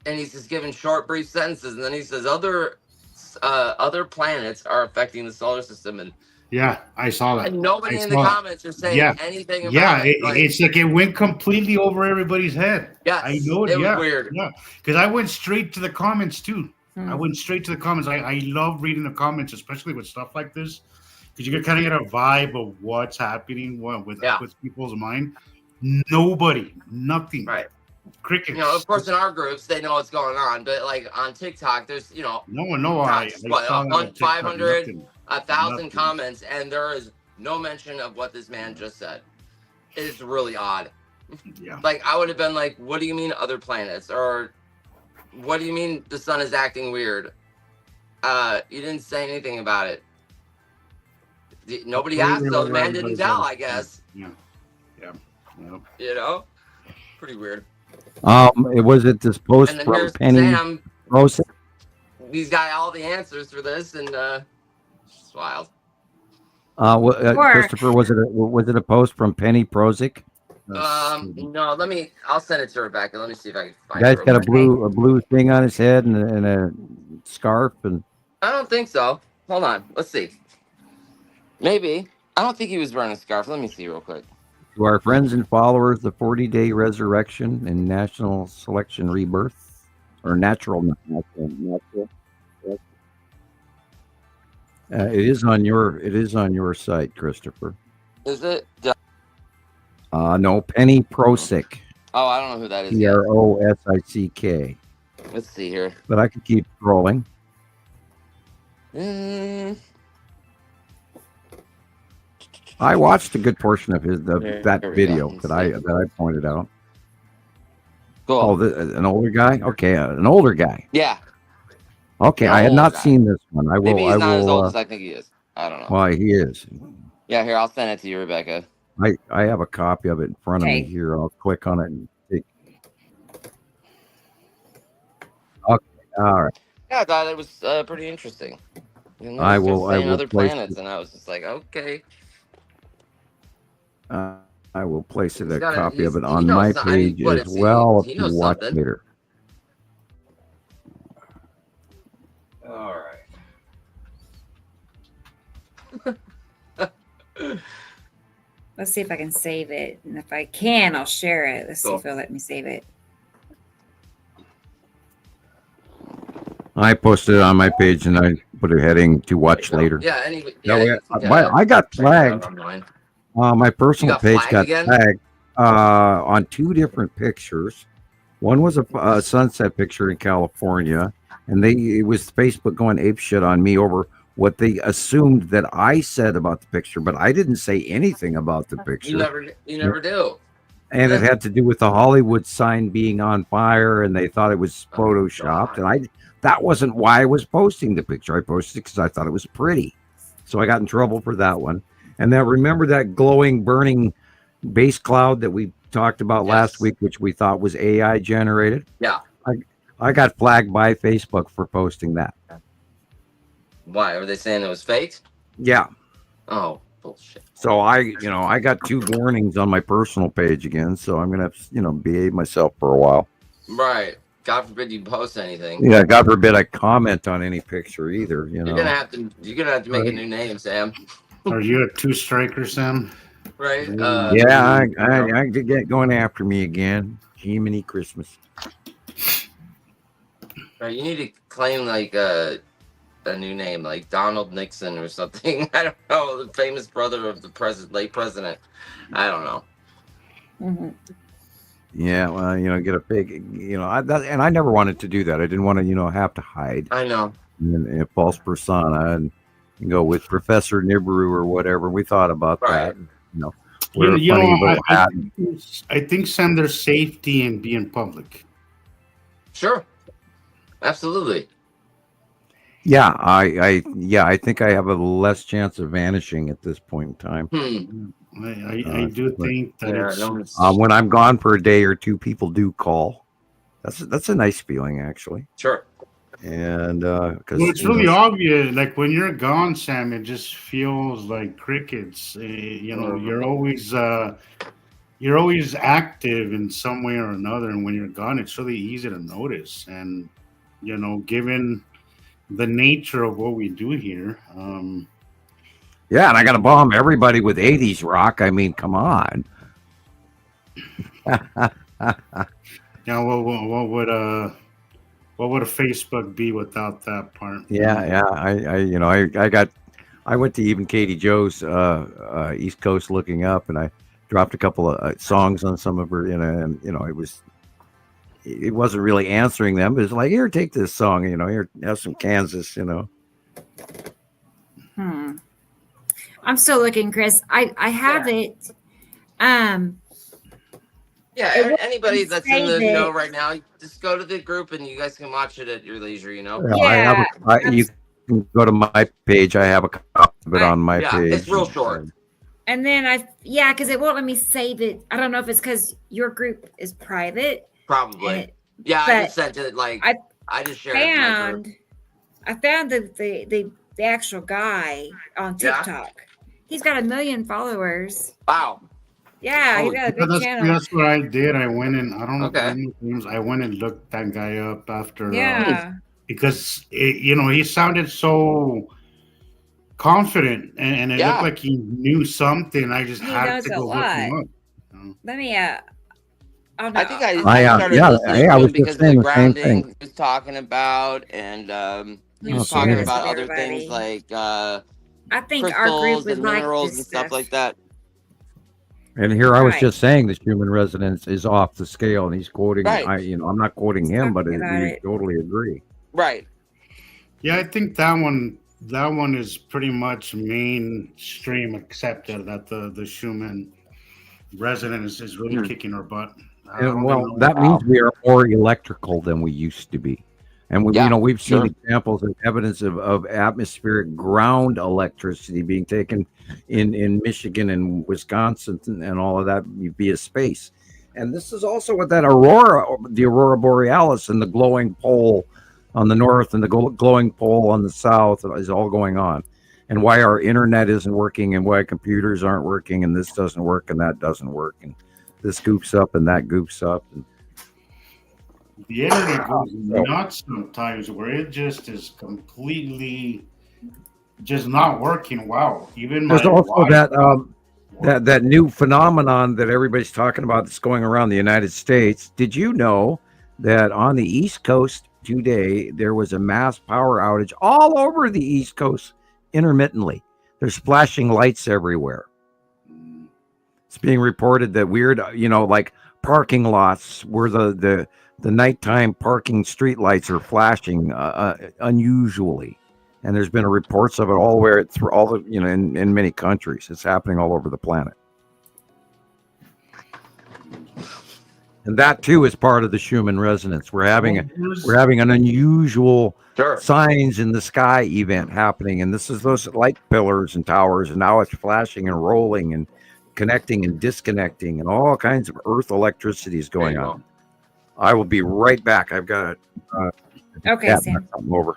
Speaker 5: and he's just giving short, brief sentences, and then he says other planets are affecting the solar system, and
Speaker 4: yeah, I saw that.
Speaker 5: And nobody in the comments are saying anything about it.
Speaker 4: It's like it went completely over everybody's head.
Speaker 5: Yeah,
Speaker 4: I know it.
Speaker 5: It was weird.
Speaker 4: Yeah, because I went straight to the comments too. I went straight to the comments. I love reading the comments, especially with stuff like this, because you can kind of get a vibe of what's happening with people's mind. Nothing.
Speaker 5: Right.
Speaker 4: Crickets.
Speaker 5: Of course, in our groups, they know what's going on, but like on TikTok, there's
Speaker 4: no one. No, I
Speaker 5: 500, 1,000 comments, and there is no mention of what this man just said. It's really odd.
Speaker 4: Yeah.
Speaker 5: Like I would have been like, "What do you mean other planets?" Or "What do you mean the sun is acting weird?" You didn't say anything about it. Nobody asked, so the man didn't tell. I guess.
Speaker 4: Yeah.
Speaker 5: Pretty weird.
Speaker 1: Was it this post
Speaker 5: and then
Speaker 1: from
Speaker 5: here's
Speaker 1: Penny
Speaker 5: Sam.
Speaker 1: Rose?
Speaker 5: He's got all the answers for this, and it's wild.
Speaker 1: Christopher, was it a post from Penny Prozik?
Speaker 5: No, I'll send it to Rebecca. Let me see if I can find
Speaker 1: The
Speaker 5: it.
Speaker 1: guy's got a blue thing on his head and a scarf, and
Speaker 5: I don't think so. Hold on, let's see. Maybe. I don't think he was wearing a scarf. Let me see real quick.
Speaker 1: to our friends and followers, the 40-day resurrection and national selection rebirth. or natural, not natural, natural. It is on your site, Christopher.
Speaker 5: Is it?
Speaker 1: No, Penny Prosick,
Speaker 5: Oh, I don't know who that is yet.
Speaker 1: Prosick.
Speaker 5: Let's see here.
Speaker 1: But I could keep scrolling. I watched a good portion of
Speaker 5: There
Speaker 1: that
Speaker 5: we go.
Speaker 1: video
Speaker 5: Let's
Speaker 1: that I
Speaker 5: see.
Speaker 1: pointed out.
Speaker 5: Cool.
Speaker 1: Oh, an older guy. Okay, an older guy.
Speaker 5: Yeah.
Speaker 1: Okay,
Speaker 5: An
Speaker 1: I had
Speaker 5: older
Speaker 1: not
Speaker 5: guy.
Speaker 1: seen this one. I will.
Speaker 5: Maybe he's
Speaker 1: I
Speaker 5: not as
Speaker 1: will.
Speaker 5: old as I think he is. I don't know.
Speaker 1: Why he is.
Speaker 5: Yeah, here, I'll send it to you, Rebecca.
Speaker 1: I have a copy of it in front of me
Speaker 3: Okay.
Speaker 1: here. I'll click on it and take. Okay, all right.
Speaker 5: Yeah, I thought it was pretty interesting. You know,
Speaker 1: I
Speaker 5: he started
Speaker 1: will. I
Speaker 5: saying
Speaker 1: will
Speaker 5: other
Speaker 1: place
Speaker 5: planets,
Speaker 1: it.
Speaker 5: and I was just like, okay.
Speaker 1: I will place it
Speaker 5: He's
Speaker 1: a
Speaker 5: got
Speaker 1: copy of
Speaker 5: he
Speaker 1: it on
Speaker 5: knows
Speaker 1: my
Speaker 5: some- I mean,
Speaker 1: page
Speaker 5: what
Speaker 1: as
Speaker 5: is he?
Speaker 1: well
Speaker 5: He
Speaker 1: to
Speaker 5: knows
Speaker 1: watch
Speaker 5: something.
Speaker 1: later.
Speaker 5: All right.
Speaker 3: Let's see if I can save it. And if I can, I'll share it. Let's see
Speaker 5: Cool.
Speaker 3: if it'll let me save it.
Speaker 1: I posted it on my page and I put a heading to watch later.
Speaker 5: Yeah, anyway.
Speaker 1: That
Speaker 5: Yeah,
Speaker 1: way,
Speaker 5: you can,
Speaker 1: I got
Speaker 5: check it out
Speaker 1: flagged.
Speaker 5: online.
Speaker 1: My personal
Speaker 5: got
Speaker 1: page
Speaker 5: flagged
Speaker 1: got
Speaker 5: again?
Speaker 1: flagged on two different pictures. One was a sunset picture in California, and it was Facebook going apeshit on me over what they assumed that I said about the picture, but I didn't say anything about the picture.
Speaker 5: You never do.
Speaker 1: And it had to do with the Hollywood sign being on fire, and they thought it was photoshopped. And that wasn't why I was posting the picture. I posted it because I thought it was pretty. So I got in trouble for that one. And then remember that glowing, burning base cloud that we talked about last
Speaker 5: Yes.
Speaker 1: week, which we thought was AI generated?
Speaker 5: Yeah.
Speaker 1: I got flagged by Facebook for posting that.
Speaker 5: Why? Are they saying it was fake?
Speaker 1: Yeah.
Speaker 5: Oh, bullshit.
Speaker 1: So I got two warnings on my personal page again. So I'm gonna have to, behave myself for a while.
Speaker 5: Right. God forbid you post anything.
Speaker 1: Yeah, God forbid I comment on any picture either.
Speaker 5: You're gonna have to make a new name, Sam.
Speaker 4: Are you a two-striker, Sam?
Speaker 5: Right?
Speaker 1: Yeah, I could get going after me again. Jiminy Christmas.
Speaker 5: Right, you need to claim like a new name, like Donald Nixon or something. I don't know, the famous brother of the late president. I don't know.
Speaker 3: Mm-hmm.
Speaker 1: Yeah, well, get a big, and I never wanted to do that. I didn't want to, have to hide
Speaker 5: I know.
Speaker 1: in a false persona and go with Professor Nibiru or whatever. We thought about
Speaker 5: Right.
Speaker 1: that. We're a
Speaker 4: You
Speaker 1: funny
Speaker 4: know,
Speaker 1: little hat.
Speaker 4: I think, Sam, there's safety in being public.
Speaker 5: Sure. Absolutely.
Speaker 1: Yeah, I think I have a less chance of vanishing at this point in time.
Speaker 4: I do think that it's
Speaker 1: When I'm gone for a day or two, people do call. That's a nice feeling, actually.
Speaker 5: Sure.
Speaker 1: And because
Speaker 4: well, it's really obvious. Like when you're gone, Sam, it just feels like crickets. You're always active in some way or another, and when you're gone, it's really easy to notice. And given the nature of what we do here,
Speaker 1: yeah, and I got to bomb everybody with 80s rock. I mean, come on.
Speaker 4: what would a Facebook be without that part?
Speaker 1: Yeah. I went to even Katie Joe's East Coast Looking Up, and I dropped a couple of songs on some of her, and it wasn't really answering them. It was like, here, take this song, here, have some Kansas,
Speaker 3: I'm still looking, Chris. I have it.
Speaker 5: Yeah,
Speaker 3: It won't
Speaker 5: anybody that's in the
Speaker 3: save
Speaker 5: know
Speaker 3: it.
Speaker 5: right now, just go to the group and you guys can watch it at your leisure,
Speaker 3: Yeah.
Speaker 1: You can go to my page. I have a copy of it on my
Speaker 5: Yeah,
Speaker 1: page.
Speaker 5: it's real short.
Speaker 3: And then because it won't let me save it. I don't know if it's because your group is private.
Speaker 5: Probably.
Speaker 3: And
Speaker 5: Yeah, I
Speaker 3: but
Speaker 5: just sent it I just shared
Speaker 3: I found the actual guy on
Speaker 5: Yeah?
Speaker 3: TikTok. He's got 1 million followers.
Speaker 5: Wow.
Speaker 3: Yeah, he's got a big channel.
Speaker 4: That's what I did. I went and I don't know
Speaker 5: Okay.
Speaker 4: any names. I went and looked that guy up after.
Speaker 3: Yeah.
Speaker 4: Because he sounded so confident, and it
Speaker 5: Yeah.
Speaker 4: looked like he knew something. I just
Speaker 3: He
Speaker 4: had
Speaker 3: knows
Speaker 4: to
Speaker 3: a
Speaker 4: go look him
Speaker 3: lot.
Speaker 4: up.
Speaker 3: Let me Oh no.
Speaker 2: I think I
Speaker 1: I
Speaker 2: started
Speaker 1: yeah,
Speaker 2: listening
Speaker 1: hey, I
Speaker 2: to
Speaker 1: was
Speaker 2: him because
Speaker 1: just
Speaker 2: I
Speaker 1: saying
Speaker 2: started
Speaker 1: I was
Speaker 2: listening
Speaker 1: just
Speaker 2: to him
Speaker 1: saying the
Speaker 2: because of the
Speaker 1: same thing.
Speaker 2: grounding he was talking about, and he
Speaker 3: I'm
Speaker 2: was
Speaker 1: Okay,
Speaker 3: sharing
Speaker 2: talking
Speaker 1: good.
Speaker 3: this with
Speaker 2: about other things
Speaker 3: everybody.
Speaker 2: like
Speaker 3: I think our group
Speaker 2: crystals
Speaker 3: would
Speaker 2: and
Speaker 3: like
Speaker 2: minerals
Speaker 3: this
Speaker 2: and stuff
Speaker 3: stuff.
Speaker 2: like that.
Speaker 1: And here I was
Speaker 3: Right.
Speaker 1: just saying the human resonance is off the scale, and he's quoting.
Speaker 2: Right,
Speaker 1: I'm not quoting
Speaker 3: He's
Speaker 1: him, but
Speaker 3: talking about
Speaker 1: we
Speaker 3: it.
Speaker 1: totally agree.
Speaker 2: right.
Speaker 4: Yeah, I think that one is pretty much mainstream accepted that the Schumann resonance is really
Speaker 2: Hmm.
Speaker 4: kicking our butt. I
Speaker 1: And
Speaker 4: don't even
Speaker 1: well,
Speaker 4: know.
Speaker 1: that means
Speaker 2: Wow.
Speaker 1: we are more electrical than we used to be. And
Speaker 2: Yeah,
Speaker 1: we've seen
Speaker 2: sure.
Speaker 1: examples of evidence of atmospheric ground electricity being taken in Michigan and Wisconsin and all of that via space. And this is also what that the aurora borealis and the glowing pole on the north and the glowing pole on the south is all going on. And why our internet isn't working and why computers aren't working and this doesn't work and that doesn't work. And this goops up and that goops up. And
Speaker 4: The internet goes
Speaker 1: so
Speaker 4: nuts sometimes where it just is completely just not working well. Even
Speaker 1: there's
Speaker 4: my
Speaker 1: also
Speaker 4: wife
Speaker 1: that new phenomenon that everybody's talking about that's going around the United States. Did you know that on the East Coast today there was a mass power outage all over the East Coast intermittently? There's flashing lights everywhere. It's being reported that weird, like parking lots where the nighttime parking street lights are flashing unusually. And there's been reports of it all where through all the in many countries. It's happening all over the planet. And that too is part of the Schumann resonance. We're having an unusual
Speaker 2: Sure.
Speaker 1: signs in the sky event happening, and this is those light pillars and towers, and now it's flashing and rolling and connecting and disconnecting, and all kinds of earth electricity is
Speaker 2: There
Speaker 1: going
Speaker 2: you
Speaker 1: on.
Speaker 2: go.
Speaker 1: I will be right back. I've got
Speaker 3: Okay,
Speaker 1: cat
Speaker 3: Sam.
Speaker 1: something over.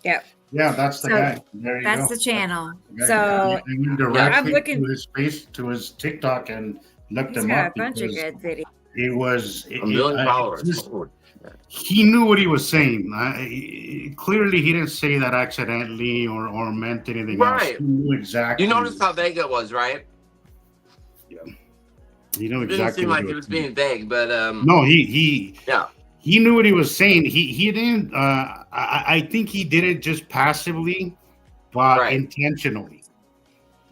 Speaker 3: Yep.
Speaker 4: Yeah, that's the
Speaker 3: So
Speaker 4: guy. There you
Speaker 3: that's
Speaker 4: go.
Speaker 3: the channel.
Speaker 4: Yeah,
Speaker 3: So
Speaker 4: I went
Speaker 3: I'm
Speaker 4: directly
Speaker 3: looking.
Speaker 4: to his face, to his TikTok, and looked
Speaker 3: He's
Speaker 4: him
Speaker 3: got a
Speaker 4: up
Speaker 3: bunch of
Speaker 4: because
Speaker 3: good videos.
Speaker 4: it was
Speaker 5: A million followers.
Speaker 4: he knew what he was saying. Clearly, he didn't say that accidentally or meant anything else.
Speaker 5: Right.
Speaker 4: He knew exactly.
Speaker 5: You noticed how vague it was, right?
Speaker 4: He knew
Speaker 5: It didn't
Speaker 4: exactly
Speaker 5: seem
Speaker 4: what
Speaker 5: like
Speaker 4: he
Speaker 5: he
Speaker 4: was
Speaker 5: was
Speaker 4: saying.
Speaker 5: being vague, but
Speaker 4: No, he
Speaker 5: yeah,
Speaker 4: he knew what he was saying. He didn't. I think he did it just passively, but
Speaker 5: right.
Speaker 4: intentionally.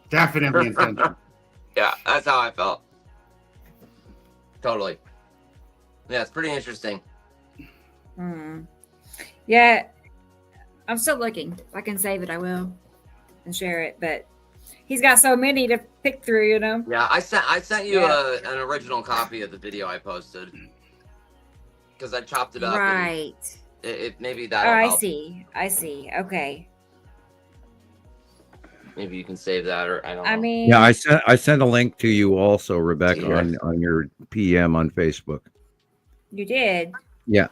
Speaker 4: Definitely intentional.
Speaker 5: Yeah, that's how I felt. Totally. Yeah, it's pretty interesting.
Speaker 3: Hmm. Yeah, I'm still looking. If I can save it, I will and share it. But he's got so many to pick through, you know.
Speaker 5: Yeah, I sent you
Speaker 3: Yeah.
Speaker 5: an original copy of the video I posted because I chopped it up. And
Speaker 3: Right.
Speaker 5: it maybe
Speaker 3: Oh,
Speaker 5: that'll
Speaker 3: I
Speaker 5: help.
Speaker 3: see. I see. Okay.
Speaker 5: Maybe you can save that, or I don't know.
Speaker 3: I mean,
Speaker 1: Yeah, I sent a link to you also, Rebecca,
Speaker 5: Here.
Speaker 1: on your PM on Facebook.
Speaker 3: you did.
Speaker 1: Yeah.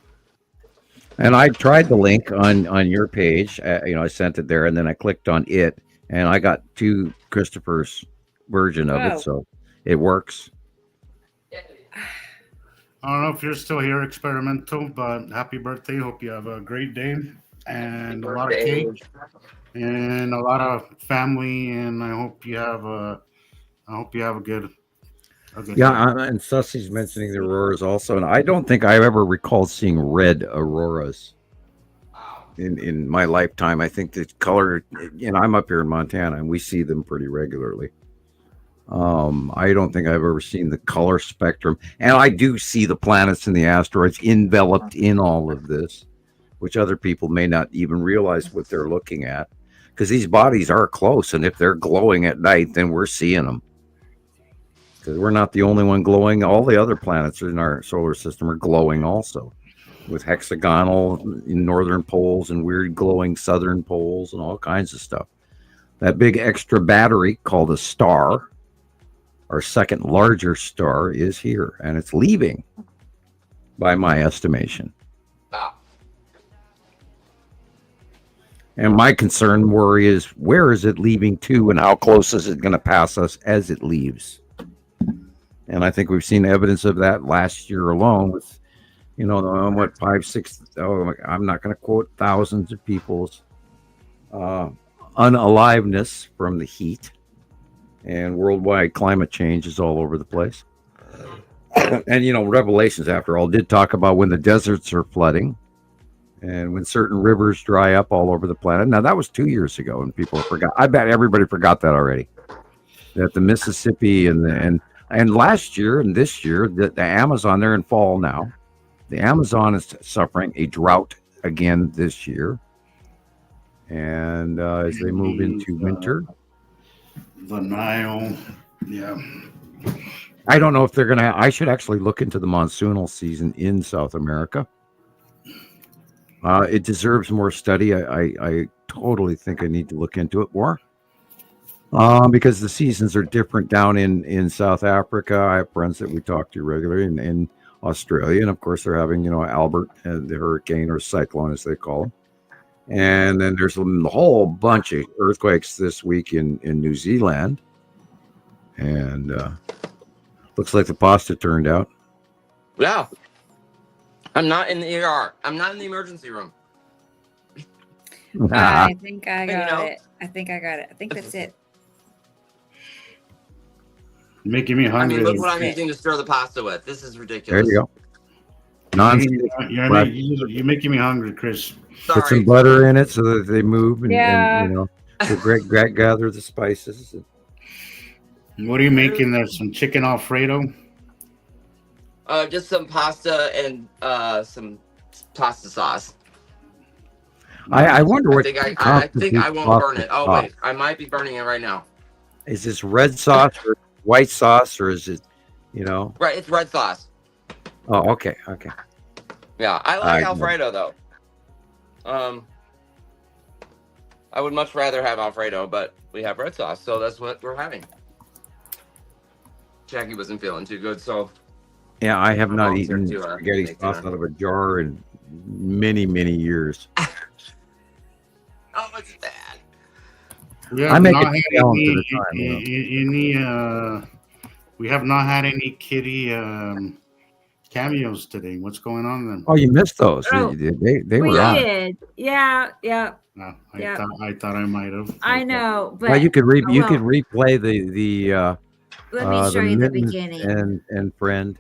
Speaker 1: And I tried the link on your page. I sent it there, and then I clicked on it, and I got to Christopher's version of
Speaker 3: Oh.
Speaker 1: it, so it works.
Speaker 4: I don't know if you're still here, experimental, but happy birthday. Hope you have a great day and a lot of cake and a lot of family. And I hope you have a good.
Speaker 1: Yeah,
Speaker 4: day.
Speaker 1: and Sussy's mentioning the auroras also, and I don't think I ever recalled seeing red auroras in my lifetime. I think the color, I'm up here in Montana, and we see them pretty regularly. I don't think I've ever seen the color spectrum, and I do see the planets and the asteroids enveloped in all of this, which other people may not even realize what they're looking at, because these bodies are close, and if they're glowing at night, then we're seeing them. Because we're not the only one glowing. All the other planets in our solar system are glowing also, with hexagonal northern poles and weird glowing southern poles and all kinds of stuff. That big extra battery called a star, our second larger star, is here, and it's leaving, by my estimation.
Speaker 5: Wow.
Speaker 1: And my concern, worry is, where is it leaving to, and how close is it going to pass us as it leaves? And I think we've seen evidence of that last year alone with, what, 5, 6, I'm not going to quote thousands of people's unaliveness from the heat, and worldwide climate change is all over the place. And Revelations, after all, did talk about when the deserts are flooding and when certain rivers dry up all over the planet. Now that was 2 years ago, and people forgot. I bet everybody forgot that already. That the Mississippi and last year and this year, the Amazon, they're in fall now. The Amazon is suffering a drought again this year, and as they move into winter,
Speaker 4: The Nile. Yeah.
Speaker 1: I don't know if they're gonna. I should actually look into the monsoonal season in South America. It deserves more study. I totally think I need to look into it more. Because the seasons are different down in South Africa. I have friends that we talk to regularly in Australia, and of course they're having Albert, the hurricane or cyclone as they call it. And then there's a whole bunch of earthquakes this week in New Zealand, and looks like the pasta turned out.
Speaker 5: Yeah. I'm not in the ER. I'm not in the emergency room.
Speaker 3: I think I
Speaker 5: You
Speaker 3: got
Speaker 5: know?
Speaker 3: it. I think that's it.
Speaker 4: Making me
Speaker 5: I
Speaker 4: hungry.
Speaker 5: mean, look what I'm using to stir the pasta with. This is
Speaker 1: There
Speaker 5: ridiculous.
Speaker 1: you go. Non-stick.
Speaker 4: You're making me hungry, Chris.
Speaker 1: Put some
Speaker 5: Sorry.
Speaker 1: butter in it so that they move, and
Speaker 3: Yeah.
Speaker 1: to gather the spices.
Speaker 4: What are you making there? Some chicken Alfredo?
Speaker 5: Just some pasta and some pasta sauce.
Speaker 1: I wonder
Speaker 5: I
Speaker 1: what
Speaker 5: think I
Speaker 1: constitutes
Speaker 5: won't burn
Speaker 1: pasta
Speaker 5: it. Oh
Speaker 1: sauce.
Speaker 5: wait, I might be burning it right now.
Speaker 1: Is this red sauce or white sauce, or is it,
Speaker 5: Right, it's red sauce.
Speaker 1: Oh, okay.
Speaker 5: Yeah, I
Speaker 1: I
Speaker 5: like
Speaker 1: know.
Speaker 5: Alfredo though. I would much rather have Alfredo, but we have red sauce, so that's what we're having. Jackie wasn't feeling too good, so
Speaker 1: Yeah, I have
Speaker 5: My
Speaker 1: not
Speaker 5: mom's here
Speaker 1: eaten
Speaker 5: too,
Speaker 1: spaghetti
Speaker 5: make
Speaker 1: sauce
Speaker 5: dinner.
Speaker 1: out of a jar in many, many years.
Speaker 5: oh, it's bad.
Speaker 4: We
Speaker 1: I
Speaker 4: have
Speaker 1: make
Speaker 4: not
Speaker 1: it
Speaker 4: had
Speaker 1: gallons at
Speaker 4: any,
Speaker 1: a time.
Speaker 4: we have not had any kitty cameos today. What's going on then?
Speaker 1: Oh, you missed those.
Speaker 3: Oh,
Speaker 1: They
Speaker 3: we
Speaker 1: were on.
Speaker 3: did. Yeah.
Speaker 4: No,
Speaker 3: Yeah.
Speaker 4: I thought I might have.
Speaker 3: I know, but
Speaker 1: Well, you could
Speaker 3: I
Speaker 1: you could
Speaker 3: won't.
Speaker 1: replay the
Speaker 3: Let me show
Speaker 1: the
Speaker 3: you the
Speaker 1: Mittens
Speaker 3: beginning.
Speaker 1: and friend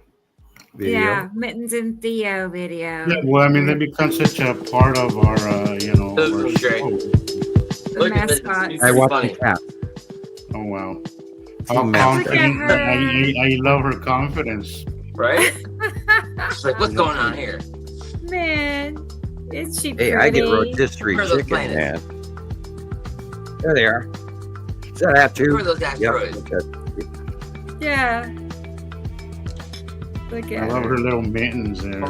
Speaker 1: video.
Speaker 3: Yeah, Mittens and Theo video.
Speaker 4: Yeah, well, I mean, they become such a part of our, our
Speaker 5: was great.
Speaker 4: show.
Speaker 3: The
Speaker 5: Look at this.
Speaker 3: mascots.
Speaker 1: I watched
Speaker 5: Funny.
Speaker 1: the cat.
Speaker 4: Oh wow!
Speaker 1: Team
Speaker 4: How
Speaker 1: mascot.
Speaker 4: confident!
Speaker 3: Look at her.
Speaker 4: I love her confidence.
Speaker 5: Right? She's like, what's going on here?
Speaker 3: Man, is she
Speaker 1: Hey,
Speaker 3: pretty?
Speaker 1: I get rotisserie
Speaker 5: Where are those
Speaker 1: chicken, man.
Speaker 5: planets?
Speaker 1: There they are. Is that that
Speaker 5: Who
Speaker 1: too?
Speaker 5: are those
Speaker 1: Yep.
Speaker 5: asteroids?
Speaker 1: Okay.
Speaker 3: Yeah. Look
Speaker 4: I
Speaker 3: at
Speaker 4: love
Speaker 3: her.
Speaker 4: her little mittens there.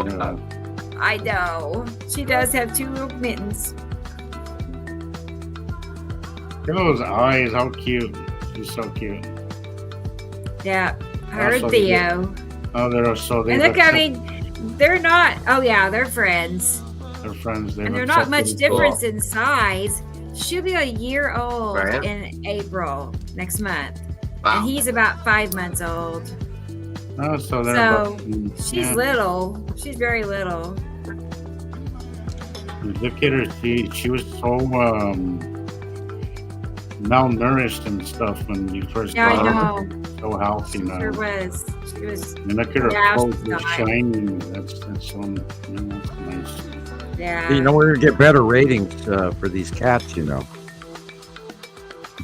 Speaker 3: I know. She does have two little mittens.
Speaker 4: Look at those eyes, how cute! She's so cute.
Speaker 3: Yeah. Her
Speaker 4: so
Speaker 3: and Theo.
Speaker 4: Oh, they're so they.
Speaker 3: And look, I mean, they're not. Oh yeah, they're friends,
Speaker 4: they're friends.
Speaker 3: and they're not much difference in size. She'll be a year old
Speaker 5: Right.
Speaker 3: in April next month,
Speaker 5: Wow.
Speaker 3: and he's about 5 months old.
Speaker 4: Oh, so they're.
Speaker 3: So,
Speaker 4: about-
Speaker 3: She's
Speaker 4: yeah.
Speaker 3: little. She's very little.
Speaker 4: Look at her. She was so malnourished and stuff when you first
Speaker 3: Yeah, I
Speaker 4: got her.
Speaker 3: know.
Speaker 4: So healthy
Speaker 3: She
Speaker 4: now.
Speaker 3: sure was. She was.
Speaker 4: And look at her
Speaker 3: Yeah,
Speaker 4: clothes,
Speaker 3: she's
Speaker 4: they're
Speaker 3: nice.
Speaker 4: shining. That's that's nice.
Speaker 3: Yeah.
Speaker 1: We're gonna get better ratings for these cats.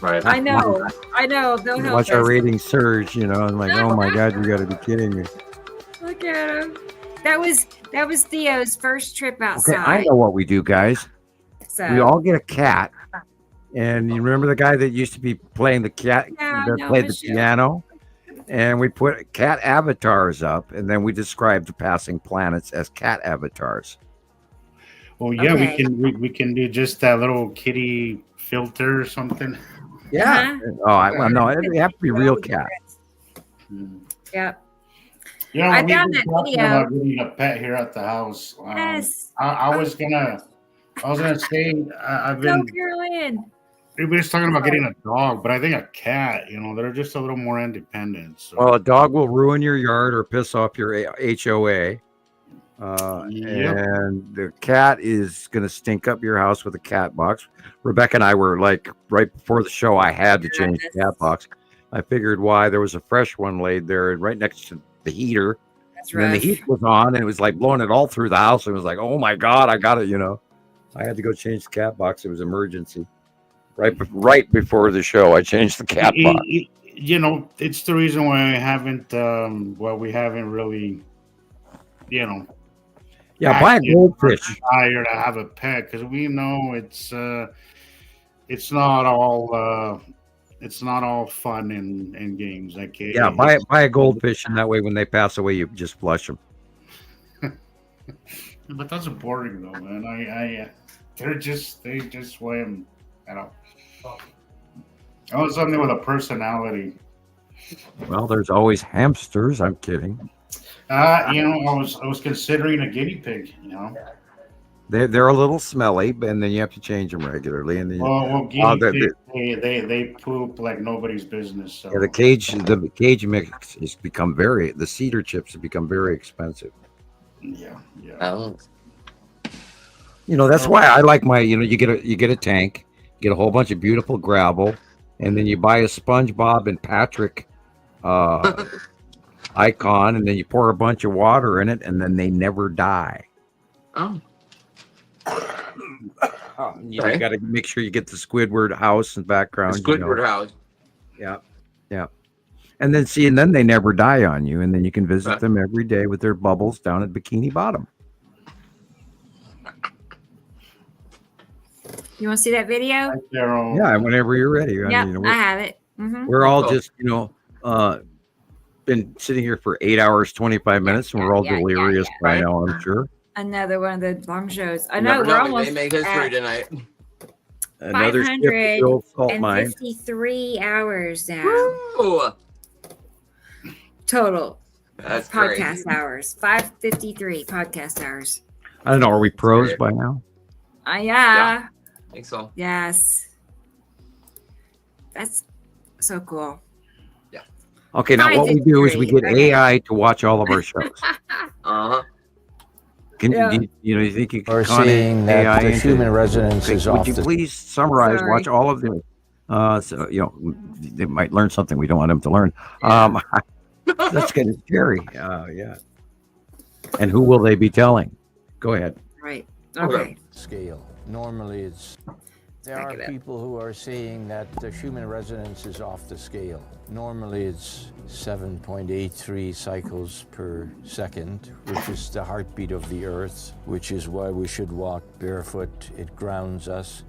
Speaker 5: Right.
Speaker 3: I know. I know. They'll help
Speaker 1: Watch our
Speaker 3: us.
Speaker 1: ratings surge. I'm like, oh my god, you got to be kidding me.
Speaker 3: Look at him. That was Theo's first trip outside.
Speaker 1: Okay, I know what we do, guys.
Speaker 3: So
Speaker 1: We all get a cat, and you remember the guy that used to be playing the cat
Speaker 3: Yeah,
Speaker 1: that
Speaker 3: no,
Speaker 1: played the
Speaker 3: Michelle.
Speaker 1: piano, and we put cat avatars up, and then we described the passing planets as cat avatars.
Speaker 4: Well, yeah,
Speaker 3: Okay.
Speaker 4: we can do just that little kitty filter or something.
Speaker 1: Yeah.
Speaker 3: Uh-huh.
Speaker 1: Oh, no, they have to be real cats.
Speaker 3: Yep.
Speaker 4: Yeah,
Speaker 3: I
Speaker 4: we
Speaker 3: found
Speaker 4: were
Speaker 3: that
Speaker 4: talking
Speaker 3: video.
Speaker 4: about getting a pet here at the house.
Speaker 3: Yes.
Speaker 4: I was gonna say I've
Speaker 3: Go,
Speaker 4: been.
Speaker 3: Carolyn.
Speaker 4: Everybody's talking about getting a dog, but I think a cat. They're just a little more independent. So.
Speaker 1: Well, a dog will ruin your yard or piss off your HOA.
Speaker 4: Yep.
Speaker 1: And the cat is going to stink up your house with a cat box. Rebecca and I were like, right before the show, I had to change the cat box. I figured why there was a fresh one laid there right next to the heater
Speaker 3: That's
Speaker 1: And then the
Speaker 3: rough.
Speaker 1: heat was on, and it was like blowing it all through the house. It was like, oh my god, I got it. I had to go change the cat box. It was emergency. Right before the show, I changed the cat box.
Speaker 4: It's the reason why I haven't. We haven't really.
Speaker 1: Yeah, buy a goldfish.
Speaker 4: Desire to have a pet because we know it's not all fun and games. Like
Speaker 1: Yeah, buy a goldfish, and that way when they pass away, you just flush them.
Speaker 4: But that's boring though, man. They just swim. I don't. I want something with a personality.
Speaker 1: Well, there's always hamsters. I'm kidding.
Speaker 4: I was considering a guinea pig.
Speaker 1: They're a little smelly, and then you have to change them regularly. And then
Speaker 4: Guinea pigs, they poop like nobody's business. So.
Speaker 1: the cage mix has become the cedar chips have become very expensive.
Speaker 4: Yeah.
Speaker 5: Oh.
Speaker 1: That's why I like my. You get a tank, get a whole bunch of beautiful gravel, and then you buy a SpongeBob and Patrick icon, and then you pour a bunch of water in it, and then they never die.
Speaker 5: Oh.
Speaker 1: You got to make sure you get the Squidward house in the background.
Speaker 5: Squidward house.
Speaker 1: Yeah. And then they never die on you, and then you can visit them every day with their bubbles down at Bikini Bottom.
Speaker 3: You want to see that video?
Speaker 1: Yeah, whenever you're ready.
Speaker 3: Yeah, I have it. Mm-hmm.
Speaker 1: We're all just, been sitting here for 8 hours, 25 minutes, and we're all delirious by now, I'm sure.
Speaker 3: Another one of the long shows. I know we're almost
Speaker 5: They make history tonight.
Speaker 1: Another ship to build salt mine.
Speaker 3: 53 hours now.
Speaker 5: Ooh,
Speaker 3: Total
Speaker 5: that's
Speaker 3: podcast
Speaker 5: crazy.
Speaker 3: hours. 553 podcast hours.
Speaker 1: I don't know. Are we pros by now?
Speaker 3: Yeah.
Speaker 5: I think so.
Speaker 3: Yes. That's so cool.
Speaker 1: Okay, now what we do is we get AI to watch all of our shows.
Speaker 5: Uh-huh.
Speaker 1: You think you can
Speaker 8: We're
Speaker 1: con
Speaker 8: seeing that
Speaker 1: AI
Speaker 8: the
Speaker 1: into-
Speaker 8: human residence is
Speaker 1: Would
Speaker 8: off
Speaker 1: you
Speaker 8: the
Speaker 1: please summarize?
Speaker 3: Sorry.
Speaker 1: Watch all of them. So they might learn something we don't want them to learn. That's kind of scary. Yeah. And who will they be telling? Go ahead.
Speaker 3: Right. Okay.
Speaker 8: scale. Normally there
Speaker 3: Back
Speaker 8: are
Speaker 3: it up.
Speaker 8: people who are saying that the human resonance is off the scale. Normally it's 7.83 cycles per second, which is the heartbeat of the earth, which is why we should walk barefoot. It grounds us.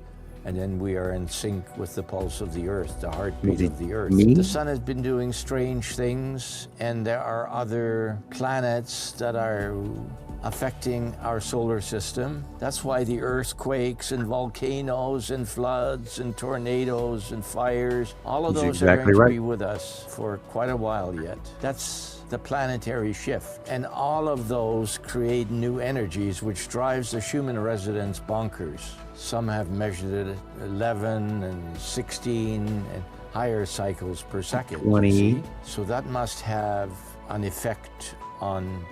Speaker 8: And then we are in sync with the pulse of the earth, the heartbeat of the earth.
Speaker 1: Me?
Speaker 8: The sun has been doing strange things, and there are other planets that are affecting our solar system. That's why the earthquakes and volcanoes and floods and tornadoes and fires, all of
Speaker 1: He's
Speaker 8: those
Speaker 1: exactly
Speaker 8: are going
Speaker 1: right.
Speaker 8: to be with us for quite a while yet. That's the planetary shift. And all of those create new energies, which drives the human resonance bonkers. Some have measured it at 11 and 16 and higher cycles per second.
Speaker 1: 20.
Speaker 8: see? So that must have an effect on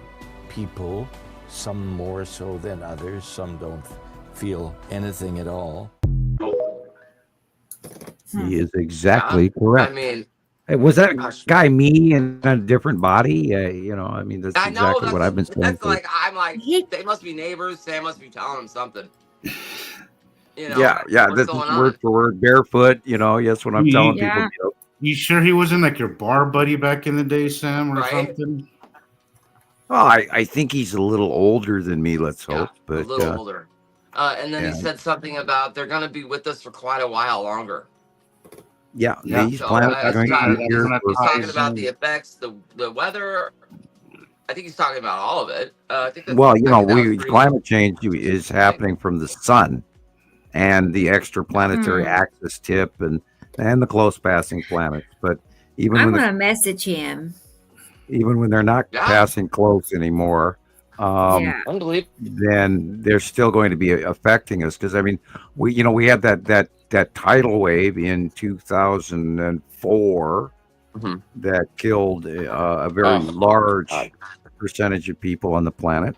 Speaker 8: people, some more so than others. Some don't feel anything at all.
Speaker 1: He is exactly correct.
Speaker 5: I mean,
Speaker 1: Hey, was that
Speaker 5: Gosh.
Speaker 1: guy me in a different body? I mean, that's
Speaker 5: I know
Speaker 1: exactly what I've been saying.
Speaker 5: that's
Speaker 1: for-
Speaker 5: like I'm like
Speaker 3: He-
Speaker 5: they must be neighbors. Sam must be telling him something.
Speaker 1: yeah,
Speaker 5: what's
Speaker 1: this is
Speaker 5: going on?
Speaker 1: word for word, barefoot. That's what I'm telling
Speaker 3: Yeah.
Speaker 1: people.
Speaker 4: You sure he wasn't like your bar buddy back in the day, Sam, or
Speaker 5: Right.
Speaker 4: something?
Speaker 1: Oh, I think he's a little older than me. Let's
Speaker 5: Yeah,
Speaker 1: hope,
Speaker 5: a
Speaker 1: but
Speaker 5: little older. And then
Speaker 1: yeah.
Speaker 5: he said something about they're going to be with us for quite a while longer.
Speaker 1: yeah,
Speaker 4: Yeah.
Speaker 1: these
Speaker 5: So,
Speaker 1: planets are going to
Speaker 4: that's
Speaker 1: be here.
Speaker 4: not-
Speaker 1: For,
Speaker 5: He's talking
Speaker 4: Ties
Speaker 5: about
Speaker 4: in.
Speaker 5: the effects, the weather. I think he's talking about all of it. I think.
Speaker 1: well,
Speaker 5: I think that was pretty-
Speaker 1: climate change is happening from the sun and the extraplanetary
Speaker 3: Hmm.
Speaker 1: axis tip and the close passing planets. But even
Speaker 3: I'm
Speaker 1: when
Speaker 3: gonna message him.
Speaker 1: even when they're not
Speaker 5: Yeah.
Speaker 1: passing close anymore,
Speaker 3: Yeah.
Speaker 5: Unbelievable.
Speaker 1: then they're still going to be affecting us. Because I mean, we had that tidal wave in 2004
Speaker 5: Mhm.
Speaker 1: that killed a very
Speaker 5: Oh,
Speaker 1: large
Speaker 5: God.
Speaker 1: percentage of people on the planet.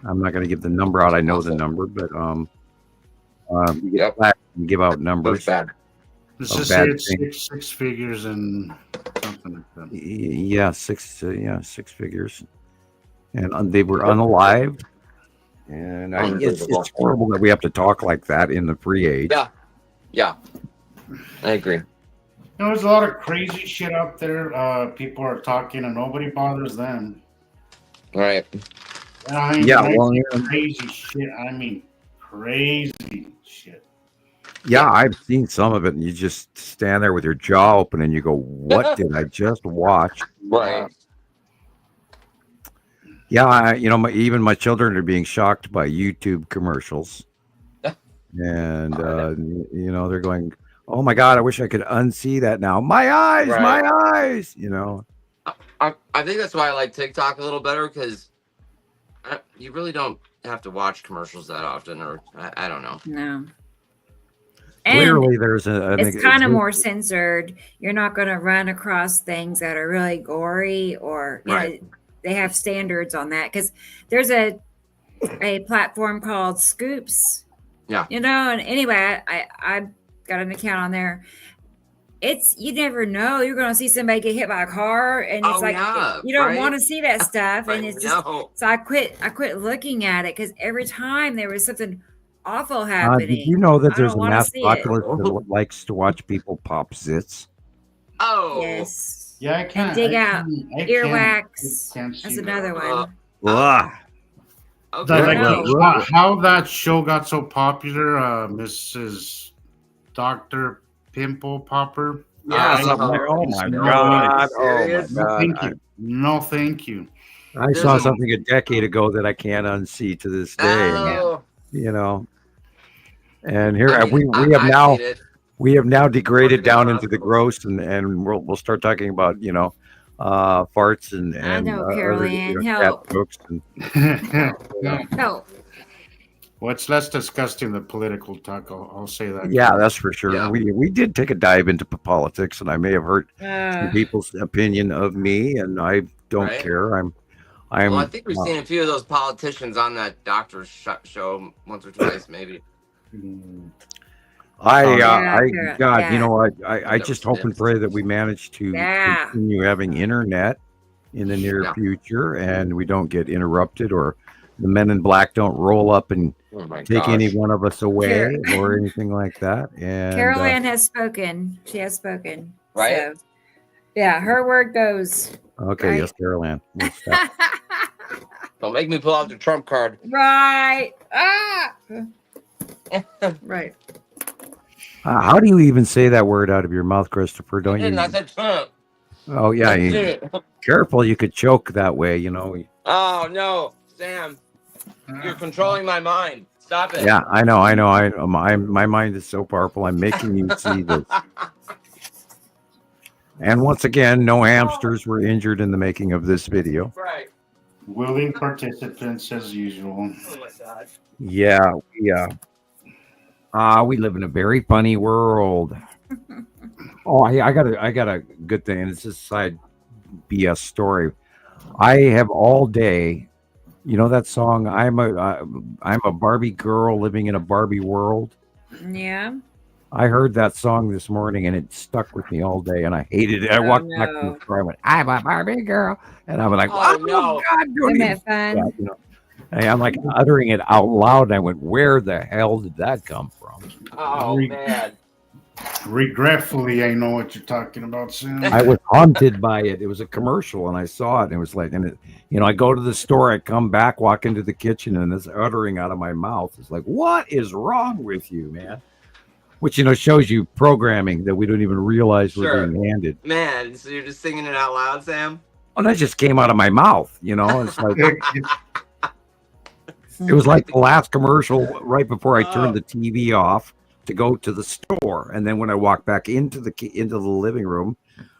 Speaker 1: I'm not going to give the number out. I know the
Speaker 5: Awful.
Speaker 1: number, but you
Speaker 5: Yep.
Speaker 1: give out
Speaker 5: That's
Speaker 1: numbers.
Speaker 5: bad.
Speaker 4: Let's
Speaker 1: Oh,
Speaker 4: just
Speaker 1: bad
Speaker 4: say it's
Speaker 1: thing.
Speaker 4: six figures and something like that.
Speaker 1: Yeah, six figures. and they were unalived. And it's horrible that we have to talk like that in the free age.
Speaker 5: Yeah, I agree.
Speaker 4: There's a lot of crazy shit out there. People are talking and nobody bothers them.
Speaker 5: Right.
Speaker 4: I mean,
Speaker 1: Yeah,
Speaker 4: like,
Speaker 1: well,
Speaker 4: crazy shit. I mean, crazy shit.
Speaker 1: yeah, I've seen some of it, and you just stand there with your jaw open, and you go, "What did I just watch?"
Speaker 5: Right.
Speaker 1: Yeah, even my children are being shocked by YouTube commercials, and they're going, "Oh my God, I wish I could unsee that now. My eyes,
Speaker 5: Right.
Speaker 1: my eyes." You know.
Speaker 5: I think that's why I like TikTok a little better, because you really don't have to watch commercials that often, or I don't know.
Speaker 3: No. And
Speaker 1: Clearly, there's
Speaker 3: it's kind of more censored. You're not going to run across things that are really gory, or
Speaker 5: Right.
Speaker 3: they have standards on that, because there's a platform called Scoops.
Speaker 5: Yeah.
Speaker 3: And anyway, I got an account on there. You never know. You're going to see somebody get hit by a car, and it's you don't want to see that stuff. And it's just, so I quit looking at it, because every time there was something awful happening.
Speaker 1: Did you know that
Speaker 3: I
Speaker 1: there's
Speaker 3: don't
Speaker 1: a
Speaker 3: wanna
Speaker 1: mass
Speaker 3: see it.
Speaker 1: populace that likes to watch people pop zits?
Speaker 5: Oh.
Speaker 3: Yes.
Speaker 4: Yeah, I can't.
Speaker 3: Dig
Speaker 4: I
Speaker 3: out
Speaker 4: can't- I
Speaker 3: earwax.
Speaker 4: can't see
Speaker 3: That's
Speaker 4: that.
Speaker 3: another one.
Speaker 1: Ugh.
Speaker 5: Okay.
Speaker 4: Like,
Speaker 3: No.
Speaker 4: how that show got so popular, Mrs. Dr. Pimple Popper.
Speaker 5: Yeah.
Speaker 1: Oh my
Speaker 4: No,
Speaker 1: God! Oh my
Speaker 5: serious?
Speaker 4: No,
Speaker 1: God!
Speaker 4: thank you. No, thank you.
Speaker 1: I saw something a decade ago that I can't unsee to this day.
Speaker 5: Oh.
Speaker 1: And here
Speaker 5: I mean,
Speaker 1: we have
Speaker 5: I've
Speaker 1: now
Speaker 5: seen it.
Speaker 1: we have now degraded down into the
Speaker 5: Hospitals.
Speaker 1: gross, and we'll start talking about farts and
Speaker 3: I know,
Speaker 1: other,
Speaker 3: Carol Ann,
Speaker 1: cat
Speaker 3: help.
Speaker 1: jokes and
Speaker 3: No.
Speaker 4: Well, it's less disgusting than political talk. I'll say that.
Speaker 1: yeah, that's for sure.
Speaker 5: Yeah.
Speaker 1: We did take a dive into politics, and I may have hurt some people's opinion of me, and I don't
Speaker 5: Right.
Speaker 1: care. I'm
Speaker 5: Well, I think we've seen a few of those politicians on that doctor's show once or twice, maybe.
Speaker 4: Mm.
Speaker 1: God,
Speaker 3: Yeah.
Speaker 1: I just hope and pray that we manage to
Speaker 3: Yeah.
Speaker 1: continue having internet in the near
Speaker 5: Yeah.
Speaker 1: future, and we don't get interrupted, or the men in black don't roll up and
Speaker 5: Oh my
Speaker 1: take
Speaker 5: gosh.
Speaker 1: any one of us away
Speaker 3: Sure.
Speaker 1: or anything like that. And
Speaker 3: Carol Ann has spoken. She has spoken.
Speaker 5: Right?
Speaker 3: So, yeah, her word goes.
Speaker 1: okay,
Speaker 3: right.
Speaker 1: yes, Carol Ann. We'll stop.
Speaker 5: Don't make me pull out the Trump card.
Speaker 3: Right. Right.
Speaker 1: How do you even say that word out of your mouth, Christopher? Don't
Speaker 5: And I
Speaker 1: you?
Speaker 5: said Trump.
Speaker 1: Oh yeah,
Speaker 5: That's it.
Speaker 1: careful. You could choke that way.
Speaker 5: Oh no, Sam, you're controlling my mind. Stop it.
Speaker 1: Yeah, I know. My mind is so powerful. I'm making you see this. And once again, no hamsters were injured in the making of this video.
Speaker 5: Right.
Speaker 4: Willing participants as usual.
Speaker 5: Oh my God.
Speaker 1: Yeah. We live in a very funny world. Oh, I got a good thing, and it's just a side BS story. I have all day, that song. I'm a Barbie girl living in a Barbie world.
Speaker 3: Yeah.
Speaker 1: I heard that song this morning, and it stuck with me all day, and I hated it. I walked back to the car. I went, "I'm a Barbie girl," and I was like,
Speaker 5: Oh,
Speaker 1: "Oh
Speaker 5: no.
Speaker 1: God, don't
Speaker 3: Isn't
Speaker 1: even
Speaker 3: that fun?
Speaker 1: that," And I'm like uttering it out loud, and I went, "Where the hell did that come from?"
Speaker 5: Oh man.
Speaker 4: Regretfully, I know what you're talking about, Sam.
Speaker 1: I was haunted by it. It was a commercial, and I saw it, and it was like, I go to the store, I come back, walk into the kitchen, and this uttering out of my mouth is like, "What is wrong with you, man?" Which shows you programming that we don't even realize we're being handed.
Speaker 5: Man, so you're just singing it out loud, Sam?
Speaker 1: Oh, that just came out of my mouth, It's like it was like the last commercial right before I turned the TV off to go to the store, and then when I walked back into the living room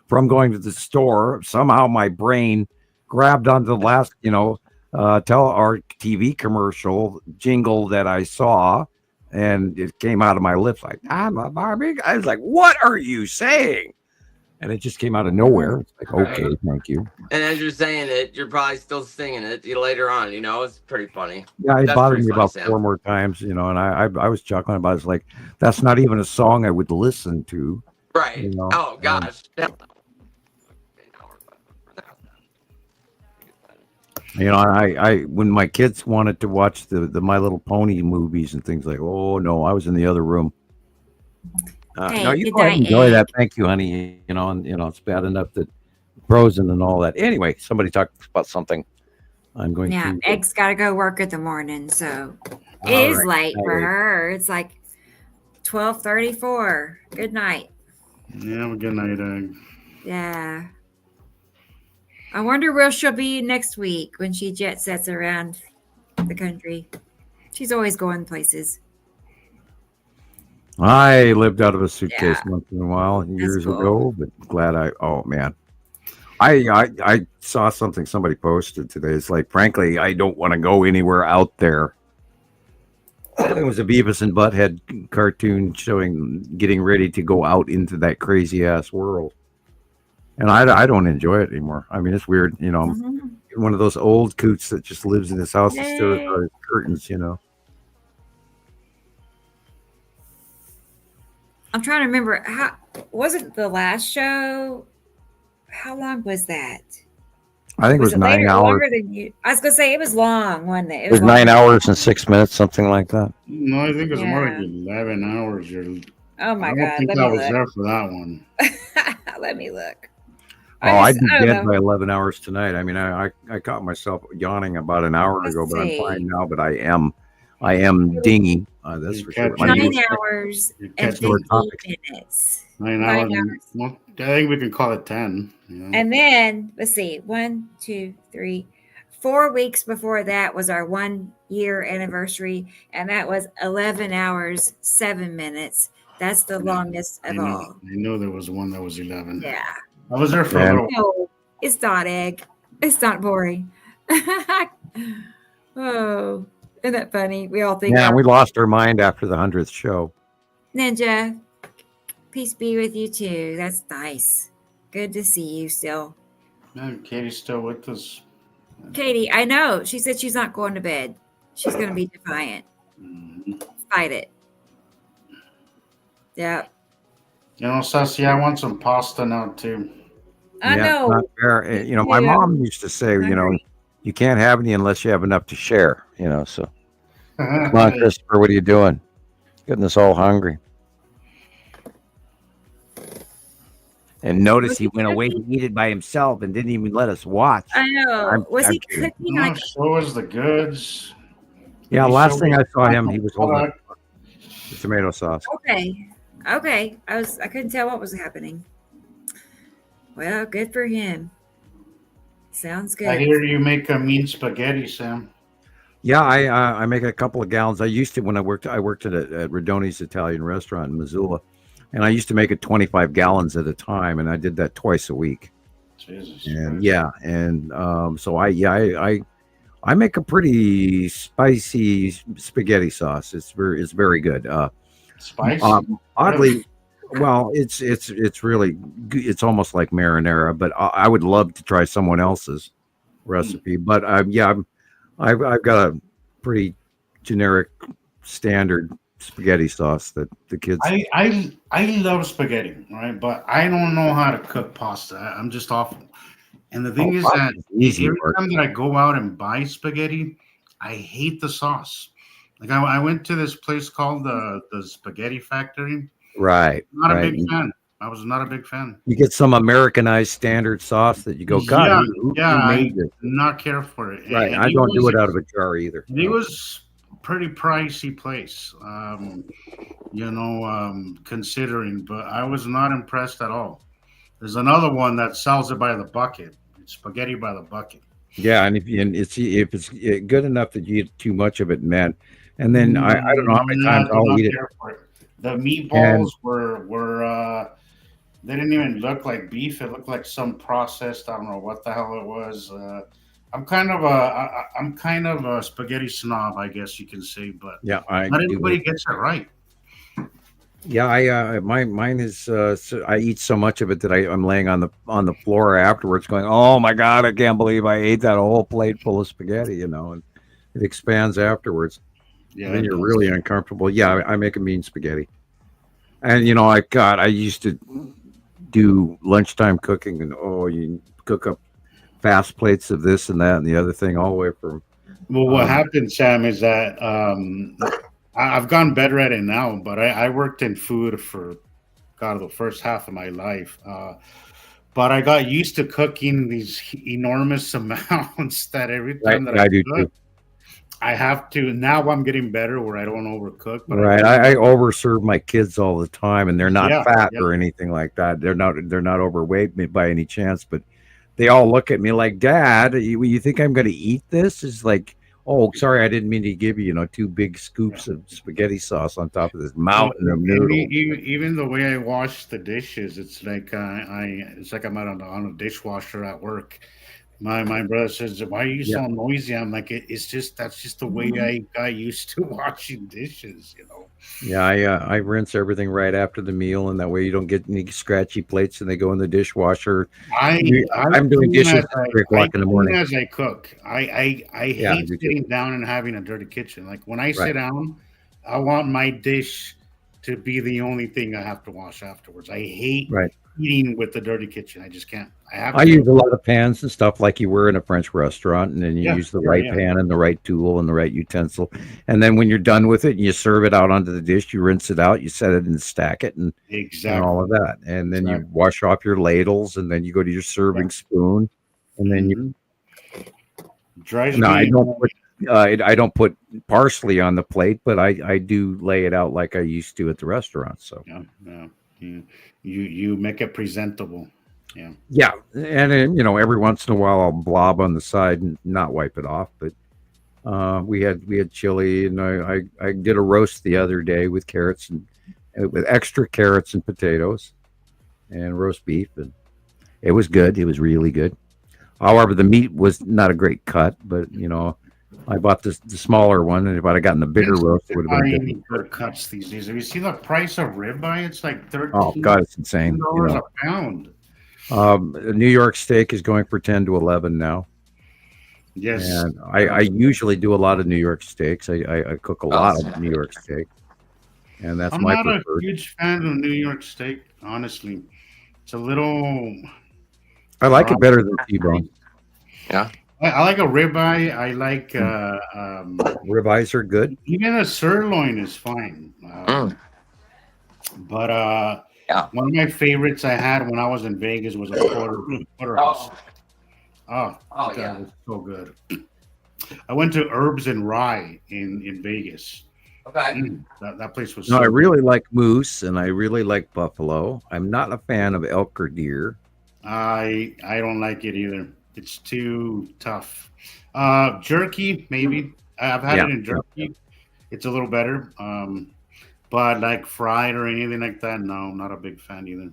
Speaker 1: from going to the store, somehow my brain grabbed onto the last TV commercial jingle that I saw, and it came out of my lips like, "I'm a Barbie." I was like, "What are you saying?" And it just came out of nowhere. It's like, okay, thank you.
Speaker 5: And as you're saying it, you're probably still singing it later on. It's pretty funny.
Speaker 1: Yeah, it
Speaker 5: That's
Speaker 1: bothered
Speaker 5: pretty
Speaker 1: me
Speaker 5: funny,
Speaker 1: about
Speaker 5: Sam.
Speaker 1: 4 more times, and I was chuckling about it. It's like, that's not even a song I would listen to.
Speaker 5: Right. Oh gosh.
Speaker 1: You know, I when my kids wanted to watch the My Little Pony movies and things like, oh no, I was in the other room. No,
Speaker 3: Hey,
Speaker 1: you
Speaker 3: good
Speaker 1: go ahead and
Speaker 3: night,
Speaker 1: enjoy that.
Speaker 3: Egg.
Speaker 1: Thank you, honey. You know, and you know, it's bad enough that Frozen and all that. Anyway, somebody talked about something. I'm going
Speaker 3: Yeah,
Speaker 1: to.
Speaker 3: Egg's got to go work in the morning, so it
Speaker 1: All
Speaker 3: is
Speaker 1: right.
Speaker 3: late for
Speaker 1: Night, Egg.
Speaker 3: her. It's like 12:34. Good night.
Speaker 4: Yeah, have a good night, Egg.
Speaker 3: Yeah. I wonder where she'll be next week when she jet sets around the country. She's always going places.
Speaker 1: I lived out of a suitcase
Speaker 3: Yeah,
Speaker 1: once in a while years
Speaker 3: cool.
Speaker 1: ago, but glad I. Oh man, I saw something somebody posted today. It's like, frankly, I don't want to go anywhere out there. It was a Beavis and Butthead cartoon showing getting ready to go out into that crazy ass world, and I don't enjoy it anymore. I mean, it's weird, you know.
Speaker 3: Mhm.
Speaker 1: I'm one of those old coots that just lives in his house and stares
Speaker 3: Yay.
Speaker 1: out his curtains, you know.
Speaker 3: I'm trying to remember how wasn't the last show? How long was that?
Speaker 1: I think it
Speaker 3: Was
Speaker 1: was
Speaker 3: it later,
Speaker 1: 9 hours.
Speaker 3: longer than you? I was gonna say it was long, wasn't it?
Speaker 1: It was
Speaker 3: longer
Speaker 1: 9
Speaker 3: than-
Speaker 1: hours and 6 minutes, something like that.
Speaker 4: No, I think it's more like
Speaker 3: Yeah.
Speaker 4: 11 hours.
Speaker 3: Oh my
Speaker 4: I don't
Speaker 3: god,
Speaker 4: think
Speaker 3: let
Speaker 4: I
Speaker 3: me
Speaker 4: was
Speaker 3: look.
Speaker 4: there for that one.
Speaker 3: Let me look.
Speaker 1: Oh, I'd be
Speaker 3: I don't
Speaker 1: dead
Speaker 3: know.
Speaker 1: by 11 hours tonight. I mean, I caught myself yawning about an hour
Speaker 3: Let's
Speaker 1: ago, but I'm
Speaker 3: see.
Speaker 1: fine now. But I am dingy. That's
Speaker 4: You
Speaker 1: for sure.
Speaker 4: catch
Speaker 1: My
Speaker 4: me.
Speaker 3: 9
Speaker 1: news-
Speaker 3: hours
Speaker 4: You
Speaker 3: and
Speaker 4: catch
Speaker 1: me.
Speaker 3: 50 minutes.
Speaker 4: 9
Speaker 3: 9
Speaker 4: hours.
Speaker 3: hours.
Speaker 4: Well, I think we can call it 10. You know?
Speaker 3: And then let's see, 1, 2, 3, 4 weeks before that was our 1 year anniversary, and that was 11 hours, 7 minutes. That's the longest
Speaker 4: I
Speaker 3: of
Speaker 4: knew,
Speaker 3: all.
Speaker 4: I knew there was one that was 11.
Speaker 3: Yeah.
Speaker 4: I was there for a
Speaker 1: And-
Speaker 4: little.
Speaker 3: No, it's not Egg. It's not boring. Oh, isn't that funny? We all think
Speaker 1: Yeah,
Speaker 3: our
Speaker 1: we lost our mind after the 100th show.
Speaker 3: Ninja. Peace be with you too. That's nice. Good to see you still.
Speaker 4: Man, Katie's still with us.
Speaker 3: Katie, I know. She said she's not going to bed. She's going to be defiant.
Speaker 4: Mhm.
Speaker 3: Fight it. Yeah.
Speaker 4: You know, Sassy, I want some pasta now, too.
Speaker 3: I
Speaker 1: Yeah,
Speaker 3: know.
Speaker 1: not fair. You know, my
Speaker 3: Yeah.
Speaker 1: mom used to say, you know,
Speaker 3: Hungry.
Speaker 1: you can't have any unless you have enough to share. You know, so come on, Christopher, what are you doing? Getting us all hungry. And notice
Speaker 3: Was
Speaker 1: he
Speaker 3: he
Speaker 1: went away to eat it by himself and didn't even let us watch.
Speaker 3: I know. Was
Speaker 1: I'm
Speaker 3: he
Speaker 1: kidding.
Speaker 3: cooking
Speaker 4: No,
Speaker 3: like
Speaker 4: show us the goods.
Speaker 1: Yeah,
Speaker 4: He
Speaker 1: last
Speaker 4: showed
Speaker 1: thing
Speaker 4: us
Speaker 1: I saw him, he was holding
Speaker 4: product.
Speaker 1: the tomato sauce.
Speaker 3: okay. Okay. I couldn't tell what was happening. Well, good for him. Sounds good.
Speaker 4: I hear you make a mean spaghetti, Sam.
Speaker 1: Yeah, I make a couple of gallons. I used to when I worked at Rodoni's Italian restaurant in Missoula, and I used to make it 25 gallons at a time, and I did that twice a week.
Speaker 4: Jesus.
Speaker 1: And
Speaker 4: Christ.
Speaker 1: yeah, and so I make a pretty spicy spaghetti sauce. It's very good.
Speaker 4: Spicy.
Speaker 1: Oddly, well, it's really good. It's almost like marinara, but I would love to try someone else's recipe. But yeah, I've got a pretty generic standard spaghetti sauce that the kids.
Speaker 4: I love spaghetti, right? But I don't know how to cook pasta. I'm just awful. And the thing is that
Speaker 1: pasta's easy
Speaker 4: every
Speaker 1: work.
Speaker 4: time that I go out and buy spaghetti, I hate the sauce. Like I went to this place called the Spaghetti Factory.
Speaker 1: Right,
Speaker 4: Not a
Speaker 1: right.
Speaker 4: big fan. I was not a big fan.
Speaker 1: You get some Americanized standard sauce that you go, God,
Speaker 4: Yeah,
Speaker 1: who
Speaker 4: I
Speaker 1: made this?
Speaker 4: did not care for it.
Speaker 1: Right,
Speaker 4: And
Speaker 1: I don't do it out of a jar either.
Speaker 4: It was pretty pricey place, considering, but I was not impressed at all. There's another one that sells it by the bucket. It's spaghetti by the bucket.
Speaker 1: Yeah, and if it's good enough that you eat too much of it, man, and then I don't know how many
Speaker 4: No, I
Speaker 1: times
Speaker 4: do
Speaker 1: I'll
Speaker 4: not
Speaker 1: eat it.
Speaker 4: care for it. The meatballs were they didn't even look like beef. It looked like some processed. I don't know what the hell it was. I'm kind of a spaghetti snob, I guess you can say, but
Speaker 1: Yeah, I
Speaker 4: not
Speaker 1: do
Speaker 4: everybody
Speaker 1: it.
Speaker 4: gets it right.
Speaker 1: Yeah, mine is so I eat so much of it that I'm laying on the floor afterwards, going, "Oh my God, I can't believe I ate that whole plate full of spaghetti," you know, and it expands afterwards.
Speaker 4: Yeah,
Speaker 1: And then
Speaker 4: it
Speaker 1: you're
Speaker 4: does.
Speaker 1: really uncomfortable. Yeah, I make a mean spaghetti, and you know, I used to do lunchtime cooking, and you cook up fast plates of this and that and the other thing, all the way from.
Speaker 4: Well, what happened, Sam, is that I've gotten better at it now, but I worked in food for God the first half of my life. But I got used to cooking these enormous amounts that every time that
Speaker 1: I do
Speaker 4: cook,
Speaker 1: too.
Speaker 4: I have to. Now I'm getting better where I don't overcook. But
Speaker 1: Right, I overserve my kids all the time, and they're not
Speaker 4: Yeah,
Speaker 1: fat
Speaker 4: yeah.
Speaker 1: or anything like that. They're not overweight by any chance, but they all look at me like, "Dad, you think I'm going to eat this?" Is like, "Oh, sorry, I didn't mean to give you, 2 big scoops of spaghetti sauce on top of this mountain of noodles."
Speaker 4: Even the way I wash the dishes, it's like it's like I'm on a dishwasher at work. My brother says, "Why are you so noisy?" I'm like, that's just the way I got used to washing dishes,
Speaker 1: Yeah, I rinse everything right after the meal, and that way you don't get any scratchy plates, and they go in the dishwasher.
Speaker 4: I
Speaker 1: I'm doing
Speaker 4: clean
Speaker 1: dishes
Speaker 4: as
Speaker 1: at 3 o'clock in the
Speaker 4: clean
Speaker 1: morning.
Speaker 4: as I cook. I
Speaker 1: Yeah, I
Speaker 4: hate
Speaker 1: do too.
Speaker 4: sitting down and having a dirty kitchen. Like when I
Speaker 1: Right.
Speaker 4: sit down, I want my dish to be the only thing I have to wash afterwards. I hate
Speaker 1: Right.
Speaker 4: eating with the dirty kitchen. I just can't. I have
Speaker 1: I
Speaker 4: to.
Speaker 1: use a lot of pans and stuff like you were in a French restaurant, and then you
Speaker 4: Yeah,
Speaker 1: use the
Speaker 4: yeah,
Speaker 1: right
Speaker 4: yeah.
Speaker 1: pan and the right tool and the right utensil. And then when you're done with it, you serve it out onto the dish, you rinse it out, you set it and stack it, and all
Speaker 4: Exactly.
Speaker 1: of that. And then you
Speaker 4: Exactly.
Speaker 1: wash off your ladles, and then you go to your serving spoon, and then you.
Speaker 4: Drives
Speaker 1: No, I
Speaker 4: me.
Speaker 1: don't put. I don't put parsley on the plate, but I do lay it out like I used to at the restaurant. So
Speaker 4: Yeah. You make it presentable. Yeah.
Speaker 1: yeah, and then, every once in a while I'll blob on the side and not wipe it off. But we had chili, and I did a roast the other day with carrots and with extra carrots and potatoes and roast beef, and it was good. It was really good. However, the meat was not a great cut, but I bought the smaller one, and if I'd have gotten the bigger roast, it would have been
Speaker 4: Buying
Speaker 1: different.
Speaker 4: good cuts these days. Have you seen the price of ribeye? It's like
Speaker 1: Oh God, it's insane.
Speaker 4: $13 a pound.
Speaker 1: New York steak is going for 10 to 11 now.
Speaker 4: Yes.
Speaker 1: And I usually do a lot of New York steaks. I cook a lot of New York steak, and that's
Speaker 4: I'm
Speaker 1: my
Speaker 4: not
Speaker 1: preferred.
Speaker 4: a huge fan of New York steak, honestly. It's a little.
Speaker 1: I like it better than T-bone.
Speaker 5: Yeah.
Speaker 4: I like a ribeye. I like
Speaker 1: Ribeyes are good.
Speaker 4: even a sirloin is fine. But
Speaker 5: Yeah.
Speaker 4: one of my favorites I had when I was in Vegas was a porterhouse. Oh, God,
Speaker 5: yeah.
Speaker 4: it was so good. I went to Herbs and Rye in Vegas.
Speaker 5: Okay.
Speaker 4: That place was.
Speaker 1: No,
Speaker 4: so
Speaker 1: I
Speaker 4: good.
Speaker 1: really like moose, and I really like buffalo. I'm not a fan of elk or deer.
Speaker 4: I don't like it either. It's too tough. Jerky, maybe. I've had it in jerky. It's a little better. But like fried or anything like that, no, I'm not a big fan either.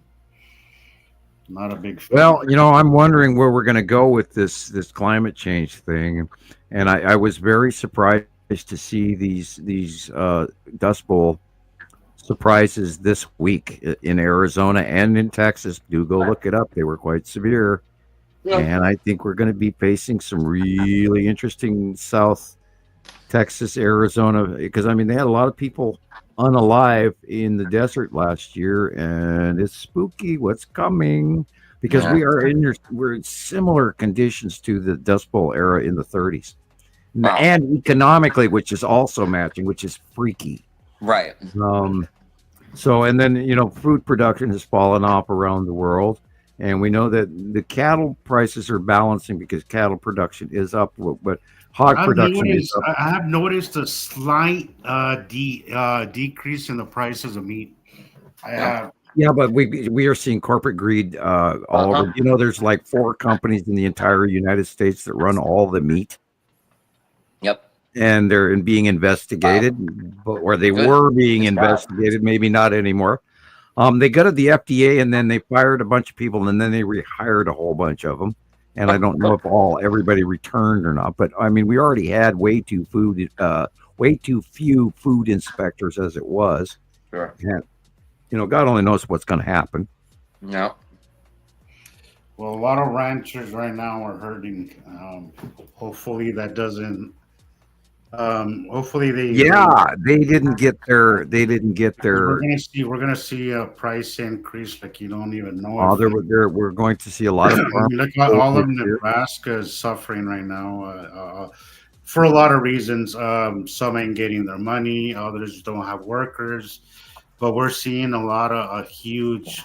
Speaker 4: Not a big fan.
Speaker 1: Well, I'm wondering where we're going to go with this climate change thing, and I was very surprised to see these Dust Bowl surprises this week in Arizona and in Texas. Do go look it up; they were quite severe, and I think we're going to be facing some really interesting South Texas, Arizona, because they had a lot of people unalive in the desert last year, and it's spooky what's coming because we're in similar conditions to the Dust Bowl era in the 30s.
Speaker 5: Wow.
Speaker 1: And economically, which is also matching, which is freaky.
Speaker 5: Right.
Speaker 1: So, and then, food production has fallen off around the world. And we know that the cattle prices are balancing because cattle production is up, but hog production is up.
Speaker 4: I have noticed a slight decrease in the prices of meat. I have.
Speaker 1: Yeah, but we are seeing corporate greed all over. There's like 4 companies in the entire United States that run all the meat.
Speaker 5: Yep.
Speaker 1: And they're being investigated, or they were being investigated, maybe not anymore. They gutted the FDA, and then they fired a bunch of people, and then they rehired a whole bunch of them. And I don't know if everybody returned or not, but we already had way too few food inspectors as it was.
Speaker 5: Sure.
Speaker 1: And God only knows what's going to happen.
Speaker 5: Yeah.
Speaker 4: Well, a lot of ranchers right now are hurting. Hopefully that doesn't Hopefully they.
Speaker 1: Yeah, they didn't get their.
Speaker 4: We're gonna see a price increase like you don't even know.
Speaker 1: Oh, we're going to see a lot of.
Speaker 4: I mean, look at all of Nebraska is suffering right now for a lot of reasons. Some ain't getting their money, others don't have workers, but we're seeing a huge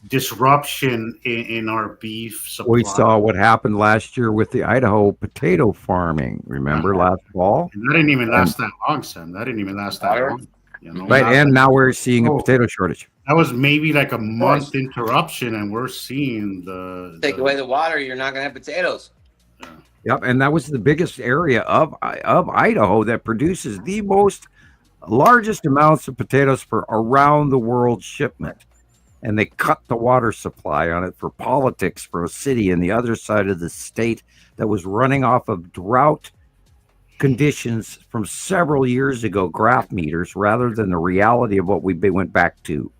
Speaker 4: disruption in our beef supply.
Speaker 1: We saw what happened last year with the Idaho potato farming. Remember last fall?
Speaker 4: And that didn't even last that long, son. That didn't even last that long. You know?
Speaker 1: Right, and now we're seeing a potato shortage.
Speaker 4: That was maybe like a month interruption, and we're seeing
Speaker 5: Take away the water, you're not gonna have potatoes.
Speaker 1: Yep, and that was the biggest area of Idaho that produces the largest amounts of potatoes for around the world shipment. And they cut the water supply on it for politics for a city in the other side of the state that was running off of drought conditions from several years ago, graph meters, rather than the reality of what we went back to.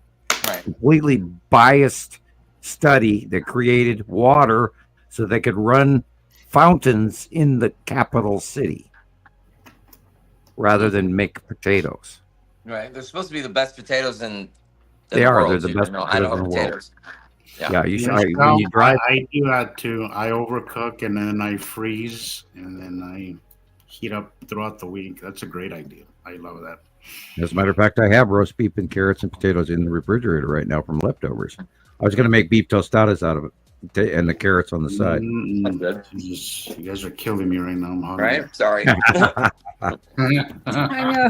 Speaker 5: Right.
Speaker 1: Completely biased study that created water so they could run fountains in the capital city rather than make potatoes.
Speaker 5: Right. They're supposed to be the best potatoes in
Speaker 1: They
Speaker 5: the
Speaker 1: are.
Speaker 5: world,
Speaker 1: They're the
Speaker 5: too,
Speaker 1: best
Speaker 5: you know,
Speaker 1: potatoes
Speaker 5: Idaho
Speaker 1: in the world.
Speaker 5: potatoes.
Speaker 1: Yeah, you should.
Speaker 4: Yes,
Speaker 1: When you drive,
Speaker 4: I do that too. I overcook and then I freeze and then I heat up throughout the week. That's a great idea. I love that.
Speaker 1: as a matter of fact, I have roast beef and carrots and potatoes in the refrigerator right now from leftovers. I was going to make beef tostadas out of it and the carrots on the side.
Speaker 5: That's good.
Speaker 4: You guys are killing me right now. I'm hungry.
Speaker 5: Right? Sorry.
Speaker 3: I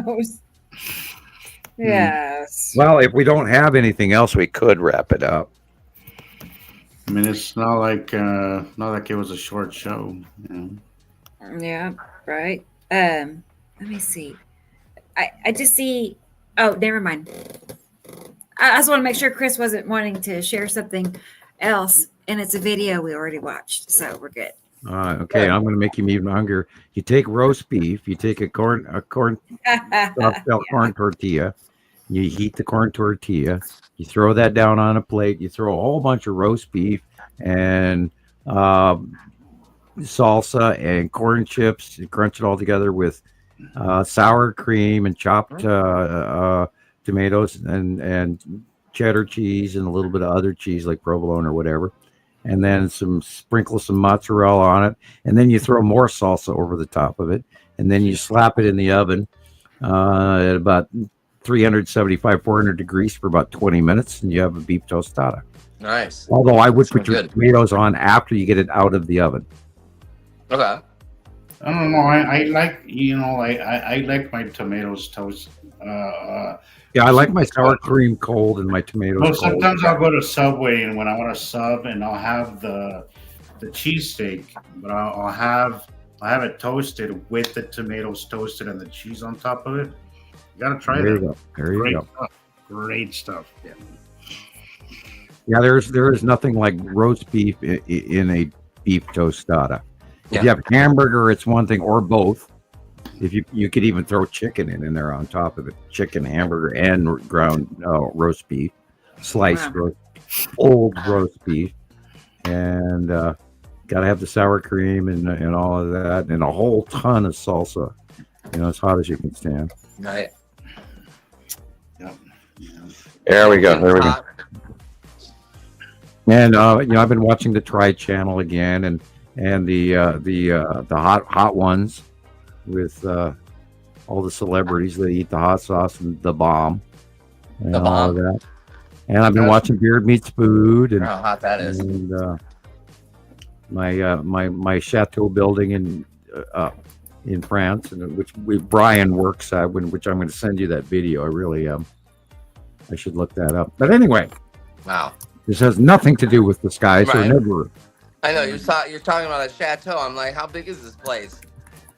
Speaker 3: know. Yes.
Speaker 1: Well, if we don't have anything else, we could wrap it up.
Speaker 4: I mean, it's not like it was a short show. You know?
Speaker 3: Yeah, right. Let me see. I just see. Oh, never mind. I just want to make sure Chris wasn't wanting to share something else, and it's a video we already watched, so we're good.
Speaker 1: Okay, I'm going to make you even hungrier. You take roast beef, you take a corn tortilla, you heat the corn tortilla, you throw that down on a plate, you throw a whole bunch of roast beef and salsa and corn chips, you crunch it all together with sour cream and chopped tomatoes and cheddar cheese and a little bit of other cheese like provolone or whatever. And then sprinkle some mozzarella on it. And then you throw more salsa over the top of it. And then you slap it in the oven at about 375, 400 degrees for about 20 minutes. And you have a beef tostada.
Speaker 5: Nice.
Speaker 1: Although I would put your
Speaker 5: good.
Speaker 1: tomatoes on after you get it out of the oven.
Speaker 5: Okay.
Speaker 4: I don't know. I like, I like my tomatoes toast.
Speaker 1: Yeah, I like my sour cream cold and my tomatoes
Speaker 4: Well,
Speaker 1: cold.
Speaker 4: sometimes I'll go to Subway and when I want to sub and I'll have the cheesesteak, but I'll have it toasted with the tomatoes toasted and the cheese on top of it. You gotta try
Speaker 1: There
Speaker 4: that.
Speaker 1: you go. There you go.
Speaker 4: Stuff. Great stuff. Yeah.
Speaker 1: Yeah, there is nothing like roast beef in a beef tostada. If you have hamburger, it's one thing, or both. If you could even throw chicken in there on top of it, chicken, hamburger, and ground roast beef, sliced old roast beef, and got to have the sour cream and all of that, and a whole ton of salsa, as hot as you can stand.
Speaker 5: Right.
Speaker 4: Yep.
Speaker 1: There we go. There we go. And I've been watching the Tri Channel again, and the hot ones with all the celebrities that eat the hot sauce and the bomb and all of that. And I've been watching Beard Meets Food and
Speaker 5: how hot that is.
Speaker 1: And my chateau building in France, and which Brian works at, which I'm going to send you that video. I really I should look that up. But anyway,
Speaker 5: Wow.
Speaker 1: this has nothing to do with the skies or
Speaker 5: Right.
Speaker 1: never.
Speaker 5: I know you're talking about a chateau. I'm like, how big is this place?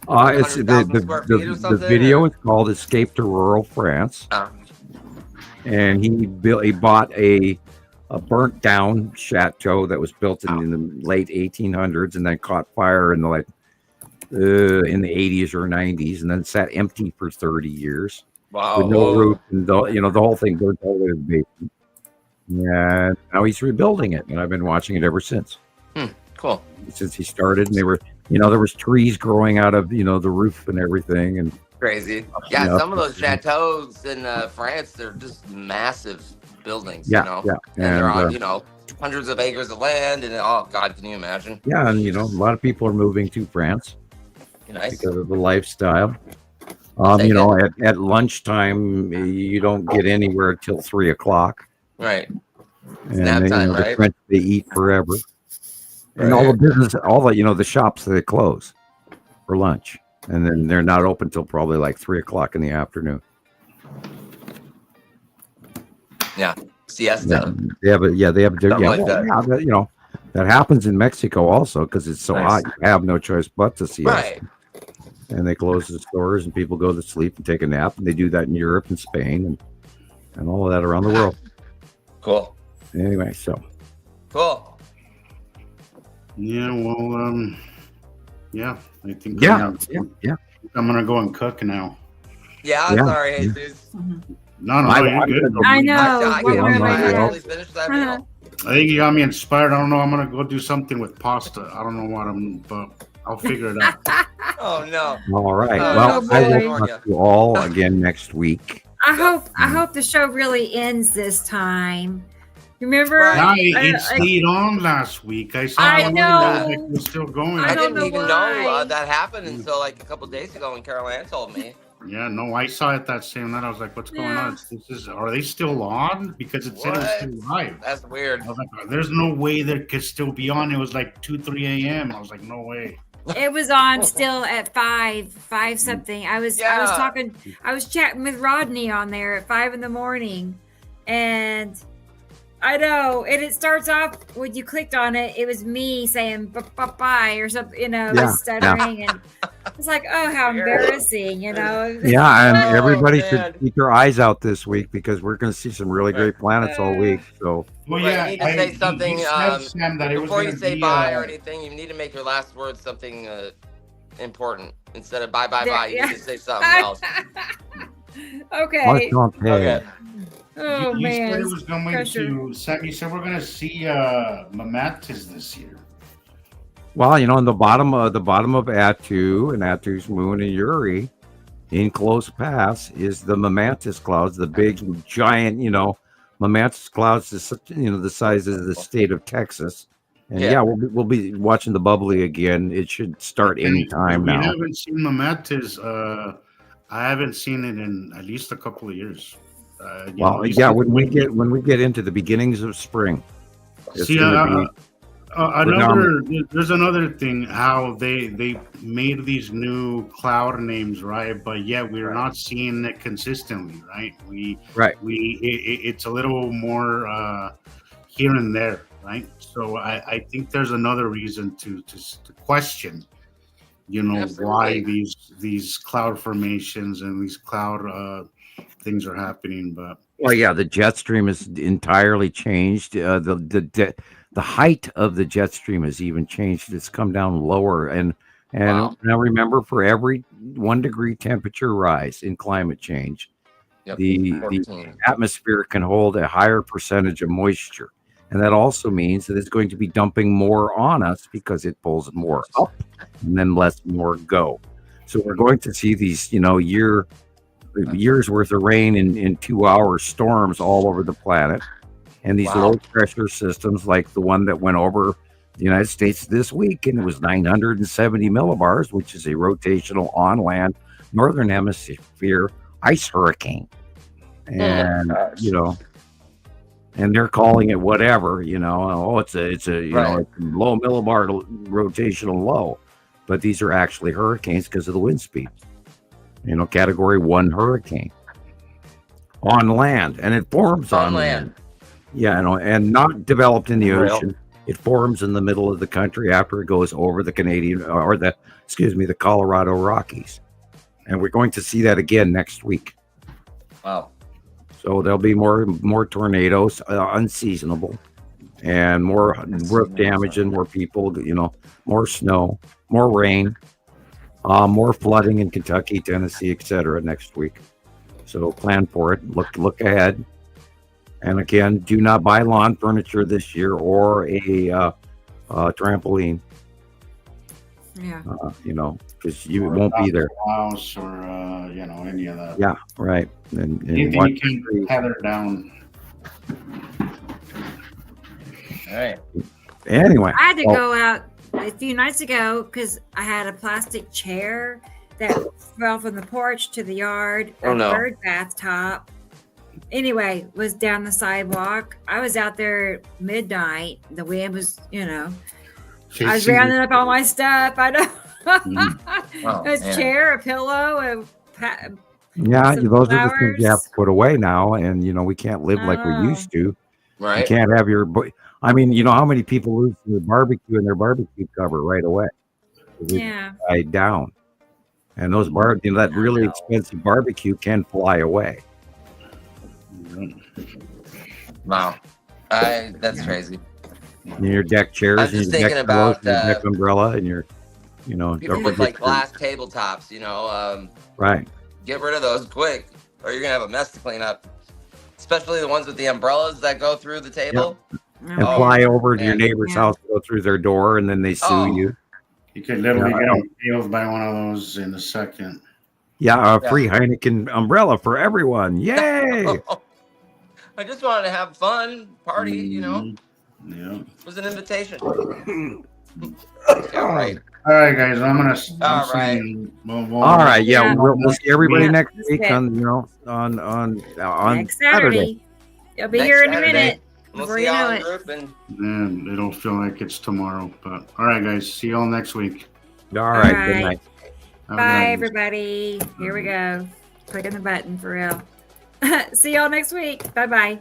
Speaker 1: It's
Speaker 5: 100,000 square feet or
Speaker 1: the
Speaker 5: something,
Speaker 1: video
Speaker 5: or?
Speaker 1: is called "Escape to Rural France,"
Speaker 5: Oh.
Speaker 1: and he bought a burnt down chateau that was built in the late 1800s and then caught fire in the in the 80s or 90s, and then sat empty for 30 years
Speaker 5: Wow.
Speaker 1: with no roof, and the whole thing burnt all the way to the basement. And now he's rebuilding it, and I've been watching it ever since.
Speaker 5: Cool.
Speaker 1: Since he started, and You know, there was trees growing out of, you know, the roof and everything. And
Speaker 5: Crazy.
Speaker 1: Yeah.
Speaker 5: Yeah, some of those chateaus in France, they're just massive buildings,
Speaker 1: yeah,
Speaker 5: you know?
Speaker 1: yeah.
Speaker 5: And they're on,
Speaker 1: And
Speaker 5: you know, hundreds of acres of land. And oh, God, can you imagine?
Speaker 1: yeah, and you know, a lot of people are moving to France
Speaker 5: Nice.
Speaker 1: because of the lifestyle.
Speaker 5: Take
Speaker 1: You know, at lunchtime, you don't get anywhere till 3 o'clock.
Speaker 5: Right.
Speaker 1: And
Speaker 5: Nap
Speaker 1: you
Speaker 5: time,
Speaker 1: know, the
Speaker 5: right?
Speaker 1: French, they eat forever. And all the business, all the, you know, the shops, they close for lunch. And then they're not open till probably like 3 o'clock in the afternoon.
Speaker 5: Siesta.
Speaker 1: They have a, yeah, they have a,
Speaker 5: Something
Speaker 1: yeah,
Speaker 5: like that.
Speaker 1: yeah, you know, that happens in Mexico also because it's so
Speaker 5: Nice.
Speaker 1: hot. You have no choice but to siesta.
Speaker 5: Right.
Speaker 1: And they close the stores and people go to sleep and take a nap. And they do that in Europe and Spain and all of that around the world.
Speaker 5: Cool.
Speaker 1: Anyway, so
Speaker 5: Cool.
Speaker 4: Yeah, well, yeah, I think
Speaker 1: yeah,
Speaker 4: I'm,
Speaker 1: yeah.
Speaker 4: I'm gonna go and cook now.
Speaker 5: Yeah,
Speaker 1: Yeah.
Speaker 5: sorry, Jesus.
Speaker 4: No,
Speaker 1: I-
Speaker 4: you're
Speaker 1: I'm
Speaker 4: good.
Speaker 1: gonna go
Speaker 3: I
Speaker 1: meet-
Speaker 3: know.
Speaker 5: I
Speaker 3: what
Speaker 5: can't
Speaker 3: we're
Speaker 5: wait
Speaker 1: my
Speaker 5: to
Speaker 3: gonna
Speaker 1: God.
Speaker 5: actually finish that meal.
Speaker 4: I think you got me inspired. I don't know. I'm gonna go do something with pasta. I don't know what but I'll figure it out.
Speaker 5: Oh, no.
Speaker 1: All right.
Speaker 5: Oh,
Speaker 1: Well, I
Speaker 3: boy.
Speaker 1: will talk to you all again next week.
Speaker 3: I hope the show really ends this time. Remember?
Speaker 5: Right.
Speaker 4: Now
Speaker 3: I-
Speaker 4: it stayed on last week. I saw
Speaker 3: I
Speaker 4: it
Speaker 3: know.
Speaker 4: like it was still going.
Speaker 3: I
Speaker 5: I
Speaker 3: don't
Speaker 5: didn't
Speaker 3: know
Speaker 5: even
Speaker 3: why.
Speaker 5: know that happened until like a couple days ago when Carol Ann told me.
Speaker 4: Yeah, no, I saw it that same night. I was like, "What's going
Speaker 3: Yeah.
Speaker 4: on? Are they still on?" Because it said it was
Speaker 5: What?
Speaker 4: still live.
Speaker 5: That's weird.
Speaker 4: I was like, "There's no way that could still be on." It was like 2-3 a.m. I was like, "No way."
Speaker 3: It was on still at five something. I was
Speaker 5: Yeah.
Speaker 3: talking, I was chatting with Rodney on there at 5 a.m, and I know, and it starts off when you clicked on it. It was me saying bye or something, you know,
Speaker 1: Yeah,
Speaker 3: stuttering, and it's like, oh, how embarrassing, you know.
Speaker 1: Yeah, and
Speaker 5: Oh,
Speaker 1: everybody
Speaker 5: man.
Speaker 1: should keep their eyes out this week because we're going to see some really great planets all week. So
Speaker 4: Well,
Speaker 5: But
Speaker 4: yeah,
Speaker 5: you need to say something,
Speaker 4: He said, Sam, that it was
Speaker 5: Before you
Speaker 4: gonna
Speaker 5: say
Speaker 4: be,
Speaker 5: bye or anything, you need to make your last words something important. Instead of bye, you
Speaker 3: Yeah.
Speaker 5: need to say something else.
Speaker 3: Okay.
Speaker 5: Okay.
Speaker 3: Oh
Speaker 4: you
Speaker 3: man.
Speaker 4: said it was going
Speaker 3: pressure.
Speaker 4: to. Sam, you said we're going to see Mamatis this year.
Speaker 1: well, you know, on the bottom of Attu and Attu's moon and Uri, in close pass is the Mamantis clouds, the big giant, you know, Mamantis clouds is such, you know, the size of the state of Texas. And
Speaker 5: Yeah.
Speaker 1: yeah, we'll be watching the bubbly again. It should start any time
Speaker 4: We
Speaker 1: now.
Speaker 4: haven't seen Mamatis. I haven't seen it in at least a couple of years. You know,
Speaker 1: Well,
Speaker 4: you
Speaker 1: yeah,
Speaker 4: see-
Speaker 1: when we get into the beginnings of spring, it's
Speaker 4: See,
Speaker 1: gonna be
Speaker 4: there's another thing how they made these new cloud names, right? But yet we're not seeing it consistently, right? It's a little more here and there, right? So I think there's another reason to question, you know, why
Speaker 5: Absolutely.
Speaker 4: these cloud formations and these cloud things are happening. But
Speaker 1: well, yeah, the jet stream is entirely changed. The height of the jet stream has even changed. It's come down lower, and
Speaker 5: Wow.
Speaker 1: now remember, for every 1 degree temperature rise in climate change,
Speaker 5: Yep.
Speaker 1: the
Speaker 5: 14.
Speaker 1: atmosphere can hold a higher percentage of moisture, and that also means that it's going to be dumping more on us because it pulls more up and then lets more go. So we're going to see these, you know, years worth of rain in 2 hour storms all over the planet. And these
Speaker 5: Wow.
Speaker 1: low pressure systems, like the one that went over the United States this week, and it was 970 millibars, which is a rotational on land northern hemisphere ice hurricane. And you know, and they're calling it whatever, you know. Oh, it's a you know, it's a low millibar rotational low, but these are actually hurricanes because of the wind speed. You know, category 1 hurricane on land, and it forms on land. Yeah, you know, and not developed in the ocean. It forms in the middle of the country after it goes over the the Colorado Rockies, and we're going to see that again next week.
Speaker 5: Wow.
Speaker 1: So there'll be more tornadoes, unseasonable, and more roof damage and more people. You know, more snow, more rain, more flooding in Kentucky, Tennessee, etc. next week. So plan for it. Look ahead. And again, do not buy lawn furniture this year or a trampoline.
Speaker 3: Yeah.
Speaker 1: You know, because you won't be there.
Speaker 4: House or any of that.
Speaker 1: Yeah, right. And
Speaker 4: Anything
Speaker 1: what,
Speaker 4: you can tether down.
Speaker 5: All right.
Speaker 1: anyway,
Speaker 3: I had to
Speaker 1: well,
Speaker 3: go out a few nights ago because I had a plastic chair that fell from the porch to the yard.
Speaker 5: Oh,
Speaker 3: a
Speaker 5: no.
Speaker 3: bird bath top. Anyway, was down the sidewalk. I was out there midnight. The wind was, I was rounding up all my stuff. I know.
Speaker 5: Oh,
Speaker 3: a
Speaker 5: man.
Speaker 3: chair, a pillow,
Speaker 1: yeah,
Speaker 3: some
Speaker 1: those are the things you have
Speaker 3: flowers.
Speaker 1: to put away now. And, we can't live like we
Speaker 3: Oh.
Speaker 1: used to. You
Speaker 5: Right.
Speaker 1: can't have your, I mean, how many people lose their barbecue and their barbecue cover right away? 'Cause it
Speaker 3: Yeah.
Speaker 1: died down. And those that really expensive barbecue can fly away.
Speaker 5: Wow. That's crazy.
Speaker 1: And your deck chairs
Speaker 5: I'm
Speaker 1: and your
Speaker 5: just
Speaker 1: deck
Speaker 5: thinking
Speaker 1: pillows
Speaker 5: about,
Speaker 1: and your deck umbrella and your,
Speaker 5: People
Speaker 1: don't
Speaker 5: with
Speaker 1: forget
Speaker 5: like
Speaker 1: your-
Speaker 5: glass tabletops,
Speaker 1: right.
Speaker 5: get rid of those quick, or you're gonna have a mess to clean up. Especially the ones with the umbrellas that go through the table.
Speaker 1: And
Speaker 5: Oh,
Speaker 1: fly over to your
Speaker 5: man.
Speaker 1: neighbor's
Speaker 3: Yeah.
Speaker 1: house, go through their door, and then they sue
Speaker 5: Oh.
Speaker 1: you.
Speaker 4: You could literally
Speaker 1: Yeah, I
Speaker 4: get
Speaker 1: know.
Speaker 4: impaled by one of those in a second.
Speaker 1: Yeah, a
Speaker 5: Yeah.
Speaker 1: free Heineken umbrella for everyone. Yay!
Speaker 5: I just wanted to have fun, party.
Speaker 4: Mhm.
Speaker 5: It was an invitation. Yeah, right.
Speaker 4: All right, guys. I'm gonna.
Speaker 5: All right.
Speaker 1: All right, yeah,
Speaker 3: Yeah.
Speaker 1: we'll see everybody
Speaker 3: Yeah,
Speaker 1: next
Speaker 3: that's
Speaker 1: week
Speaker 3: it.
Speaker 1: on
Speaker 3: Next Saturday. You'll be
Speaker 5: Next
Speaker 3: here in a
Speaker 5: Saturday.
Speaker 3: minute.
Speaker 5: We'll
Speaker 3: Before
Speaker 5: see
Speaker 3: you know
Speaker 5: y'all in
Speaker 3: it.
Speaker 5: group and
Speaker 4: And it'll feel like it's tomorrow. But all right, guys. See y'all next week.
Speaker 1: All right,
Speaker 3: All
Speaker 1: good
Speaker 3: right.
Speaker 1: night.
Speaker 4: Have a good
Speaker 3: Bye,
Speaker 4: night.
Speaker 3: everybody. Here we go. Clicking the button for real. See y'all next week. Bye bye.